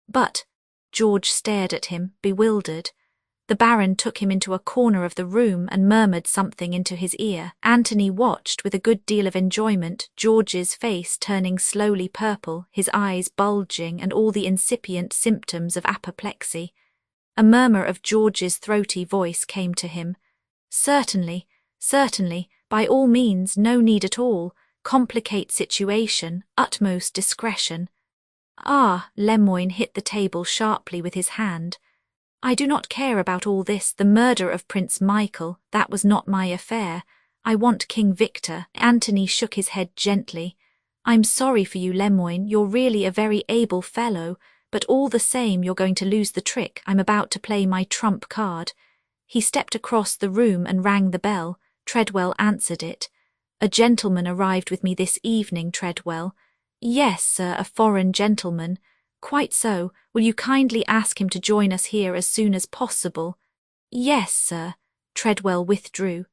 But, George stared at him, bewildered. The Baron took him into a corner of the room and murmured something into his ear. Anthony watched with a good deal of enjoyment, George's face turning slowly purple, his eyes bulging, and all the incipient symptoms of apoplexy. A murmur of George's throaty voice came to him. Certainly, by all means, no need at all. Complicate situation, utmost discretion. Ah, Lemoyne hit the table sharply with his hand. I do not care about all this, the murder of Prince Michael, that was not my affair. I want King Victor. Anthony shook his head gently. I'm sorry for you, Lemoyne, you're really a very able fellow, but all the same you're going to lose the trick. I'm about to play my trump card. He stepped across the room and rang the bell. Treadwell answered it. A gentleman arrived with me this evening, Treadwell. Yes, sir, a foreign gentleman. Quite so. Will you kindly ask him to join us here as soon as possible? Yes, sir. Treadwell withdrew.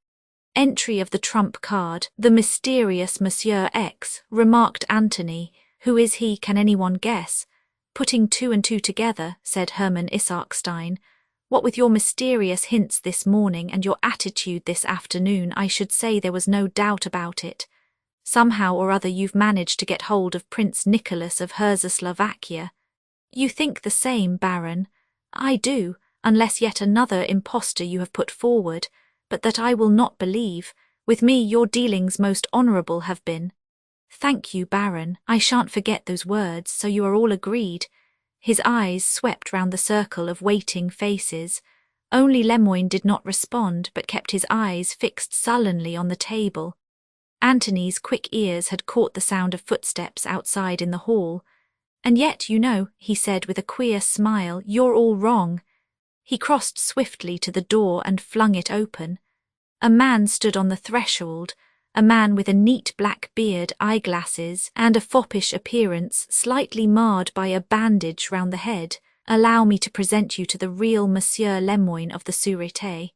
Entry of the trump card. The mysterious Monsieur X, remarked Anthony. Who is he, can anyone guess? Putting two and two together, said Hermann Isarkstein. What with your mysterious hints this morning and your attitude this afternoon, I should say there was no doubt about it. Somehow or other you've managed to get hold of Prince Nicholas of Herzoslovakia. You think the same, Baron. I do, unless yet another impostor you have put forward, but that I will not believe. With me your dealings most honourable have been. Thank you, Baron. I shan't forget those words, so you are all agreed. His eyes swept round the circle of waiting faces. Only Lemoyne did not respond, but kept his eyes fixed sullenly on the table. Anthony's quick ears had caught the sound of footsteps outside in the hall. And yet, you know, he said with a queer smile, you're all wrong. He crossed swiftly to the door and flung it open. A man stood on the threshold, a man with a neat black beard, eyeglasses, and a foppish appearance slightly marred by a bandage round the head. Allow me to present you to the real Monsieur Lemoyne of the Sûreté.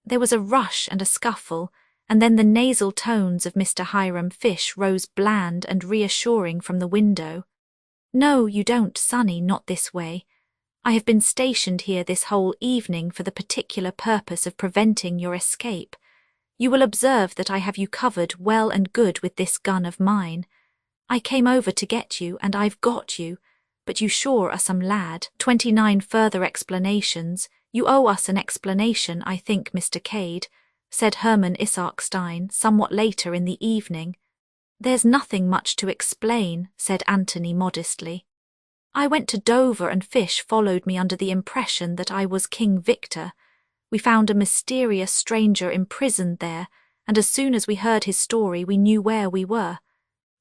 There was a rush and a scuffle, and then the nasal tones of Mr. Hiram Fish rose bland and reassuring from the window. No, you don't, Sonny, not this way. I have been stationed here this whole evening for the particular purpose of preventing your escape. You will observe that I have you covered well and good with this gun of mine. I came over to get you, and I've got you, but you sure are some lad. 29 further explanations. You owe us an explanation, I think, Mr. Cade, said Hermann Isarkstein somewhat later in the evening. There's nothing much to explain, said Anthony modestly. I went to Dover and Fish followed me under the impression that I was King Victor. We found a mysterious stranger imprisoned there, and as soon as we heard his story we knew where we were.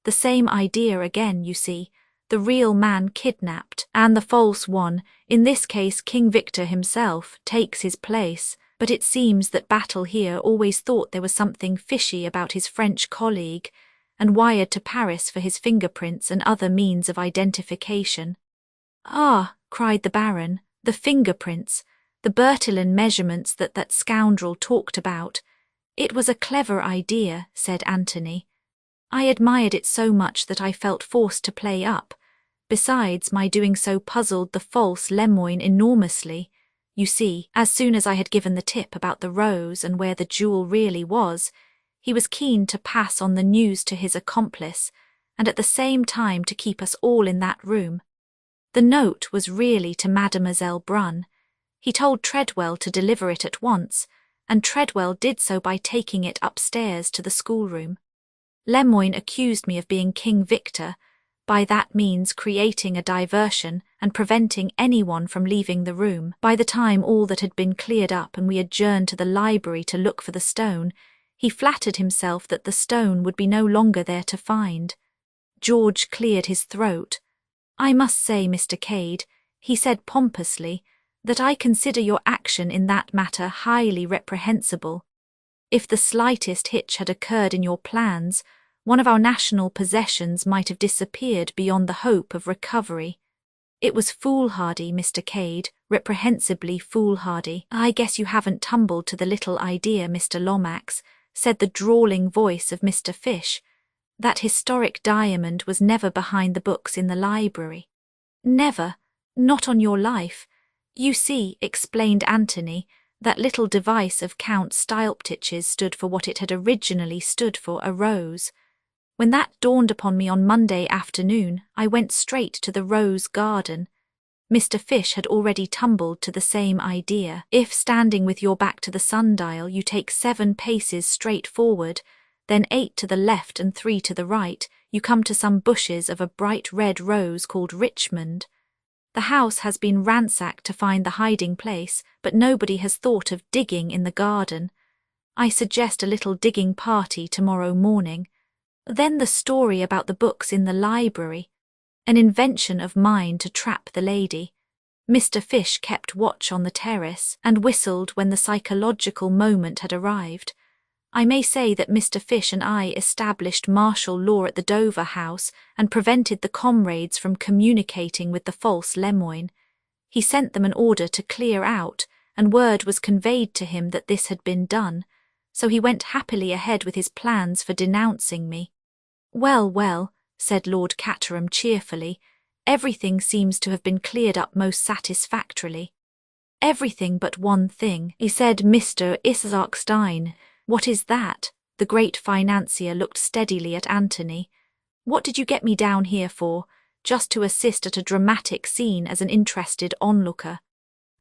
The same idea again, you see, the real man kidnapped, and the false one, in this case King Victor himself, takes his place, but it seems that Battle here always thought there was something fishy about his French colleague, and wired to Paris for his fingerprints and other means of identification. Ah, cried the Baron, The fingerprints, the Bertillon measurements that scoundrel talked about. It was a clever idea, said Anthony. I admired it so much that I felt forced to play up. Besides, my doing so puzzled the false Lemoyne enormously. You see, as soon as I had given the tip about the rose and where the jewel really was, he was keen to pass on the news to his accomplice, and at the same time to keep us all in that room. The note was really to Mademoiselle Brunn. He told Treadwell to deliver it at once, and Treadwell did so by taking it upstairs to the schoolroom. Lemoyne accused me of being King Victor, by that means creating a diversion and preventing anyone from leaving the room. By the time all that had been cleared up and we adjourned to the library to look for the stone, he flattered himself that the stone would be no longer there to find. George cleared his throat. I must say, Mr. Cade, he said pompously, that I consider your action in that matter highly reprehensible. If the slightest hitch had occurred in your plans, one of our national possessions might have disappeared beyond the hope of recovery. It was foolhardy, Mr. Cade, reprehensibly foolhardy. I guess you haven't tumbled to the little idea, Mr. Lomax, said the drawling voice of Mr. Fish. That historic diamond was never behind the books in the library. Never, not on your life. You see, explained Anthony, that little device of Count Styleptich's stood for what it had originally stood for, a rose. When that dawned upon me on Monday afternoon, I went straight to the rose garden. Mr. Fish had already tumbled to the same idea. If, standing with your back to the sundial, you take 7 paces straight forward, then 8 to the left and 3 to the right, you come to some bushes of a bright red rose called Richmond. The house has been ransacked to find the hiding place, but nobody has thought of digging in the garden. I suggest a little digging party tomorrow morning. Then the story about the books in the library. An invention of mine to trap the lady. Mr. Fish kept watch on the terrace and whistled when the psychological moment had arrived. I may say that Mr. Fish and I established martial law at the Dover House and prevented the comrades from communicating with the false Lemoyne. He sent them an order to clear out, and word was conveyed to him that this had been done, so he went happily ahead with his plans for denouncing me. Well, well, said Lord Caterham cheerfully, everything seems to have been cleared up most satisfactorily. Everything but one thing, he said. Mr. Isaacstein. What is that? The great financier looked steadily at Anthony. What did you get me down here for? Just to assist at a dramatic scene as an interested onlooker?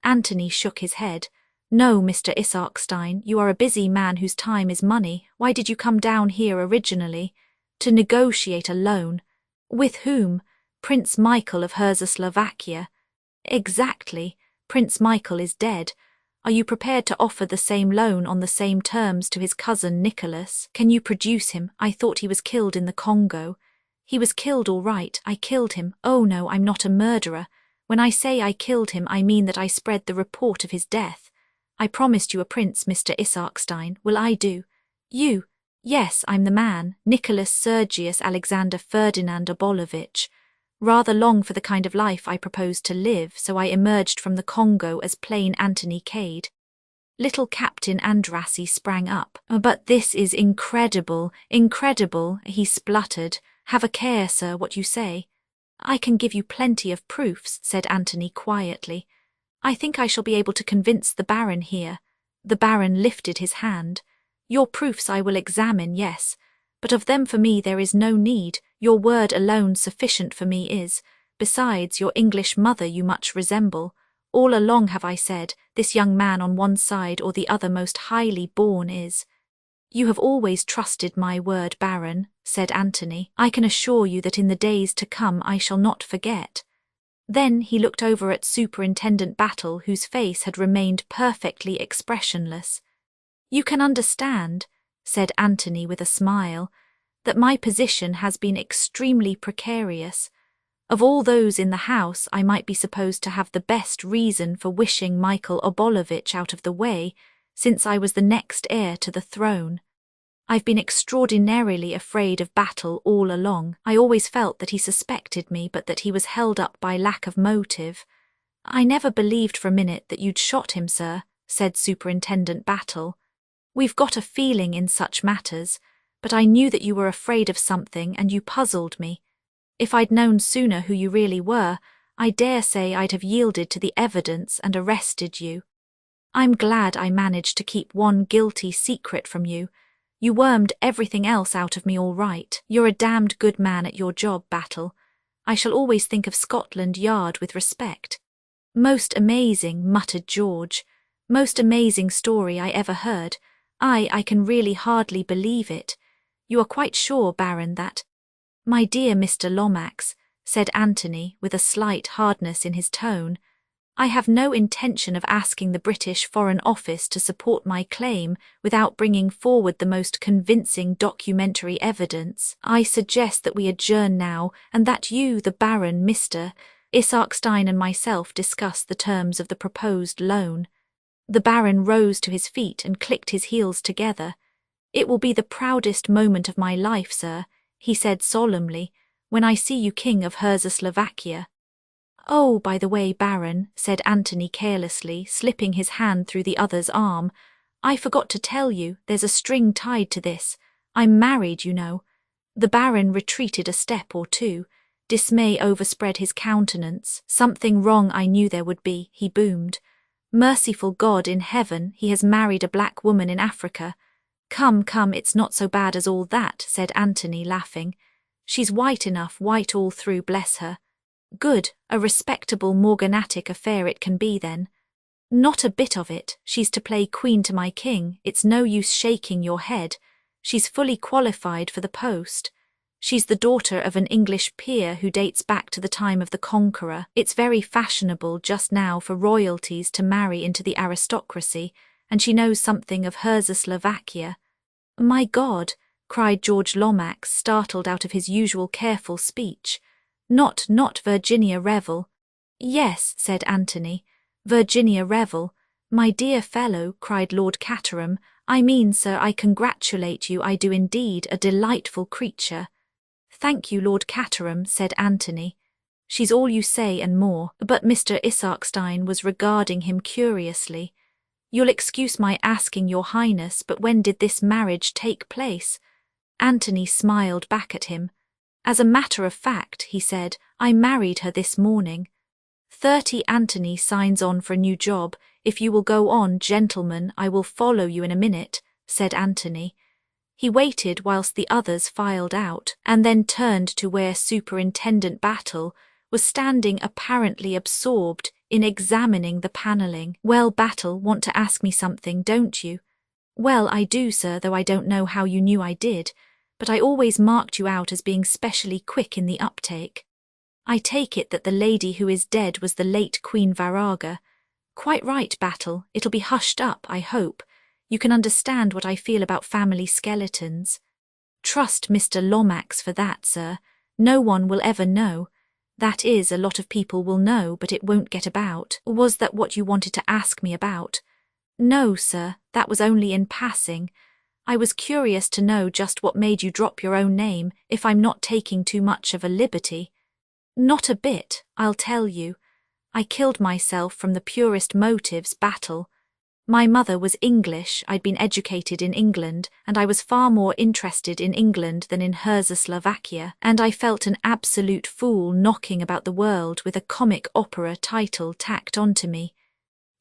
Anthony shook his head. No, Mr. Isaacstein, you are a busy man whose time is money. Why did you come down here originally? To negotiate a loan. With whom? Prince Michael of Herzoslovakia. Exactly. Prince Michael is dead. Are you prepared to offer the same loan on the same terms to his cousin Nicholas? Can you produce him? I thought he was killed in the Congo. He was killed all right. I killed him. Oh no, I'm not a murderer. When I say I killed him, I mean that I spread the report of his death. I promised you a prince, Mr. Isaacstein. Will I do? You? Yes, I'm the man, Nicholas Sergius Alexander Ferdinand Obolovich. Rather long for the kind of life I proposed to live, so I emerged from the Congo as plain Anthony Cade. Little Captain Andrassy sprang up. But this is incredible, incredible, he spluttered. Have a care, sir, what you say. I can give you plenty of proofs, said Anthony quietly. I think I shall be able to convince the Baron here. The Baron lifted his hand. Your proofs I will examine, yes, but of them for me there is no need. Your word alone sufficient for me is. Besides, your English mother you much resemble. All along have I said, this young man on one side or the other most highly born is. You have always trusted my word, Baron, said Anthony. I can assure you that in the days to come I shall not forget. Then he looked over at Superintendent Battle, whose face had remained perfectly expressionless. You can understand, said Anthony with a smile, that my position has been extremely precarious. Of all those in the house, I might be supposed to have the best reason for wishing Michael Obolovich out of the way, since I was the next heir to the throne. I've been extraordinarily afraid of Battle all along. I always felt that he suspected me, but that he was held up by lack of motive. I never believed for a minute that you'd shot him, sir, said Superintendent Battle. We've got a feeling in such matters, but I knew that you were afraid of something and you puzzled me. If I'd known sooner who you really were, I dare say I'd have yielded to the evidence and arrested you. I'm glad I managed to keep one guilty secret from you. You wormed everything else out of me all right. You're a damned good man at your job, Battle. I shall always think of Scotland Yard with respect. Most amazing, muttered George. Most amazing story I ever heard. I can really hardly believe it. You are quite sure, Baron, that— My dear Mr. Lomax, said Anthony with a slight hardness in his tone, I have no intention of asking the British Foreign Office to support my claim without bringing forward the most convincing documentary evidence. I suggest that we adjourn now and that you, the Baron, Mr. Isarkstein and myself discuss the terms of the proposed loan. The Baron rose to his feet and clicked his heels together. It will be the proudest moment of my life, sir, he said solemnly, when I see you King of Slovakia. Oh, by the way, Baron, said Anthony carelessly, slipping his hand through the other's arm, I forgot to tell you, there's a string tied to this. I'm married, you know. The Baron retreated a step or two. Dismay overspread his countenance. Something wrong I knew there would be, he boomed. Merciful God in heaven, he has married a black woman in Africa. Come, it's not so bad as all that, said Anthony, laughing. She's white enough, white all through, bless her. Good, a respectable morganatic affair it can be then. Not a bit of it, she's to play queen to my king, it's no use shaking your head. She's fully qualified for the post. She's the daughter of an English peer who dates back to the time of the Conqueror. It's very fashionable just now for royalties to marry into the aristocracy, and she knows something of Slovakia. My God, cried George Lomax, startled out of his usual careful speech. Not Virginia Revel. Yes, said Anthony, Virginia Revel. My dear fellow, cried Lord Caterham, I mean, sir, I congratulate you, I do indeed, a delightful creature. Thank you, Lord Caterham, said Anthony. She's all you say and more, but Mr. Isarkstein was regarding him curiously. You'll excuse my asking, your highness, but when did this marriage take place? Anthony smiled back at him. As a matter of fact, he said, I married her this morning. 30 Anthony signs on for a new job. If you will go on, gentlemen, I will follow you in a minute, said Anthony. He waited whilst the others filed out, and then turned to where Superintendent Battle was standing apparently absorbed in examining the panelling. Well, Battle, want to ask me something, don't you? Well, I do, sir, though I don't know how you knew I did. But I always marked you out as being specially quick in the uptake. I take it that the lady who is dead was the late Queen Varaga. Quite right, Battle. It'll be hushed up, I hope. You can understand what I feel about family skeletons. Trust Mr. Lomax for that, sir. No one will ever know. That is, a lot of people will know, but it won't get about. Was that what you wanted to ask me about? No, sir, that was only in passing. I was curious to know just what made you drop your own name, if I'm not taking too much of a liberty. Not a bit, I'll tell you. I killed myself from the purest motives, Battle. My mother was English, I'd been educated in England, and I was far more interested in England than in Slovakia, and I felt an absolute fool knocking about the world with a comic opera title tacked onto me.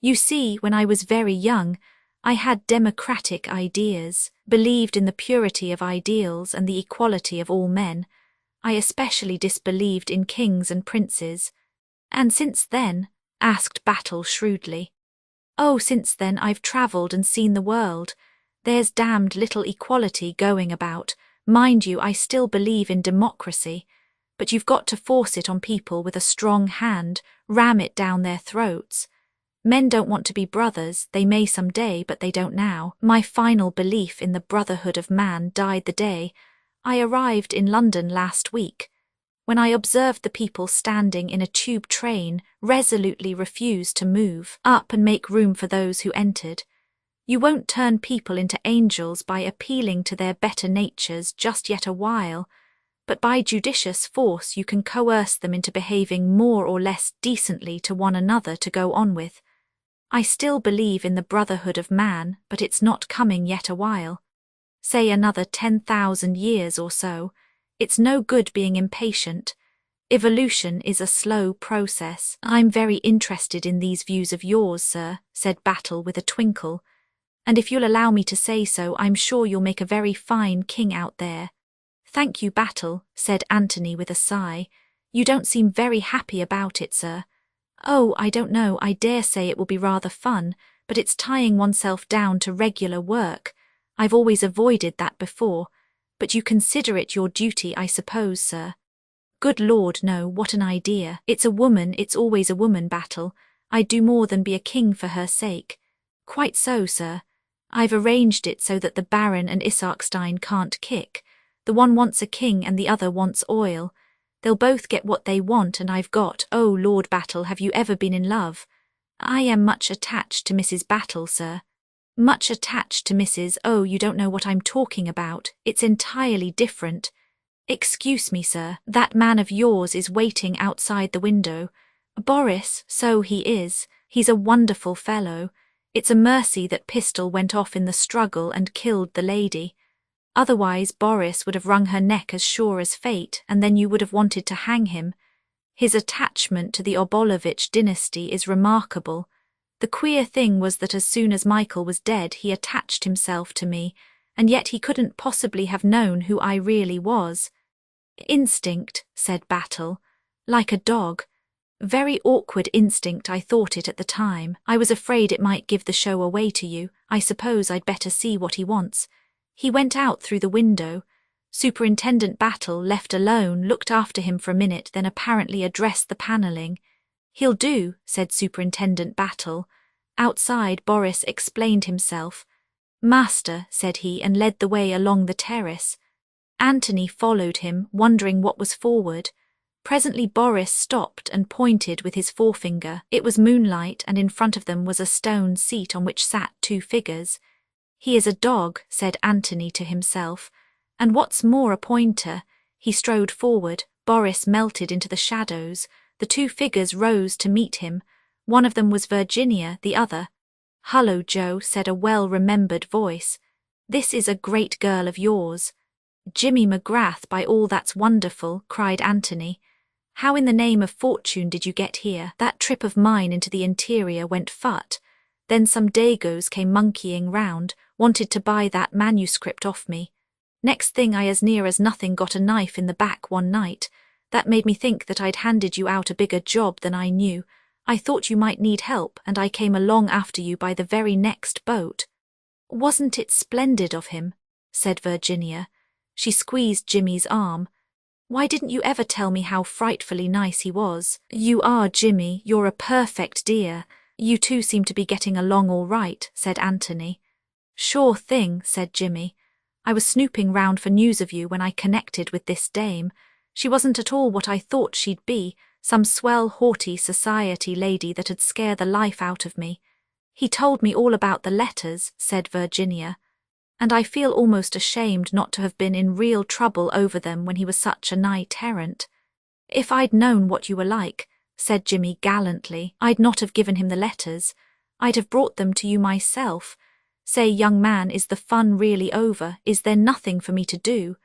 You see, when I was very young, I had democratic ideas, believed in the purity of ideals and the equality of all men. I especially disbelieved in kings and princes. And since then, asked Battle shrewdly. Oh, since then I've travelled and seen the world. There's damned little equality going about. Mind you, I still believe in democracy. But you've got to force it on people with a strong hand, ram it down their throats. Men don't want to be brothers, they may some day, but they don't now. My final belief in the brotherhood of man died the day I arrived in London last week, when I observed the people standing in a tube train resolutely refuse to move up and make room for those who entered. You won't turn people into angels by appealing to their better natures just yet a while, but by judicious force you can coerce them into behaving more or less decently to one another to go on with. I still believe in the brotherhood of man, but it's not coming yet a while. Say another 10,000 years or so. It's no good being impatient. Evolution is a slow process. I'm very interested in these views of yours, sir, said Battle with a twinkle. And if you'll allow me to say so, I'm sure you'll make a very fine king out there. Thank you, Battle, said Anthony with a sigh. You don't seem very happy about it, sir. Oh, I don't know, I dare say it will be rather fun, but it's tying oneself down to regular work. I've always avoided that before, but you consider it your duty, I suppose, sir. Good Lord, no, what an idea. It's a woman, it's always a woman, Battle. I'd do more than be a king for her sake. Quite so, sir. I've arranged it so that the Baron and Isarkstein can't kick. The one wants a king and the other wants oil. They'll both get what they want, and I've got— Oh, Lord Battle, have you ever been in love? I am much attached to Mrs. Battle, sir. Much attached to Mrs. Oh, you don't know what I'm talking about. It's entirely different. Excuse me, sir, that man of yours is waiting outside the window. Boris, so he is. He's a wonderful fellow. It's a mercy that pistol went off in the struggle and killed the lady. Otherwise Boris would have wrung her neck as sure as fate, and then you would have wanted to hang him. His attachment to the Obolovich dynasty is remarkable. The queer thing was that as soon as Michael was dead he attached himself to me, and yet he couldn't possibly have known who I really was. Instinct, said Battle. Like a dog. Very awkward instinct, I thought it at the time. I was afraid it might give the show away to you. I suppose I'd better see what he wants. He went out through the window. Superintendent Battle, left alone, looked after him for a minute, then apparently addressed the panelling. He'll do, said Superintendent Battle. Outside, Boris explained himself. Master, said he, and led the way along the terrace. Anthony followed him, wondering what was forward. Presently Boris stopped and pointed with his forefinger. It was moonlight, and in front of them was a stone seat on which sat two figures. He is a dog, said Anthony to himself, and what's more, a pointer. He strode forward. Boris melted into the shadows. The two figures rose to meet him. One of them was Virginia, the other. Hullo, Joe, said a well-remembered voice. This is a great girl of yours. Jimmy McGrath, by all that's wonderful, cried Anthony. How in the name of fortune did you get here? That trip of mine into the interior went phut. Then some Dagos came monkeying round, wanted to buy that manuscript off me. Next thing I as near as nothing got a knife in the back one night. That made me think that I'd handed you out a bigger job than I knew. I thought you might need help, and I came along after you by the very next boat. Wasn't it splendid of him? Said Virginia. She squeezed Jimmy's arm. Why didn't you ever tell me how frightfully nice he was? You are, Jimmy, you're a perfect dear. You two seem to be getting along all right, said Anthony. Sure thing, said Jimmy. I was snooping round for news of you when I connected with this dame. She wasn't at all what I thought she'd be, some swell haughty society lady that'd scare the life out of me. He told me all about the letters, said Virginia, and I feel almost ashamed not to have been in real trouble over them when he was such a knight-errant. If I'd known what you were like, said Jimmy gallantly, I'd not have given him the letters. I'd have brought them to you myself. Say, young man, is the fun really over? Is there nothing for me to do?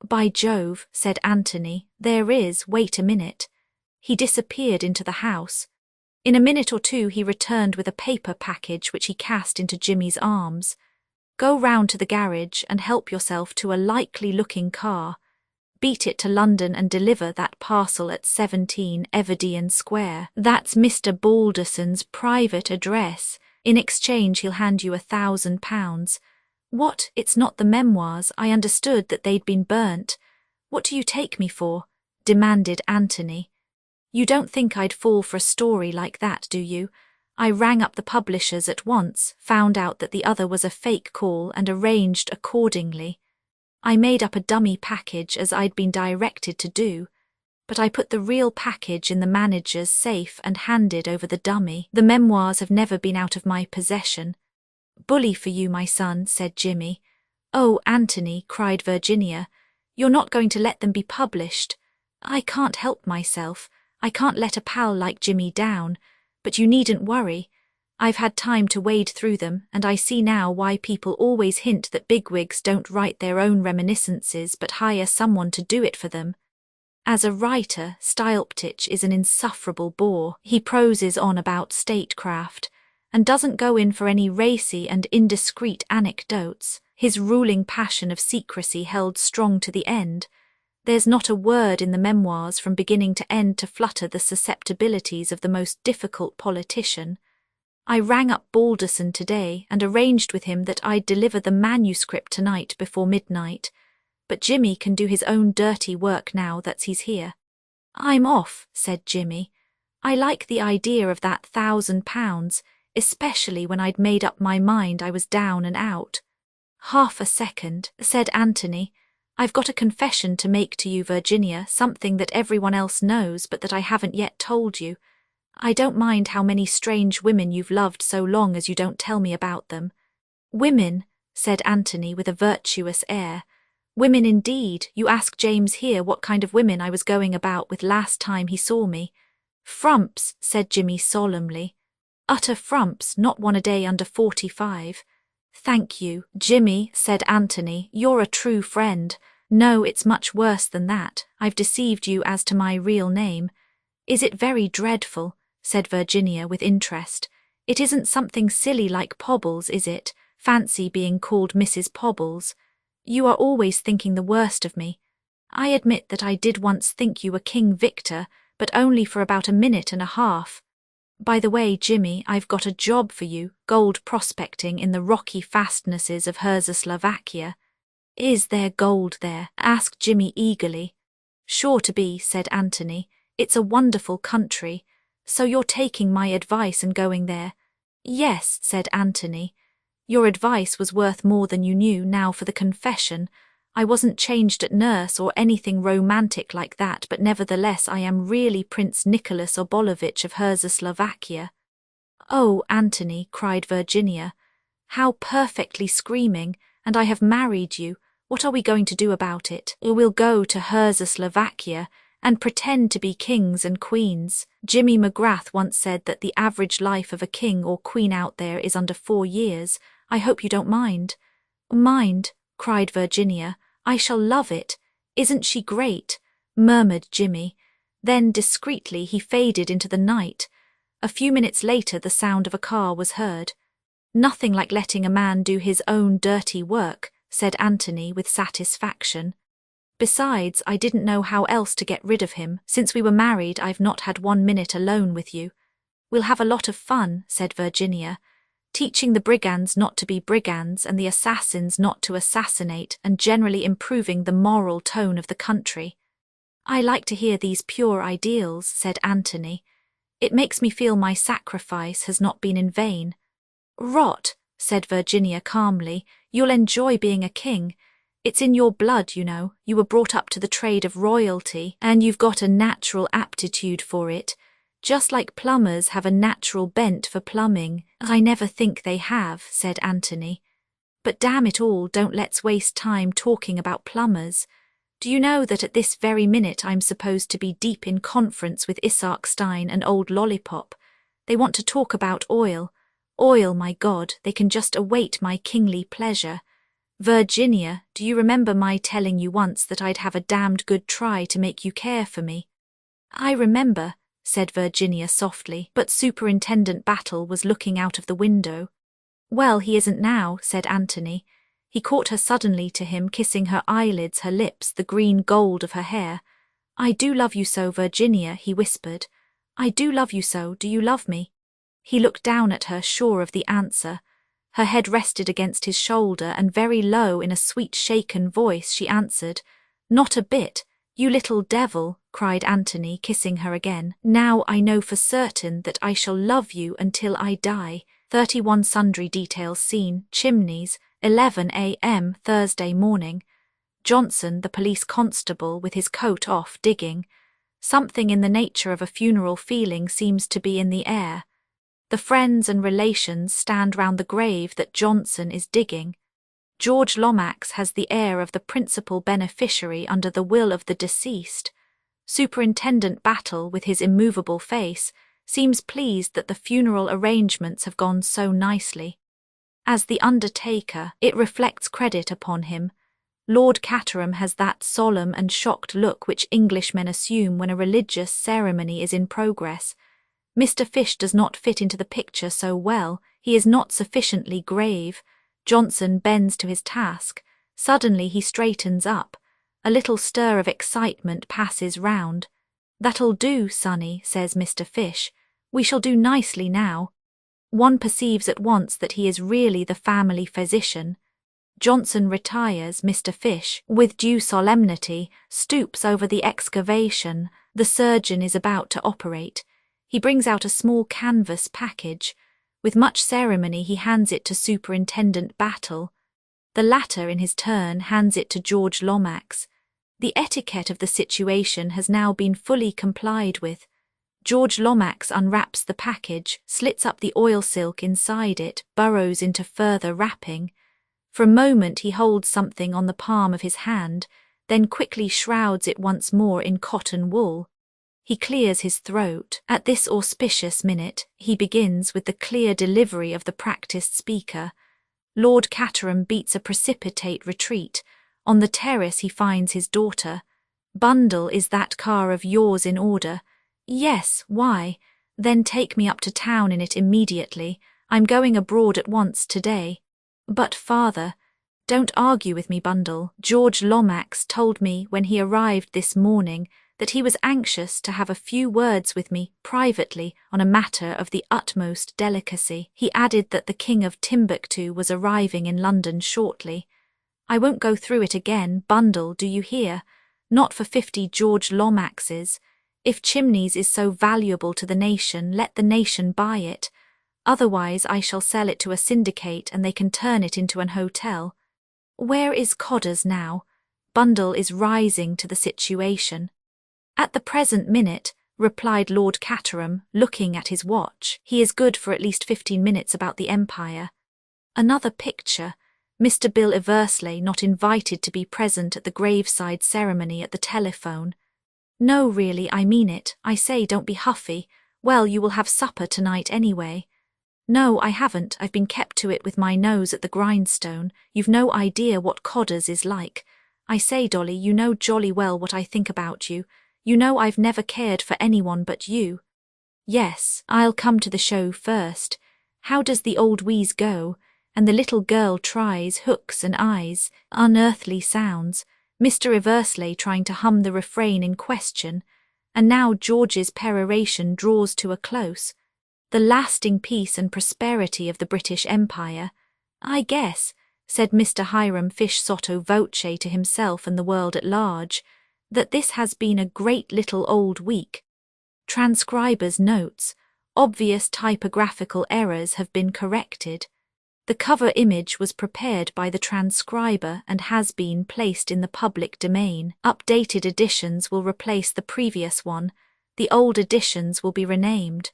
By Jove, said Anthony, there is, wait a minute. He disappeared into the house. In a minute or two he returned with a paper package which he cast into Jimmy's arms. Go round to the garage and help yourself to a likely-looking car. Beat it to London and deliver that parcel at 17 Everdean Square. That's Mr. Balderson's private address. In exchange he'll hand you £1,000. What? It's not the memoirs. I understood that they'd been burnt. What do you take me for? Demanded Anthony. You don't think I'd fall for a story like that, do you? I rang up the publishers at once, found out that the other was a fake call and arranged accordingly. I made up a dummy package as I'd been directed to do, but I put the real package in the manager's safe and handed over the dummy. The memoirs have never been out of my possession. Bully for you, my son, said Jimmy. Oh, Anthony, cried Virginia, You're not going to let them be published. I can't help myself. I can't let a pal like Jimmy down, but you needn't worry. I've had time to wade through them, and I see now why people always hint that bigwigs don't write their own reminiscences but hire someone to do it for them. As a writer, Styleptich is an insufferable bore. He proses on about statecraft, and doesn't go in for any racy and indiscreet anecdotes. His ruling passion of secrecy held strong to the end. There's not a word in the memoirs from beginning to end to flutter the susceptibilities of the most difficult politician. I rang up Balderson today and arranged with him that I'd deliver the manuscript tonight before midnight, but Jimmy can do his own dirty work now that he's here. I'm off, said Jimmy. I like the idea of that £1,000, especially when I'd made up my mind I was down and out. Half a second, said Anthony. I've got a confession to make to you, Virginia, something that everyone else knows but that I haven't yet told you. I don't mind how many strange women you've loved so long as you don't tell me about them. Women, said Anthony with a virtuous air. Women indeed. You ask James here what kind of women I was going about with last time he saw me. Frumps, said Jimmy solemnly. Utter frumps, not one a day under 45. Thank you, Jimmy, said Anthony. You're a true friend. No, it's much worse than that. I've deceived you as to my real name. Is it very dreadful? Said Virginia with interest. It isn't something silly like Pobbles, is it? Fancy being called Mrs. Pobbles. You are always thinking the worst of me. I admit that I did once think you were King Victor, but only for about a minute and a half. By the way, Jimmy, I've got a job for you, gold prospecting in the rocky fastnesses of Slovakia. Is there gold there? Asked Jimmy eagerly. Sure to be, said Anthony. It's a wonderful country. So you're taking my advice and going there? Yes, said Anthony. Your advice was worth more than you knew. Now for the confession. I wasn't changed at nurse or anything romantic like that, but nevertheless I am really Prince Nicholas Obolovich of Slovakia. Oh, Anthony, cried Virginia. How perfectly screaming, and I have married you. What are we going to do about it? We'll go to Slovakia and pretend to be kings and queens. Jimmy McGrath once said that the average life of a king or queen out there is under 4 years. I hope you don't mind. Mind, cried Virginia. I shall love it. Isn't she great? Murmured Jimmy. Then discreetly he faded into the night. A few minutes later the sound of a car was heard. Nothing like letting a man do his own dirty work, said Anthony with satisfaction. Besides, I didn't know how else to get rid of him. Since we were married, I've not had 1 minute alone with you. We'll have a lot of fun, said Virginia, teaching the brigands not to be brigands and the assassins not to assassinate, and generally improving the moral tone of the country. I like to hear these pure ideals, said Anthony. It makes me feel my sacrifice has not been in vain. Rot, said Virginia calmly. You'll enjoy being a king. It's in your blood, you know. You were brought up to the trade of royalty, and you've got a natural aptitude for it, just like plumbers have a natural bent for plumbing. I never think they have, said Anthony. But damn it all, don't let's waste time talking about plumbers. Do you know that at this very minute I'm supposed to be deep in conference with Isaac Stein and old Lollipop? They want to talk about oil. Oil, my God, they can just await my kingly pleasure. Virginia, do you remember my telling you once that I'd have a damned good try to make you care for me? I remember, said Virginia softly, but Superintendent Battle was looking out of the window. Well, he isn't now, said Anthony. He caught her suddenly to him, kissing her eyelids, her lips, the green gold of her hair. I do love you so, Virginia, he whispered. I do love you so, do you love me? He looked down at her, sure of the answer. Her head rested against his shoulder, and very low, in a sweet shaken voice, she answered, Not a bit, you little devil, cried Anthony, kissing her again. Now I know for certain that I shall love you until I die. 31 Sundry Details Scene, Chimneys, 11 a.m. Thursday morning. Johnson, the police constable, with his coat off, digging. Something in the nature of a funeral feeling seems to be in the air. The friends and relations stand round the grave that Johnson is digging. George Lomax has the air of the principal beneficiary under the will of the deceased. Superintendent Battle, with his immovable face, seems pleased that the funeral arrangements have gone so nicely. As the undertaker, it reflects credit upon him. Lord Caterham has that solemn and shocked look which Englishmen assume when a religious ceremony is in progress. Mr. Fish does not fit into the picture so well. He is not sufficiently grave. Johnson bends to his task. Suddenly he straightens up. A little stir of excitement passes round. "That'll do, Sonny," says Mr. Fish. "We shall do nicely now." One perceives at once that he is really the family physician. Johnson retires. Mr. Fish, with due solemnity, stoops over the excavation. The surgeon is about to operate. He brings out a small canvas package. With much ceremony he hands it to Superintendent Battle. The latter, in his turn, hands it to George Lomax. The etiquette of the situation has now been fully complied with. George Lomax unwraps the package, slits up the oil silk inside it, burrows into further wrapping. For a moment he holds something on the palm of his hand, then quickly shrouds it once more in cotton wool. He clears his throat. At this auspicious minute, he begins with the clear delivery of the practised speaker. Lord Caterham beats a precipitate retreat. On the terrace he finds his daughter. "Bundle, is that car of yours in order?" "Yes, why?" "Then take me up to town in it immediately. I'm going abroad at once today." "But father—" "Don't argue with me, Bundle. George Lomax told me when he arrived this morning that he was anxious to have a few words with me privately on a matter of the utmost delicacy. He added that the King of Timbuktu was arriving in London shortly. I won't go through it again, Bundle, do you hear? Not for 50 George Lomaxes. If Chimneys is so valuable to the nation, let the nation buy it. Otherwise I shall sell it to a syndicate and they can turn it into an hotel. Where is Codders now?" Bundle is rising to the situation. "At the present minute," replied Lord Caterham, looking at his watch. "He is good for at least 15 minutes about the Empire." Another picture. Mr. Bill Eversley not invited to be present at the graveside ceremony at the telephone. "No, really, I mean it. I say, don't be huffy. Well, you will have supper tonight anyway." "No, I haven't. I've been kept to it with my nose at the grindstone. You've no idea what Codders is like. I say, Dolly, you know jolly well what I think about you. You know I've never cared for anyone but you." "Yes, I'll come to the show first. How does the old wheeze go?" And the little girl tries hooks and eyes, unearthly sounds, Mr. Eversley trying to hum the refrain in question, and now George's peroration draws to a close. The lasting peace and prosperity of the British Empire. "I guess," said Mr. Hiram Fish sotto voce to himself and the world at large, "that this has been a great little old week." Transcriber's notes. Obvious typographical errors have been corrected. The cover image was prepared by the transcriber and has been placed in the public domain. Updated editions will replace the previous one. The old editions will be renamed.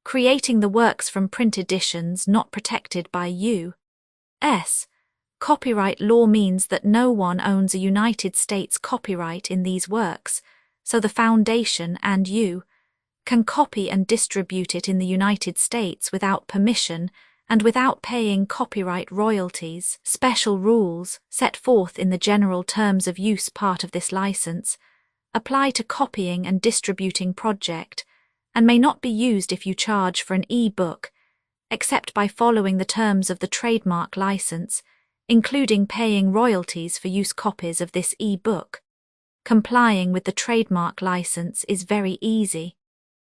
Creating the works from print editions not protected by U.S. Copyright law means that no one owns a United States copyright in these works, so the Foundation and you can copy and distribute it in the United States without permission and without paying copyright royalties. Special rules, set forth in the general terms of use part of this license, apply to copying and distributing project, and may not be used if you charge for an e-book, except by following the terms of the trademark license, including paying royalties for use copies of this e-book. Complying with the trademark license is very easy.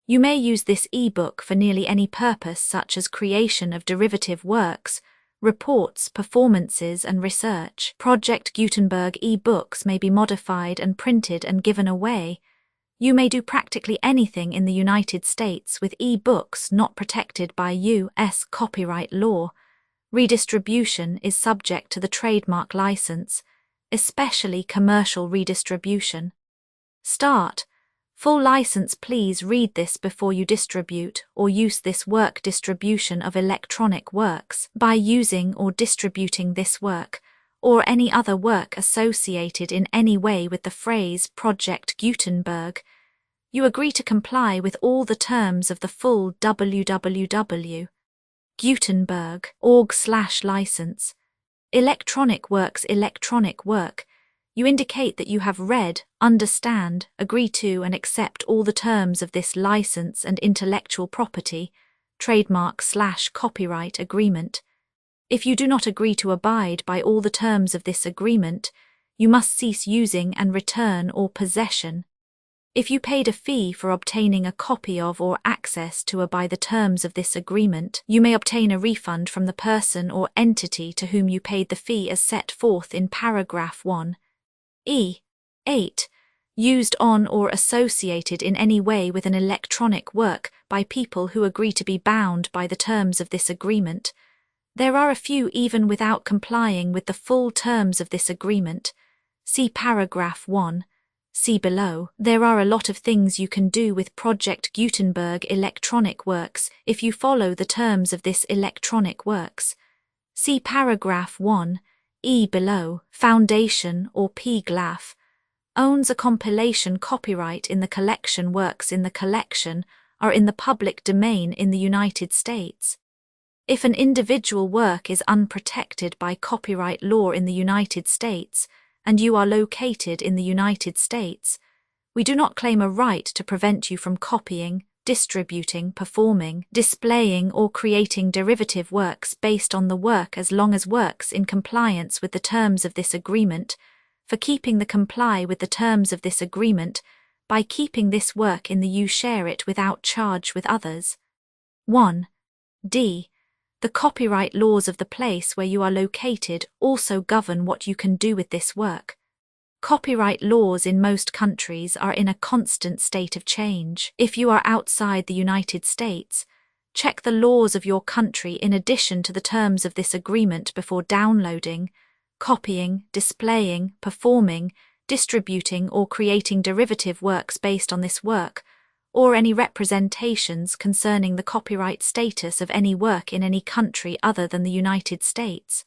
You may use this e-book for nearly any purpose such as creation of derivative works, reports, performances and research. Project Gutenberg e-books may be modified and printed and given away. You may do practically anything in the United States with e-books not protected by U.S. copyright law. Redistribution is subject to the trademark license, especially commercial redistribution. Start. Full license. Please read this before you distribute or use this work. Distribution of electronic works. By using or distributing this work, or any other work associated in any way with the phrase Project Gutenberg, you agree to comply with all the terms of the full www. Gutenberg.org/license. Electronic works. Electronic work. You indicate that you have read, understand, agree to and accept all the terms of this license and intellectual property, trademark/copyright agreement. If you do not agree to abide by all the terms of this agreement, you must cease using and return or possession. If you paid a fee for obtaining a copy of or access to by the terms of this agreement, you may obtain a refund from the person or entity to whom you paid the fee as set forth in paragraph 1. 8. Used on or associated in any way with an electronic work by people who agree to be bound by the terms of this agreement. There are a few even without complying with the full terms of this agreement. See paragraph 1. See below. There are a lot of things you can do with Project Gutenberg electronic works if you follow the terms of this electronic works. See paragraph 1. Below. Foundation or PGLAF owns a compilation copyright in the collection. Works in the collection are in the public domain in the United States. If an individual work is unprotected by copyright law in the United States, and you are located in the United States, we do not claim a right to prevent you from copying, distributing, performing, displaying, or creating derivative works based on the work as long as works in compliance with the terms of this agreement, for keeping the comply with the terms of this agreement, by keeping this work in the you share it without charge with others. 1. D. The copyright laws of the place where you are located also govern what you can do with this work. Copyright laws in most countries are in a constant state of change. If you are outside the United States, check the laws of your country in addition to the terms of this agreement before downloading, copying, displaying, performing, distributing, or creating derivative works based on this work, or any representations concerning the copyright status of any work in any country other than the United States.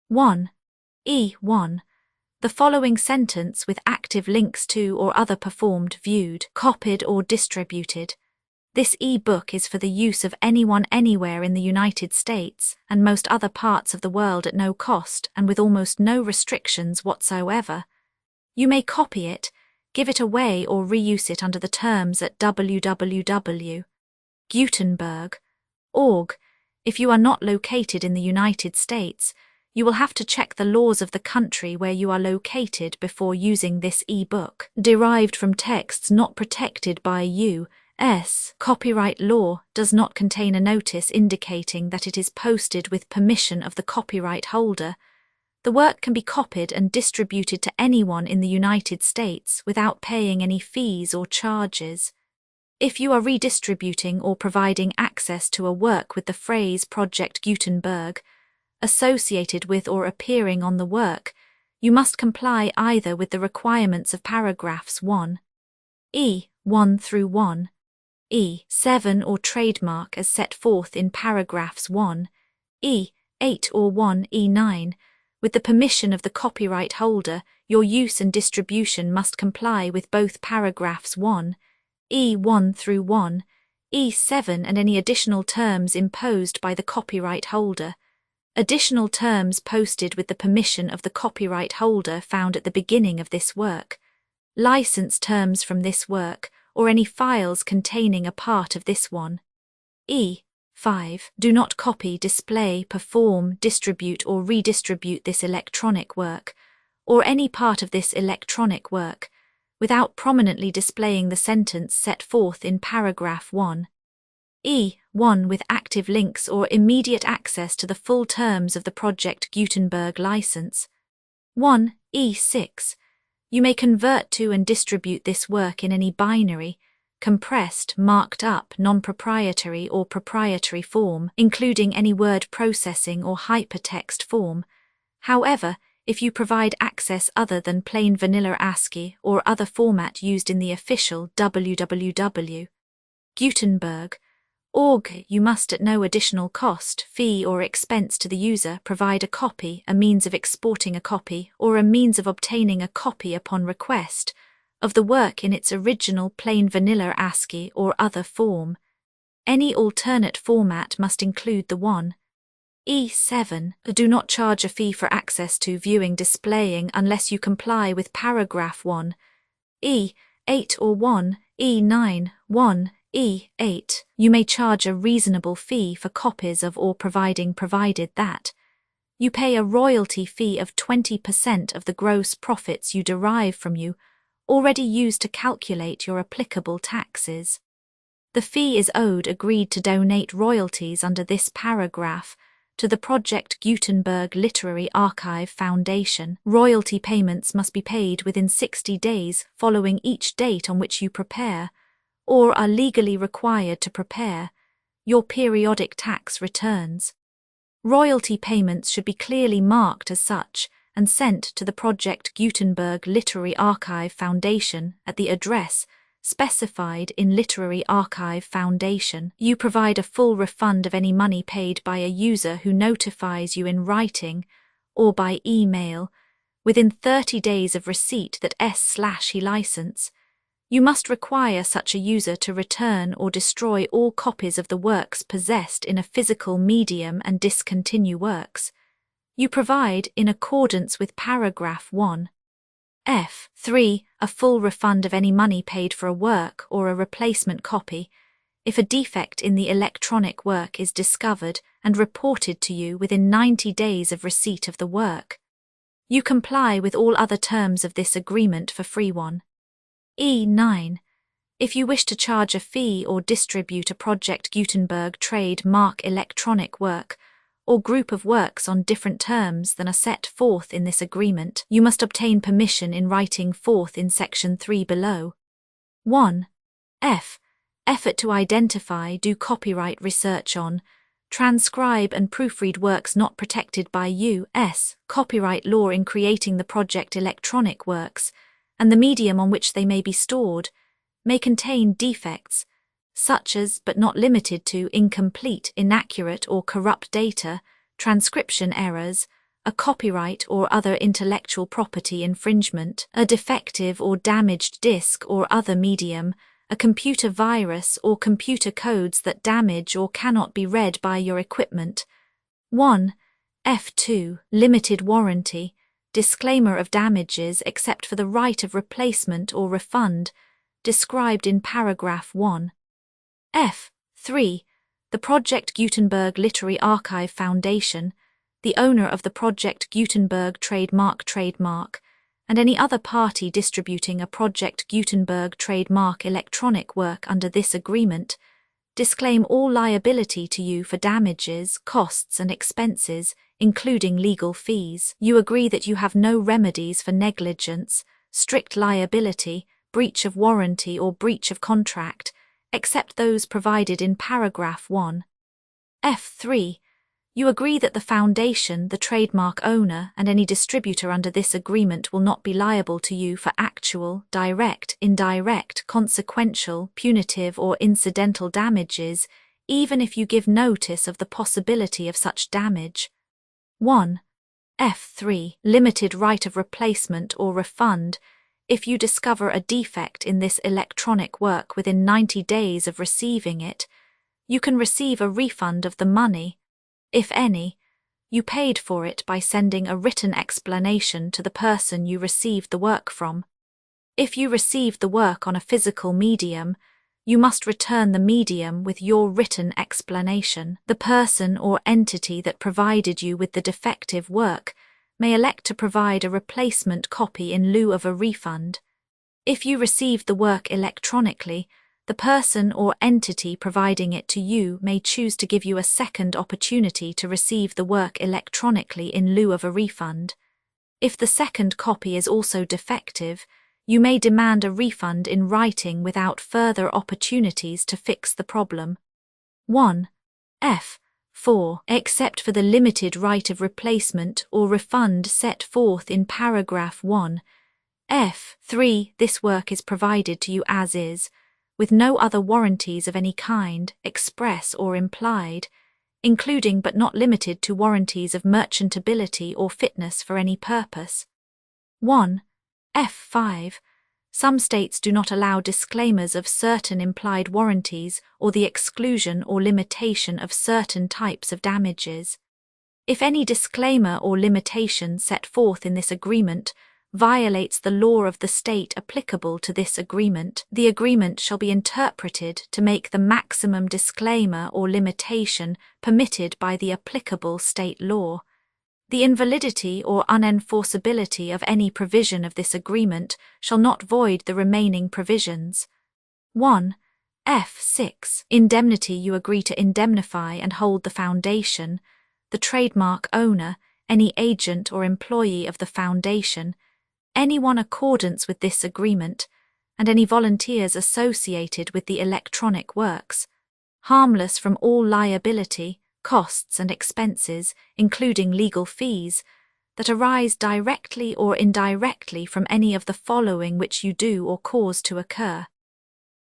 1. 1. The following sentence with active links to or other performed, viewed, copied or distributed. This e-book is for the use of anyone anywhere in the United States and most other parts of the world at no cost and with almost no restrictions whatsoever. You may copy it, give it away or reuse it under the terms at www.gutenberg.org. If you are not located in the United States, you will have to check the laws of the country where you are located before using this e-book. Derived from texts not protected by U.S. copyright law does not contain a notice indicating that it is posted with permission of the copyright holder. The work can be copied and distributed to anyone in the United States without paying any fees or charges. If you are redistributing or providing access to a work with the phrase Project Gutenberg associated with or appearing on the work, you must comply either with the requirements of paragraphs 1. 1 through 1. 7 or trademark as set forth in paragraphs 1. 8 or 1 9. With the permission of the copyright holder, your use and distribution must comply with both paragraphs 1, 1 through 1, 7 and any additional terms imposed by the copyright holder. Additional terms posted with the permission of the copyright holder found at the beginning of this work. License terms from this work, or any files containing a part of this one. 5. Do not copy, display, perform, distribute or redistribute this electronic work, or any part of this electronic work, without prominently displaying the sentence set forth in paragraph 1. 1 with active links or immediate access to the full terms of the Project Gutenberg license. 1. 6. You may convert to and distribute this work in any binary, compressed, marked up, non-proprietary or proprietary form, including any word processing or hypertext form. However, if you provide access other than plain vanilla ASCII or other format used in the official www.gutenberg Org. You must at no additional cost, fee or expense to the user provide a copy, a means of exporting a copy, or a means of obtaining a copy upon request, of the work in its original plain vanilla ASCII or other form. Any alternate format must include the one. E7. Do not charge a fee for access to viewing displaying unless you comply with paragraph 1. E8 or 1, E9, 1, E8. You may charge a reasonable fee for copies of or provided that you pay a royalty fee of 20% of the gross profits you derive from you, already used to calculate your applicable taxes. The fee is owed agreed to donate royalties under this paragraph to the Project Gutenberg Literary Archive Foundation. Royalty payments must be paid within 60 days following each date on which you prepare, or are legally required to prepare, your periodic tax returns. Royalty payments should be clearly marked as such and sent to the Project Gutenberg Literary Archive Foundation at the address specified in Literary Archive Foundation. You provide a full refund of any money paid by a user who notifies you in writing or by email within 30 days of receipt that S/he license. You must require such a user to return or destroy all copies of the works possessed in a physical medium and discontinue works. You provide, in accordance with paragraph 1. F3. A full refund of any money paid for a work or a replacement copy, if a defect in the electronic work is discovered and reported to you within 90 days of receipt of the work. You comply with all other terms of this agreement for free one. E9. If you wish to charge a fee or distribute a Project Gutenberg trademark electronic work or group of works on different terms than are set forth in this agreement, you must obtain permission in writing forth in section 3 below. 1. F. Effort to identify, do copyright research on, transcribe and proofread works not protected by U.S. copyright law in creating the project electronic works, and the medium on which they may be stored, may contain defects, such as but not limited to incomplete, inaccurate or corrupt data, transcription errors, a copyright or other intellectual property infringement, a defective or damaged disk or other medium, a computer virus or computer codes that damage or cannot be read by your equipment. 1. F2. Limited warranty, disclaimer of damages except for the right of replacement or refund, described in paragraph 1. F3. The Project Gutenberg Literary Archive Foundation, the owner of the Project Gutenberg trademark, and any other party distributing a Project Gutenberg trademark electronic work under this agreement, disclaim all liability to you for damages, costs and expenses, including legal fees. You agree that you have no remedies for negligence, strict liability, breach of warranty or breach of contract, except those provided in paragraph 1. F3. You agree that the foundation, the trademark owner, and any distributor under this agreement will not be liable to you for actual, direct, indirect, consequential, punitive, or incidental damages, even if you give notice of the possibility of such damage. 1. F3. Limited right of replacement or refund, if you discover a defect in this electronic work within 90 days of receiving it, you can receive a refund of the money, if any, you paid for it by sending a written explanation to the person you received the work from. If you received the work on a physical medium, you must return the medium with your written explanation. The person or entity that provided you with the defective work may elect to provide a replacement copy in lieu of a refund. If you received the work electronically, the person or entity providing it to you may choose to give you a second opportunity to receive the work electronically in lieu of a refund. If the second copy is also defective, you may demand a refund in writing without further opportunities to fix the problem. 1. F4. Except for the limited right of replacement or refund set forth in paragraph 1. F3. This work is provided to you as is, with no other warranties of any kind, express or implied, including but not limited to warranties of merchantability or fitness for any purpose. 1. F5. Some states do not allow disclaimers of certain implied warranties or the exclusion or limitation of certain types of damages. If any disclaimer or limitation set forth in this agreement violates the law of the state applicable to this agreement, the agreement shall be interpreted to make the maximum disclaimer or limitation permitted by the applicable state law. The invalidity or unenforceability of any provision of this agreement shall not void the remaining provisions. 1. F6. Indemnity. You agree to indemnify and hold the foundation, the trademark owner, any agent or employee of the foundation, anyone accordance with this agreement, and any volunteers associated with the electronic works, harmless from all liability, costs and expenses, including legal fees, that arise directly or indirectly from any of the following which you do or cause to occur.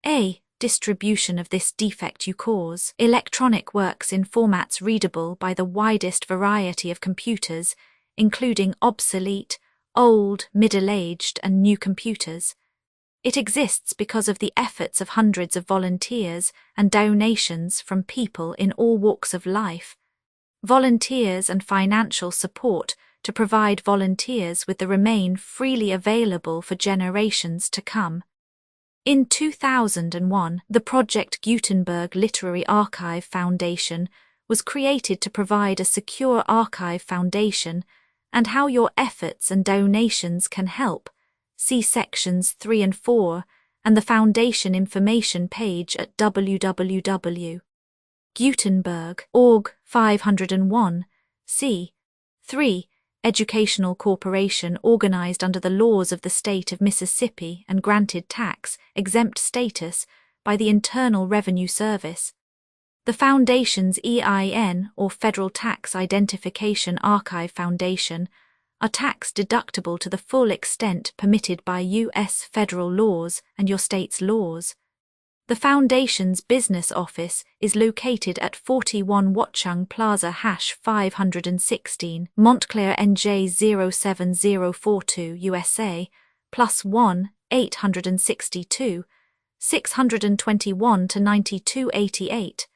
A. Distribution of this defect you cause. Electronic works in formats readable by the widest variety of computers, including obsolete, old, middle-aged, and new computers. It exists because of the efforts of hundreds of volunteers and donations from people in all walks of life. Volunteers and financial support to provide volunteers with the remain freely available for generations to come. In 2001, the Project Gutenberg Literary Archive Foundation was created to provide a secure archive foundation and how your efforts and donations can help. See sections 3 and 4 and the foundation information page at www.gutenberg.org 501. C. 3. Educational corporation organized under the laws of the state of Mississippi and granted tax-exempt status by the Internal Revenue Service. The Foundation's EIN, or Federal Tax Identification Archive Foundation, are tax-deductible to the full extent permitted by U.S. federal laws and your state's laws. The Foundation's business office is located at 41 Watchung Plaza #516, Montclair, NJ 07042, USA, +1 862 621 to 9288.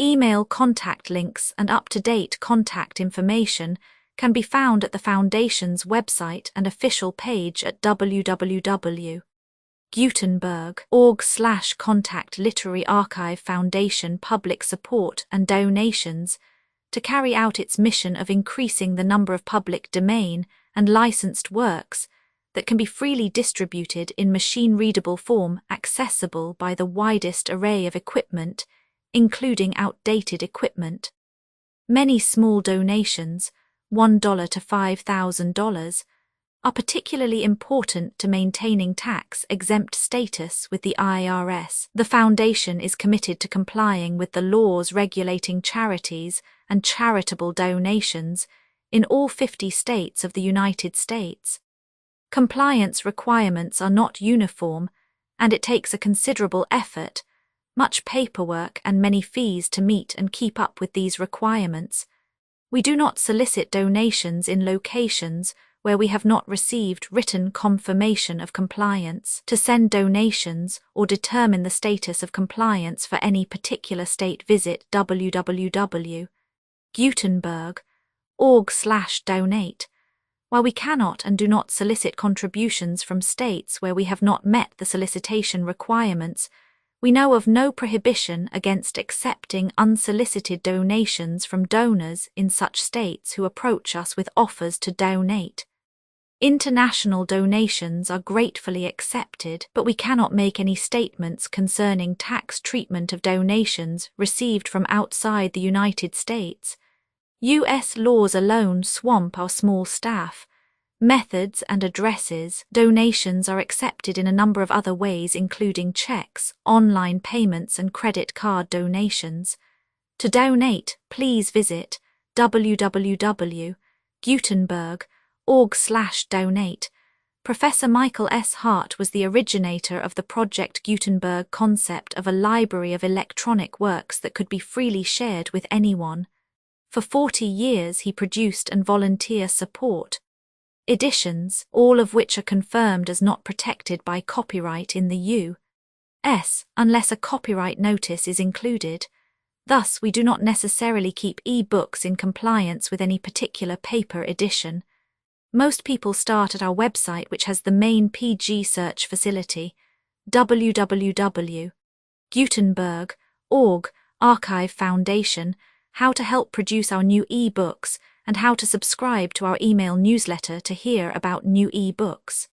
Email contact links and up-to-date contact information can be found at the Foundation's website and official page at www.gutenberg.org/contact Literary Archive Foundation public support and donations to carry out its mission of increasing the number of public domain and licensed works that can be freely distributed in machine-readable form accessible by the widest array of equipment, including outdated equipment. Many small donations, $1 to $5,000, are particularly important to maintaining tax-exempt status with the IRS. The Foundation is committed to complying with the laws regulating charities and charitable donations in all 50 states of the United States. Compliance requirements are not uniform, and it takes a considerable effort, much paperwork and many fees to meet and keep up with these requirements. We do not solicit donations in locations where we have not received written confirmation of compliance. To send donations or determine the status of compliance for any particular state, visit www.gutenberg.org/donate. While we cannot and do not solicit contributions from states where we have not met the solicitation requirements, we know of no prohibition against accepting unsolicited donations from donors in such states who approach us with offers to donate. International donations are gratefully accepted, but we cannot make any statements concerning tax treatment of donations received from outside the United States. U.S. laws alone swamp our small staff. Methods and addresses. Donations are accepted in a number of other ways, including checks, online payments, and credit card donations. To donate, please visit www.gutenberg.org/donate. Professor Michael S. Hart was the originator of the Project Gutenberg concept of a library of electronic works that could be freely shared with anyone. For 40 years he produced and volunteer support editions, all of which are confirmed as not protected by copyright in the U.S. unless a copyright notice is included. Thus, we do not necessarily keep e-books in compliance with any particular paper edition. Most people start at our website, which has the main PG search facility, www.gutenberg.org, Archive Foundation, how to help produce our new e-books, and how to subscribe to our email newsletter to hear about new e-books.